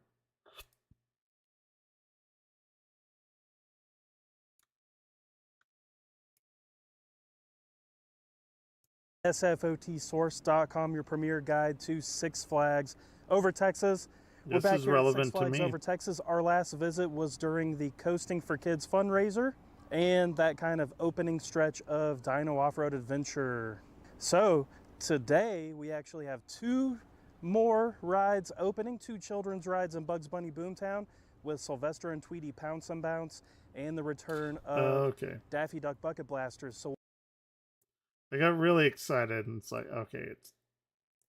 SFOTsource.com, your premier guide to Six Flags Over Texas. We're This back is here at relevant Six to Flags me. Over Texas. Our last visit was during the Coasting for Kids fundraiser and that kind of opening stretch of Dino Off-Road Adventure. So today we actually have two more rides opening, two children's rides in Bugs Bunny Boomtown with Sylvester and Tweety Pounce and Bounce, and the return of Daffy Duck Bucket Blasters. So I got really excited, and it's like, okay,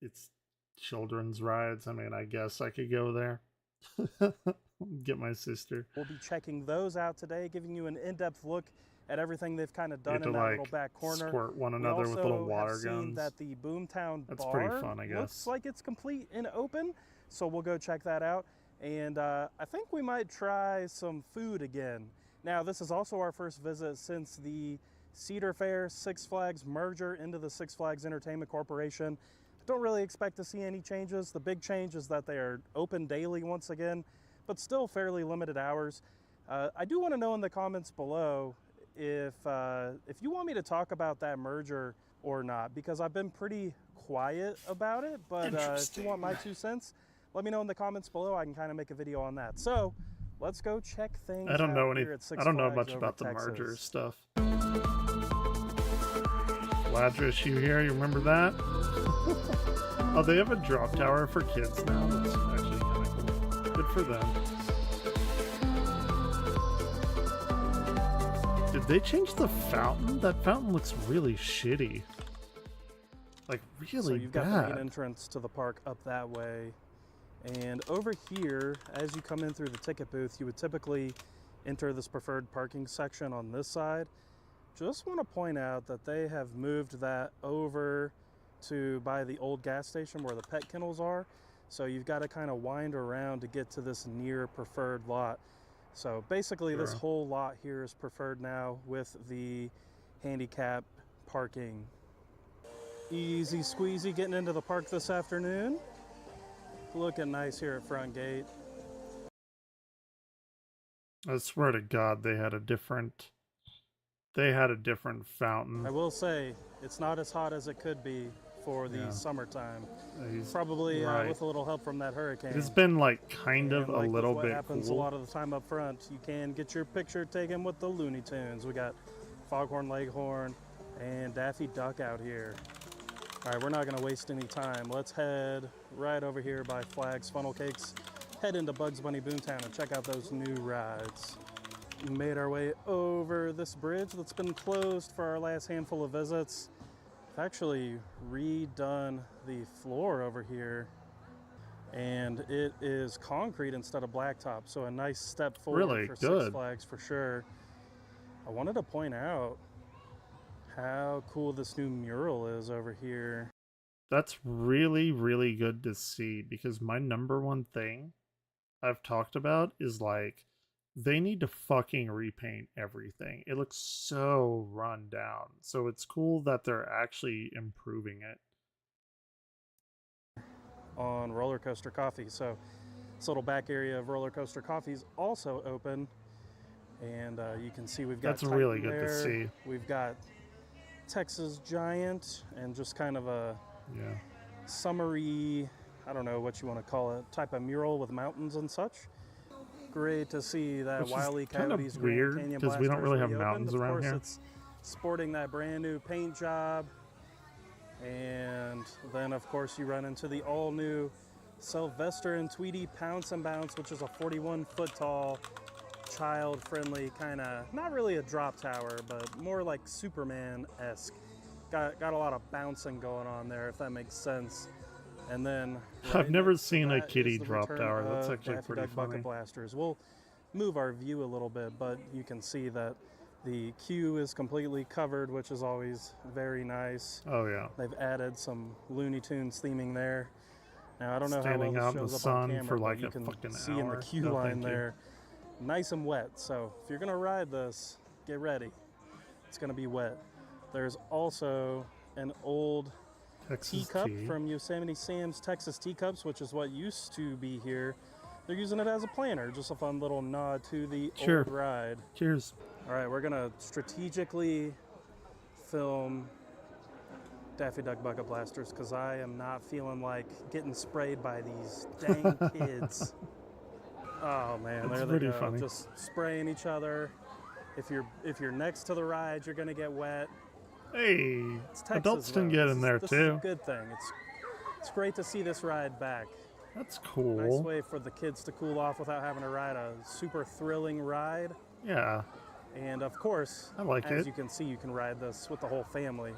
it's children's rides. I mean, I guess I could go there. Get my sister. we'll be checking those out today, giving you an in-depth look at everything they've kind of You done have in to, that like, little back corner. squirt one We another with little also water have seen guns. that the Boomtown That's bar pretty fun, I looks guess. like it's complete and open, so we'll go check that out. And I think we might try some food again. Now, this is also our first visit since the Cedar Fair Six Flags merger into the Six Flags Entertainment Corporation. I don't really expect to see any changes. The big change is that they are open daily once again, but still fairly limited hours. I do want to know in the comments below if you want me to talk about that merger or not, because I've been pretty quiet about it, but if you want my 2 cents, let me know in the comments below. I can kind of make a video on that. So let's go check things out. I don't know here at Six I don't know Flags much Over about the Texas. merger stuff. Lazarus, you here? You remember that? Oh, they have a drop tower for kids now. That's actually kind of cool. Good for them. Did they change the fountain? That fountain looks really shitty. Like, really So you've got the bad. main entrance to the park up that way. And over here, as you come in through the ticket booth, you would typically enter this preferred parking section on this side. Just want to point out that they have moved that over to by the old gas station where the pet kennels are. So you've got to kind of wind around to get to this near preferred lot. So basically this Sure. whole lot here is preferred now with the handicap parking. Easy squeezy getting into the park this afternoon. Looking nice here at front gate. I swear to God, they had a different fountain. I will say, it's not as hot as it could be for the Yeah. summertime. He's Probably right. with a little help from that hurricane. It's been like kind of And a like with little what bit happens cool. a lot of the time up front, you can get your picture taken with the Looney Tunes. We got Foghorn Leghorn and Daffy Duck out here. All right, we're not gonna waste any time. Let's head right over here by Flags Funnel Cakes, head into Bugs Bunny Boomtown and check out those new rides. We made our way over this bridge that's been closed for our last handful of visits. I've actually redone the floor over here, and it is concrete instead of blacktop, so a nice step forward Really for good. Six Flags for sure. I wanted to point out how cool this new mural is over here. That's really, really good to see, because my number one thing I've talked about is like, they need to fucking repaint everything. It looks so run down. So it's cool that they're actually improving it. On Roller Coaster Coffee. So this little back area of Roller Coaster Coffee is also open, and you can see we've got That's really Titan good to there. see. We've got Texas Giant, and just kind of a summery, I don't know what you want to call it, type of mural with mountains and such. Great to see that Which is Wile E. kind of Coyote's weird, Grand Canyon 'cause we don't Blasters really have reopened. mountains Of around course, here. It's sporting that brand new paint job. And then, of course, you run into the all-new Sylvester and Tweety Pounce and Bounce, which is a 41-foot tall, child-friendly kind of, not really a drop tower, but more like Superman-esque. Got a lot of bouncing going on there, if that makes sense. And then I've never next to seen a that kitty is the drop return tower. That's of actually Daffy pretty Duck Bucket funny. Blasters. We'll move our view a little bit, but you can see that the queue is completely covered, which is always very nice. Oh, yeah. They've added some Looney Tunes theming there. Now, I don't know Standing how out in well the this shows up on sun camera, for but like you a can fucking see in hour. the queue No, line thank you. there, nice and wet. So if you're gonna ride this, get ready. It's gonna be wet. There's also an old Texas teacup tea. from Yosemite Sam's Texas Teacups, which is what used to be here. They're using it as a planter, just a fun little nod to the Sure. old ride. Cheers. All right, we're gonna strategically film Daffy Duck Bucket Blasters because I am not feeling like getting sprayed by these dang kids. Oh man, That's there they pretty go, funny. just spraying each other. If you're next to the ride, you're gonna get wet. Hey, It's Texas, adults can though. get This in is- there this too. is a good thing. It's great to see this ride back. That's cool. Nice way for the kids to cool off without having to ride a super thrilling ride. Yeah. And of course, I like as it. you can see, you can ride this with the whole family.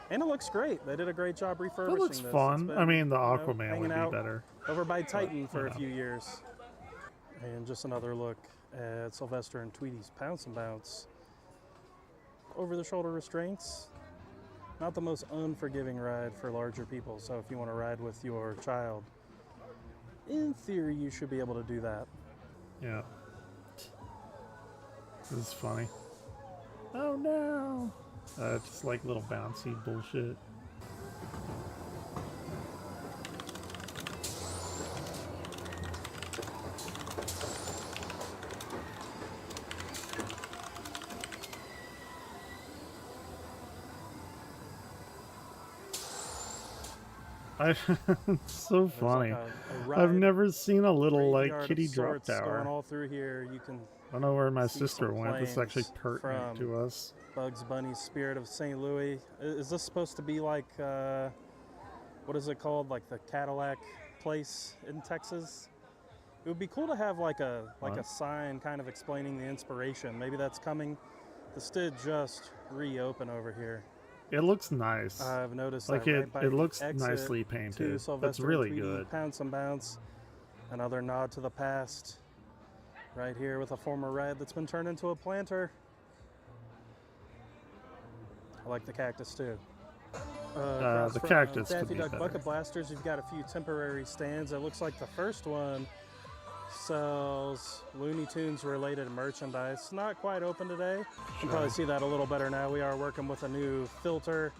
And it looks great. They did a great job refurbishing looks this. fun. It's been, I mean, the you know, Aquaman hanging would be out better. over by Titan for you a know. few years. And just another look at Sylvester and Tweety's Pounce and Bounce. Over-the-shoulder restraints. Not the most unforgiving ride for larger people. So if you want to ride with your child, in theory, you should be able to do that. Yeah. This is funny. Oh no. Just like little bouncy bullshit. It's so funny. a I've ride never seen a little like graveyard of kitty drop sorts going tower. all through here. You can I don't know where my see sister some went. This is actually planes pertinent from to us. Bugs Bunny's Spirit of St. Louis. Is this supposed to be like, what is it called? Like the Cadillac place in Texas? It would be cool to have like a What? sign kind of explaining the inspiration. Maybe that's coming. This did just reopen over here. It looks nice. I've noticed like that it. right by It the looks exit nicely to painted. That's Sylvester and really Tweety good. Pounce and Bounce. Another nod to the past. Right here with a former ride that's been turned into a planter. I like the cactus too. Across the from cactus could Daffy be Duck better. Bucket Blasters, you've got a few temporary stands. It looks like the first one sells Looney Tunes related merchandise. Not quite open today. You can probably see that a little better now. We are working with a new filter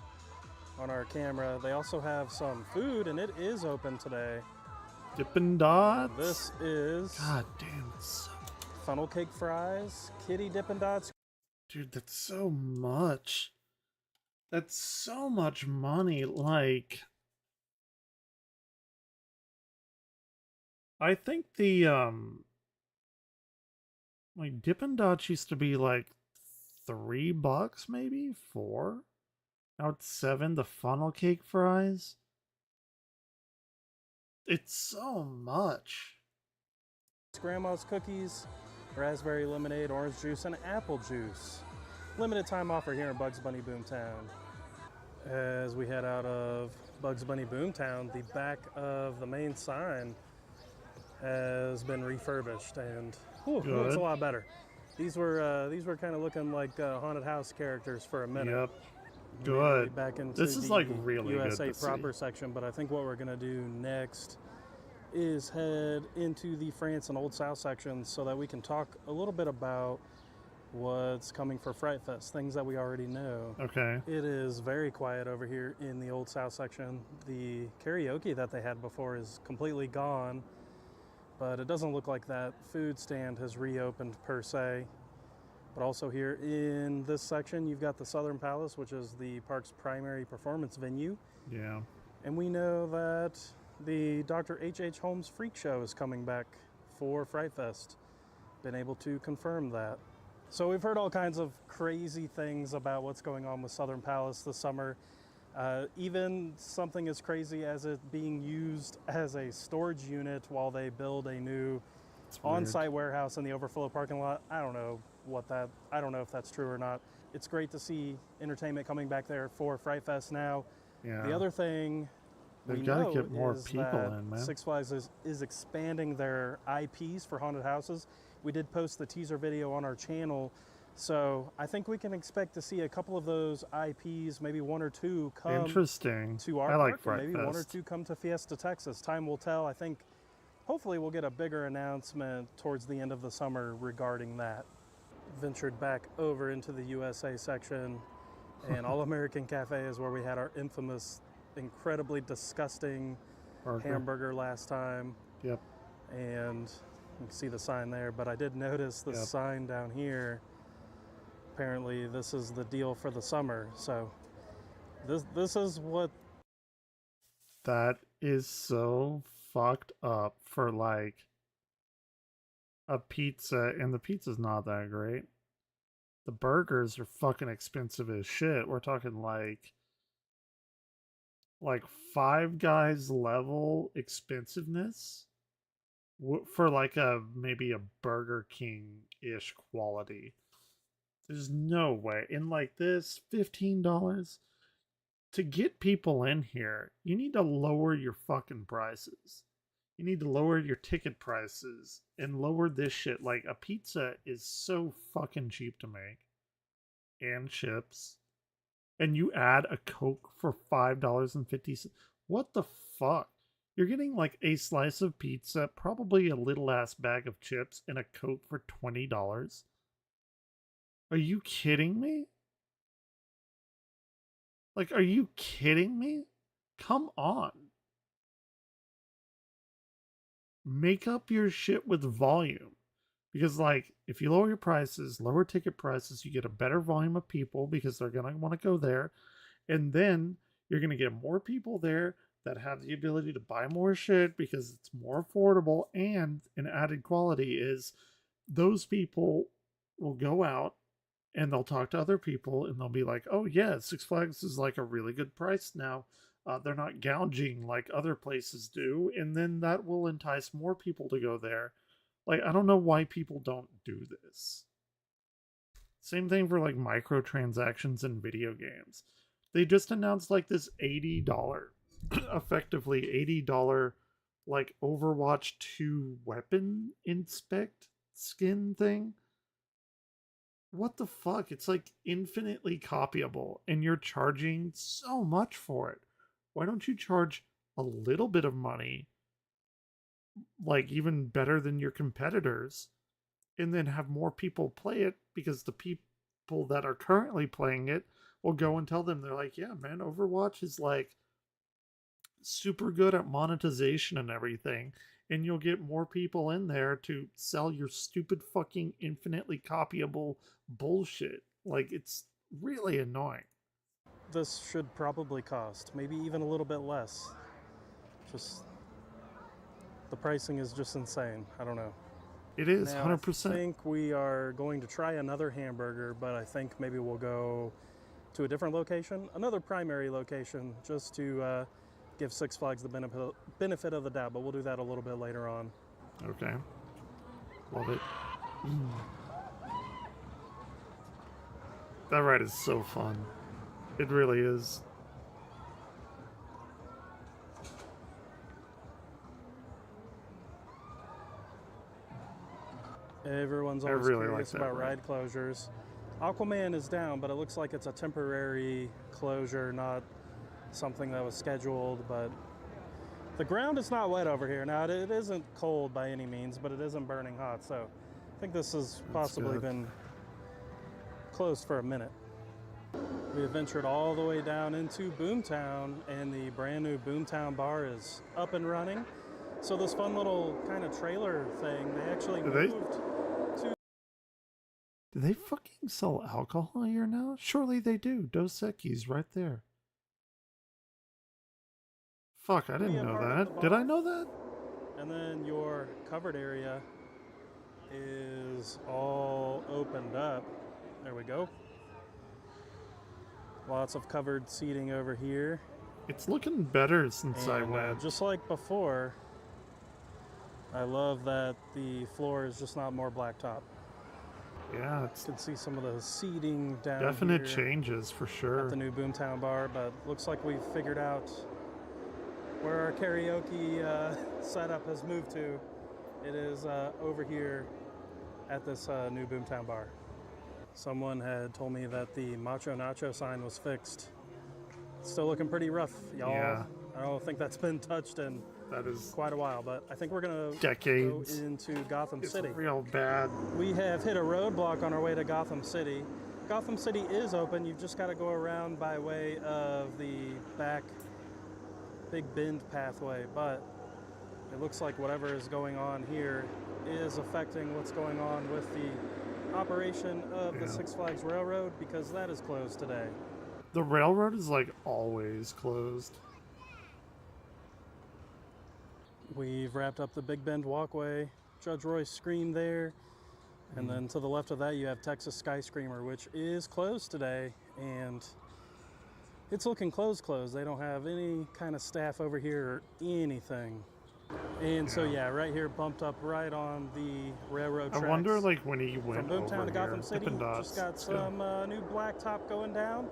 on our camera. They also have some food, and it is open today. Dippin' Dots. This is God damn, it's so... funnel cake fries, kitty Dippin' Dots. Dude, that's so much. That's so much money. Like, I think the like Dippin' Dots used to be like $3, maybe 4. Now it's 7. The funnel cake fries. It's so much. Grandma's cookies, raspberry lemonade, orange juice, and apple juice. Limited time offer here in Bugs Bunny Boomtown. As we head out of Bugs Bunny Boomtown, the back of the main sign has been refurbished, and looks a lot better. These were kind of looking like haunted house characters for a minute. Yep. Good. Maybe back into This is the like really USA good to proper see. section, but I think what we're gonna do next is head into the France and Old South sections so that we can talk a little bit about what's coming for Fright Fest, things that we already know. Okay. It is very quiet over here in the Old South section. The karaoke that they had before is completely gone, but it doesn't look like that food stand has reopened per se. But also here in this section, you've got the Southern Palace, which is the park's primary performance venue. Yeah. And we know that the Dr. H.H. Holmes Freak Show is coming back for Fright Fest. Been able to confirm that. So we've heard all kinds of crazy things about what's going on with Southern Palace this summer. Even something as crazy as it being used as a storage unit while they build a new on-site warehouse in the overflow parking lot. I don't know if that's true or not. It's great to see entertainment coming back there for Fright Fest now. Yeah. The other thing They've we got to know get more is people that in, man. Six Flags is expanding their IPs for haunted houses. We did post the teaser video on our channel, so I think we can expect to see a couple of those IPs, maybe 1 or 2 come Interesting. to our I like park, Fright and maybe 1 or Fest. 2 come to Fiesta Texas. Time will tell. I think hopefully we'll get a bigger announcement towards the end of the summer regarding that. Ventured back over into the USA section, and All American Cafe is where we had our infamous, incredibly disgusting hamburger last time. Yep. And you can see the sign there, but I did notice the sign down here. Apparently this is the deal for the summer. So this is what... That is so fucked up for like a pizza, and the pizza's not that great. The burgers are fucking expensive as shit. We're talking like Five Guys level expensiveness for like maybe a Burger King-ish quality. There's no way. In like this, $15 to get people in here, you need to lower your fucking prices. You need to lower your ticket prices and lower this shit. Like, a pizza is so fucking cheap to make. And chips. And you add a Coke for $5.50. What the fuck? You're getting like a slice of pizza, probably a little ass bag of chips, and a Coke for $20. Are you kidding me? Like, are you kidding me? Come on. Make up your shit with volume. Because, like, if you lower your prices, lower ticket prices, you get a better volume of people because they're going to want to go there. And then you're going to get more people there that have the ability to buy more shit because it's more affordable. And an added quality is those people will go out and they'll talk to other people and they'll be like, oh yeah, Six Flags is like a really good price now. They're not gouging like other places do. And then that will entice more people to go there. Like, I don't know why people don't do this. Same thing for like microtransactions in video games. They just announced like this $80, effectively $80 like Overwatch 2 weapon inspect skin thing. What the fuck? It's like infinitely copyable and you're charging so much for it. Why don't you charge a little bit of money like even better than your competitors, and then have more people play it, because the people that are currently playing it will go and tell them, they're like, yeah man, Overwatch is like super good at monetization and everything, and you'll get more people in there to sell your stupid fucking infinitely copyable bullshit. Like, it's really annoying. This should probably cost maybe even a little bit less. Just the pricing is just insane. I don't know. It is Now, 100%. I think we are going to try another hamburger, but I think maybe we'll go to a different location, another primary location, just to give Six Flags the benefit of the doubt, but we'll do that a little bit later on. Okay. Love it. That ride is so fun. It really is. Everyone's I always really curious like that about ride closures. Aquaman is down, but it looks like it's a temporary closure, not something that was scheduled. But the ground is not wet over here. Now, it isn't cold by any means, but it isn't burning hot. So I think this has possibly good. been closed for a minute. We have ventured all the way down into Boomtown, and the brand new Boomtown bar is up and running. So this fun little kind of trailer thing, they actually moved to... Do they fucking sell alcohol here now? Surely they do. Dos Equis right there. Fuck, I didn't know that. Did I know that? And then your covered area is all opened up. There we go. Lots of covered seating over here. It's looking better since I And, went. just like before, I love that the floor is just not more blacktop. Yeah, You can see some of the seating down definite here changes for sure. at the new Boomtown bar, but looks like we've figured out where our karaoke setup has moved to. It is over here at this new Boomtown bar. Someone had told me that the Macho Nacho sign was fixed. It's still looking pretty rough, y'all. Yeah. I don't think that's been touched in that is quite a while, but I think we're gonna decades. go into Gotham It's City. real bad. We have hit a roadblock on our way to Gotham City. Gotham City is open. You've just got to go around by way of the back Big Bend pathway, but it looks like whatever is going on here is affecting what's going on with the operation of the Six Flags Railroad, because that is closed today. The railroad is like always closed. We've wrapped up the Big Bend walkway, Judge Royce screen there, and then to the left of that you have Texas Sky Screamer, which is closed today, and it's looking closed. They don't have any kind of staff over here or anything. And so yeah, right here bumped up right on the railroad tracks. I wonder like when he went from Boomtown over to Gotham here. City, Dippin' Dots. just got some new blacktop going down.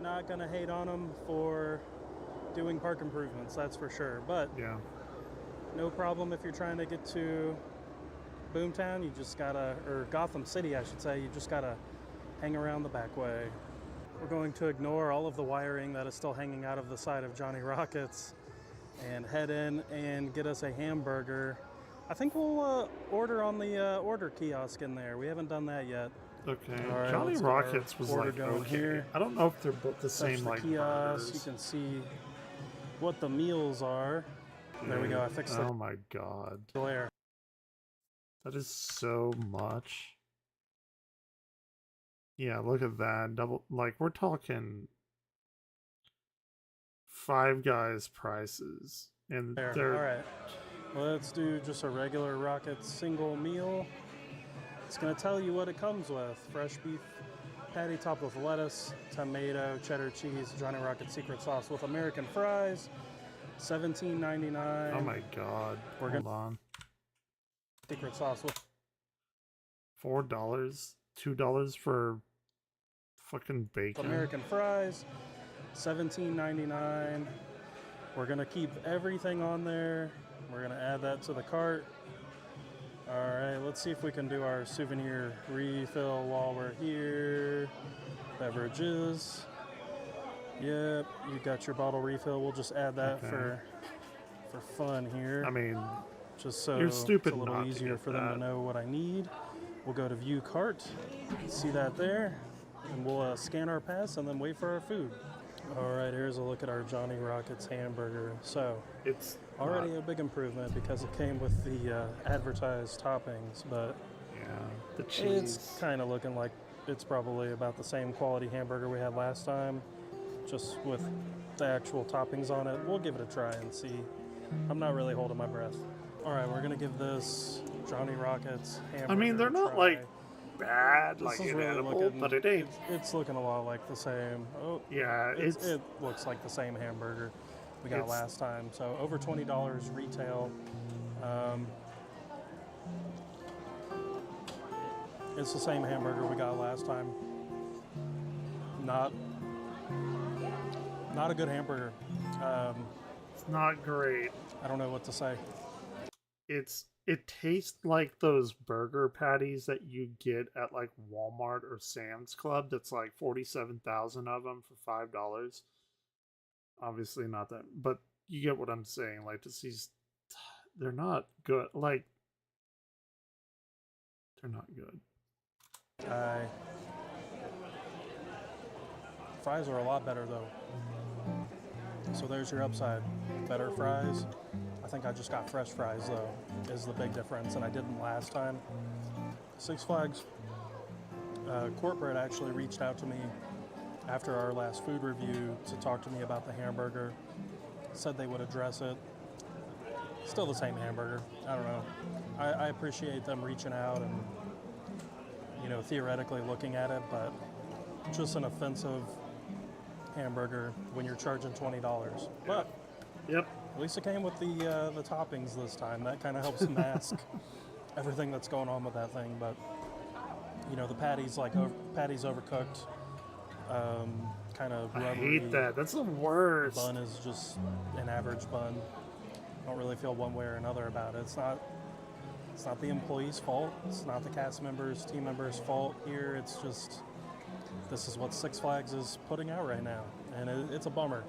Not gonna hate on them for doing park improvements, that's for sure. But yeah, no problem if you're trying to get to Boomtown. You just gotta, or Gotham City, I should say. You just gotta hang around the back way. We're going to ignore all of the wiring that is still hanging out of the side of Johnny Rockets and head in and get us a hamburger. I think we'll order on the order kiosk in there. We haven't done that yet. Okay. All right, Johnny let's get our Rockets was order like going okay. here. I don't know if they're both the Touch same the like kiosk. You burgers. can see what the meals are. There we go. I fixed Oh my god. the glare. That is so much. Yeah, look at that. Double, like, we're talking Five Guys prices. And There. they're All right. Let's do just a regular Rocket single meal. It's going to tell you what it comes with. Fresh beef patty topped with lettuce, tomato, cheddar cheese, Johnny Rocket secret sauce with American fries. $17.99. oh my god. We're Hold gonna on. secret sauce with $4, $2 for fucking bacon. American fries. $17.99. We're gonna keep everything on there. We're gonna add that to the cart. All right, let's see if we can do our souvenir refill while we're here. Beverages. Yep, you got your bottle refill. We'll just add that Okay. for fun here. I mean, just so You're stupid it's a little not to easier get for them to that. know what I need. We'll go to view cart, see that there, and we'll scan our pass and then wait for our food. All right, here's a look at our Johnny Rockets hamburger. So it's already a big improvement because it came with the advertised toppings, but yeah, the cheese. it's kind of looking like it's probably about the same quality hamburger we had last time, just with the actual toppings on it. We'll give it a try and see. I'm not really holding my breath. All right, we're gonna give this Johnny Rockets hamburger I mean, they're a not try. like bad, This like is really inedible, looking- but it ain't. It's looking a lot like the same. Oh, Yeah, it looks like the same hamburger we got It's- last time. So over $20 retail. It's the same hamburger we got last time. Not a good hamburger. It's not great. I don't know what to say. It tastes like those burger patties that you get at like Walmart or Sam's Club. That's like 47,000 of them for $5. Obviously not that, but you get what I'm saying. Like just these, they're not good. Like they're not good. Fries are a lot better though. So there's your upside. Better fries. I think I just got fresh fries though, is the big difference, and I didn't last time. Six Flags corporate actually reached out to me after our last food review to talk to me about the hamburger. Said they would address it. Still the same hamburger. I don't know. I appreciate them reaching out and, you know, theoretically looking at it, but just an offensive hamburger when you're charging $20. But yep, at least it came with the toppings this time. That kind of helps mask everything that's going on with that thing. But you know, the patties patties overcooked, kind of I rubbery. hate that. That's the worst. The bun is just an average bun. Don't really feel one way or another about it. It's not the employee's fault. It's not the cast members, team members' fault here. It's just this is what Six Flags is putting out right now, and it's a bummer.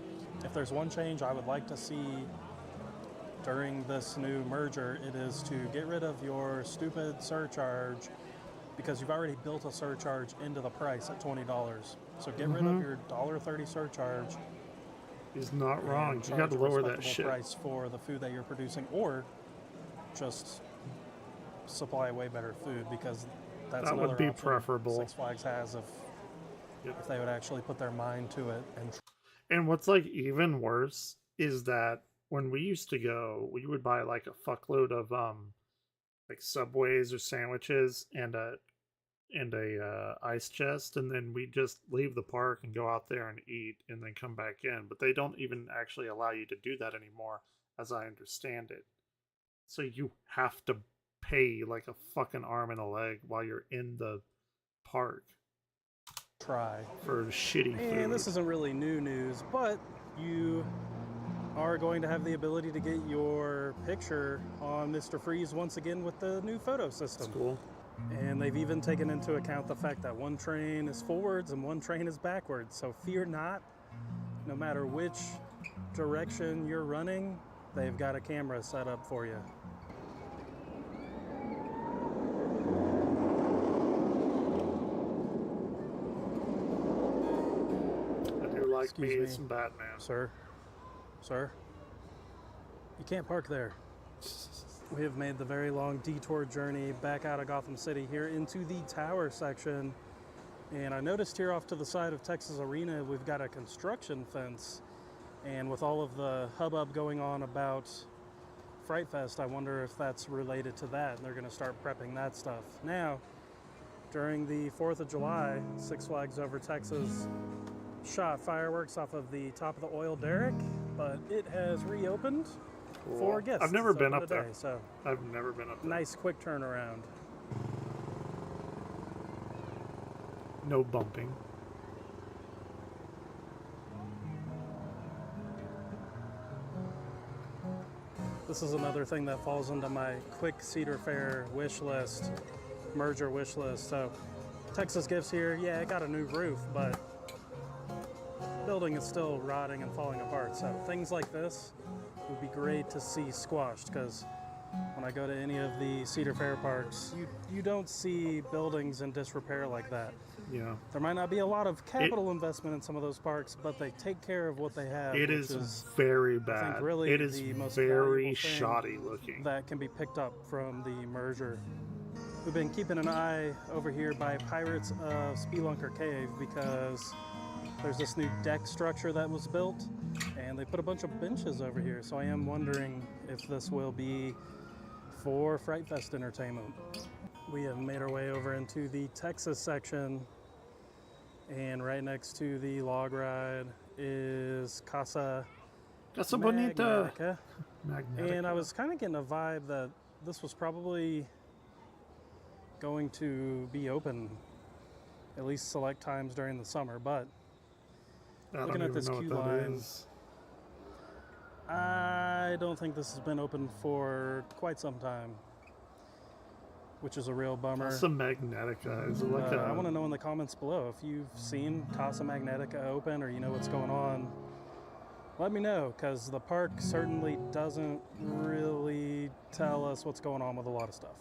If there's one change I would like to see during this new merger, it is to get rid of your stupid surcharge, because you've already built a surcharge into the price at $20. So get rid of your $1.30 surcharge. He's not wrong. and You charge got to a lower that respectable shit. price for the food that you're producing, or just supply way better food, because that's That would another be option preferable. Six Flags has if they would actually put their mind to it and And what's like even worse is that when we used to go, we would buy like a fuckload of like Subways or sandwiches and a ice chest, and then we just leave the park and go out there and eat and then come back in. But they don't even actually allow you to do that anymore, as I understand it. So you have to pay like a fucking arm and a leg while you're in the park try for shitty food. And this isn't really new news, but you are going to have the ability to get your picture on Mr. Freeze once again with the new photo system. That's cool. And they've even taken into account the fact that one train is forwards and one train is backwards. So fear not, no matter which direction you're running, they've got a camera set up for you. I do like Excuse me me. some Batman. Sir, you can't park there. We have made the very long detour journey back out of Gotham City here into the tower section. And I noticed here off to the side of Texas Arena, we've got a construction fence. And with all of the hubbub going on about Fright Fest, I wonder if that's related to that. And they're going to start prepping that stuff. Now, during the 4th of July, Six Flags Over Texas shot fireworks off of the top of the oil derrick, but it has reopened for gifts. I've never It's been open up there. today, so I've never been up there. nice quick turnaround. No bumping. This is another thing that falls into my quick Cedar Fair wish list, merger wish list. So Texas Gifts here, yeah, it got a new roof, but building is still rotting and falling apart. So things like this would be great to see squashed, because When I go to any of the Cedar Fair parks, you don't see buildings in disrepair like that. Yeah. There might not be a lot of capital investment in some of those parks, but they take care of what they have. It which is very I bad. think really It is the most very valuable thing shoddy looking. that can be picked up from the merger. We've been keeping an eye over here by Pirates of Spelunker Cave because there's this new deck structure that was built, and they put a bunch of benches over here. So I am wondering if this will be for Fright Fest entertainment. We have made our way over into the Texas section, and right next to the log ride is Casa Bonita. Magnetica. And I was kind of getting a vibe that this was probably going to be open at least select times during the summer, but looking at this queue line, I don't think this has been open for quite some time, which is a real bummer. Casa Magnetica is it like I want to know in the comments below if you've seen Casa Magnetica open or you know what's going on. Let me know, because the park certainly doesn't really tell us what's going on with a lot of stuff.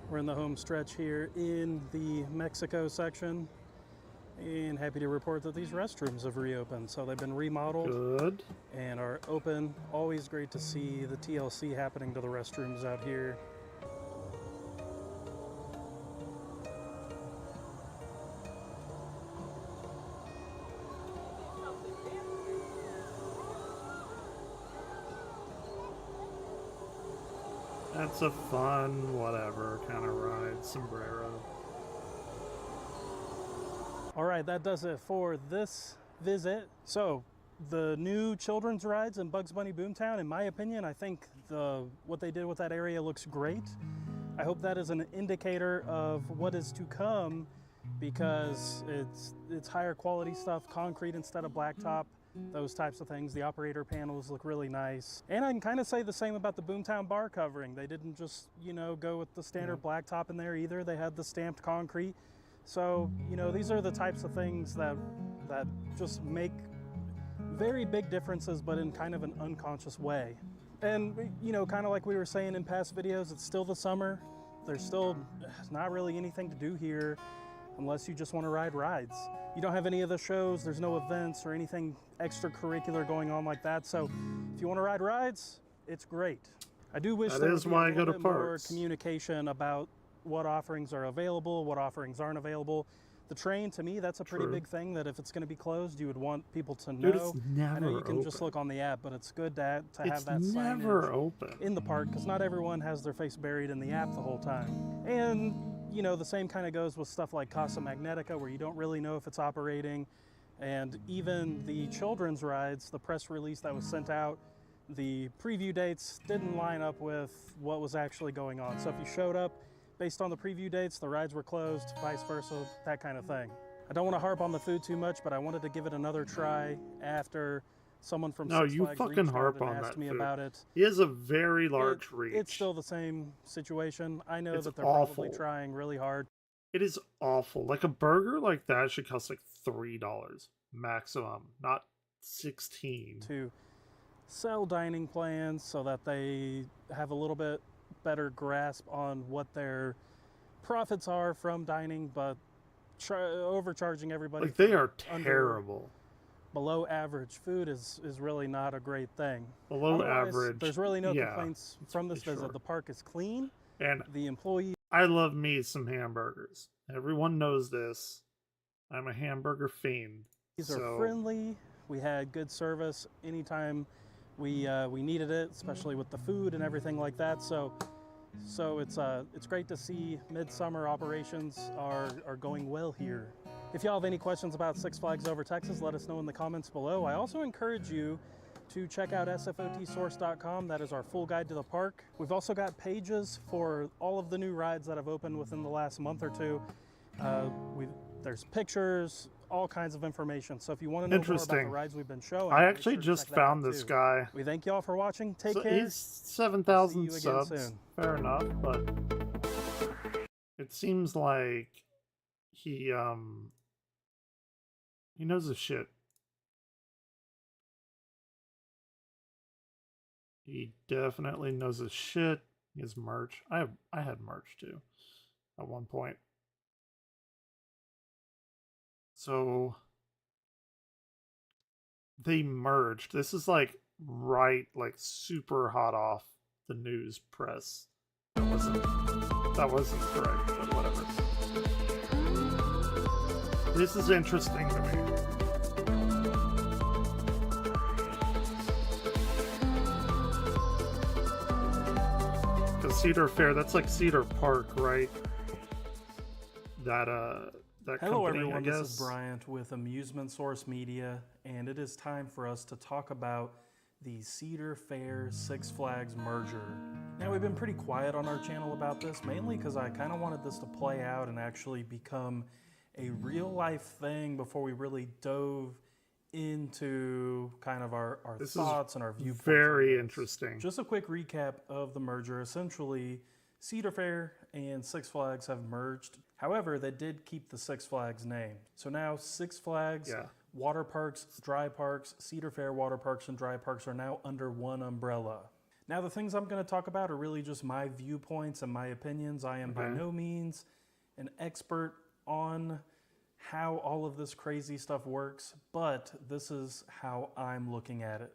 We're in the home stretch here in the Mexico section, and happy to report that these restrooms have reopened. So they've been remodeled Good. and are open. Always great to see the TLC happening to the restrooms out here. That's a fun, whatever kind of ride, sombrero. All right, that does it for this visit. So the new children's rides in Bugs Bunny Boomtown, in my opinion, I think what they did with that area looks great. I hope that is an indicator of what is to come, because it's higher quality stuff, concrete instead of blacktop, those types of things. The operator panels look really nice. And I can kind of say the same about the Boomtown bar covering. They didn't just, go with the standard blacktop in there either. They had the stamped concrete. So, these are the types of things that just make very big differences, but in kind of an unconscious way. And, kind of like we were saying in past videos, it's still the summer. There's still not really anything to do here unless you just want to ride rides. You don't have any of the shows, there's no events or anything extracurricular going on like that. So if you want to ride rides, it's great. I do wish there would be a little bit more communication about what offerings are available, what offerings aren't available. The train, to me, that's a pretty big thing, that if it's going to be closed, you would want people to know. Dude, it's never I know you can open. just look on the app, but it's good to have It's that never signage open. in the park, because not everyone has their face buried in the app the whole time. And, the same kind of goes with stuff like Casa Magnetica, where you don't really know if it's operating. And even the children's rides, the press release that was sent out, the preview dates didn't line up with what was actually going on. So if you showed up based on the preview dates, the rides were closed, vice versa, that kind of thing. I don't want to harp on the food too much, but I wanted to give it another try after someone from Six you Flags fucking reached harp out and on asked that me food. about it. He has a very large reach. It's still the same situation. I know It's that they're awful. probably trying really hard. It is awful. Like a burger like that should cost like $3 maximum, not 16. To sell dining plans so that they have a little bit better grasp on what their profits are from dining, but overcharging everybody. Like they for are under- terrible. Below average food is really not a great thing. Below Otherwise, average, there's really no yeah, complaints from this visit. sure. The park is clean. And the employees. I love me some hamburgers. Everyone knows this. I'm a hamburger fiend. These so, are friendly. We had good service anytime we needed it, especially with the food and everything like that. So it's great to see midsummer operations are going well here. If y'all have any questions about Six Flags Over Texas, let us know in the comments below. I also encourage you to check out sfotsource.com. That is our full guide to the park. We've also got pages for all of the new rides that have opened within the last month or two. There's pictures, all kinds of information. So if you want to know more about the rides we've been showing, I make actually sure to just check that out found this too. guy. We thank y'all for watching. Take So care. he's 7,000 See you again subs. soon. Fair enough, but it seems like he knows his shit. He definitely knows his shit. He has merch. I had merch too at one point. So they merged. This is like super hot off the news press. That wasn't correct, but whatever. This is interesting to me. Because Cedar Fair, that's like Cedar Park, right? That Hello company, everyone, I guess. this is Bryant with Amusement Source Media, and it is time for us to talk about the Cedar Fair Six Flags merger. Now, we've been pretty quiet on our channel about this, mainly because I kind of wanted this to play out and actually become a real life thing before we really dove into kind of our thoughts and our viewpoints. Very interesting. Just a quick recap of the merger. Essentially, Cedar Fair and Six Flags have merged. However, they did keep the Six Flags name. So now Six Flags, water parks, dry parks, Cedar Fair water parks and dry parks are now under one umbrella. Now, the things I'm going to talk about are really just my viewpoints and my opinions. I am by no means an expert on how all of this crazy stuff works, but this is how I'm looking at it.